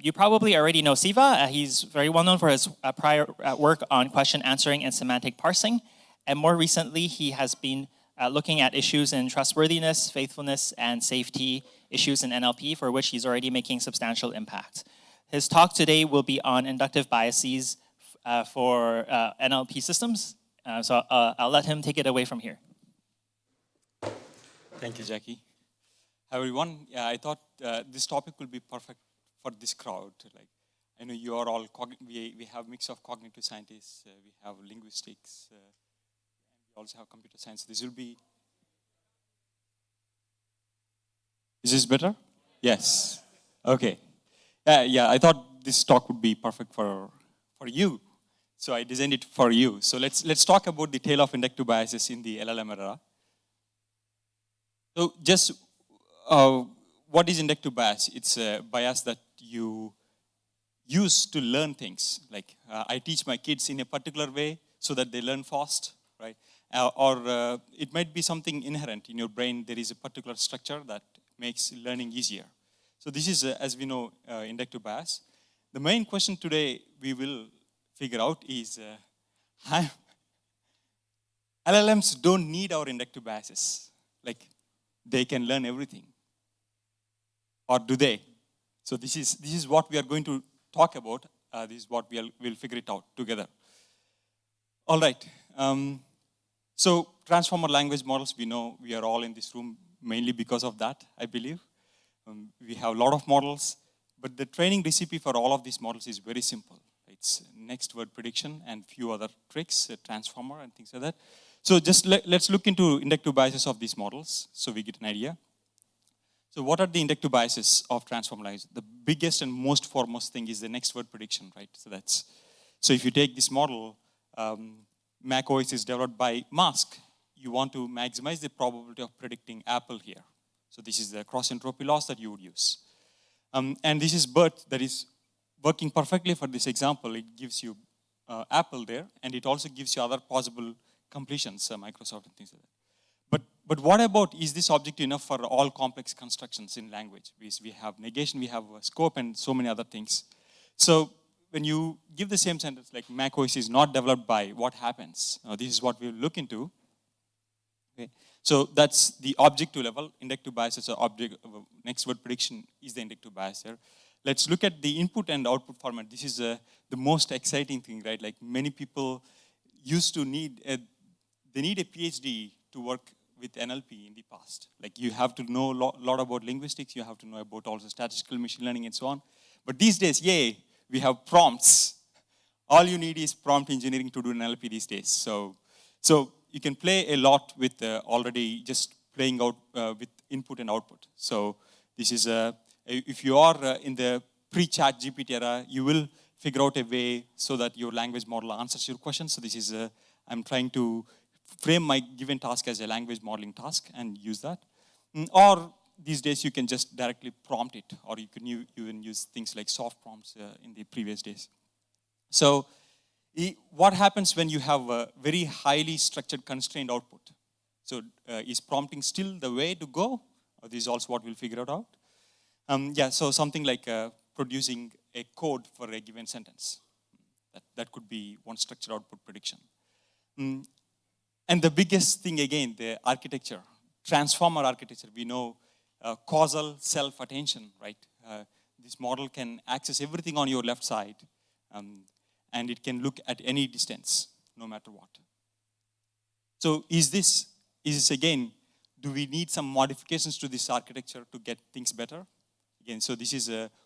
You probably already know Siva. He's very well known for his prior work on question answering and semantic parsing. And more recently, he has been looking at issues in trustworthiness, faithfulness, and safety issues in NLP, for which he's already making substantial impact. His talk today will be on inductive biases for NLP systems. So I'll let him take it away from here. Thank you, Jackie. Hi, everyone. Yeah, I thought this topic will be perfect for this crowd. Like, I know you are all, we have a mix of cognitive scientists, we have linguistics, and we also have computer science. This will be, is this better? Yes. Okay. Yeah, I thought this talk would be perfect for you. So I designed it for you. So let's talk about the tail of inductive biases in the LLM era. So just what is inductive bias? It's a bias that you use to learn things. Like I teach my kids in a particular way so that they learn fast, right? Or it might be something inherent in your brain. There is a particular structure that makes learning easier. So this is, as we know, inductive bias. The main question today we will figure out is, LLMs don't need our inductive biases. Like, they can learn everything. Or do they? So this is what we are going to talk about. This is what we'll figure it out together. All right. So transformer language models, we know we are all in this room mainly because of that, I believe. We have a lot of models, but the training recipe for all of these models is very simple. It's next word prediction and few other tricks, transformer and things like that. So just let's look into inductive biases of these models so we get an idea. So what are the inductive biases of transformer language? The biggest and most foremost thing is the next word prediction, right? So if you take this model, macOS is developed by Mask. You want to maximize the probability of predicting Apple here. So this is the cross entropy loss that you would use. And this is BERT that is working perfectly for this example. It gives you Apple there, and it also gives you other possible completions, Microsoft and things like that. But what about, is this objective enough for all complex constructions in language? We have negation, we have scope, and so many other things. So when you give the same sentence, like macOS is not developed by, what happens? This is what we'll look into. Okay. So that's the objective level. Inductive bias is object. Next word prediction is the inductive bias here. Let's look at the input and output format. This is the most exciting thing, right? Like many people used to need they need a PhD to work with NLP in the past. Like you have to know a lot about linguistics. You have to know about also statistical machine learning and so on. But these days, yay, we have prompts. All you need is prompt engineering to do NLP these days. So you can play a lot with already just playing out with input and output. So this is if you are in the pre-chat GPT era, you will figure out a way so that your language model answers your questions. So this is I'm trying to frame my given task as a language modeling task and use that. Or these days you can just directly prompt it, or you can even use things like soft prompts in the previous days. So what happens when you have a very highly structured constrained output? So is prompting still the way to go? Or this is also what we'll figure out. Yeah, so something like producing a code for a given sentence. That could be one structured output prediction. And the biggest thing again, the architecture, transformer architecture. We know causal self-attention, right? This model can access everything on your left side, and it can look at any distance, no matter what. So is this again, do we need some modifications to this architecture to get things better? Again, so this is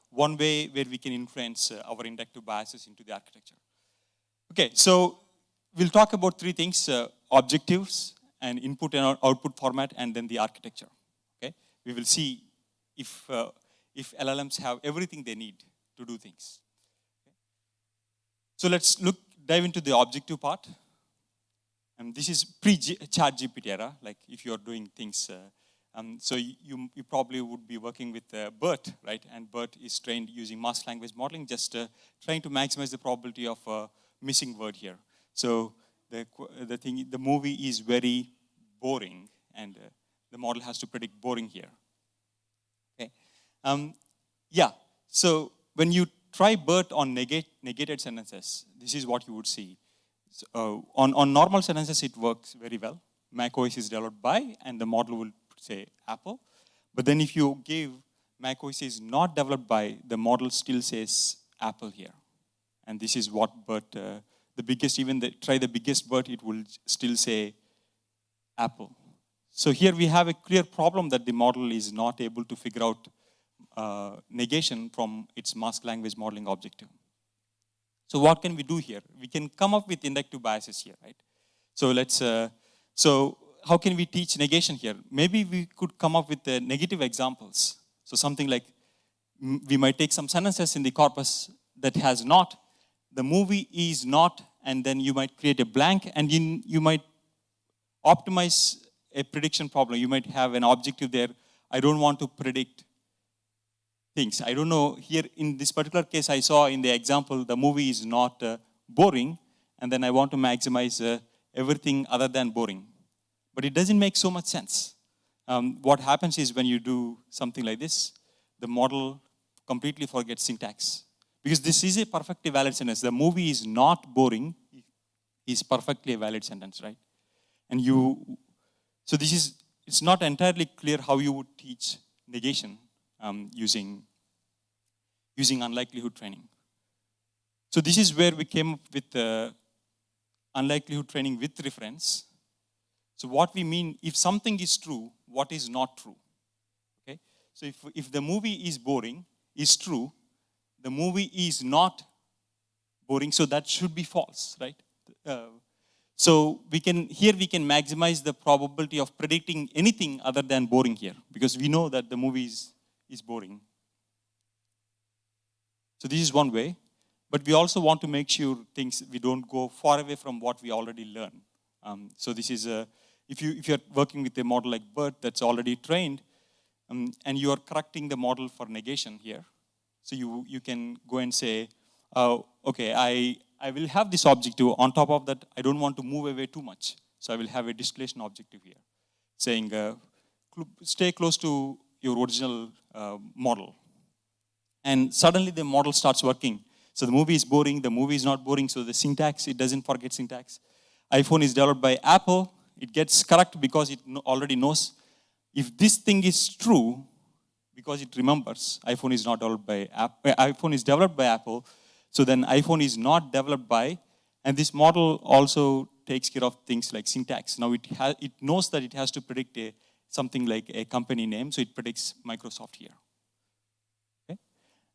one way where we can influence our inductive biases into the architecture. Okay, so we'll talk about three things, objectives and input and output format, and then the architecture. Okay, we will see if LLMs have everything they need to do things. Okay. So let's dive into the objective part. And this is pre-ChatGPT era, like if you're doing things. So you probably would be working with BERT, right? And BERT is trained using mask language modeling, just trying to maximize the probability of a missing word here. So the movie is very boring, and the model has to predict boring here. Okay. Yeah. So when you try BERT on negated sentences, this is what you would see. So, on normal sentences, it works very well. macOS is developed by, and the model will say Apple. But then if you give macOS is not developed by, the model still says Apple here. And this is what BERT, the biggest, even try the biggest BERT, it will still say Apple. So here we have a clear problem that the model is not able to figure out negation from its mask language modeling objective. So what can we do here? We can come up with inductive biases here, right? So so how can we teach negation here? Maybe we could come up with negative examples. So something like, we might take some sentences in the corpus that has not, the movie is not, and then you might create a blank, and you might optimize a prediction problem. You might have an objective there. I don't want to predict things. I don't know, here in this particular case I saw in the example, the movie is not boring, and then I want to maximize everything other than boring. But it doesn't make so much sense. What happens is when you do something like this, the model completely forgets syntax. Because this is a perfectly valid sentence. The movie is not boring, is perfectly a valid sentence, right? And so it's not entirely clear how you would teach negation using unlikelihood training. So this is where we came up with unlikelihood training with reference. So what we mean, if something is true, what is not true? Okay? So if the movie is boring, is true, the movie is not boring, so that should be false, right? So here we can maximize the probability of predicting anything other than boring here, because we know that the movie is boring. So this is one way, but we also want to make sure we don't go far away from what we already learn. So this is if you're working with a model like BERT that's already trained, and you are correcting the model for negation here, so you can go and say, okay, I will have this objective. On top of that, I don't want to move away too much. So I will have a distillation objective here, saying stay close to your original model. And suddenly the model starts working. So the movie is boring, the movie is not boring, so the syntax, it doesn't forget syntax. iPhone is developed by Apple. It gets correct because it already knows. If this thing is true, because it remembers, iPhone is not developed by Apple. iPhone is developed by Apple, so then iPhone is not developed by, and this model also takes care of things like syntax. Now it knows that it has to predict something like a company name, so it predicts Microsoft here. Okay?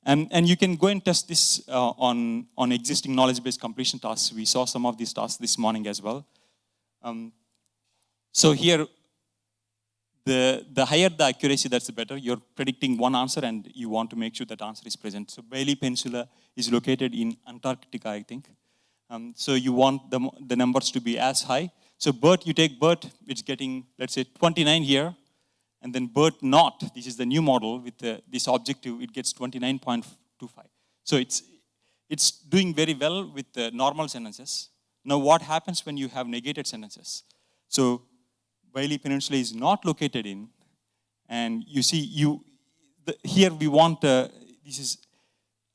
And you can go and test this on existing knowledge-based completion tasks. We saw some of these tasks this morning as well. So here, the higher the accuracy, that's the better. You're predicting one answer and you want to make sure that answer is present. So Bailey Peninsula is located in Antarctica, I think. So you want the numbers to be as high. So BERT, you take BERT, it's getting, let's say, 29 here. And then BERT not, this is the new model with this objective, it gets 29.25. So it's doing very well with the normal sentences. Now what happens when you have negated sentences? So Bailey Peninsula is not located in, and you see, here we want, this is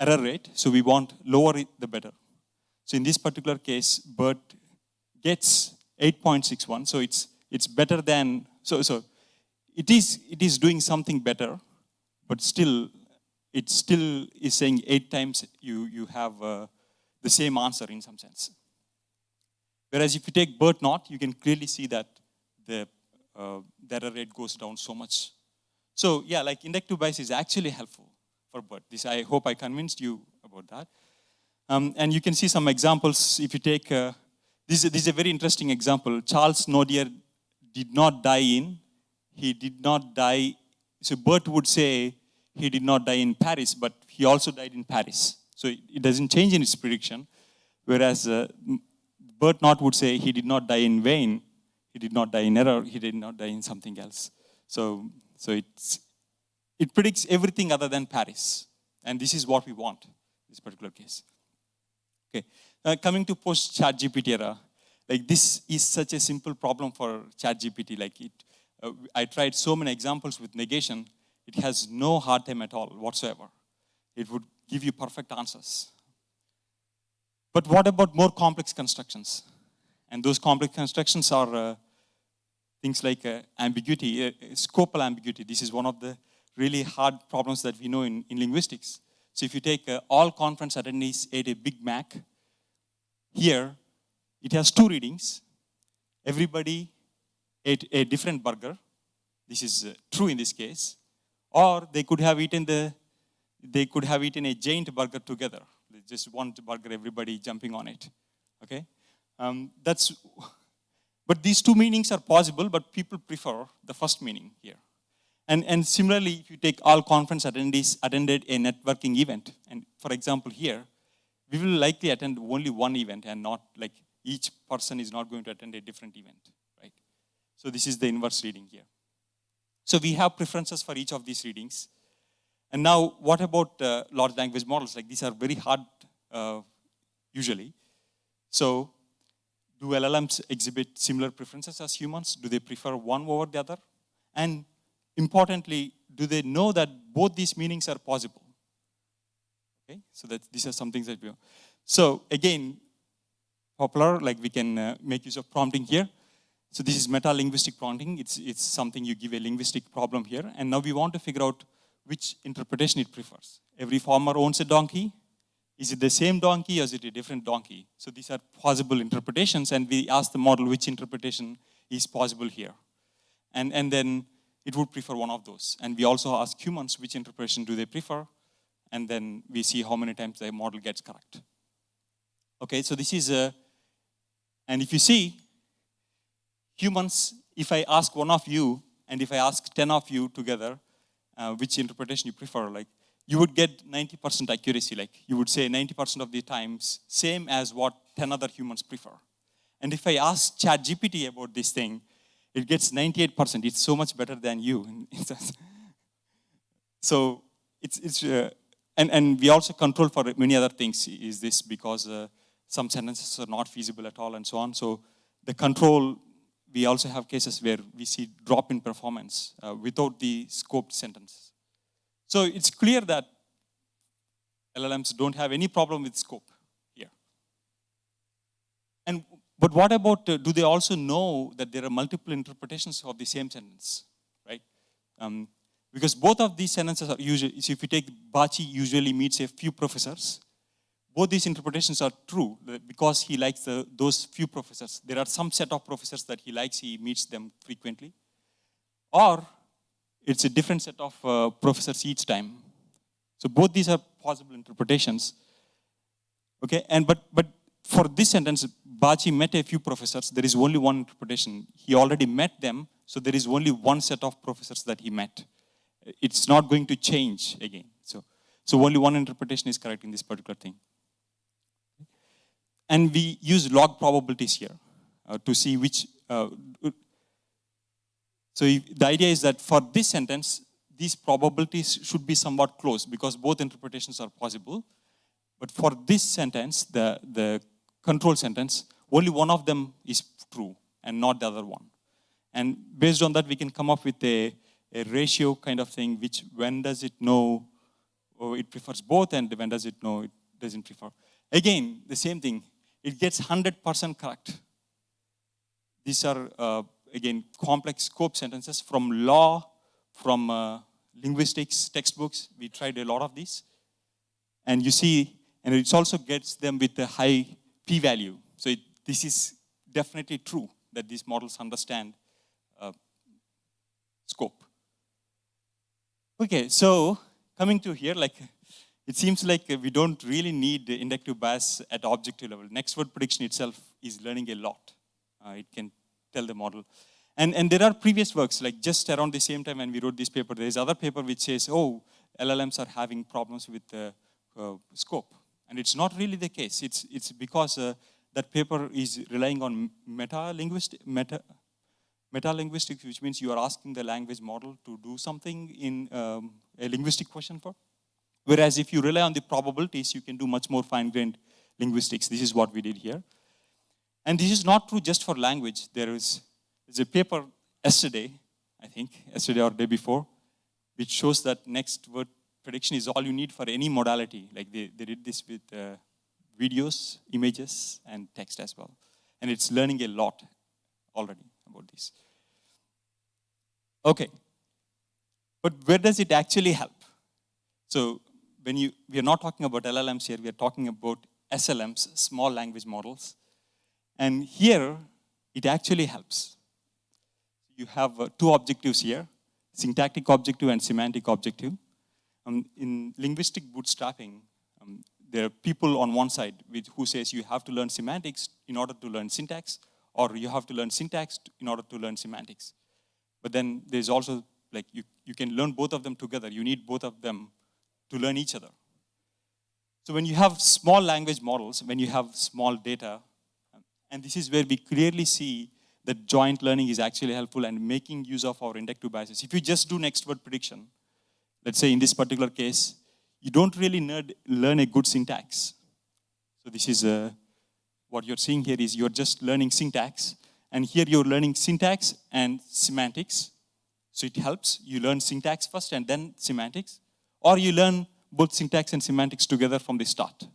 error rate, so we want lower it, the better. So in this particular case, BERT gets 8.61, so it's better than, so it is doing something better, but still, it still is saying 8 times you have the same answer in some sense. Whereas if you take BERT not, you can clearly see that the the error rate goes down so much. So yeah, like inductive bias is actually helpful for BERT. This, I hope I convinced you about that. And you can see some examples. If you take, this is a very interesting example. Charles Nodier did not die he did not die, so BERT would say he did not die in Paris, but he also died in Paris. So it doesn't change in its prediction. Whereas BERT not would say he did not die in vain, he did not die in error, he did not die in something else. So it predicts everything other than Paris. And this is what we want, this particular case. Okay, coming to post-ChatGPT era, like this is such a simple problem for ChatGPT. Like I tried so many examples with negation, it has no hard time at all whatsoever. It would give you perfect answers. But what about more complex constructions? And those complex constructions are things like ambiguity, scopal ambiguity. This is one of the really hard problems that we know in linguistics. So if you take all conference attendees ate a Big Mac, here it has two readings. Everybody ate a different burger. This is true in this case. Or they could have eaten a giant burger together. Just one burger, everybody jumping on it. Okay, but these two meanings are possible, but people prefer the first meaning here. And similarly, if you take all conference attendees attended a networking event, and for example here, we will likely attend only one event and not like each person is not going to attend a different event, right? So this is the inverse reading here. So we have preferences for each of these readings. And now what about large language models? Like these are very hard usually. So do LLMs exhibit similar preferences as humans? Do they prefer one over the other? And importantly, do they know that both these meanings are possible? Okay, so these are some things that we know. So again, popular, like we can make use of prompting here. So this is meta-linguistic prompting. It's something you give a linguistic problem here. And now we want to figure out which interpretation it prefers. Every farmer owns a donkey. Is it the same donkey or is it a different donkey? So these are possible interpretations, and we ask the model which interpretation is possible here. And then it would prefer one of those. And we also ask humans which interpretation do they prefer, and then we see how many times the model gets correct. Okay, so this is and if you see, humans, if I ask one of you, and if I ask 10 of you together, which interpretation you prefer, like you would get 90% accuracy, like you would say 90% of the times, same as what 10 other humans prefer. And if I ask ChatGPT about this thing, it gets 98%. It's so much better than you. So and we also control for many other things. Is this because some sentences are not feasible at all and so on. So the control, we also have cases where we see drop in performance without the scoped sentence. So it's clear that LLMs don't have any problem with scope here. But what about, do they also know that there are multiple interpretations of the same sentence, right? Because both of these sentences are usually, so if you take Bachi usually meets a few professors, both these interpretations are true because he likes those few professors. There are some set of professors that he likes, he meets them frequently. Or it's a different set of professors each time. So both these are possible interpretations. Okay, but for this sentence, Bachi met a few professors. There is only one interpretation. He already met them, so there is only one set of professors that he met. It's not going to change again. So only one interpretation is correct in this particular thing. And we use log probabilities here to see which. So the idea is that for this sentence, these probabilities should be somewhat close because both interpretations are possible. But for this sentence, the control sentence, only one of them is true and not the other one. And based on that, we can come up with a ratio kind of thing, which when does it know it prefers both and when does it know it doesn't prefer. Again, the same thing. It gets 100% correct. These are, again, complex scope sentences from law, from linguistics textbooks. We tried a lot of these. And you see, and it also gets them with a high p-value. So this is definitely true that these models understand scope. Okay, so coming to here, like it seems like we don't really need inductive bias at objective level. Next word prediction itself is learning a lot. It can tell the model. And there are previous works, like just around the same time when we wrote this paper, there is other paper which says, oh, LLMs are having problems with scope. And it's not really the case. It's because that paper is relying on meta-linguistics, which means you are asking the language model to do something in a linguistic question for. Whereas if you rely on the probabilities, you can do much more fine-grained linguistics. This is what we did here. And this is not true just for language. There's a paper yesterday, I think, yesterday or day before, which shows that next word prediction is all you need for any modality. Like they did this with videos, images, and text as well. And it's learning a lot already about this. Okay. But where does it actually help? So we are not talking about LLMs here, we are talking about SLMs, small language models. And here, it actually helps. You have two objectives here, syntactic objective and semantic objective. In linguistic bootstrapping, there are people on one side who says you have to learn semantics in order to learn syntax, or you have to learn syntax in order to learn semantics. But then there's also, like, you can learn both of them together. You need both of them to learn each other. So when you have small language models, when you have small data, and this is where we clearly see that joint learning is actually helpful and making use of our inductive biases. If you just do next word prediction, let's say in this particular case, you don't really learn a good syntax. So this is what you're seeing here is you're just learning syntax, and here you're learning syntax and semantics. So it helps. You learn syntax first and then semantics, or you learn both syntax and semantics together from the start.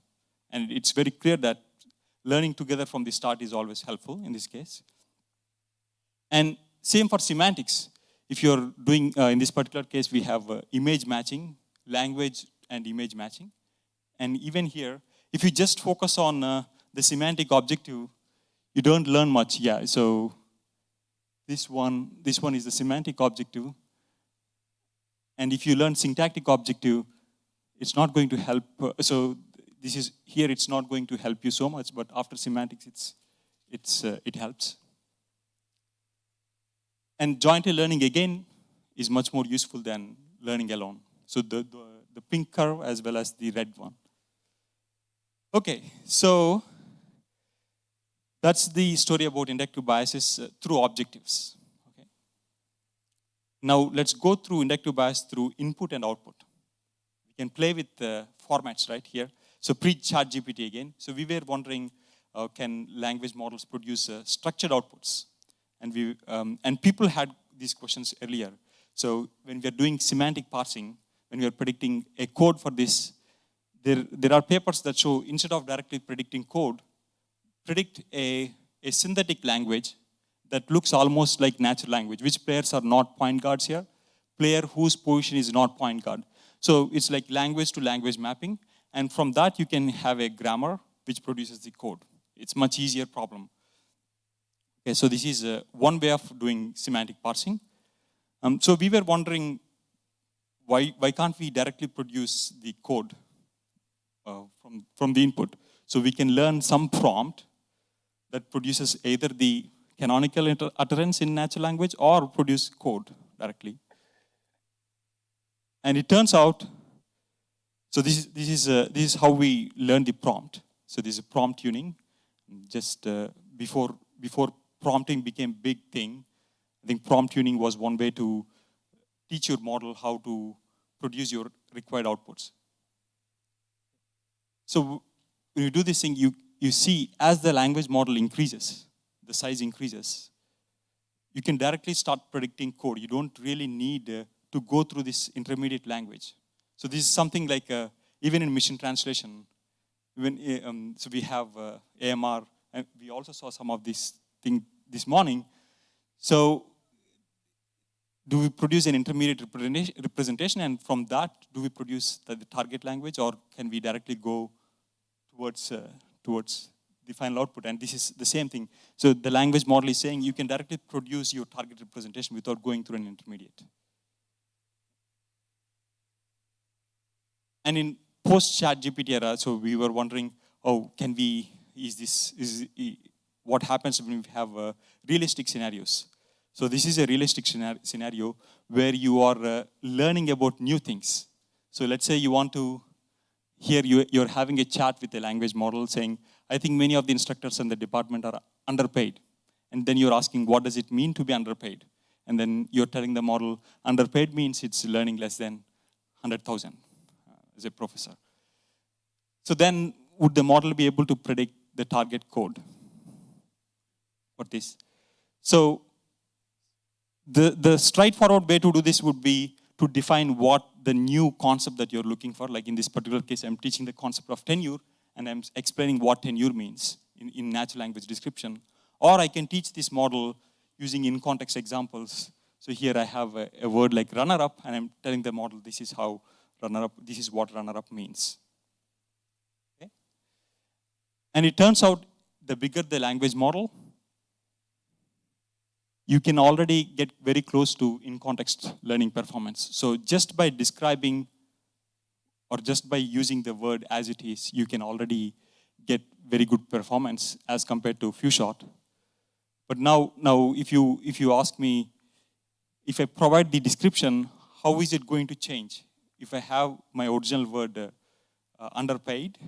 And it's very clear that learning together from the start is always helpful in this case. And same for semantics. If you're doing, in this particular case, we have image matching, language and image matching. And even here, if you just focus on the semantic objective, you don't learn much. Yeah, so this one is the semantic objective. And if you learn syntactic objective, it's not going to help. So this is here, it's not going to help you so much, but after semantics, it helps. And jointly learning, again, is much more useful than learning alone. So the pink curve as well as the red one. Okay, so that's the story about inductive biases through objectives. Okay. Now let's go through inductive bias through input and output. We can play with the formats right here. So pre-ChatGPT again. So we were wondering, can language models produce structured outputs? And people had these questions earlier. So when we are doing semantic parsing, when we are predicting a code for this, there are papers that show instead of directly predicting code, predict a synthetic language that looks almost like natural language. Which players are not point guards here? Player whose position is not point guard. So it's like language to language mapping. And from that, you can have a grammar which produces the code. It's much easier problem. Okay, so this is one way of doing semantic parsing. So we were wondering, why can't we directly produce the code from the input? So we can learn some prompt that produces either the canonical utterance in natural language or produce code directly. And it turns out, so this is how we learn the prompt. So this is prompt tuning. Just before prompting became a big thing, I think prompt tuning was one way to teach your model how to produce your required outputs. So when you do this thing, you see as the language model increases, the size increases, you can directly start predicting code. You don't really need to go through this intermediate language. So this is something like, even in machine translation, so we have AMR, and we also saw some of this thing this morning. So do we produce an intermediate representation, and from that, do we produce the target language, or can we directly go towards the final output, and this is the same thing. So the language model is saying you can directly produce your target representation without going through an intermediate. And in post-chat GPT era, so we were wondering, oh, can we, what happens when we have realistic scenarios? So this is a realistic scenario where you are learning about new things. So let's say you want to, here you're having a chat with a language model saying, I think many of the instructors in the department are underpaid. And then you're asking, what does it mean to be underpaid? And then you're telling the model, underpaid means it's learning less than 100,000 as a professor. So then would the model be able to predict the target code for this? So the straightforward way to do this would be to define what the new concept that you're looking for. Like in this particular case, I'm teaching the concept of tenure, and I'm explaining what tenure means in natural language description. Or I can teach this model using in-context examples. So here I have a word like runner-up, and I'm telling the model this is how runner-up, this is what runner-up means. Okay? And it turns out the bigger the language model, you can already get very close to in-context learning performance. So just by describing or just by using the word as it is, you can already get very good performance as compared to few shot. But now if you ask me, if I provide the description, how is it going to change? If I have my original word underpaid,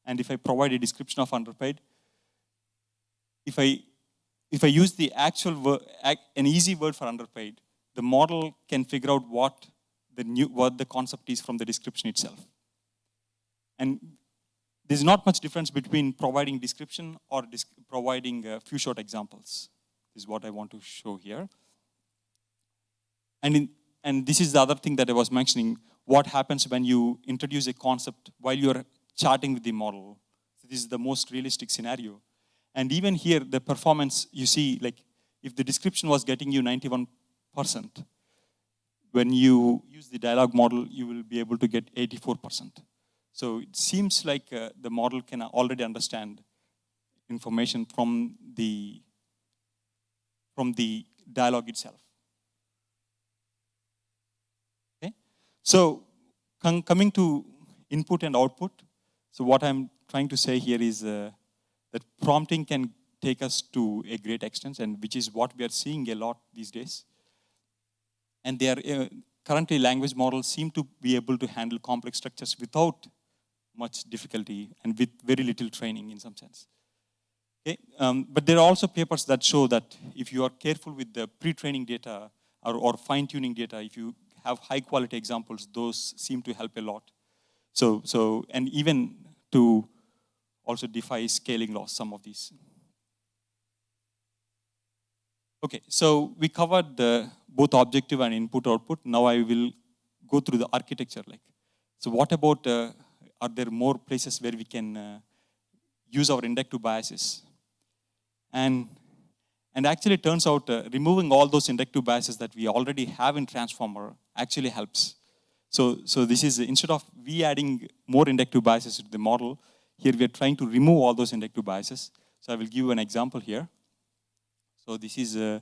and if I provide a description of underpaid, if I use the actual word, an easy word for underpaid, the model can figure out what the concept is from the description itself. And there's not much difference between providing description or providing a few short examples. This is what I want to show here. And this is the other thing that I was mentioning. What happens when you introduce a concept while you're chatting with the model? So this is the most realistic scenario. And even here, the performance, you see, like, if the description was getting you 91%, when you use the dialogue model, you will be able to get 84%. So it seems like the model can already understand information from the dialogue itself. Okay? So coming to input and output, so what I'm trying to say here is that prompting can take us to a great extent, and which is what we are seeing a lot these days. And they are currently language models seem to be able to handle complex structures without much difficulty and with very little training in some sense. Okay? But there are also papers that show that if you are careful with the pre-training data or fine-tuning data, if you have high-quality examples, those seem to help a lot. So and even to also defy scaling loss, some of these. Okay, so we covered both objective and input-output. Now I will go through the architecture. So what about, are there more places where we can use our inductive biases? And actually it turns out removing all those inductive biases that we already have in Transformer actually helps. So this is, instead of we adding more inductive biases to the model, here we are trying to remove all those inductive biases. So I will give you an example here. So this is an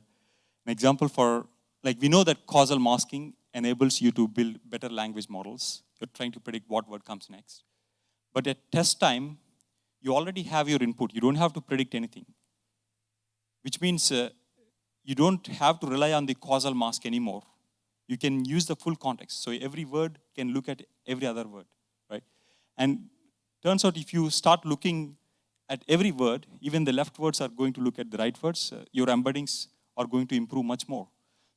example for, like, we know that causal masking enables you to build better language models. You're trying to predict what word comes next. But at test time, you already have your input. You don't have to predict anything. Which means you don't have to rely on the causal mask anymore. You can use the full context. So every word can look at every other word, right? And turns out if you start looking at every word, even the left words are going to look at the right words, your embeddings are going to improve much more.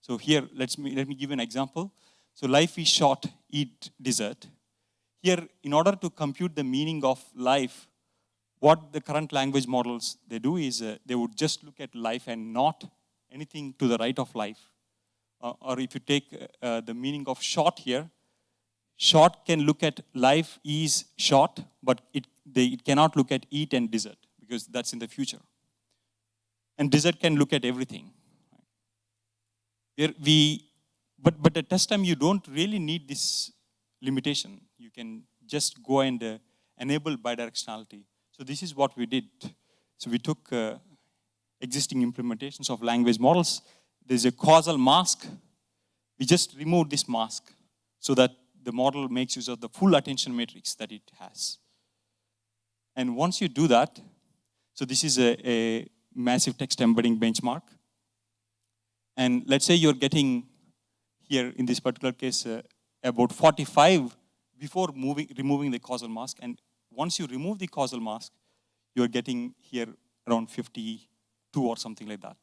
So here, let me give you an example. So life is short, eat dessert. Here, in order to compute the meaning of life, what the current language models, they do is they would just look at life and not anything to the right of life. Or if you take the meaning of short here, short can look at life is short, but it cannot look at eat and dessert because that's in the future. And dessert can look at everything. But at test time, you don't really need this limitation. You can just go and enable bidirectionality. So this is what we did. So we took existing implementations of language models. There's a causal mask. We just removed this mask so that the model makes use of the full attention matrix that it has. And once you do that, so this is a massive text embedding benchmark. And let's say you're getting here, in this particular case, about 45 before removing the causal mask. And once you remove the causal mask, you're getting here around 52 or something like that.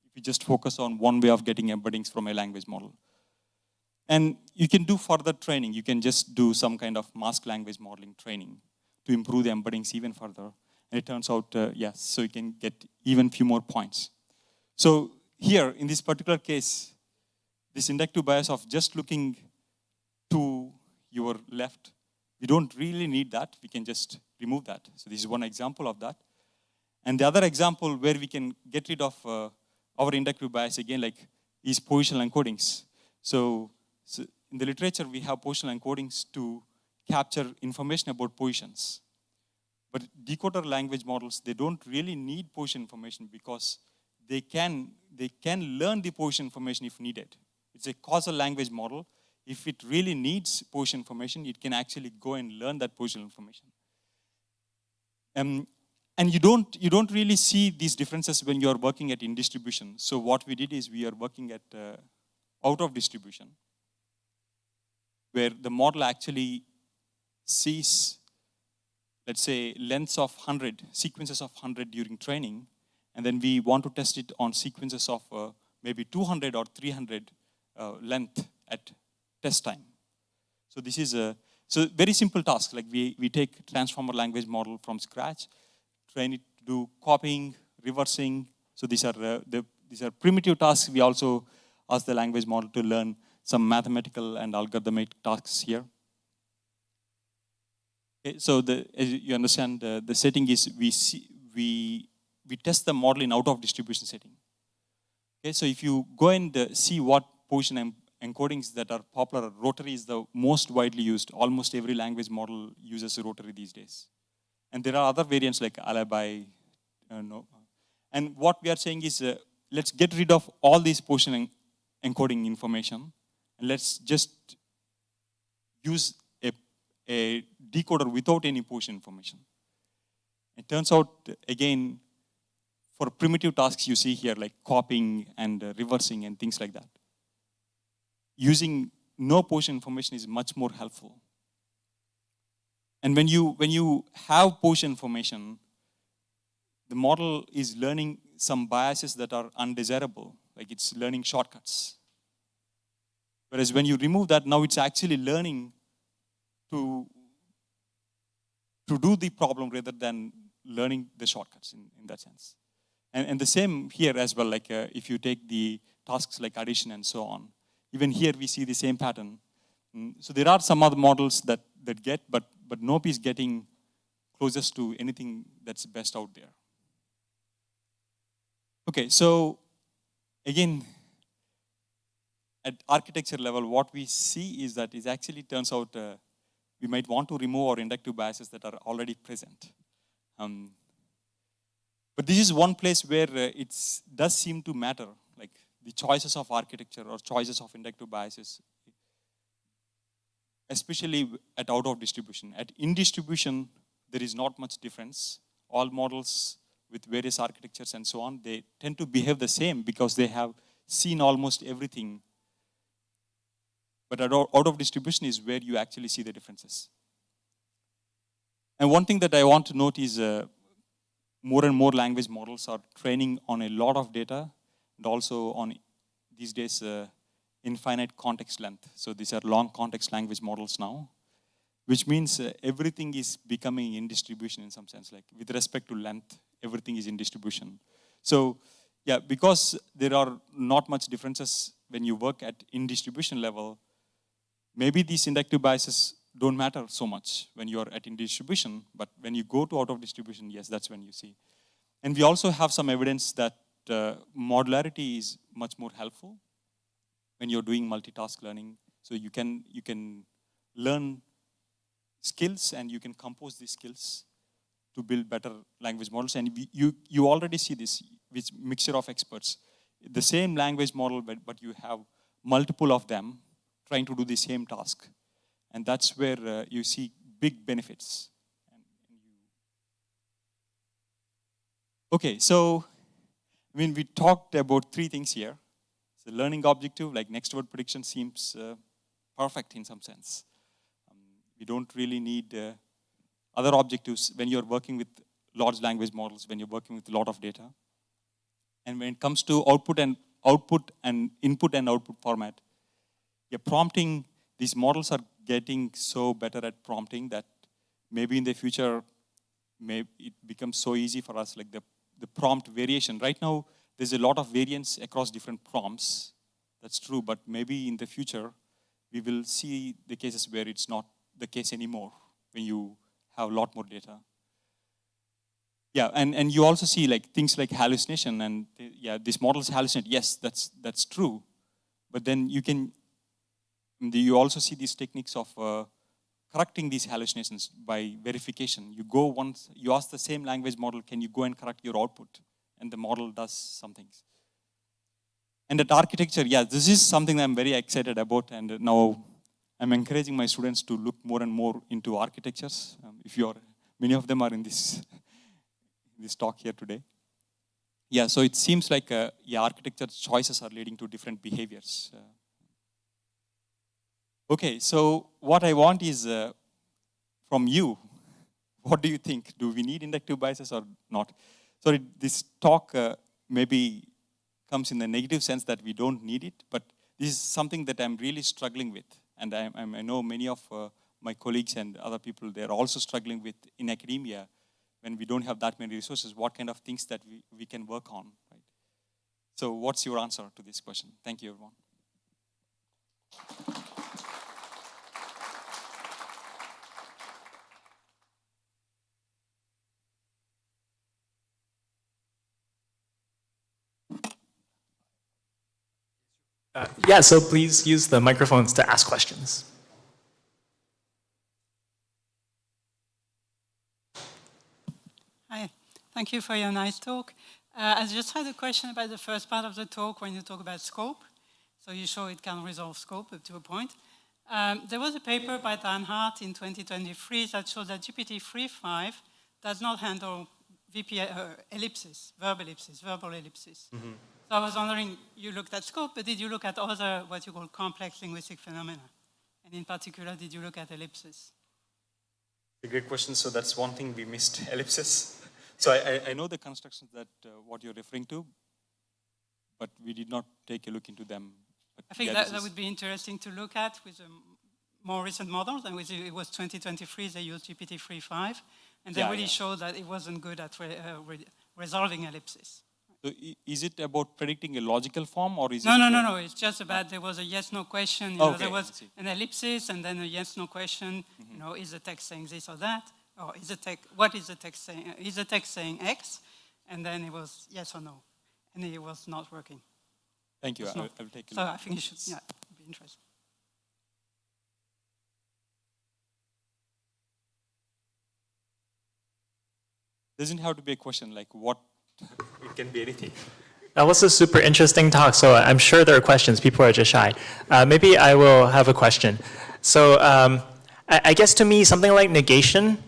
If you just focus on one way of getting embeddings from a language model. And you can do further training. You can just do some kind of mask language modeling training to improve the embeddings even further. And it turns out, yes, so you can get even few more points. So here, in this particular case, this inductive bias of just looking to your left, we don't really need that. We can just remove that. So this is one example of that. And the other example where we can get rid of our inductive bias, again, like, is positional encodings. So in the literature, we have positional encodings to capture information about positions. But decoder language models, they don't really need position information because they can learn the position information if needed. It's a causal language model. If it really needs position information, it can actually go and learn that positional information. And you don't really see these differences when you're working at in distribution. So what we did is we are working at out of distribution, where the model actually sees, let's say, lengths of 100, sequences of 100 during training, and then we want to test it on sequences of maybe 200 or 300 length at test time. So this is a very simple task. Like we take transformer language model from scratch, train it to do copying, reversing. So these are primitive tasks. We also ask the language model to learn some mathematical and algorithmic tasks here. Okay, so as you understand, the setting is we test the model in out of distribution setting. Okay, so if you go and see what position encodings that are popular, rotary is the most widely used. Almost every language model uses rotary these days. And there are other variants like alibi. And what we are saying is, let's get rid of all these position encoding information, and let's just use a decoder without any position information. It turns out, again, for primitive tasks you see here, like copying and reversing and things like that, using no position information is much more helpful. And when you have position information, the model is learning some biases that are undesirable, like it's learning shortcuts. Whereas when you remove that, now it's actually learning to do the problem rather than learning the shortcuts in that sense. And the same here as well, like if you take the tasks like addition and so on, even here we see the same pattern. So there are some other models that get, but NLP is getting closest to anything that's best out there. Okay, so again, at architecture level, what we see is that it actually turns out we might want to remove our inductive biases that are already present. But this is one place where it does seem to matter, like the choices of architecture or choices of inductive biases, especially at out of distribution. At in distribution, there is not much difference. All models with various architectures and so on, they tend to behave the same because they have seen almost everything. But out of distribution is where you actually see the differences. And one thing that I want to note is more and more language models are training on a lot of data and also on, these days, infinite context length. So these are long context language models now, which means everything is becoming in distribution in some sense. Like with respect to length, everything is in distribution. So yeah, because there are not much differences when you work at in distribution level, maybe these inductive biases don't matter so much when you're at in distribution, but when you go to out of distribution, yes, that's when you see. And we also have some evidence that modularity is much more helpful when you're doing multitask learning. So you can learn skills and you can compose these skills to build better language models. And you already see this with mixture of experts. The same language model, but you have multiple of them trying to do the same task. And that's where you see big benefits. Okay, so we talked about 3 things here. The learning objective, like next word prediction, seems perfect in some sense. We don't really need other objectives when you're working with large language models, when you're working with a lot of data. And when it comes to input and output format, prompting, these models are getting so better at prompting that maybe in the future, maybe it becomes so easy for us, like the prompt variation. Right now, there's a lot of variance across different prompts. That's true, but maybe in the future, we will see the cases where it's not the case anymore, when you have a lot more data. Yeah, and you also see like things like hallucination, and these models hallucinate. Yes, that's true. But then you also see these techniques of correcting these hallucinations by verification. You go once, you ask the same language model, can you go and correct your output? And the model does some things. And that architecture, this is something I'm very excited about, and now I'm encouraging my students to look more and more into architectures. Many of them are in this talk here today. Yeah, so it seems like architecture choices are leading to different behaviors. Okay, so what I want is from you, what do you think? Do we need inductive biases or not? Sorry, this talk maybe comes in the negative sense that we don't need it, but this is something that I'm really struggling with. And I know many of my colleagues and other people, they're also struggling with in academia, when we don't have that many resources, what kind of things that we can work on, right? So what's your answer to this question? Thank you, everyone. So please use the microphones to ask questions. Hi, thank you for your nice talk. I just had a question about the first part of the talk when you talk about scope. So you show it can resolve scope up to a point. There was a paper by Dan Hart in 2023 that showed that GPT-3.5 does not handle ellipses, verbal ellipses. Mm-hmm. So I was wondering, you looked at scope, but did you look at other, what you call complex linguistic phenomena? And in particular, did you look at ellipses? A great question. So that's one thing we missed, ellipses. So I know the constructions that what you're referring to, but we did not take a look into them. But I think that would be interesting to look at with more recent models. And it was 2023, they used GPT-3.5, and they really showed that it wasn't good at resolving ellipses. So is it about predicting a logical form, or is it? No. It's just about there was a yes/no question. There was an ellipsis and then a yes/no question. Mm-hmm. Is the text saying this or that, or what is the text saying? Is the text saying X? And then it was yes or no, and it was not working. Thank you. I'll take a look. So I think you should. Yeah, it'd be interesting. Doesn't have to be a question like what. It can be anything. That was a super interesting talk, so I'm sure there are questions. People are just shy. Maybe I will have a question. So I guess to me, something like negation,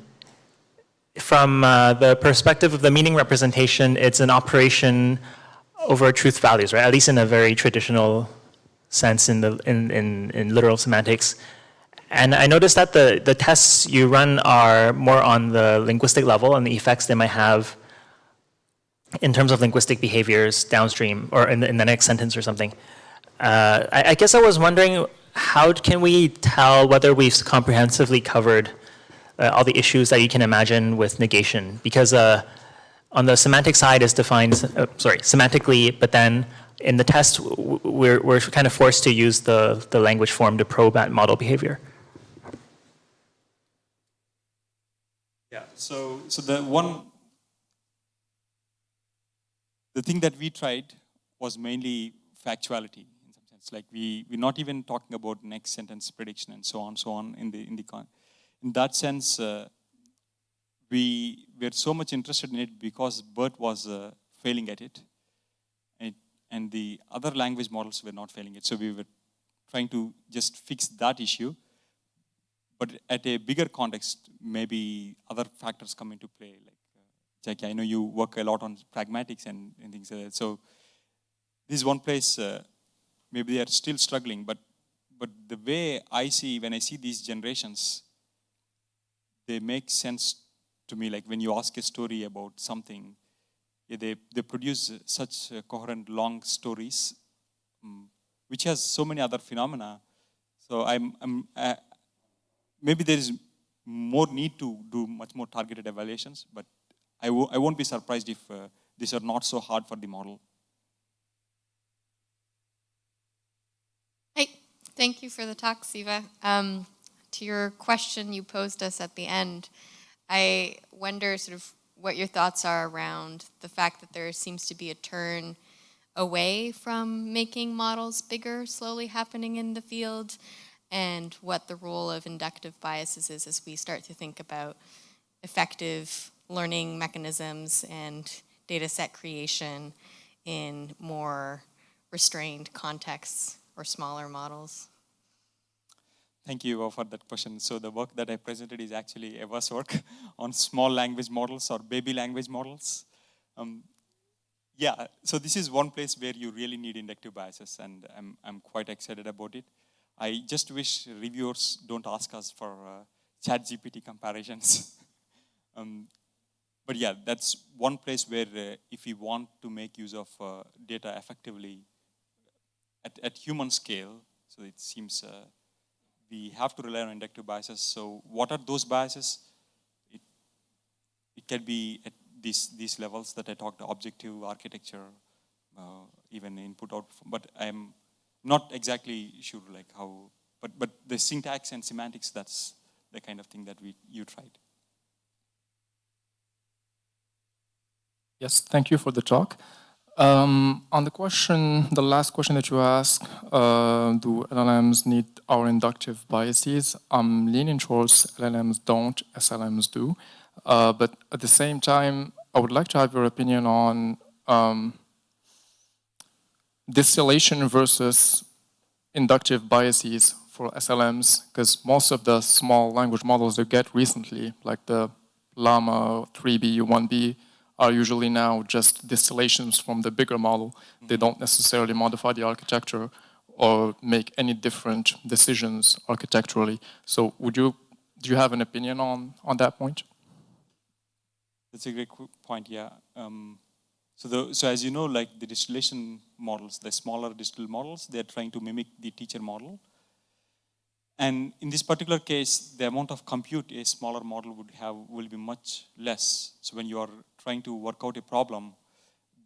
from the perspective of the meaning representation, it's an operation over truth values, right? At least in a very traditional sense in literal semantics. And I noticed that the tests you run are more on the linguistic level and the effects they might have in terms of linguistic behaviors downstream or in the next sentence or something. I guess I was wondering, how can we tell whether we've comprehensively covered all the issues that you can imagine with negation? Because on the semantic side is defined, semantically, but then in the test, we're kind of forced to use the language form to probe that model behavior. Yeah, so the thing that we tried was mainly factuality in some sense. Like we're not even talking about next sentence prediction and so on in that sense. we were so much interested in it because BERT was failing at it, and the other language models were not failing it. So we were trying to just fix that issue. But at a bigger context, maybe other factors come into play. Like Jackie, I know you work a lot on pragmatics and things like that. So this is one place, maybe they are still struggling, but the way I see, when I see these generations, they make sense to me. Like when you ask a story about something, they produce such coherent long stories, which has so many other phenomena. So maybe there is more need to do much more targeted evaluations, but I won't be surprised if these are not so hard for the model. Hey, thank you for the talk, Siva. To your question you posed us at the end, I wonder sort of what your thoughts are around the fact that there seems to be a turn away from making models bigger slowly happening in the field, and what the role of inductive biases is as we start to think about effective learning mechanisms and data set creation in more restrained contexts or smaller models. Thank you for that question. So the work that I presented is actually Eva's work on small language models or baby language models. Yeah, so this is one place where you really need inductive biases, and I'm quite excited about it. I just wish reviewers don't ask us for ChatGPT comparisons. But yeah, that's one place where if we want to make use of data effectively at human scale, so it seems we have to rely on inductive biases. So what are those biases? It can be at these levels that I talked, objective, architecture, even input output, but I'm not exactly sure like how, but the syntax and semantics, that's the kind of thing that you tried. Yes, thank you for the talk. On the question, the last question that you asked, do LLMs need our inductive biases? I'm leaning towards LLMs don't, SLMs do. But at the same time, I would like to have your opinion on distillation versus inductive biases for SLMs, because most of the small language models they get recently, like the Llama 3B, 1B, are usually now just distillations from the bigger model. Mm-hmm. They don't necessarily modify the architecture or make any different decisions architecturally. So do you have an opinion on that point? That's a great point, yeah. So as you know, like the distillation models, the smaller distilled models, they're trying to mimic the teacher model. And in this particular case, the amount of compute a smaller model would have will be much less. So when you are trying to work out a problem,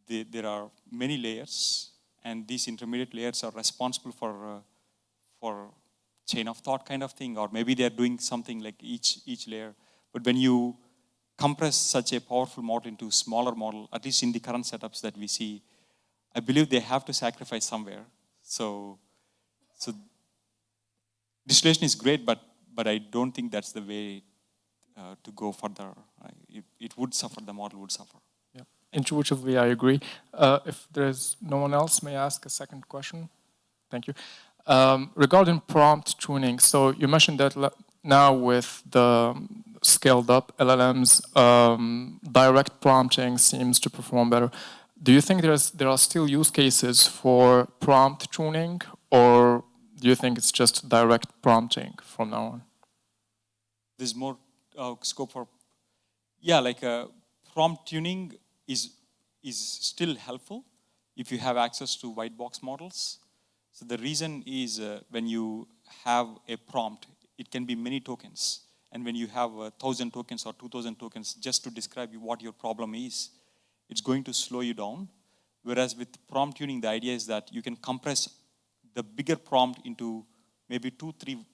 there are many layers, and these intermediate layers are responsible for chain of thought kind of thing, or maybe they're doing something like each layer. But when you compress such a powerful model into a smaller model, at least in the current setups that we see, I believe they have to sacrifice somewhere. So distillation is great, but I don't think that's the way to go further. It would suffer, the model would suffer. Yeah, intuitively I agree. If there's no one else, may I ask a second question? Thank you. Regarding prompt tuning, so you mentioned that now with the scaled up LLMs, direct prompting seems to perform better. Do you think there are still use cases for prompt tuning, or do you think it's just direct prompting from now on? There's more scope for, yeah, like prompt tuning is still helpful if you have access to white box models. So the reason is when you have a prompt, it can be many tokens. And when you have 1,000 tokens or 2,000 tokens just to describe what your problem is, it's going to slow you down. Whereas with prompt tuning, the idea is that you can compress the bigger prompt into maybe 2-3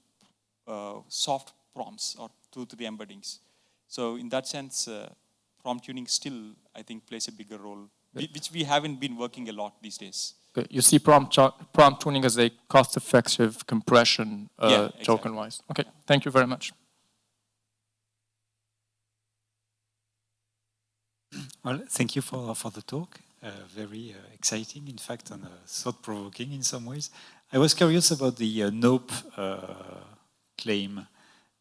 soft prompts or 2-3 embeddings. So in that sense, prompt tuning still, I think, plays a bigger role, which we haven't been working a lot these days. Okay. You see prompt tuning as a cost-effective compression exactly. token-wise. Okay, thank you very much. Well, thank you for the talk. Very exciting, in fact, and thought-provoking in some ways. I was curious about the NOPE claim.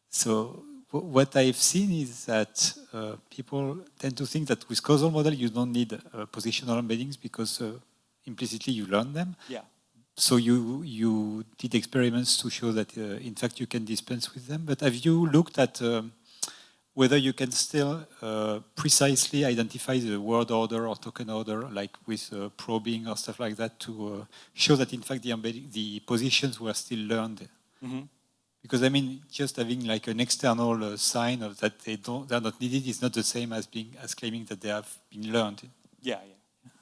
So what I've seen is that people tend to think that with causal model you don't need positional embeddings because implicitly you learn them. Yeah. So you did experiments to show that in fact you can dispense with them. But have you looked at whether you can still precisely identify the word order or token order, like with probing or stuff like that, to show that in fact the positions were still learned? Mm-hmm. Because I mean, just having like an external sign of that they're not needed is not the same as claiming that they have been learned. Yeah.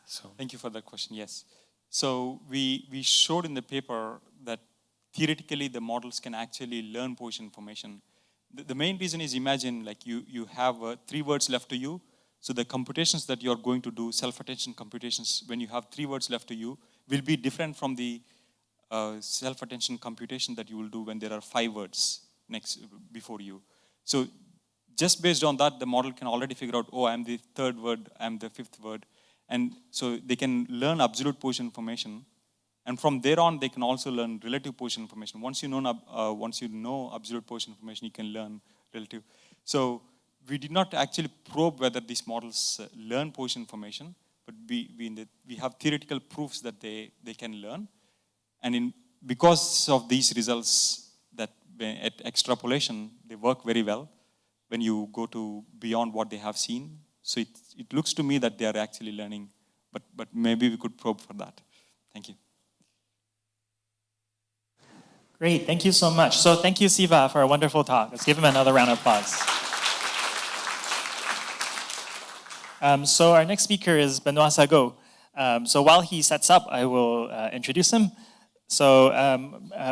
So thank you for that question. Yes. So we showed in the paper that theoretically the models can actually learn position information. The main reason is, imagine like you have 3 words left to you. So the computations that you're going to do, self-attention computations, when you have 3 words left to you, will be different from the self-attention computation that you will do when there are 5 words before you. So just based on that, the model can already figure out, oh, I'm the 3rd word, I'm the 5th word. And so they can learn absolute position information. And from there on, they can also learn relative position information. Once you know absolute position information, you can learn relative. So we did not actually probe whether these models learn position information, but we have theoretical proofs that they can learn. And because of these results, that at extrapolation, they work very well when you go to beyond what they have seen. So it looks to me that they are actually learning, but maybe we could probe for that. Thank you. Great, thank you so much. So thank you, Siva, for a wonderful talk. Let's give him another round of applause. So our next speaker is Benoit Sagot. So while he sets up, I will introduce him. So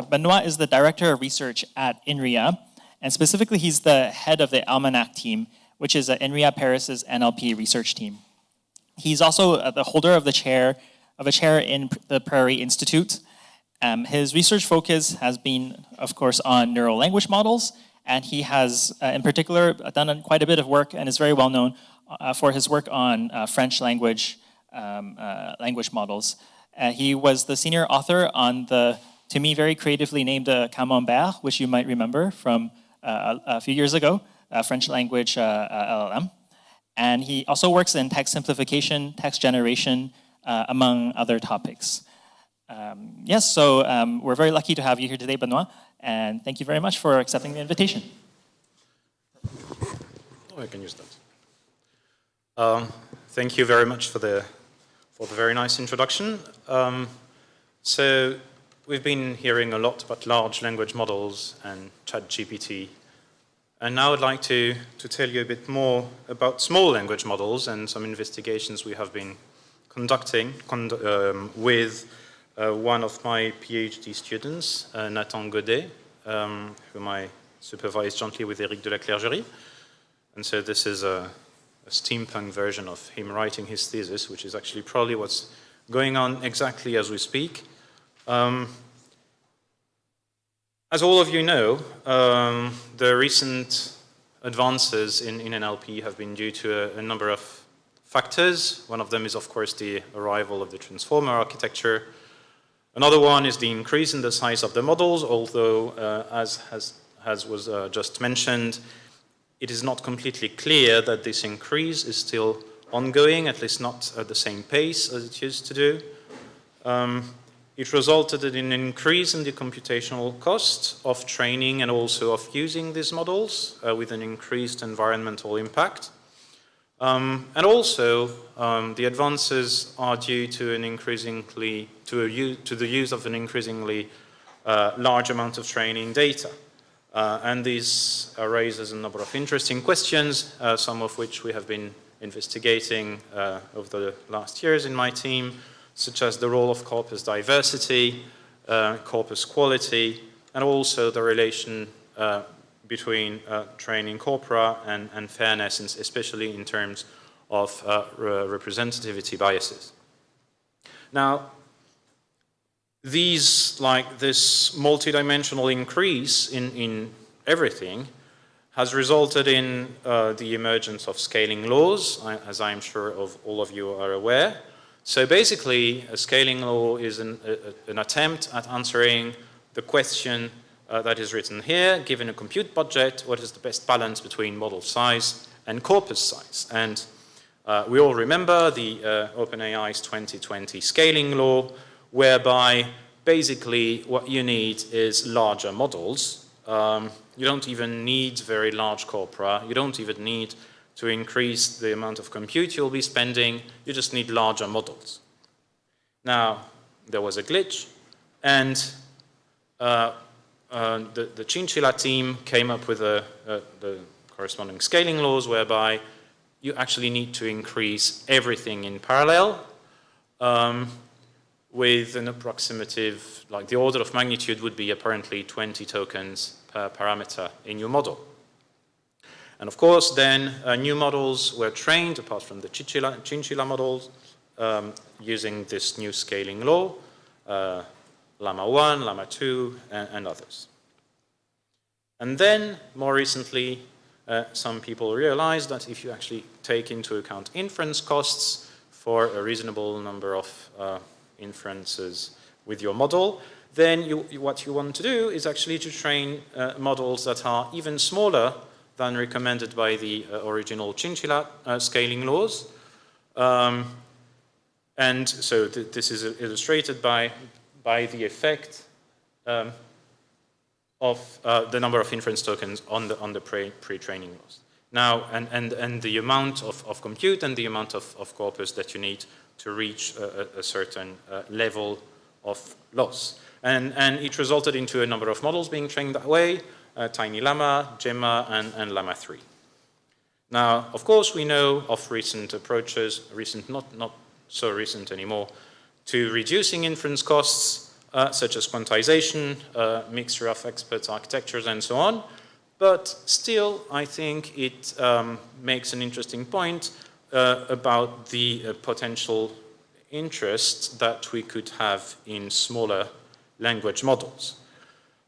Benoit is the Director of Research at INRIA, and specifically he's the head of the Almanac team, which is INRIA Paris's NLP research team. He's also the holder of a chair in the Prairie Institute. His research focus has been, of course, on neural language models, and he has, in particular, done quite a bit of work and is very well known for his work on French language models. He was the senior author on the, to me, very creatively named Camembert, which you might remember from a few years ago, French language LLM. And he also works in text simplification, text generation, among other topics. Yes, so we're very lucky to have you here today, Benoit, and thank you very much for accepting the invitation. Oh, I can use that. Thank you very much for the very nice introduction. So we've been hearing a lot about large language models and ChatGPT, and now I'd like to tell you a bit more about small language models and some investigations we have been conducting with one of my PhD students, Nathan Godet, whom I supervise jointly with Eric de la Clergerie. And so this is a steampunk version of him writing his thesis, which is actually probably what's going on exactly as we speak. As all of you know, the recent advances in NLP have been due to a number of factors. One of them is, of course, the arrival of the transformer architecture. Another one is the increase in the size of the models, although, as was just mentioned, it is not completely clear that this increase is still ongoing, at least not at the same pace as it used to do. It resulted in an increase in the computational cost of training and also of using these models with an increased environmental impact. And also, the advances are due to the use of an increasingly large amount of training data. And this raises a number of interesting questions, some of which we have been investigating over the last years in my team, such as the role of corpus diversity, corpus quality, and also the relation between training corpora and fairness, especially in terms of representativity biases. Now, this multidimensional increase in everything has resulted in the emergence of scaling laws, as I'm sure of all of you are aware. So basically, a scaling law is an attempt at answering the question that is written here. Given a compute budget, what is the best balance between model size and corpus size? And we all remember the OpenAI's 2020 scaling law, whereby basically what you need is larger models. You don't even need very large corpora. You don't even need to increase the amount of compute you'll be spending. You just need larger models. Now, there was a glitch, and the Chinchilla team came up with the corresponding scaling laws, whereby you actually need to increase everything in parallel with an approximative, like the order of magnitude would be apparently 20 tokens per parameter in your model. And of course, then new models were trained, apart from the Chinchilla models, using this new scaling law, Llama 1, Llama 2, and others. And then, more recently, some people realized that if you actually take into account inference costs for a reasonable number of inferences with your model, then what you want to do is actually to train models that are even smaller than recommended by the original Chinchilla scaling laws. And so this is illustrated by the effect of the number of inference tokens on the pre-training laws. Now, and the amount of compute and the amount of corpus that you need to reach a certain level of loss. And it resulted into a number of models being trained that way, Tiny Llama, Gemma, and Llama 3. Now, of course, we know of recent approaches, not so recent anymore, to reducing inference costs, such as quantization, mixture of expert architectures, and so on. But still, I think it makes an interesting point about the potential interest that we could have in smaller language models.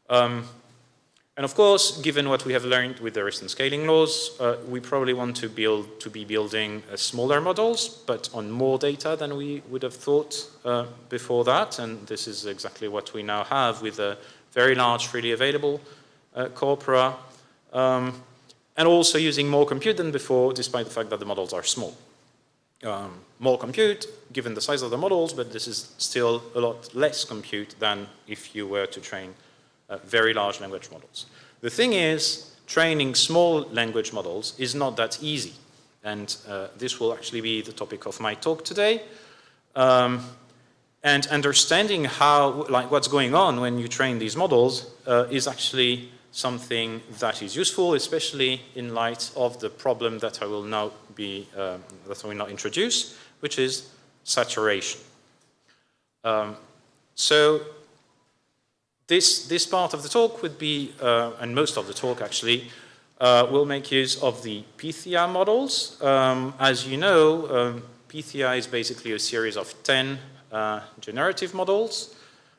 And of course, given what we have learned with the recent scaling laws, we probably want to be building smaller models, but on more data than we would have thought before that. And this is exactly what we now have with a very large, freely available corpora, and also using more compute than before, despite the fact that the models are small. More compute, given the size of the models, but this is still a lot less compute than if you were to train very large language models. The thing is, training small language models is not that easy. And this will actually be the topic of my talk today. And understanding what's going on when you train these models is actually something that is useful, especially in light of the problem that I will now introduce, which is saturation. So this part of the talk would be, and most of the talk actually, will make use of the Pythia models. As you know, Pythia is basically a series of 10 generative models,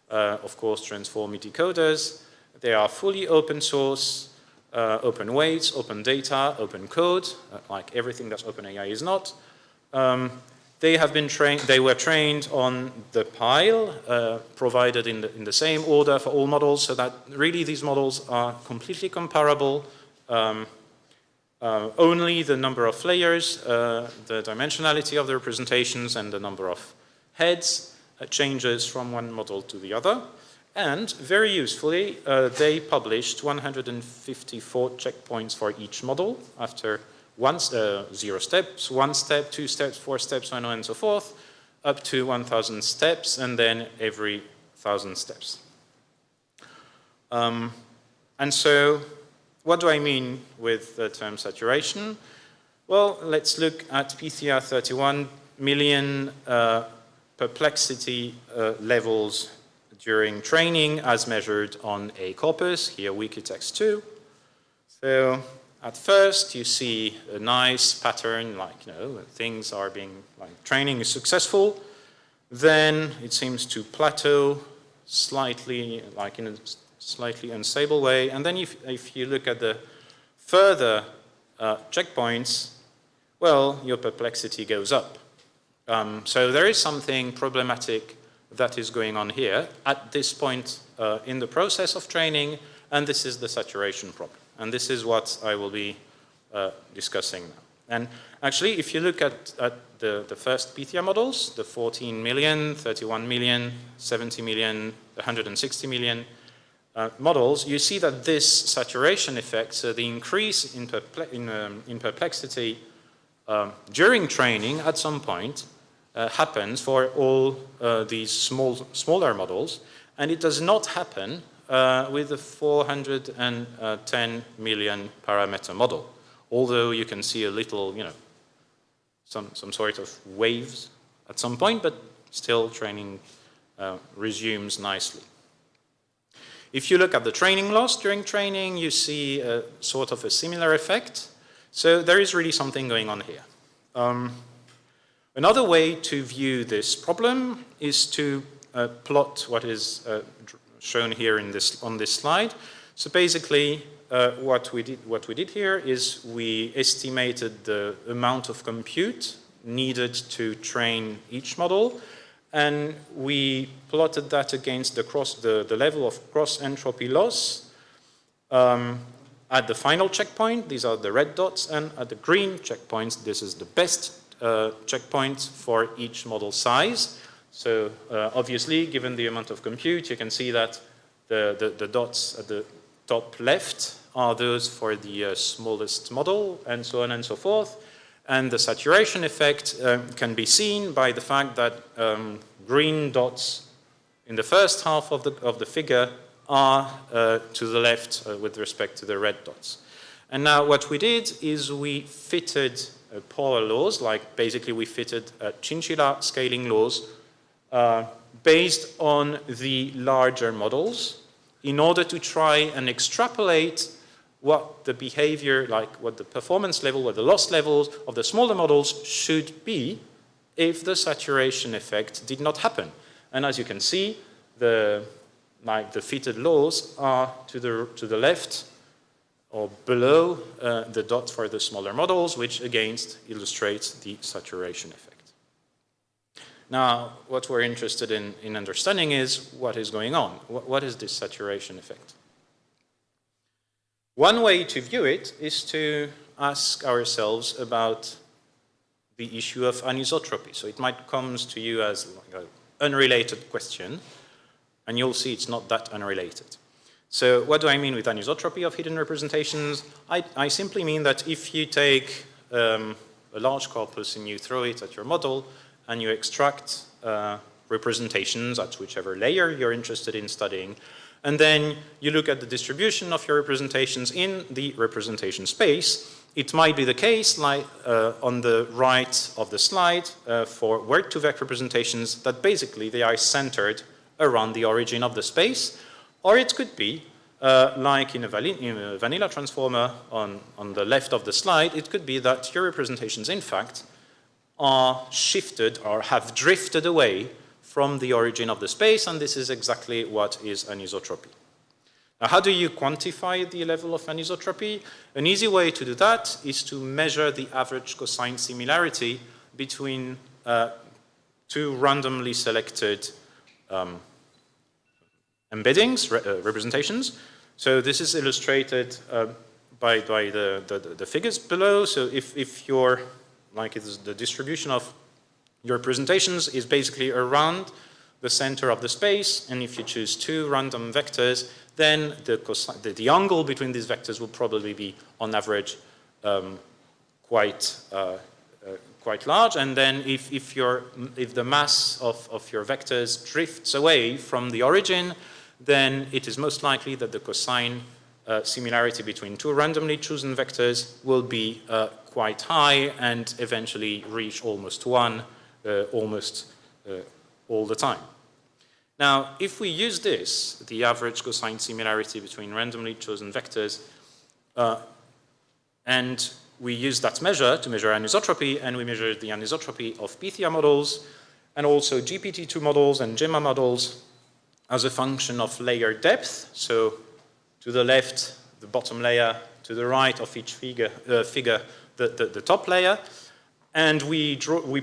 of course transform decoders. They are fully open source, open weights, open data, open code, like everything that OpenAI is not. They were trained on the pile, provided in the same order for all models, so that really these models are completely comparable. Only the number of layers, the dimensionality of the representations, and the number of heads changes from one model to the other. And very usefully, they published 154 checkpoints for each model after 0 steps, 1 step, 2 steps, 4 steps, and so on and so forth, up to 1,000 steps, and then every 1,000 steps. And so, what do I mean with the term saturation? Well, let's look at Pythia 31 million perplexity levels during training as measured on a corpus, here Wikitext2. So at first you see a nice pattern, like, things are being, training is successful. Then it seems to plateau slightly, in a slightly unstable way. And then if you look at the further checkpoints, well, your perplexity goes up. So there is something problematic that is going on here at this point in the process of training, and this is the saturation problem. And this is what I will be discussing now. And actually, if you look at the first Pythia models, the 14 million, 31 million, 70 million, 160 million models, you see that this saturation effect, so the increase in perplexity during training at some point happens for all these smaller models, and it does not happen with the 410 million parameter model. Although you can see a little, some sort of waves at some point, but still training resumes nicely. If you look at the training loss during training, you see sort of a similar effect. So there is really something going on here. Another way to view this problem is to plot what is shown here on this slide. So basically, what we did here is we estimated the amount of compute needed to train each model, and we plotted that against the level of cross entropy loss at the final checkpoint. These are the red dots, and at the green checkpoints, this is the best checkpoint for each model size. So obviously, given the amount of compute, you can see that the dots at the top left are those for the smallest model, and so on and so forth. And the saturation effect can be seen by the fact that green dots in the first half of the figure are to the left with respect to the red dots. And now what we did is we fitted polar laws, like basically we fitted chinchilla scaling laws based on the larger models in order to try and extrapolate what the behavior, like what the performance level, what the loss levels of the smaller models should be if the saturation effect did not happen. And as you can see, the fitted laws are to the left or below the dot for the smaller models, which again illustrates the saturation effect. Now, what we're interested in understanding is what is going on. What is this saturation effect? One way to view it is to ask ourselves about the issue of anisotropy. So it might come to you as like an unrelated question, and you'll see it's not that unrelated. So what do I mean with anisotropy of hidden representations? I simply mean that if you take a large corpus and you throw it at your model and you extract representations at whichever layer you're interested in studying, and then you look at the distribution of your representations in the representation space, it might be the case, like on the right of the slide, for word-to-vec representations, that basically they are centered around the origin of the space. Or it could be, like in a vanilla transformer on the left of the slide, it could be that your representations, in fact, are shifted or have drifted away from the origin of the space, and this is exactly what is anisotropy. Now, how do you quantify the level of anisotropy? An easy way to do that is to measure the average cosine similarity between two randomly selected embeddings, representations. So this is illustrated by the figures below. So if your, like it's the distribution of your representations is basically around the center of the space, and if you choose two random vectors, then the angle between these vectors will probably be, on average, quite large. And then if the mass of your vectors drifts away from the origin, then it is most likely that the cosine similarity between two randomly chosen vectors will be quite high and eventually reach almost 1 almost all the time. Now, if we use this, the average cosine similarity between randomly chosen vectors, and we use that measure to measure anisotropy, and we measure the anisotropy of Pythia models, and also GPT-2 models and GEMMA models as a function of layer depth. So to the left, the bottom layer, to the right of each figure the top layer. And we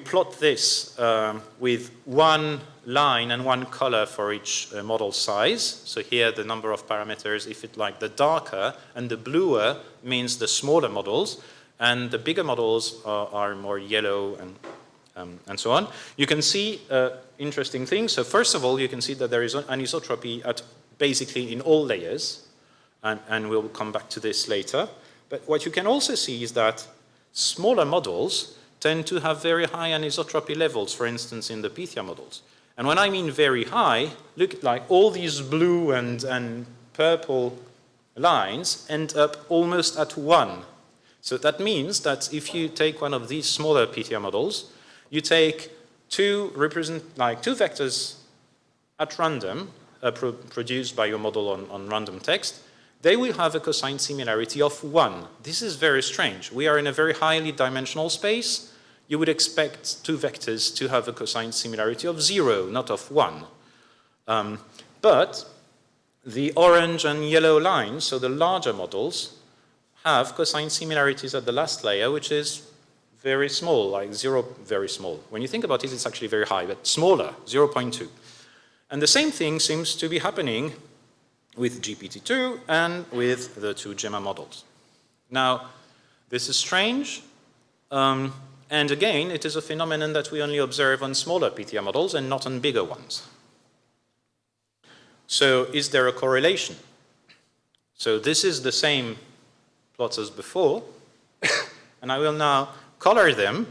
plot this with one line and one color for each model size. So here the number of parameters, if it like the darker and the bluer means the smaller models, and the bigger models are more yellow and so on. You can see interesting things. So first of all, you can see that there is anisotropy at basically in all layers, and we'll come back to this later. But what you can also see is that smaller models tend to have very high anisotropy levels, for instance, in the Pythia models. And when I mean very high, look, like all these blue and purple lines end up almost at 1. So that means that if you take one of these smaller Pythia models, you take two vectors at random, produced by your model on random text, they will have a cosine similarity of 1. This is very strange. We are in a very highly dimensional space. You would expect two vectors to have a cosine similarity of 0, not of 1. But the orange and yellow lines, so the larger models, have cosine similarities at the last layer, which is very small, like 0, very small. When you think about it, it's actually very high, but smaller, 0.2. And the same thing seems to be happening with GPT-2 and with the two GEMMA models. Now, this is strange, and again, it is a phenomenon that we only observe on smaller Pythia models and not on bigger ones. So is there a correlation? So this is the same plots as before, and I will now color them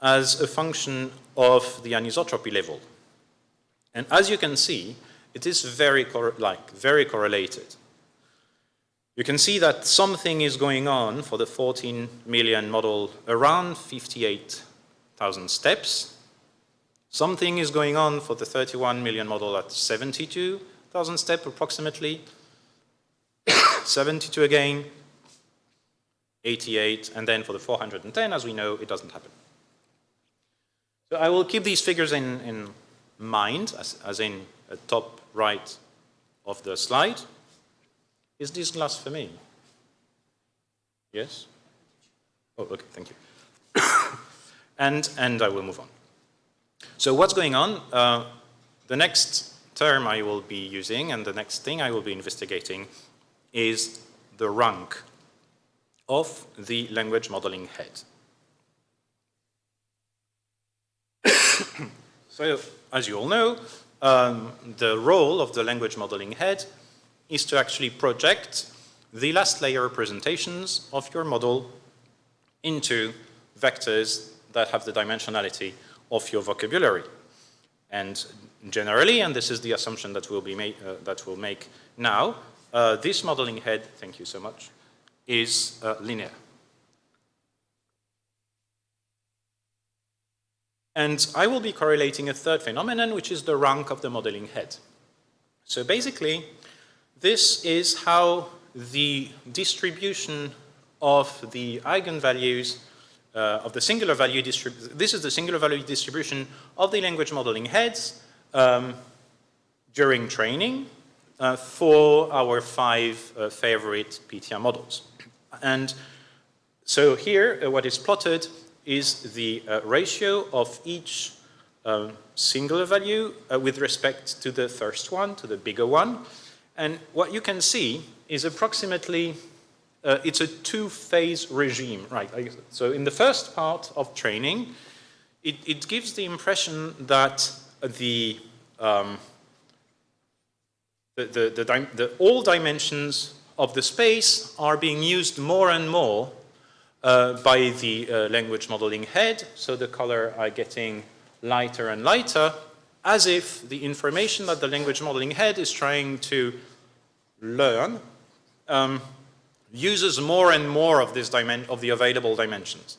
as a function of the anisotropy level. And as you can see, it is very correlated. You can see that something is going on for the 14 million model around 58,000 steps. Something is going on for the 31 million model at 72,000 steps approximately. 72 again, 88, and then for the 410, as we know, it doesn't happen. So I will keep these figures in mind, as in the top right of the slide. Is this glass for me? Yes? Oh, okay, thank you. and I will move on. So what's going on? The next term I will be using and the next thing I will be investigating is the rank of the language modeling head. So, as you all know, the role of the language modeling head is to actually project the last layer representations of your model into vectors that have the dimensionality of your vocabulary. And generally, and this is the assumption that we'll make now, this modeling head, thank you so much, is linear. And I will be correlating a third phenomenon, which is the rank of the modeling head. So basically, this is how the distribution of the eigenvalues of the singular value distribution. This is the singular value distribution of the language modeling heads during training for our 5 favorite Pythia models. And so here, what is plotted is the ratio of each singular value with respect to the first one, to the bigger one. And what you can see is approximately, it's a 2-phase regime, right? So in the first part of training, it gives the impression that all dimensions of the space are being used more and more by the language modeling head, so the color are getting lighter and lighter, as if the information that the language modeling head is trying to learn uses more and more of the available dimensions.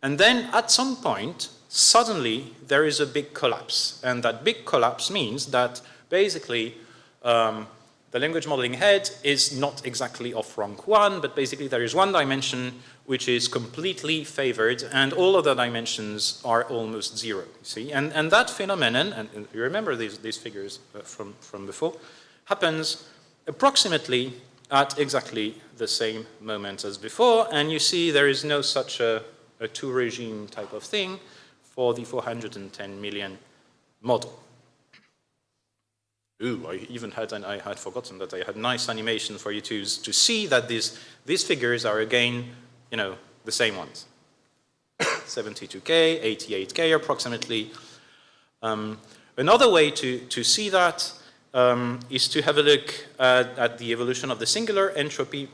And then at some point, suddenly there is a big collapse, and that big collapse means that basically the language modeling head is not exactly of rank 1, but basically there is one dimension which is completely favored, and all other dimensions are almost 0. See, and that phenomenon, and you remember these figures from before, happens approximately at exactly the same moment as before. And you see there is no such a two-regime type of thing for the 410 million model. Ooh, I even had, and I had forgotten that I had nice animation for you to see that these figures are again, the same ones. 72K, 88K approximately. Another way to see that is to have a look at the evolution of the singular entropy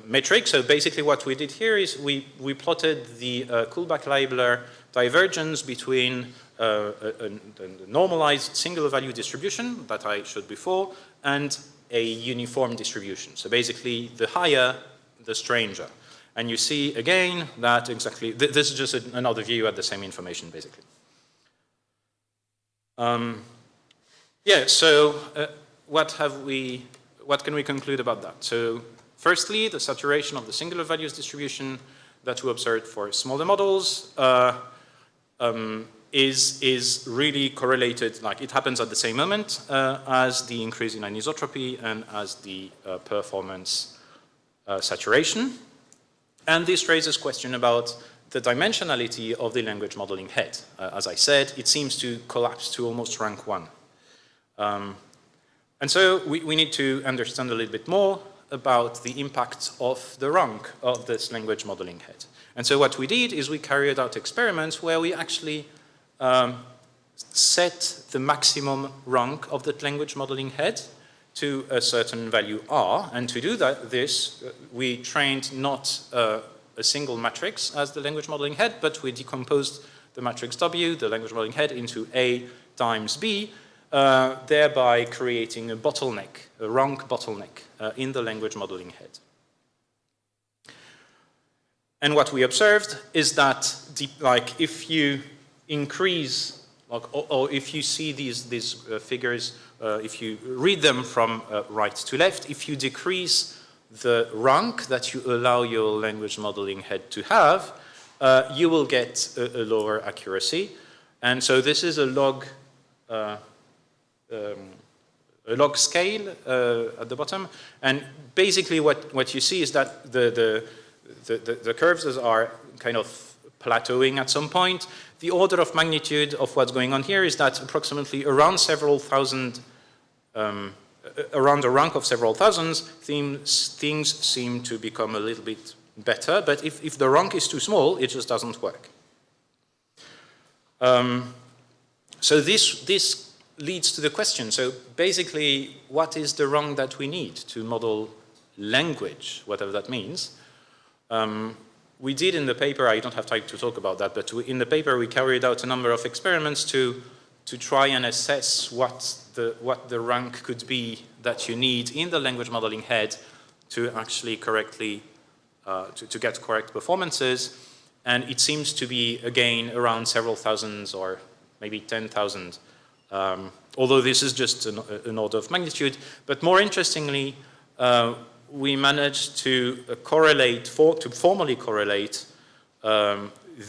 metric. So basically what we did here is we plotted the Kullback-Leibler divergence between a normalized singular value distribution that I showed before and a uniform distribution. So basically the higher, the stranger. And you see again that exactly, this is just another view at the same information basically. So what can we conclude about that? So firstly, the saturation of the singular values distribution that we observed for smaller models is really correlated, like it happens at the same moment as the increase in anisotropy and as the performance saturation. And this raises question about the dimensionality of the language modeling head. As I said, it seems to collapse to almost rank 1. And so we need to understand a little bit more about the impact of the rank of this language modeling head. And so what we did is we carried out experiments where we actually set the maximum rank of the language modeling head to a certain value R. And to do that, we trained not a single matrix as the language modeling head, but we decomposed the matrix W, the language modeling head, into A times B, thereby creating a bottleneck, a rank bottleneck in the language modeling head. And what we observed is that, if you increase, or if you see these figures, if you read them from right to left, if you decrease the rank that you allow your language modeling head to have, you will get a lower accuracy. And so this is a log scale at the bottom. And basically what you see is that the curves are kind of plateauing at some point. The order of magnitude of what's going on here is that approximately around several thousand, around a rank of several thousands, things seem to become a little bit better. But if the rank is too small, it just doesn't work. So this leads to the question. So basically, what is the rank that we need to model language, whatever that means? We did in the paper, I don't have time to talk about that, but in the paper we carried out a number of experiments to try and assess what the rank could be that you need in the language modeling head to actually correctly, to get correct performances. And it seems to be, again, around several thousands or maybe 10,000, although this is just an order of magnitude. But more interestingly, we managed to formally correlate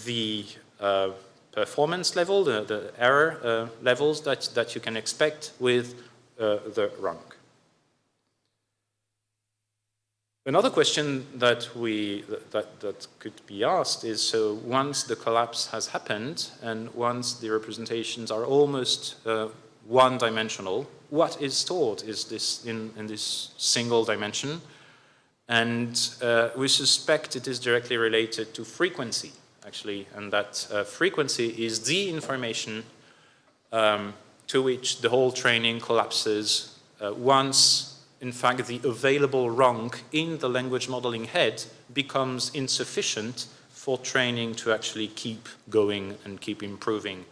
the performance level, the error levels that you can expect with the rank. Another question that could be asked is, so once the collapse has happened and once the representations are almost one-dimensional, what is stored is this in this single dimension? And we suspect it is directly related to frequency, actually, and that frequency is the information to which the whole training collapses once, in fact, the available rank in the language modeling head becomes insufficient for training to actually keep going and keep improving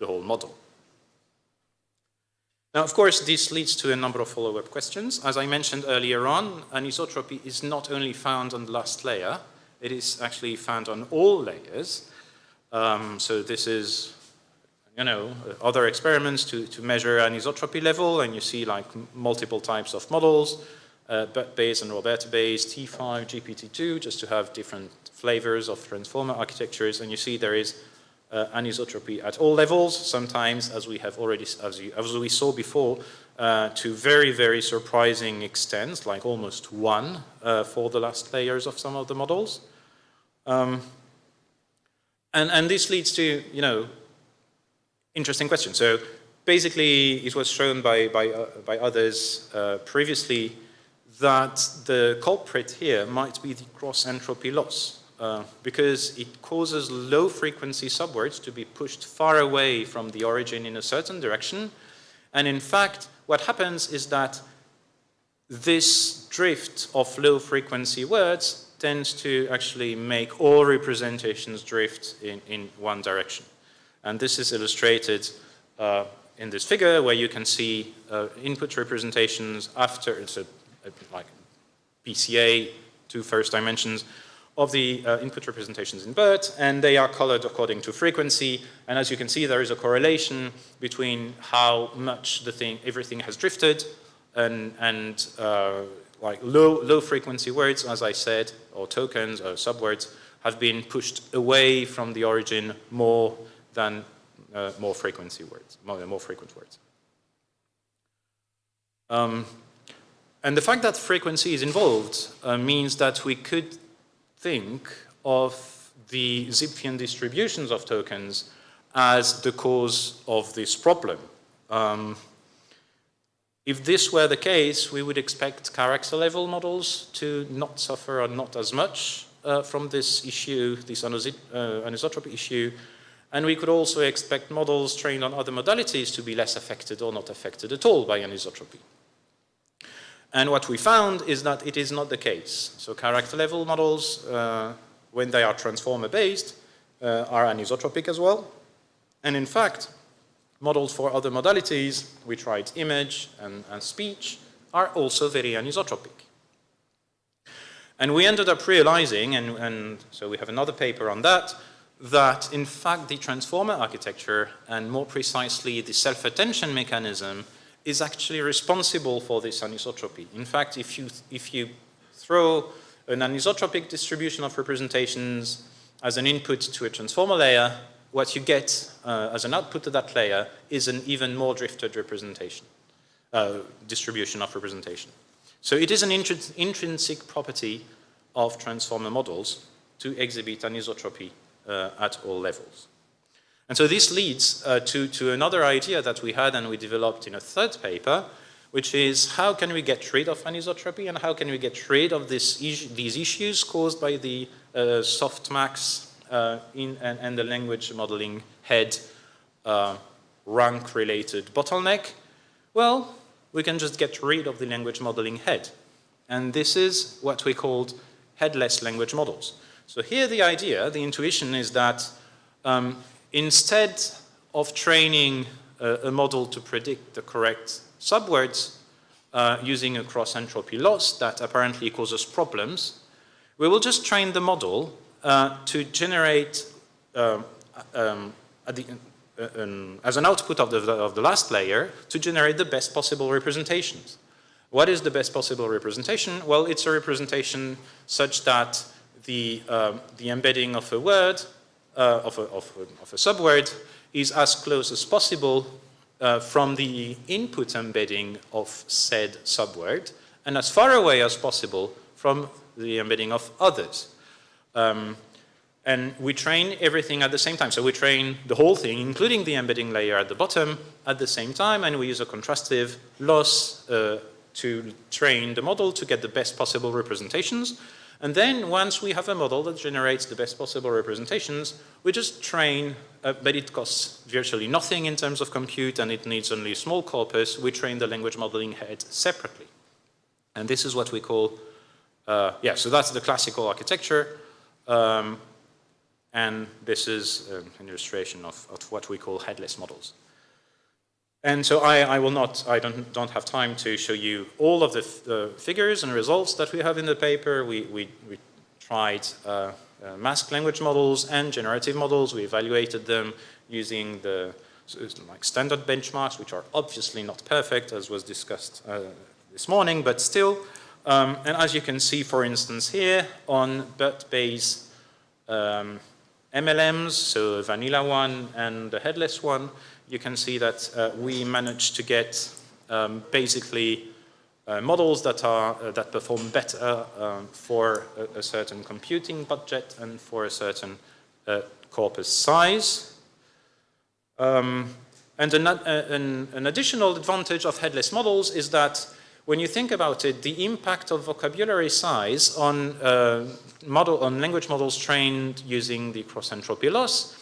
the whole model. Now, of course, this leads to a number of follow-up questions. As I mentioned earlier on, anisotropy is not only found on the last layer, it is actually found on all layers. So this is, other experiments to measure anisotropy level, and you see like multiple types of models, Bayes and Roberta Bayes, T5, GPT-2, just to have different flavors of transformer architectures, and you see there is anisotropy at all levels, sometimes, as we have already, as we saw before, to very, very surprising extents, like almost 1 for the last layers of some of the models. And this leads to, interesting questions. So basically, it was shown by others previously that the culprit here might be the cross entropy loss. Because it causes low-frequency subwords to be pushed far away from the origin in a certain direction. And in fact, what happens is that this drift of low-frequency words tends to actually make all representations drift in one direction. And this is illustrated in this figure, where you can see input representations after, it's like PCA, 2 first dimensions, of the input representations in BERT, and they are colored according to frequency. And as you can see, there is a correlation between how much everything has drifted and like low frequency words, as I said, or tokens or subwords, have been pushed away from the origin more than more frequent words. And the fact that frequency is involved means that we could think of the Zipfian distributions of tokens as the cause of this problem. If this were the case, we would expect character level models to not suffer or not as much from this issue, this anisotropy issue, and we could also expect models trained on other modalities to be less affected or not affected at all by anisotropy. And what we found is that it is not the case. So character level models, when they are transformer-based, are anisotropic as well. And in fact, models for other modalities, we tried image and speech, are also very anisotropic. And we ended up realizing, and so we have another paper on that in fact the transformer architecture, and more precisely the self-attention mechanism, is actually responsible for this anisotropy. In fact, if you throw an anisotropic distribution of representations as an input to a transformer layer, what you get as an output to that layer is an even more drifted representation, distribution of representation. So it is an intrinsic property of transformer models to exhibit anisotropy at all levels. And so this leads to another idea that we had and we developed in a third paper, which is how can we get rid of anisotropy and how can we get rid of these issues caused by the softmax and the language modeling head rank-related bottleneck? Well, we can just get rid of the language modeling head. And this is what we called headless language models. So here the idea, the intuition is that instead of training a model to predict the correct subwords using a cross-entropy loss that apparently causes problems, we will just train the model to generate, as an output of the last layer, to generate the best possible representations. What is the best possible representation? Well, it's a representation such that the embedding of a word, of a subword, is as close as possible from the input embedding of said subword, and as far away as possible from the embedding of others. And we train everything at the same time. So we train the whole thing, including the embedding layer at the bottom, at the same time, and we use a contrastive loss to train the model to get the best possible representations. And then once we have a model that generates the best possible representations, we just train, but it costs virtually nothing in terms of compute and it needs only a small corpus. We train the language modeling head separately. And this is what we call, so that's the classical architecture. And this is an illustration of what we call headless models. And so I don't have time to show you all of the figures and results that we have in the paper. We tried masked language models and generative models. We evaluated them using the standard benchmarks, which are obviously not perfect, as was discussed this morning, but still. And as you can see, for instance, here on BERT-based MLMs, so vanilla one and the headless one, you can see that we managed to get basically models that perform better for a certain computing budget and for a certain corpus size. And an additional advantage of headless models is that when you think about it, the impact of vocabulary size on language models trained using the cross-entropy loss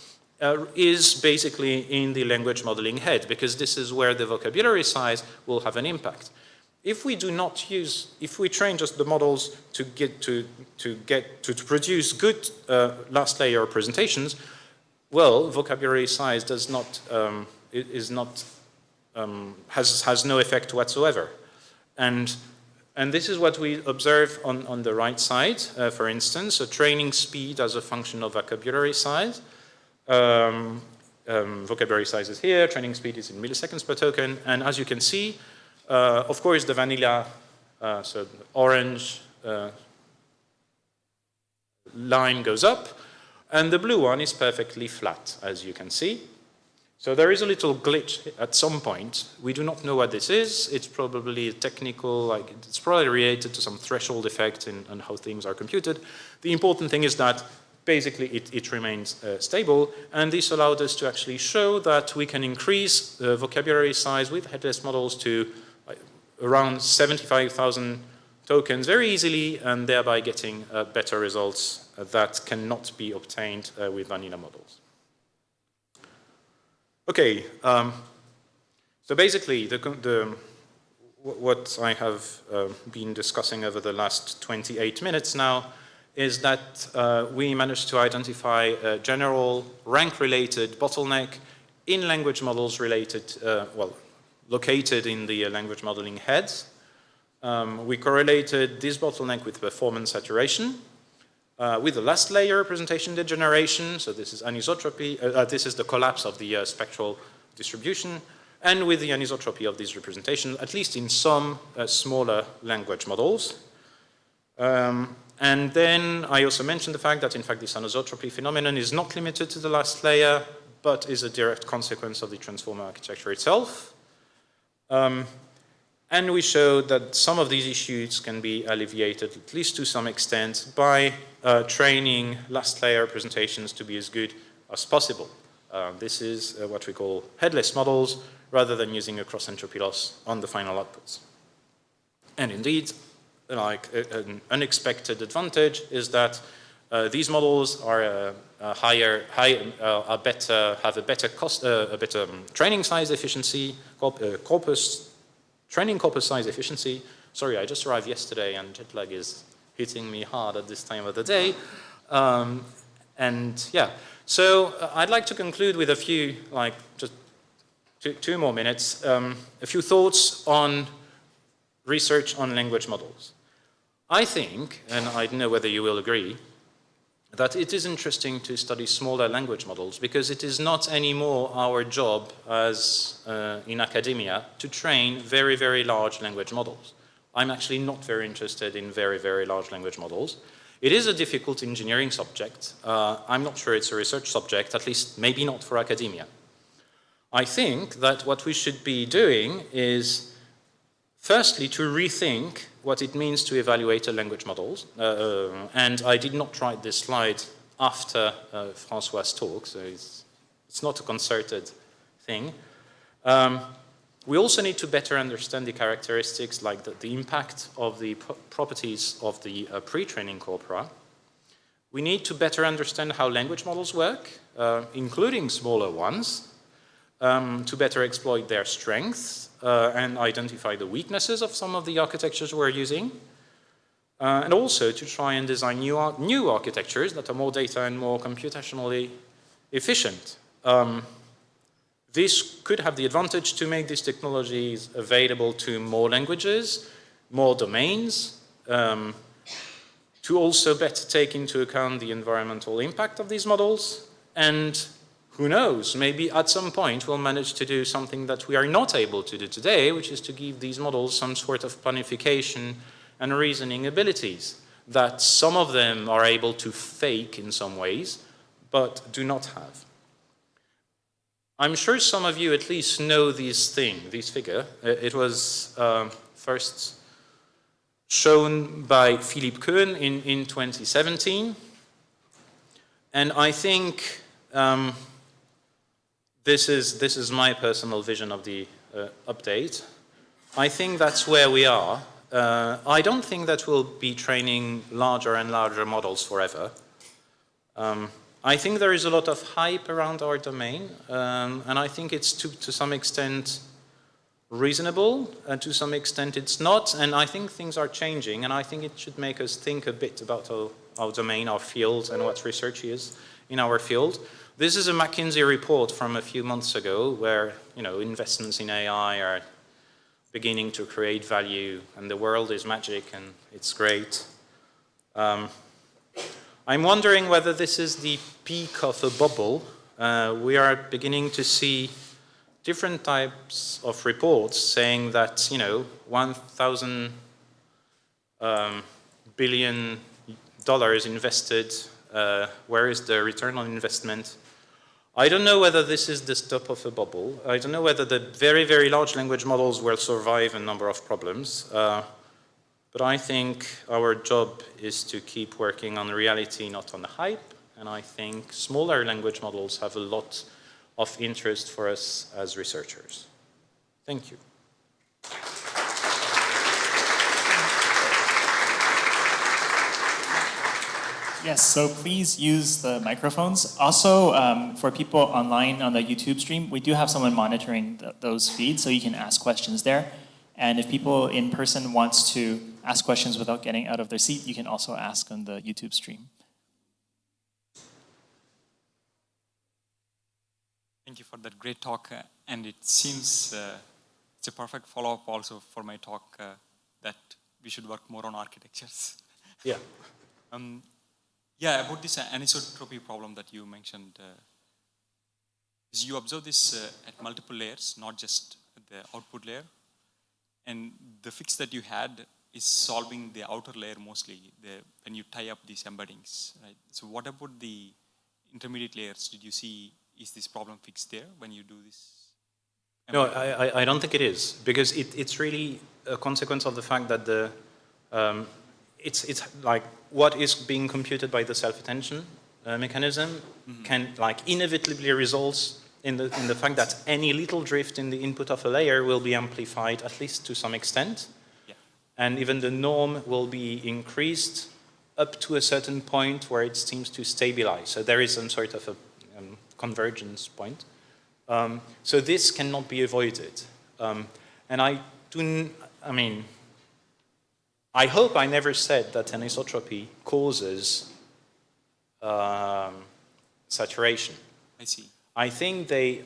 is basically in the language modeling head, because this is where the vocabulary size will have an impact. If we do not use, if we train just the models to produce good last layer presentations, well, vocabulary size does not has no effect whatsoever. And this is what we observe on the right side, for instance, so training speed as a function of vocabulary size. Vocabulary size is here, training speed is in milliseconds per token, and as you can see, of course, the vanilla, so the orange line goes up, and the blue one is perfectly flat, as you can see. So there is a little glitch at some point. We do not know what this is. It's probably technical, like it's probably related to some threshold effect in how things are computed. The important thing is that basically it remains stable, and this allowed us to actually show that we can increase the vocabulary size with headless models to around 75,000 tokens very easily, and thereby getting better results that cannot be obtained with vanilla models. Okay, so basically what I have been discussing over the last 28 minutes now is that we managed to identify a general rank-related bottleneck in language models related, located in the language modeling heads. We correlated this bottleneck with performance saturation, with the last layer representation degeneration, so this is anisotropy, this is the collapse of the spectral distribution, and with the anisotropy of this representation, at least in some smaller language models. And then I also mentioned the fact that, in fact, this anisotropy phenomenon is not limited to the last layer, but is a direct consequence of the transformer architecture itself. And we showed that some of these issues can be alleviated, at least to some extent, by training last layer representations to be as good as possible. This is what we call headless models, rather than using a cross-entropy loss on the final outputs. And indeed, like an unexpected advantage is that these models are have a better training size efficiency, training corpus size efficiency. Sorry, I just arrived yesterday and jet lag is hitting me hard at this time of the day. And yeah, so I'd like to conclude with a few, like just two more minutes, a few thoughts on research on language models. I think, and I don't know whether you will agree, that it is interesting to study smaller language models because it is not anymore our job as in academia to train very, very large language models. I'm actually not very interested in very, very large language models. It is a difficult engineering subject. I'm not sure it's a research subject, at least maybe not for academia. I think that what we should be doing is firstly to rethink what it means to evaluate a language models. And I did not write this slide after François' talk, so it's not a concerted thing. We also need to better understand the characteristics, like the impact of the properties of the pre-training corpora. We need to better understand how language models work, including smaller ones, to better exploit their strengths and identify the weaknesses of some of the architectures we're using, and also to try and design new architectures that are more data and more computationally efficient. This could have the advantage to make these technologies available to more languages, more domains, to also better take into account the environmental impact of these models, and who knows, maybe at some point we'll manage to do something that we are not able to do today, which is to give these models some sort of planification and reasoning abilities that some of them are able to fake in some ways, but do not have. I'm sure some of you at least know this figure. It was first shown by Philippe Koen in 2017. And I think this is my personal vision of the update. I think that's where we are. I don't think that we'll be training larger and larger models forever. I think there is a lot of hype around our domain, and I think it's to some extent reasonable, and to some extent it's not, and I think things are changing, and I think it should make us think a bit about our domain, our field, and what research is in our field. This is a McKinsey report from a few months ago where, you know, investments in AI are beginning to create value, and the world is magic, and it's great. I'm wondering whether this is the peak of a bubble. We are beginning to see different types of reports saying that, you know, $1,000 billion invested, where is the return on investment? I don't know whether this is the stop of a bubble. I don't know whether the very, very large language models will survive a number of problems. But I think our job is to keep working on reality, not on the hype. And I think smaller language models have a lot of interest for us as researchers. Thank you. Yes, so please use the microphones. Also, for people online on the YouTube stream, we do have someone monitoring those feeds, so you can ask questions there. And if people in person wants to ask questions without getting out of their seat, you can also ask on the YouTube stream. Thank you for that great talk. And it seems it's a perfect follow-up also for my talk that we should work more on architectures. Yeah. Yeah, about this anisotropy problem that you mentioned, is you observe this at multiple layers, not just the output layer. And the fix that you had is solving the outer layer mostly, when you tie up these embeddings, right? So what about the intermediate layers? Did you see, is this problem fixed there when you do this? No, I don't think it is, because it's really a consequence of the fact that it's like what is being computed by the self-attention mechanism can like inevitably results in the fact that any little drift in the input of a layer will be amplified at least to some extent. Yeah. And even the norm will be increased up to a certain point where it seems to stabilize. So there is some sort of a convergence point. So this cannot be avoided. And I hope I never said that anisotropy causes saturation. I see. I think they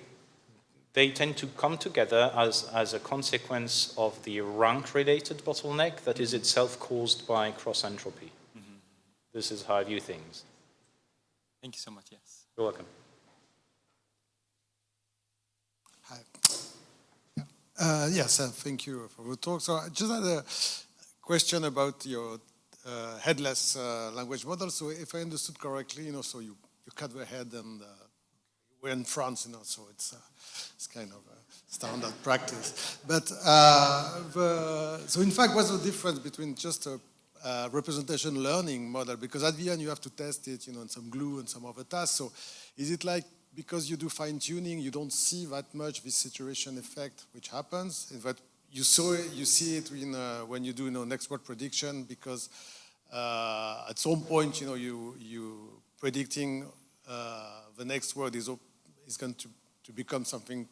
tend to come together as a consequence of the rank-related bottleneck that is itself caused by cross-entropy. Mm-hmm. This is how I view things. Thank you so much, yes. You're welcome. Hi. Yes, thank you for the talk. So I just had a question about your headless language model. So if I understood correctly, so you cut the head and we're in France, so it's kind of a standard practice. But so in fact, what's the difference between just a representation learning model? Because at the end you have to test it, in some glue and some other tasks. So is it like because you do fine tuning, you don't see that much this saturation effect which happens? In fact, you see it when you do next word prediction, because at some point you predicting the next word is going to become something,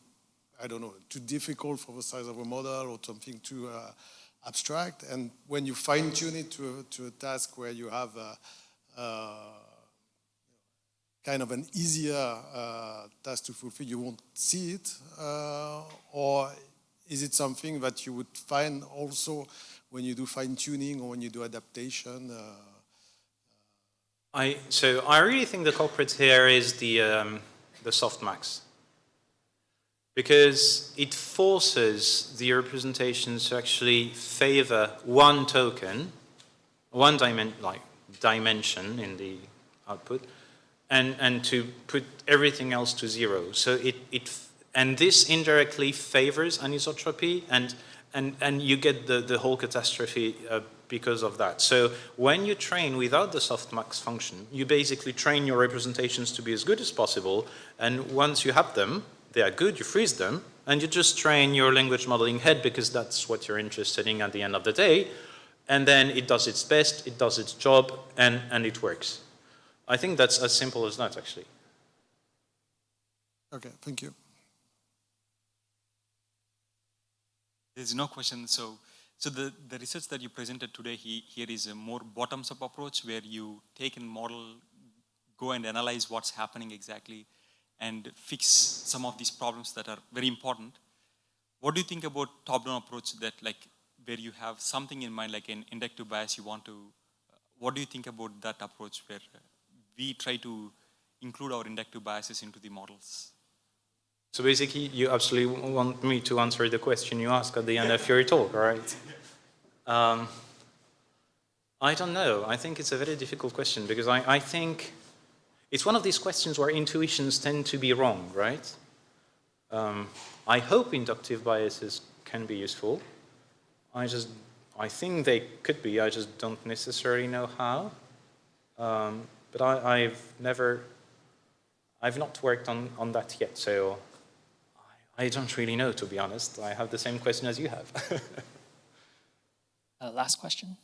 I don't know, too difficult for the size of a model or something too abstract. And when you fine tune it to a task where you have kind of an easier task to fulfill, you won't see it, or is it something that you would find also when you do fine-tuning or when you do adaptation? So I really think the culprit here is the softmax, because it forces the representations to actually favor one token, one dimension in the output, and to put everything else to zero. So and this indirectly favors anisotropy, and you get the whole catastrophe because of that. So when you train without the softmax function, you basically train your representations to be as good as possible, and once you have them, they are good, you freeze them, and you just train your language modeling head because that's what you're interested in at the end of the day, and then it does its best, it does its job, and it works. I think that's as simple as that, actually. Okay, thank you. There's no question. So the research that you presented today here is a more bottoms-up approach where you take a model, go and analyze what's happening exactly, and fix some of these problems that are very important. What do you think about top-down approach that where you have something in mind, like an inductive bias you want to, what do you think about that approach where we try to include our inductive biases into the models? So basically, you absolutely want me to answer the question you asked at the end of your talk, right? I don't know. I think it's a very difficult question because I think it's one of these questions where intuitions tend to be wrong, right? I hope inductive biases can be useful. I think they could be. I just don't necessarily know how. But I've not worked on that yet, so I don't really know, to be honest. I have the same question as you have. Last question.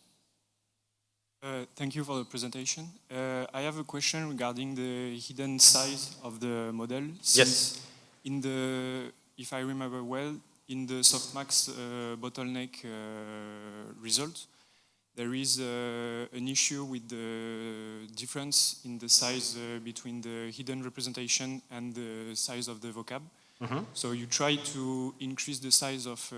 Thank you for the presentation. I have a question regarding the hidden size of the model. Yes. If I remember well, in the softmax bottleneck result, there is an issue with the difference in the size between the hidden representation and the size of the vocab. Mm-hmm. So you try to increase the size of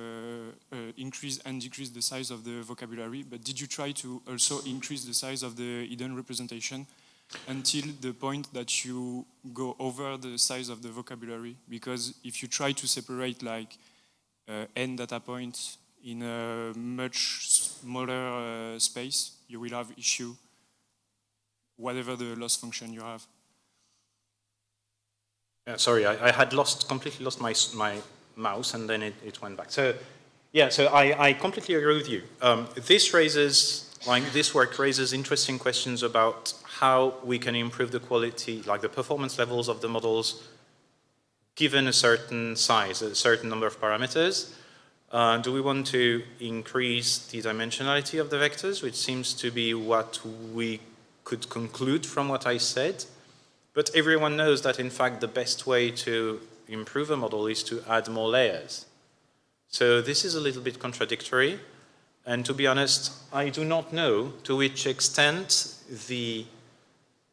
increase and decrease the size of the vocabulary, but did you try to also increase the size of the hidden representation until the point that you go over the size of the vocabulary? Because if you try to separate n data points in a much smaller space, you will have issue, whatever the loss function you have. Sorry, I had completely lost my mouse, and then it went back. So, yeah, so I completely agree with you. This work raises interesting questions about how we can improve the quality, the performance levels of the models, given a certain size, a certain number of parameters. Do we want to increase the dimensionality of the vectors, which seems to be what we could conclude from what I said? But everyone knows that, in fact, the best way to improve a model is to add more layers. So this is a little bit contradictory. And to be honest, I do not know to which extent the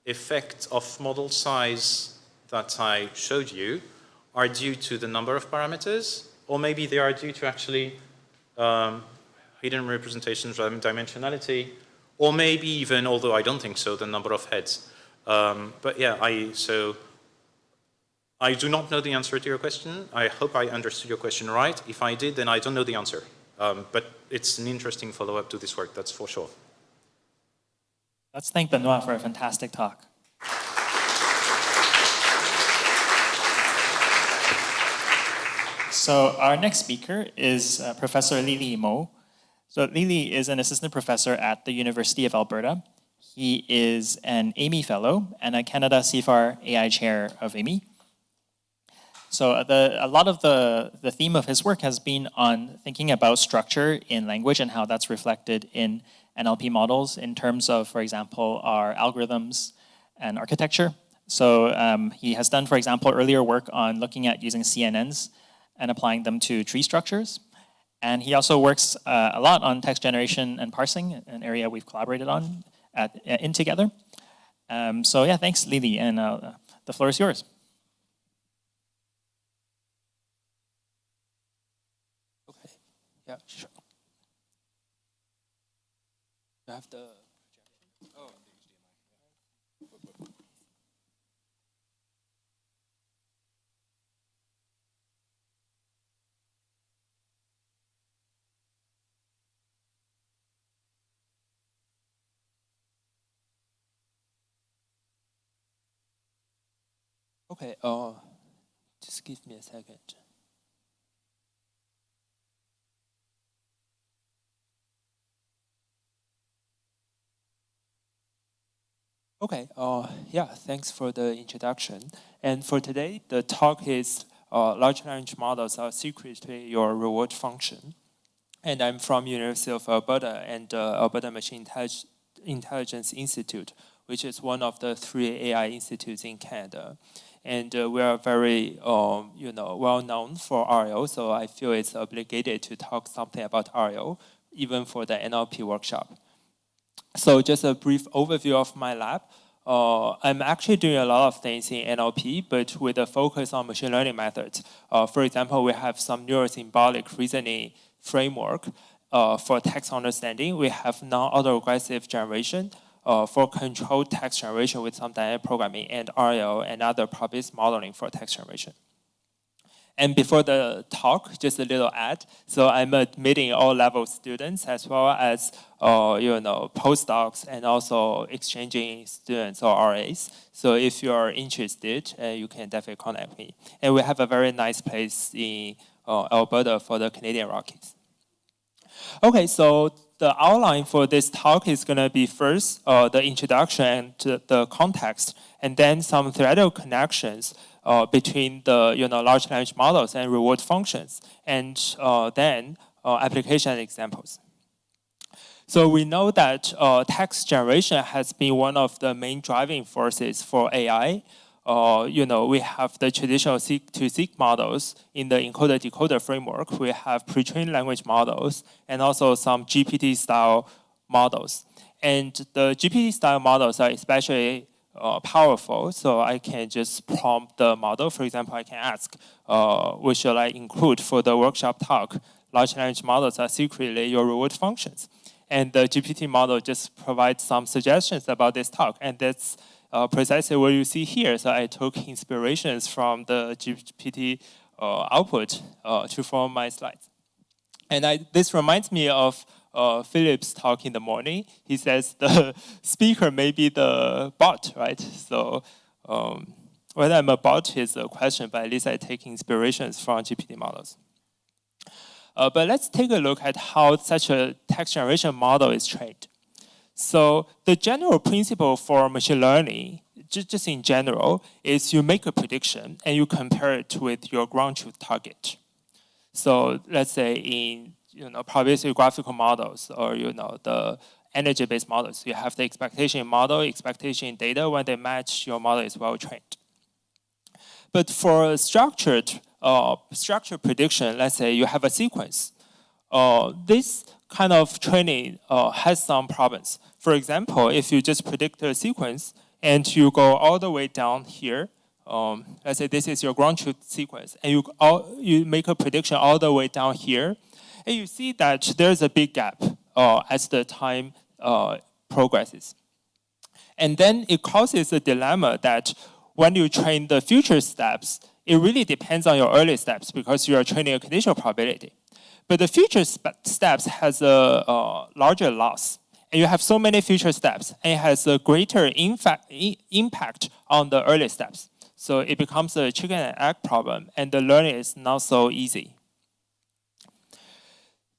effect of model size that I showed you are due to the number of parameters, or maybe they are due to actually hidden representations, dimensionality, or maybe even, although I don't think so, the number of heads. But yeah, I do not know the answer to your question. I hope I understood your question right. If I did, then I don't know the answer. But it's an interesting follow-up to this work, that's for sure. Let's thank Benoit for a fantastic talk. So our next speaker is Professor Lili Mo. So Lili is an assistant professor at the University of Alberta. He is an Amy Fellow and a Canada CFAR AI Chair of Amy. So a lot of the theme of his work has been on thinking about structure in language and how that's reflected in NLP models in terms of, for example, our algorithms and architecture. So he has done, for example, earlier work on looking at using CNNs and applying them to tree structures. And he also works a lot on text generation and parsing, an area we've collaborated on in together. So yeah, thanks, Lili, and the floor is yours. Okay, yeah, sure. You have the projection? Oh, Okay, just give me a second. Okay, yeah, thanks for the introduction. And for today, the talk is large language models are secretly your reward function. And I'm from University of Alberta and Alberta Machine Intelligence Institute, which is one of the 3 AI institutes in Canada. And we are very, well known for RL, so I feel it's obligated to talk something about RL, even for the NLP workshop. So just a brief overview of my lab. I'm actually doing a lot of things in NLP, but with a focus on machine learning methods. For example, we have some neurosymbolic reasoning framework for text understanding. We have non-autoregressive generation for controlled text generation with some dynamic programming, and RL and other probabilistic modeling for text generation. And before the talk, just a little ad. So I'm admitting all level students as well as postdocs and also exchanging students or RAs. So if you are interested, you can definitely contact me. And we have a very nice place in Alberta for the Canadian Rockies. Okay, so the outline for this talk is going to be first the introduction and the context, and then some theoretical connections between the large language models and reward functions, and then application examples. So we know that text generation has been one of the main driving forces for AI. We have the traditional seek-to-seek models in the encoder-decoder framework. We have pre-trained language models and also some GPT-style models. And the GPT-style models are especially powerful, so I can just prompt the model. For example, I can ask, what should I include for the workshop talk? Large language models are secretly your reward functions. And the GPT model just provides some suggestions about this talk, and that's precisely what you see here. So I took inspirations from the GPT output to form my slides. And this reminds me of Philip's talk in the morning. He says the speaker may be the bot, right? So whether I'm a bot is a question, but at least I take inspirations from GPT models. But let's take a look at how such a text generation model is trained. So the general principle for machine learning, just in general, is you make a prediction and you compare it with your ground truth target. So let's say in probabilistic graphical models or the energy-based models, you have the expectation model, expectation data. When they match, your model is well trained. But for a structured prediction, let's say you have a sequence. This kind of training has some problems. For example, if you just predict a sequence and you go all the way down here, let's say this is your ground truth sequence, and you make a prediction all the way down here, and you see that there's a big gap as the time progresses. And then it causes a dilemma that when you train the future steps, it really depends on your early steps because you are training a conditional probability. But the future steps has a larger loss. And you have so many future steps, and it has a greater impact on the early steps. So it becomes a chicken and egg problem, and the learning is not so easy.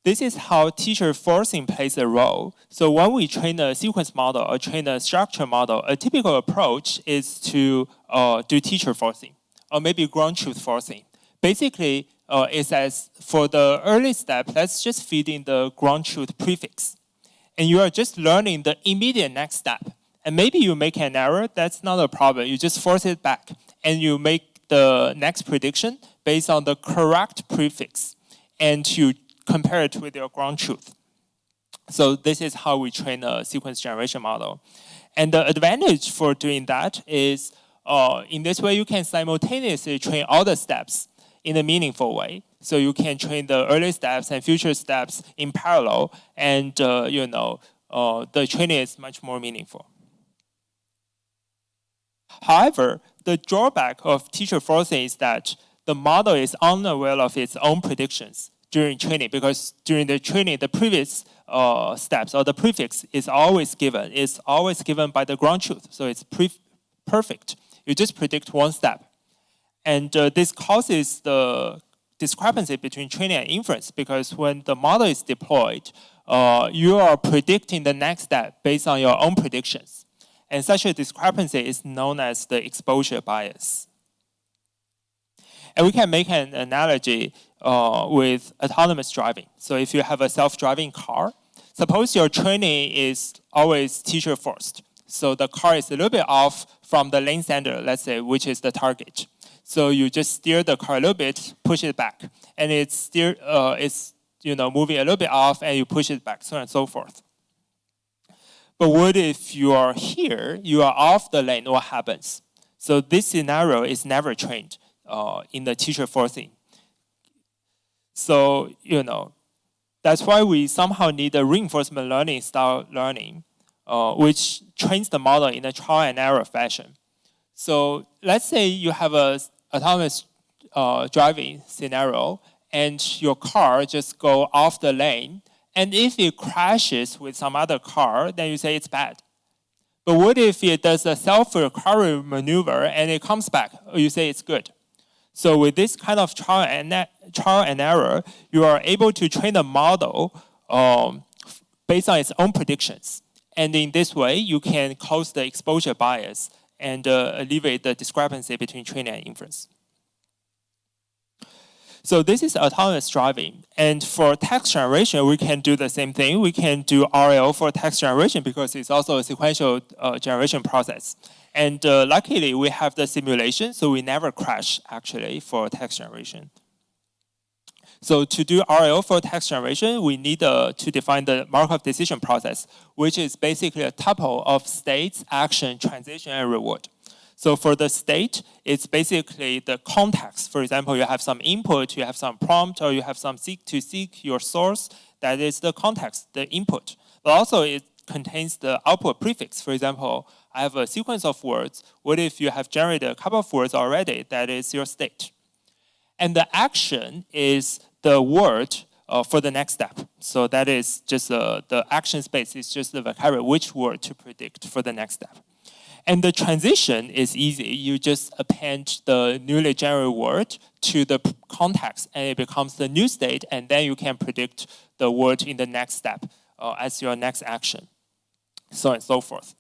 This is how teacher forcing plays a role. So when we train a sequence model or train a structure model, a typical approach is to do teacher forcing, or maybe ground truth forcing. Basically, it says for the early step, let's just feed in the ground truth prefix. And you are just learning the immediate next step. And maybe you make an error, that's not a problem. You just force it back. And you make the next prediction based on the correct prefix. And you compare it with your ground truth. So this is how we train a sequence generation model. And the advantage for doing that is, in this way, you can simultaneously train all the steps in a meaningful way. So you can train the early steps and future steps in parallel, and the training is much more meaningful. However, the drawback of teacher forcing is that the model is unaware of its own predictions during training, because during the training, the previous steps or the prefix is always given. It's always given by the ground truth, so it's perfect. You just predict one step. And this causes the discrepancy between training and inference, because when the model is deployed, you are predicting the next step based on your own predictions. And such a discrepancy is known as the exposure bias. And we can make an analogy with autonomous driving. So if you have a self-driving car, suppose your training is always teacher first. So the car is a little bit off from the lane center, let's say, which is the target. So you just steer the car a little bit, push it back, and it's moving a little bit off, and you push it back, so on and so forth. But what if you are here, you are off the lane? What happens? So this scenario is never trained in the teacher forcing. So that's why we somehow need a reinforcement learning style learning, which trains the model in a trial and error fashion. So let's say you have a autonomous driving scenario, and your car just go off the lane, and if it crashes with some other car, then you say it's bad. But what if it does a self-recovery maneuver and it comes back? You say it's good. So with this kind of trial and error, you are able to train the model based on its own predictions. And in this way, you can close the exposure bias and alleviate the discrepancy between training and inference. So this is autonomous driving. And for text generation, we can do the same thing. We can do RL for text generation because it's also a sequential generation process. And luckily, we have the simulation, so we never crash, actually, for text generation. So to do RL for text generation, we need to define the Markov decision process, which is basically a tuple of states, action, transition, and reward. So for the state, it's basically the context. For example, you have some input, you have some prompt, or you have some seek your source. That is the context, the input. But also it contains the output prefix. For example, I have a sequence of words. What if you have generated a couple of words already? That is your state. And the action is the word for the next step. So that is just the action space is just the vocabulary, which word to predict for the next step. And the transition is easy. You just append the newly generated word to the context, and it becomes the new state, and then you can predict the word in the next step as your next action, so on and so forth.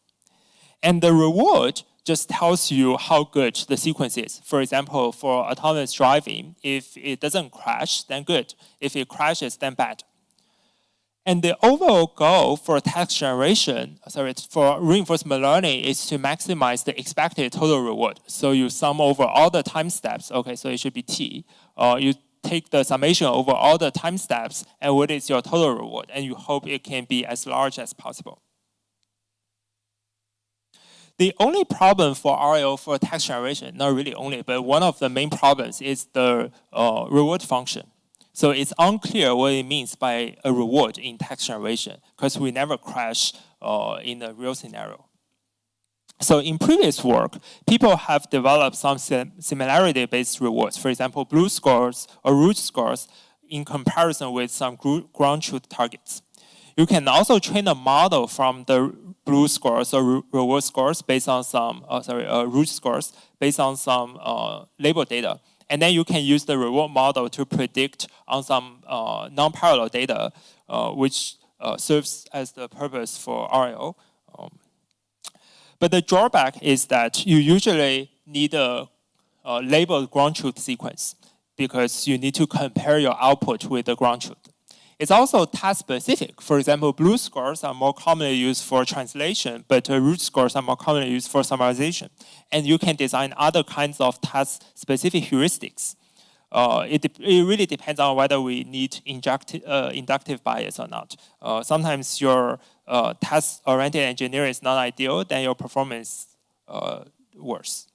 And the reward just tells you how good the sequence is. For example, for autonomous driving, if it doesn't crash, then good. If it crashes, then bad. And the overall goal for text generation, for reinforcement learning is to maximize the expected total reward. So you sum over all the time steps. Okay, so it should be T. You take the summation over all the time steps, and what is your total reward? And you hope it can be as large as possible. The only problem for RL for text generation, not really only, but one of the main problems is the reward function. So it's unclear what it means by a reward in text generation, because we never crash in a real scenario. So in previous work, people have developed some similarity-based rewards. For example, blue scores or root scores in comparison with some ground truth targets. You can also train a model from the blue scores or reward scores based on some, root scores based on some label data. And then you can use the reward model to predict on some non-parallel data, which serves as the purpose for RL. But the drawback is that you usually need a labeled ground truth sequence because you need to compare your output with the ground truth. It's also task specific. For example, blue scores are more commonly used for translation, but root scores are more commonly used for summarization. And you can design other kinds of task specific heuristics. It really depends on whether we need inductive bias or not. Sometimes your task-oriented engineering is not ideal, then your performance worse.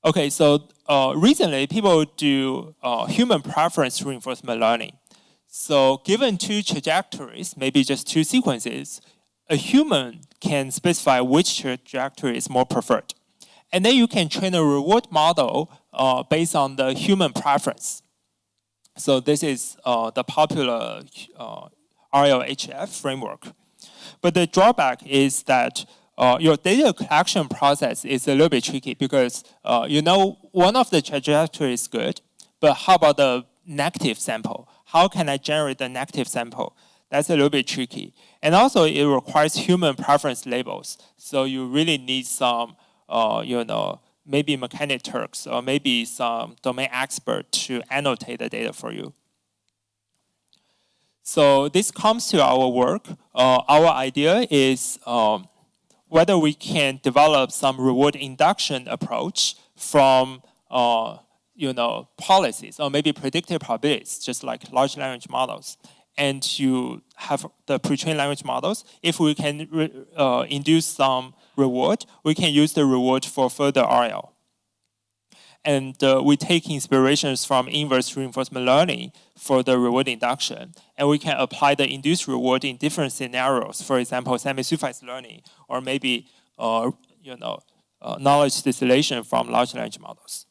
Okay, so recently people do human preference reinforcement learning. So given two trajectories, maybe just two sequences, a human can specify which trajectory is more preferred. And then you can train a reward model based on the human preference. So this is the popular RLHF framework. But the drawback is that your data collection process is a little bit tricky because you know one of the trajectory is good, but how about the negative sample? How can I generate the negative sample? That's a little bit tricky. And also it requires human preference labels. So you really need some, you know, maybe mechanic Turks or maybe some domain expert to annotate the data for you. So this comes to our work. Our idea is whether we can develop some reward induction approach from you know, policies or maybe predictive probabilities, just like large language models. And you have the pre-trained language models. If we can induce some reward, we can use the reward for further RL. And we take inspirations from inverse reinforcement learning for the reward induction. And we can apply the induced reward in different scenarios. For example, semi-supervised learning, or maybe you know, knowledge distillation from large language models.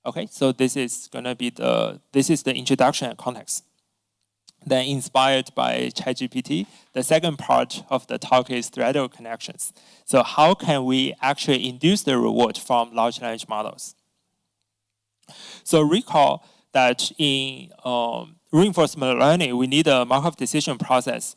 Okay, so this is gonna be the introduction and context. Then inspired by ChatGPT, the second part of the talk is theoretical connections. So how can we actually induce the reward from large language models? So recall that in reinforcement learning, we need a Markov decision process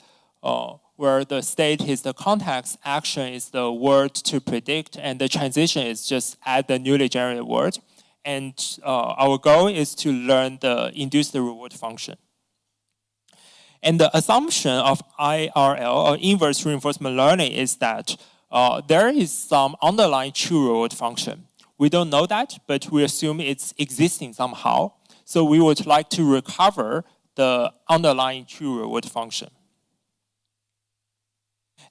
where the state is the context, action is the word to predict, and the transition is just add the newly generated word. And our goal is to learn the induce the reward function. And the assumption of IRL, or inverse reinforcement learning, is that there is some underlying true reward function. We don't know that, but we assume it's existing somehow. So we would like to recover the underlying true reward function.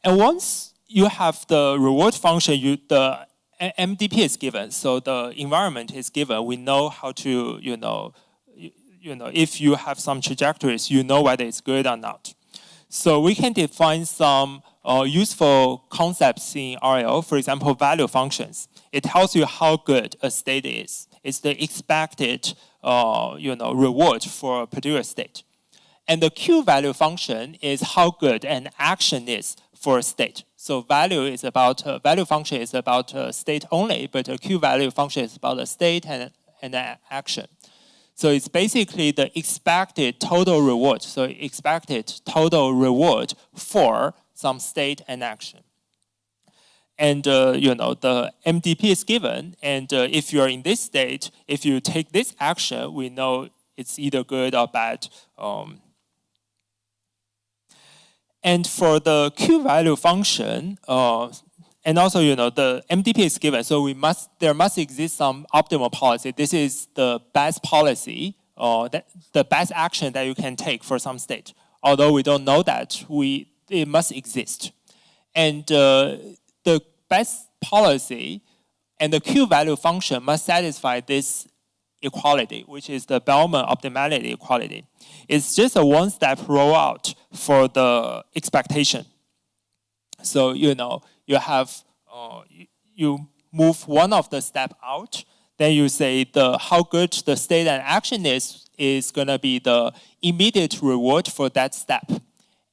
And once you have the reward function, the MDP is given, so the environment is given. We know how to, you know, if you have some trajectories, you know whether it's good or not. So we can define some useful concepts in RL, for example, value functions. It tells you how good a state is. It's the expected you know, reward for a particular state. And the Q value function is how good an action is for a state. So value is about, value function is about state only, but a Q value function is about a state and an action. So it's basically the expected total reward. So expected total reward for some state and action. And you know, the MDP is given, and if you're in this state, if you take this action, we know it's either good or bad. And for the Q value function, and also, you know, the MDP is given, so there must exist some optimal policy. This is the best policy, the best action that you can take for some state. Although we don't know that, it must exist. And the best policy and the Q value function must satisfy this equality, which is the Bellman optimality equality. It's just a one-step rollout for the expectation. So, you know, you have, you move one of the step out, then you say how good the state and action is gonna be the immediate reward for that step.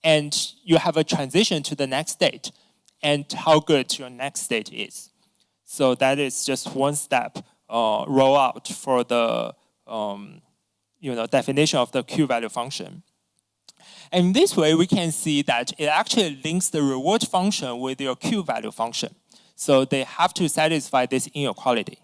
And you have a transition to the next state and how good your next state is. So that is just one step rollout for the you know, definition of the Q value function. And this way, we can see that it actually links the reward function with your Q value function. So they have to satisfy this inequality.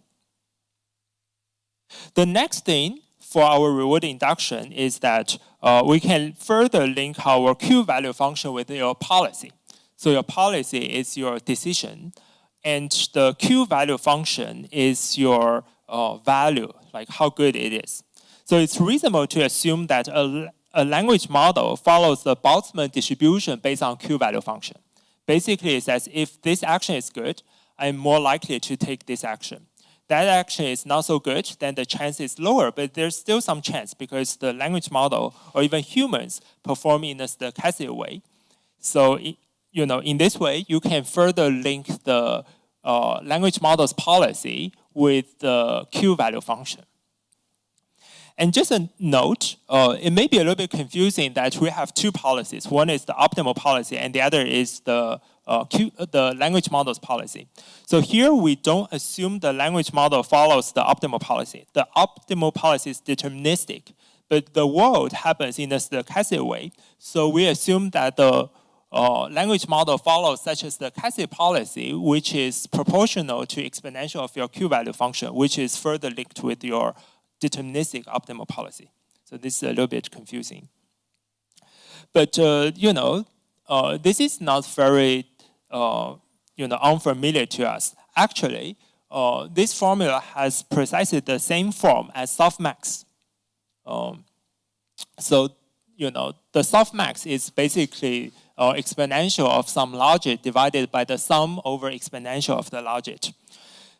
The next thing for our reward induction is that we can further link our Q value function with your policy. So your policy is your decision, and the Q value function is your value, like how good it is. So it's reasonable to assume that a language model follows the Boltzmann distribution based on Q value function. Basically, it says if this action is good, I'm more likely to take this action. That action is not so good, then the chance is lower, but there's still some chance because the language model or even humans perform in a stochastic way. So, you know, in this way, you can further link the language model's policy with the Q value function. And just a note, it may be a little bit confusing that we have two policies. One is the optimal policy, and the other is the the language model's policy. So here we don't assume the language model follows the optimal policy. The optimal policy is deterministic, but the world happens in a stochastic way. So we assume that the language model follows such a stochastic policy, which is proportional to exponential of your Q-value function, which is further linked with your deterministic optimal policy. So this is a little bit confusing. But this is not very unfamiliar to us. Actually, this formula has precisely the same form as softmax. So the softmax is basically exponential of some logit divided by the sum over exponential of the logit.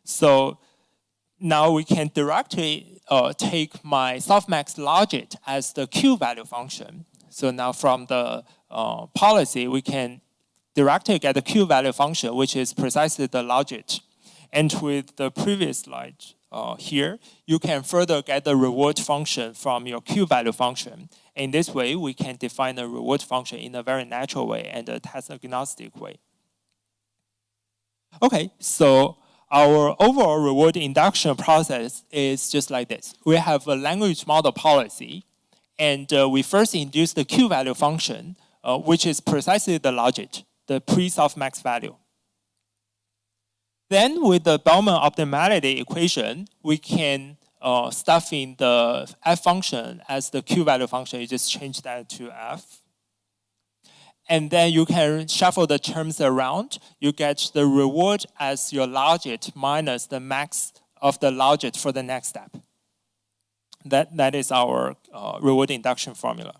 So now we can directly take my softmax logit as the Q-value function. So now from the policy, we can directly get the Q-value function, which is precisely the logit. And with the previous slide here, you can further get the reward function from your Q-value function. In this way, we can define a reward function in a very natural way and a task-agnostic way. Okay, so our overall reward induction process is just like this. We have a language model policy, and we first induce the Q-value function, which is precisely the logit, the pre-softmax value. Then with the Bellman optimality equation, we can stuff in the f function as the Q-value function. You just change that to f. And then you can shuffle the terms around. You get the reward as your logit minus the max of the logit for the next step. That is our reward induction formula.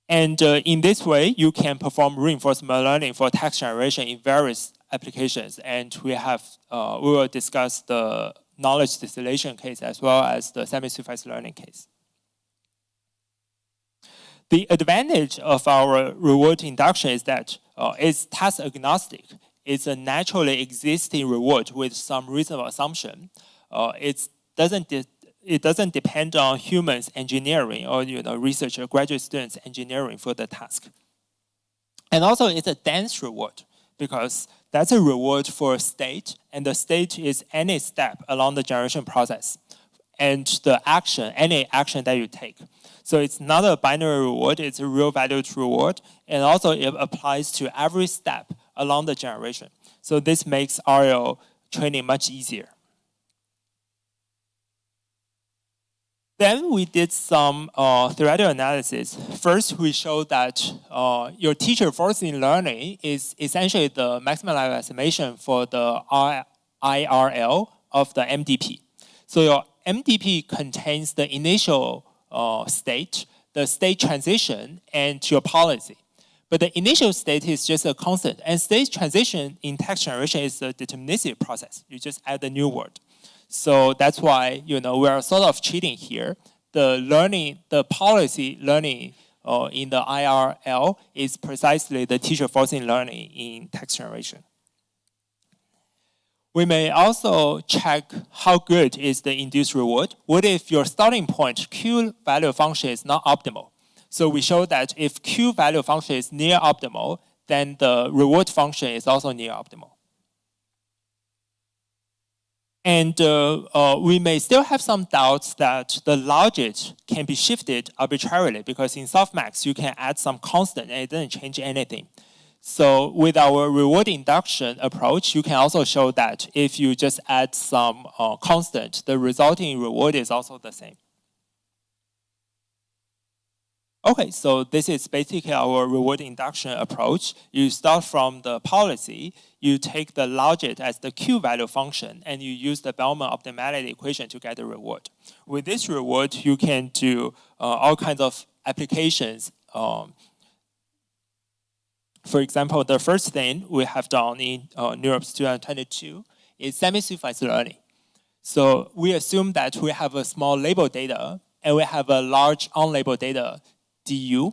And in this way, you can perform reinforcement learning for text generation in various applications. And we will discuss the knowledge distillation case as well as the semi-supervised learning case. The advantage of our reward induction is that it's task agnostic. It's a naturally existing reward with some reasonable assumption. It doesn't depend on humans engineering or research or graduate students engineering for the task. And also it's a dense reward because that's a reward for a state, and the state is any step along the generation process and the action, any action that you take. So it's not a binary reward, it's a real valued reward, and also it applies to every step along the generation. So this makes RL training much easier. Then we did some theoretical analysis. First, we showed that your teacher forcing learning is essentially the maximum level estimation for the IRL of the MDP. So your MDP contains the initial state, the state transition, and your policy. But the initial state is just a constant, and state transition in text generation is a deterministic process. You just add a new word. So that's why we are sort of cheating here. The policy learning in the IRL is precisely the teacher forcing learning in text generation. We may also check how good is the induced reward. What if your starting point Q value function is not optimal? So we show that if Q value function is near optimal, then the reward function is also near optimal. And we may still have some doubts that the logit can be shifted arbitrarily because in softmax, you can add some constant and it doesn't change anything. So with our reward induction approach, you can also show that if you just add some constant, the resulting reward is also the same. Okay, so this is basically our reward induction approach. You start from the policy, you take the logit as the Q value function, and you use the Bellman optimality equation to get the reward. With this reward, you can do all kinds of applications. For example, the first thing we have done in Europe Student 22 is semi-supervised learning. So we assume that we have a small label data, and we have a large unlabeled data DU,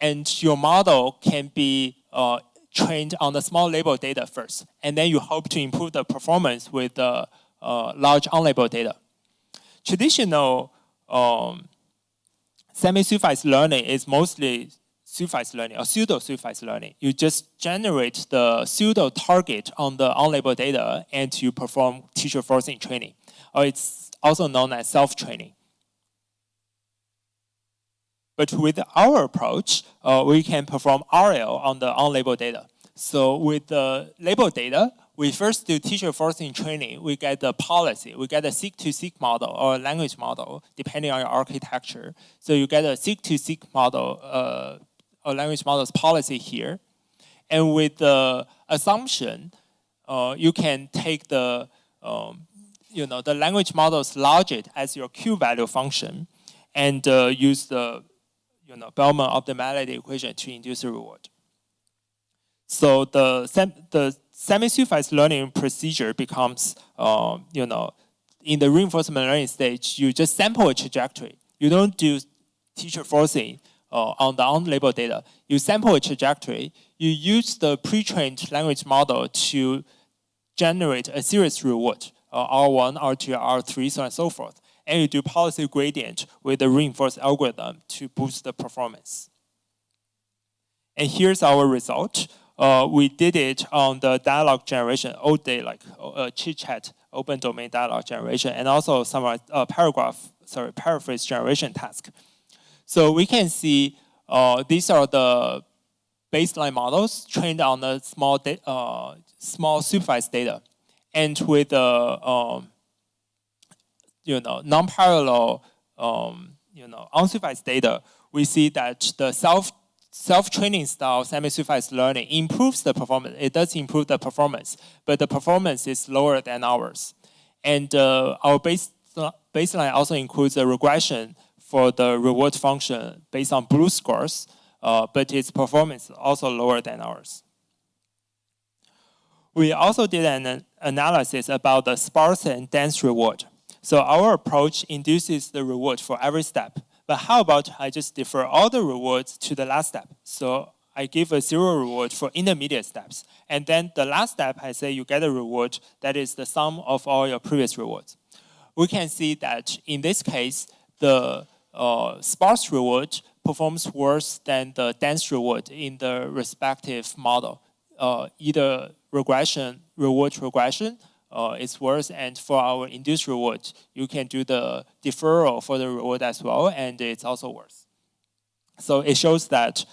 and your model can be trained on the small label data first, and then you hope to improve the performance with the large unlabeled data. Traditional semi-supervised learning is mostly supervised learning or pseudo-supervised learning. You just generate the pseudo target on the unlabeled data and you perform teacher forcing training. Or it's also known as self-training. But with our approach, we can perform RL on the unlabeled data. So with the labeled data, we first do teacher forcing training. We get the policy. We get a seek-to-seek model or a language model, depending on your architecture. So you get a seek-to-seek model, or language model's policy here. And with the assumption, you can take the, the language model's logit as your Q-value function and use the Bellman optimality equation to induce a reward. So the semi-supervised learning procedure becomes, in the reinforcement learning stage, you just sample a trajectory. You don't do teacher forcing on the unlabeled data. You sample a trajectory. You use the pre-trained language model to generate a series reward, R1, R2, R3, so on and so forth. And you do policy gradient with the reinforced algorithm to boost the performance. And here's our result. We did it on the dialogue generation, old day, like chit-chat, open domain dialogue generation, and also some paraphrase generation task. So we can see these are the baseline models trained on the small supervised data. And with non-parallel, unsupervised data, we see that the self-training style semi-supervised learning improves the performance. It does improve the performance, but the performance is lower than ours. And our baseline also includes a regression for the reward function based on blue scores, but its performance is also lower than ours. We also did an analysis about the sparse and dense reward. So our approach induces the reward for every step. But how about I just defer all the rewards to the last step? So I give a 0 reward for intermediate steps. And then the last step, I say you get a reward that is the sum of all your previous rewards. We can see that in this case, the sparse reward performs worse than the dense reward in the respective model. Either reward regression is worse, and for our induced reward, you can do the deferral for the reward as well, and it's also worse. So it shows that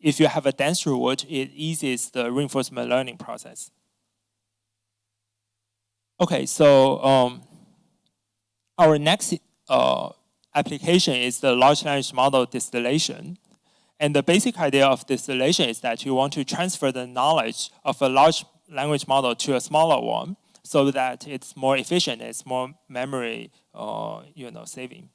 if you have a dense reward, it eases the reinforcement learning process. Okay, so our next application is the large language model distillation. And the basic idea of distillation is that you want to transfer the knowledge of a large language model to a smaller one so that it's more efficient, it's more memory saving.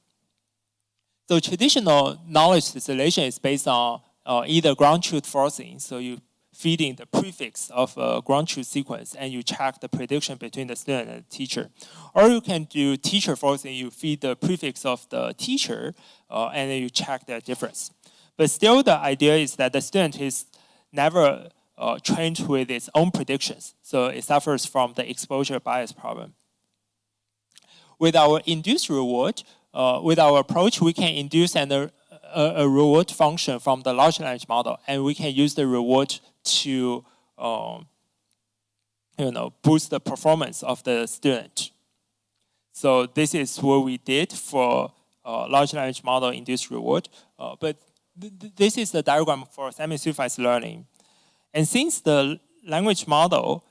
So traditional knowledge distillation is based on either ground truth forcing, so you feed in the prefix of a ground truth sequence and you check the prediction between the student and the teacher. Or you can do teacher forcing, you feed the prefix of the teacher and then you check their difference. But still the idea is that the student is never trained with its own predictions, so it suffers from the exposure bias problem. With our induced reward, with our approach, we can induce a reward function from the large language model, and we can use the reward to boost the performance of the student. So this is what we did for large language model induced reward. But this is the diagram for semi-supervised learning. And since the language model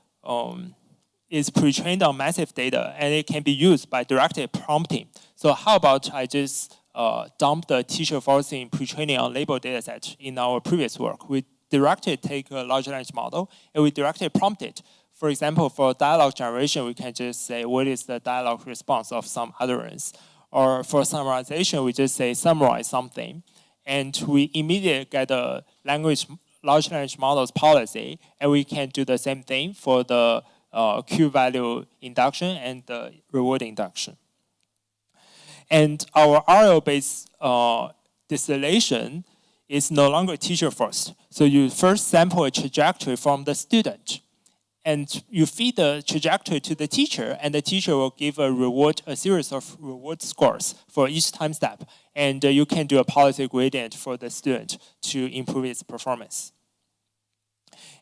is pre-trained on massive data and it can be used by directed prompting, so how about I just dump the teacher forcing pre-training on labeled dataset in our previous work? We directed take a large language model and we directed prompt it. For example, for dialogue generation, we can just say, what is the dialogue response of some utterance? Or for summarization, we just say, summarize something. And we immediately get a large language model's policy, and we can do the same thing for the Q-value induction and the reward induction. And our RL-based distillation is no longer teacher first. So you first sample a trajectory from the student, and you feed the trajectory to the teacher, and the teacher will give a series of reward scores for each time step. And you can do a policy gradient for the student to improve its performance.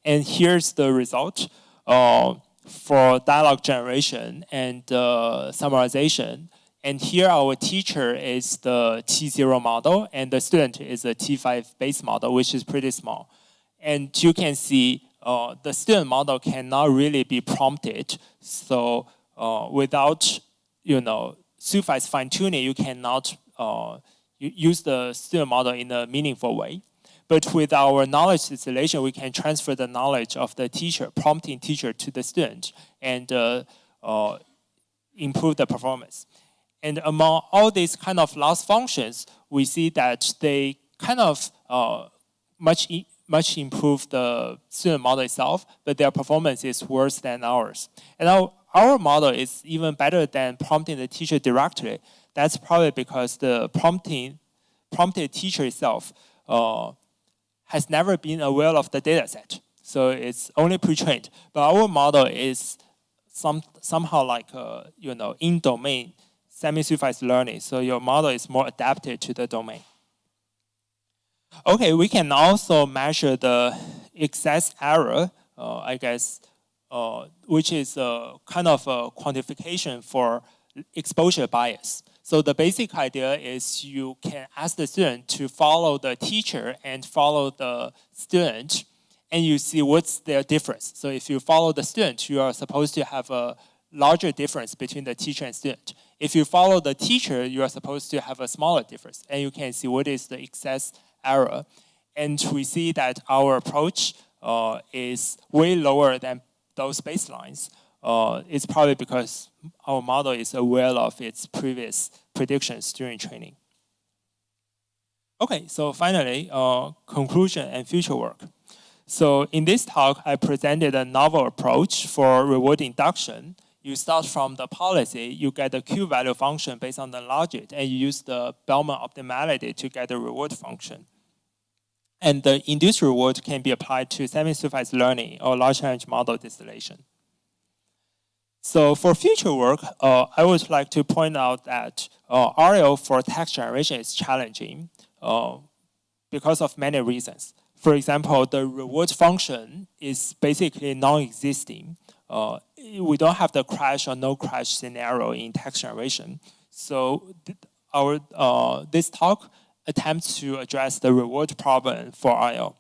And here's the result for dialogue generation and summarization. And here our teacher is the T0 model, and the student is a T5 base model, which is pretty small. And you can see the student model cannot really be prompted. So without suffice fine-tuning, you cannot use the student model in a meaningful way. But with our knowledge distillation, we can transfer the knowledge of the teacher, prompting teacher to the student, and improve the performance. And among all these kind of loss functions, we see that they kind of much improve the student model itself, but their performance is worse than ours. And our model is even better than prompting the teacher directly. That's probably because the prompted teacher itself has never been aware of the data set. So it's only pre-trained. But our model is somehow like in-domain semi-supervised learning. So your model is more adapted to the domain. Okay, we can also measure the excess error, I guess, which is kind of a quantification for exposure bias. So the basic idea is you can ask the student to follow the teacher and follow the student, and you see what's their difference. So if you follow the student, you are supposed to have a larger difference between the teacher and student. If you follow the teacher, you are supposed to have a smaller difference, and you can see what is the excess error. And we see that our approach is way lower than those baselines. It's probably because our model is aware of its previous predictions during training. Okay, so finally, conclusion and future work. So in this talk, I presented a novel approach for reward induction. You start from the policy, you get the Q-value function based on the logic, and you use the Bellman optimality to get the reward function. And the induced reward can be applied to semi-supervised learning or large language model distillation. So for future work, I would like to point out that RL for text generation is challenging because of many reasons. For example, the reward function is basically non-existing. We don't have the crash or no crash scenario in text generation. So this talk attempts to address the reward problem for RL.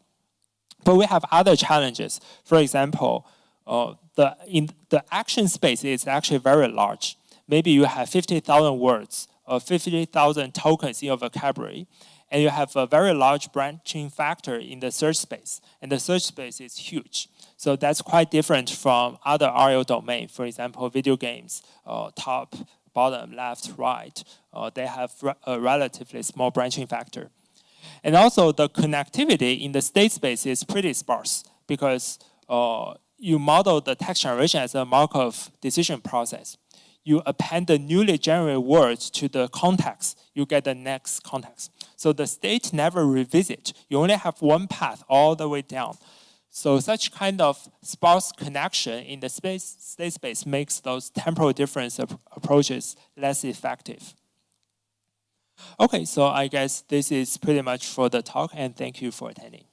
But we have other challenges. For example, the action space is actually very large. Maybe you have 50,000 words or 50,000 tokens in your vocabulary, and you have a very large branching factor in the search space, and the search space is huge. So that's quite different from other RL domain. For example, video games, top, bottom, left, right, they have a relatively small branching factor. And also the connectivity in the state space is pretty sparse because you model the text generation as a Markov decision process. You append the newly generated words to the context, you get the next context. So the state never revisit. You only have one path all the way down. So such kind of sparse connection in the state space makes those temporal difference approaches less effective. Okay, so I guess this is pretty much for the talk, and thank you for attending.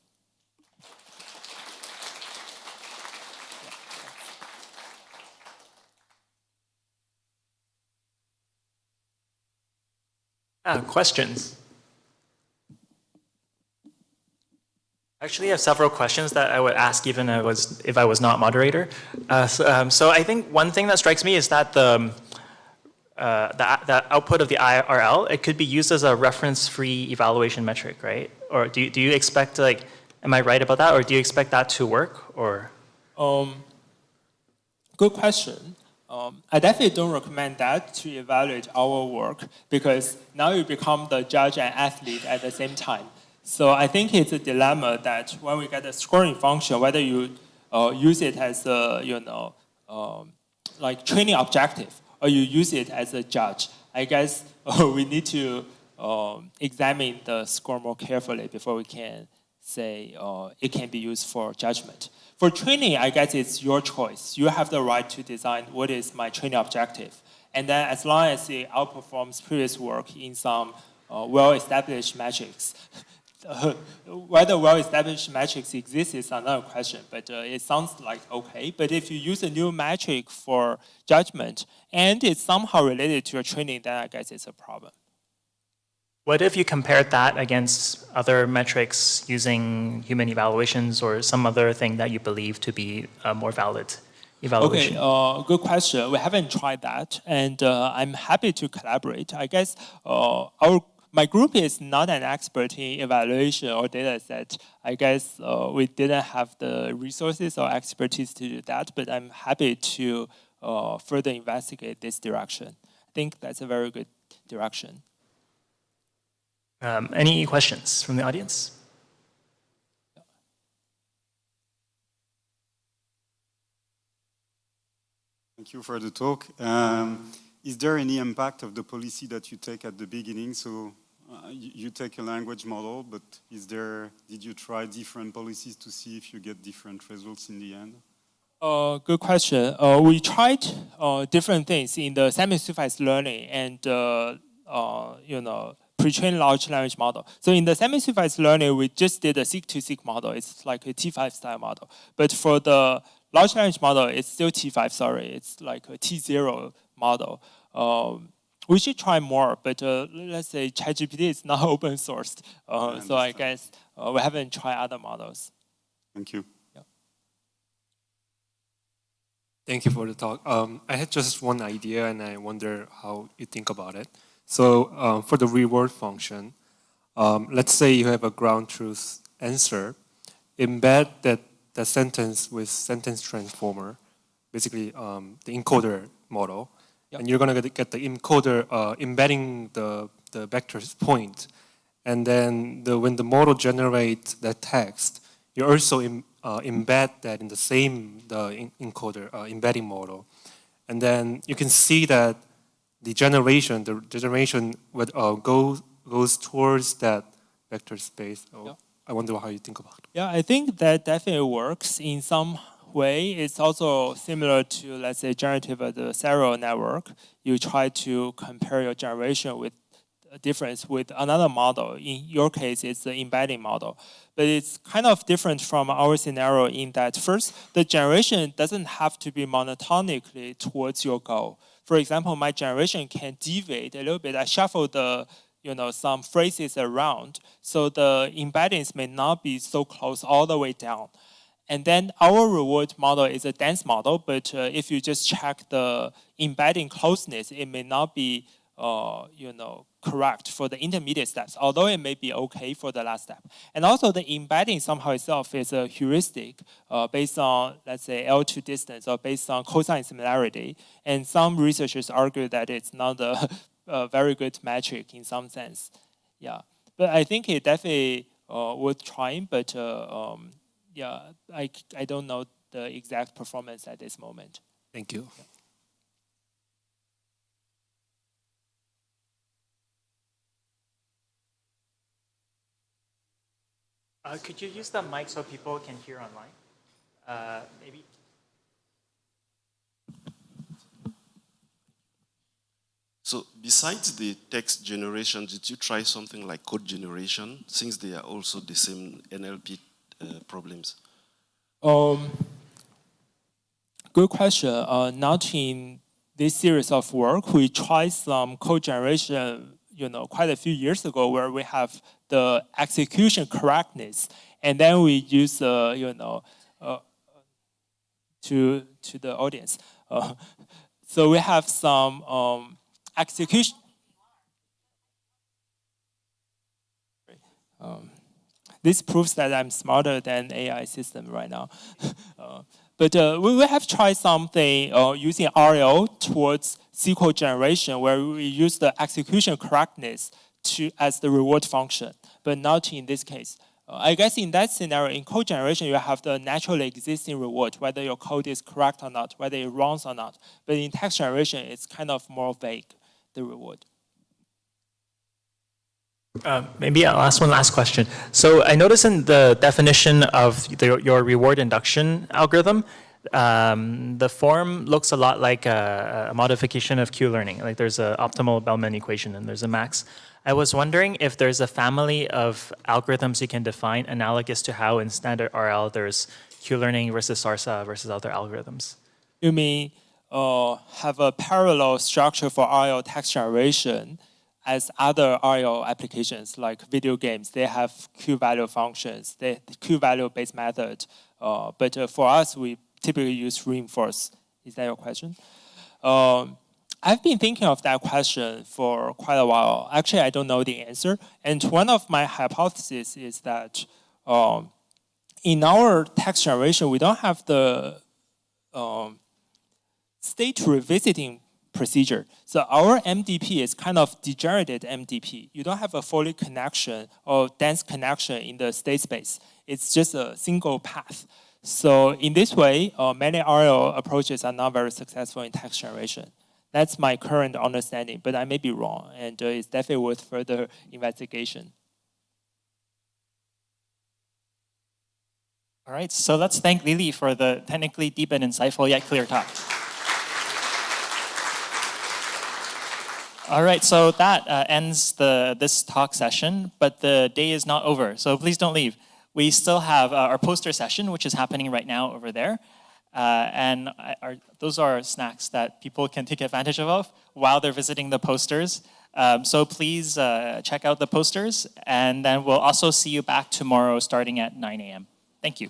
Questions? Actually, I have several questions that I would ask even if I was not moderator. So I think one thing that strikes me is that the output of the IRL, it could be used as a reference-free evaluation metric, right? Or do you expect, like, am I right about that? Or do you expect that to work? Or good question. I definitely don't recommend that to evaluate our work because now you become the judge and athlete at the same time. So I think it's a dilemma that when we get a scoring function, whether you use it as a like training objective or you use it as a judge, I guess we need to examine the score more carefully before we can say, it can be used for judgment. For training, I guess it's your choice. You have the right to design what is my training objective. And then as long as it outperforms previous work in some well-established metrics, whether well-established metrics exist is another question, but it sounds like okay. But if you use a new metric for judgment and it's somehow related to your training, then I guess it's a problem. What if you compared that against other metrics using human evaluations or some other thing that you believe to be a more valid evaluation? Okay, good question. We haven't tried that, and I'm happy to collaborate. I guess my group is not an expert in evaluation or data set. I guess we didn't have the resources or expertise to do that, but I'm happy to further investigate this direction. I think that's a very good direction. Any questions from the audience? Thank you for the talk. Is there any impact of the policy that you take at the beginning? So you take a language model, but did you try different policies to see if you get different results in the end? Good question. We tried different things in the semi-supervised learning and pre-trained large language model. So in the semi-supervised learning, we just did a seek-to-seek model. It's like a T5 style model. But for the large language model, it's still T5, sorry. It's like a T0 model. We should try more, but let's say ChatGPT is not open sourced. So I guess we haven't tried other models. Thank you. Thank you for the talk. I had just one idea, and I wonder how you think about it. So for the reward function, let's say you have a ground truth answer, embed that sentence with sentence transformer, basically the encoder model, and you're going to get the encoder embedding the vector's point. And then when the model generates that text, you also embed that in the same encoder embedding model. And then you can see that the generation would, goes towards that vector space. So I wonder how you think about it. Yeah, I think that definitely works in some way. It's also similar to, let's say, generative adversarial network. You try to compare your generation with a difference with another model. In your case, it's the embedding model. But it's kind of different from our scenario in that first, the generation doesn't have to be monotonically towards your goal. For example, my generation can deviate a little bit. I shuffle some phrases around, so the embeddings may not be so close all the way down. And then our reward model is a dense model, but if you just check the embedding closeness, it may not be correct for the intermediate steps, although it may be okay for the last step. And also the embedding somehow itself is a heuristic based on, let's say, L2 distance or based on cosine similarity. And some researchers argue that it's not a very good metric in some sense. Yeah, but I think it definitely worth trying, but yeah, I don't know the exact performance at this moment. Thank you. Yeah. Could you use the mic so people can hear online? Maybe. So besides the text generation, did you try something like code generation, since they are also the same NLP problems? Good question. Not in this series of work. We tried some code generation, quite a few years ago, where we have the execution correctness, and then we use, to the audience. So we have some execution. This proves that I'm smarter than AI system right now. But we have tried something using RL towards SQL generation, where we use the execution correctness as the reward function, but not in this case. I guess in that scenario, in code generation, you have the naturally existing reward, whether your code is correct or not, whether it runs or not. But in text generation, it's kind of more vague, the reward. Maybe I'll ask one last question. So I noticed in the definition of your reward induction algorithm, the form looks a lot like a modification of Q-learning. Like there's an optimal Bellman equation and there's a max. I was wondering if there's a family of algorithms you can define analogous to how in standard RL there's Q-learning versus SARSA versus other algorithms. You mean have a parallel structure for RL text generation as other RL applications like video games? They have Q-value functions, the Q-value based method. But for us, we typically use reinforce. Is that your question? I've been thinking of that question for quite a while. Actually, I don't know the answer. And one of my hypotheses is that in our text generation, we don't have the state revisiting procedure. So our MDP is kind of degenerated MDP. You don't have a fully connection or dense connection in the state space. It's just a single path. So in this way, many RL approaches are not very successful in text generation. That's my current understanding, but I may be wrong, and it's definitely worth further investigation. All right, so let's thank Lili for the technically deep and insightful yet clear talk. All right, so that ends this talk session, but the day is not over, so please don't leave. We still have our poster session, which is happening right now over there. And those are snacks that people can take advantage of while they're visiting the posters. So please check out the posters, and then we'll also see you back tomorrow starting at 9 a.m. Thank you.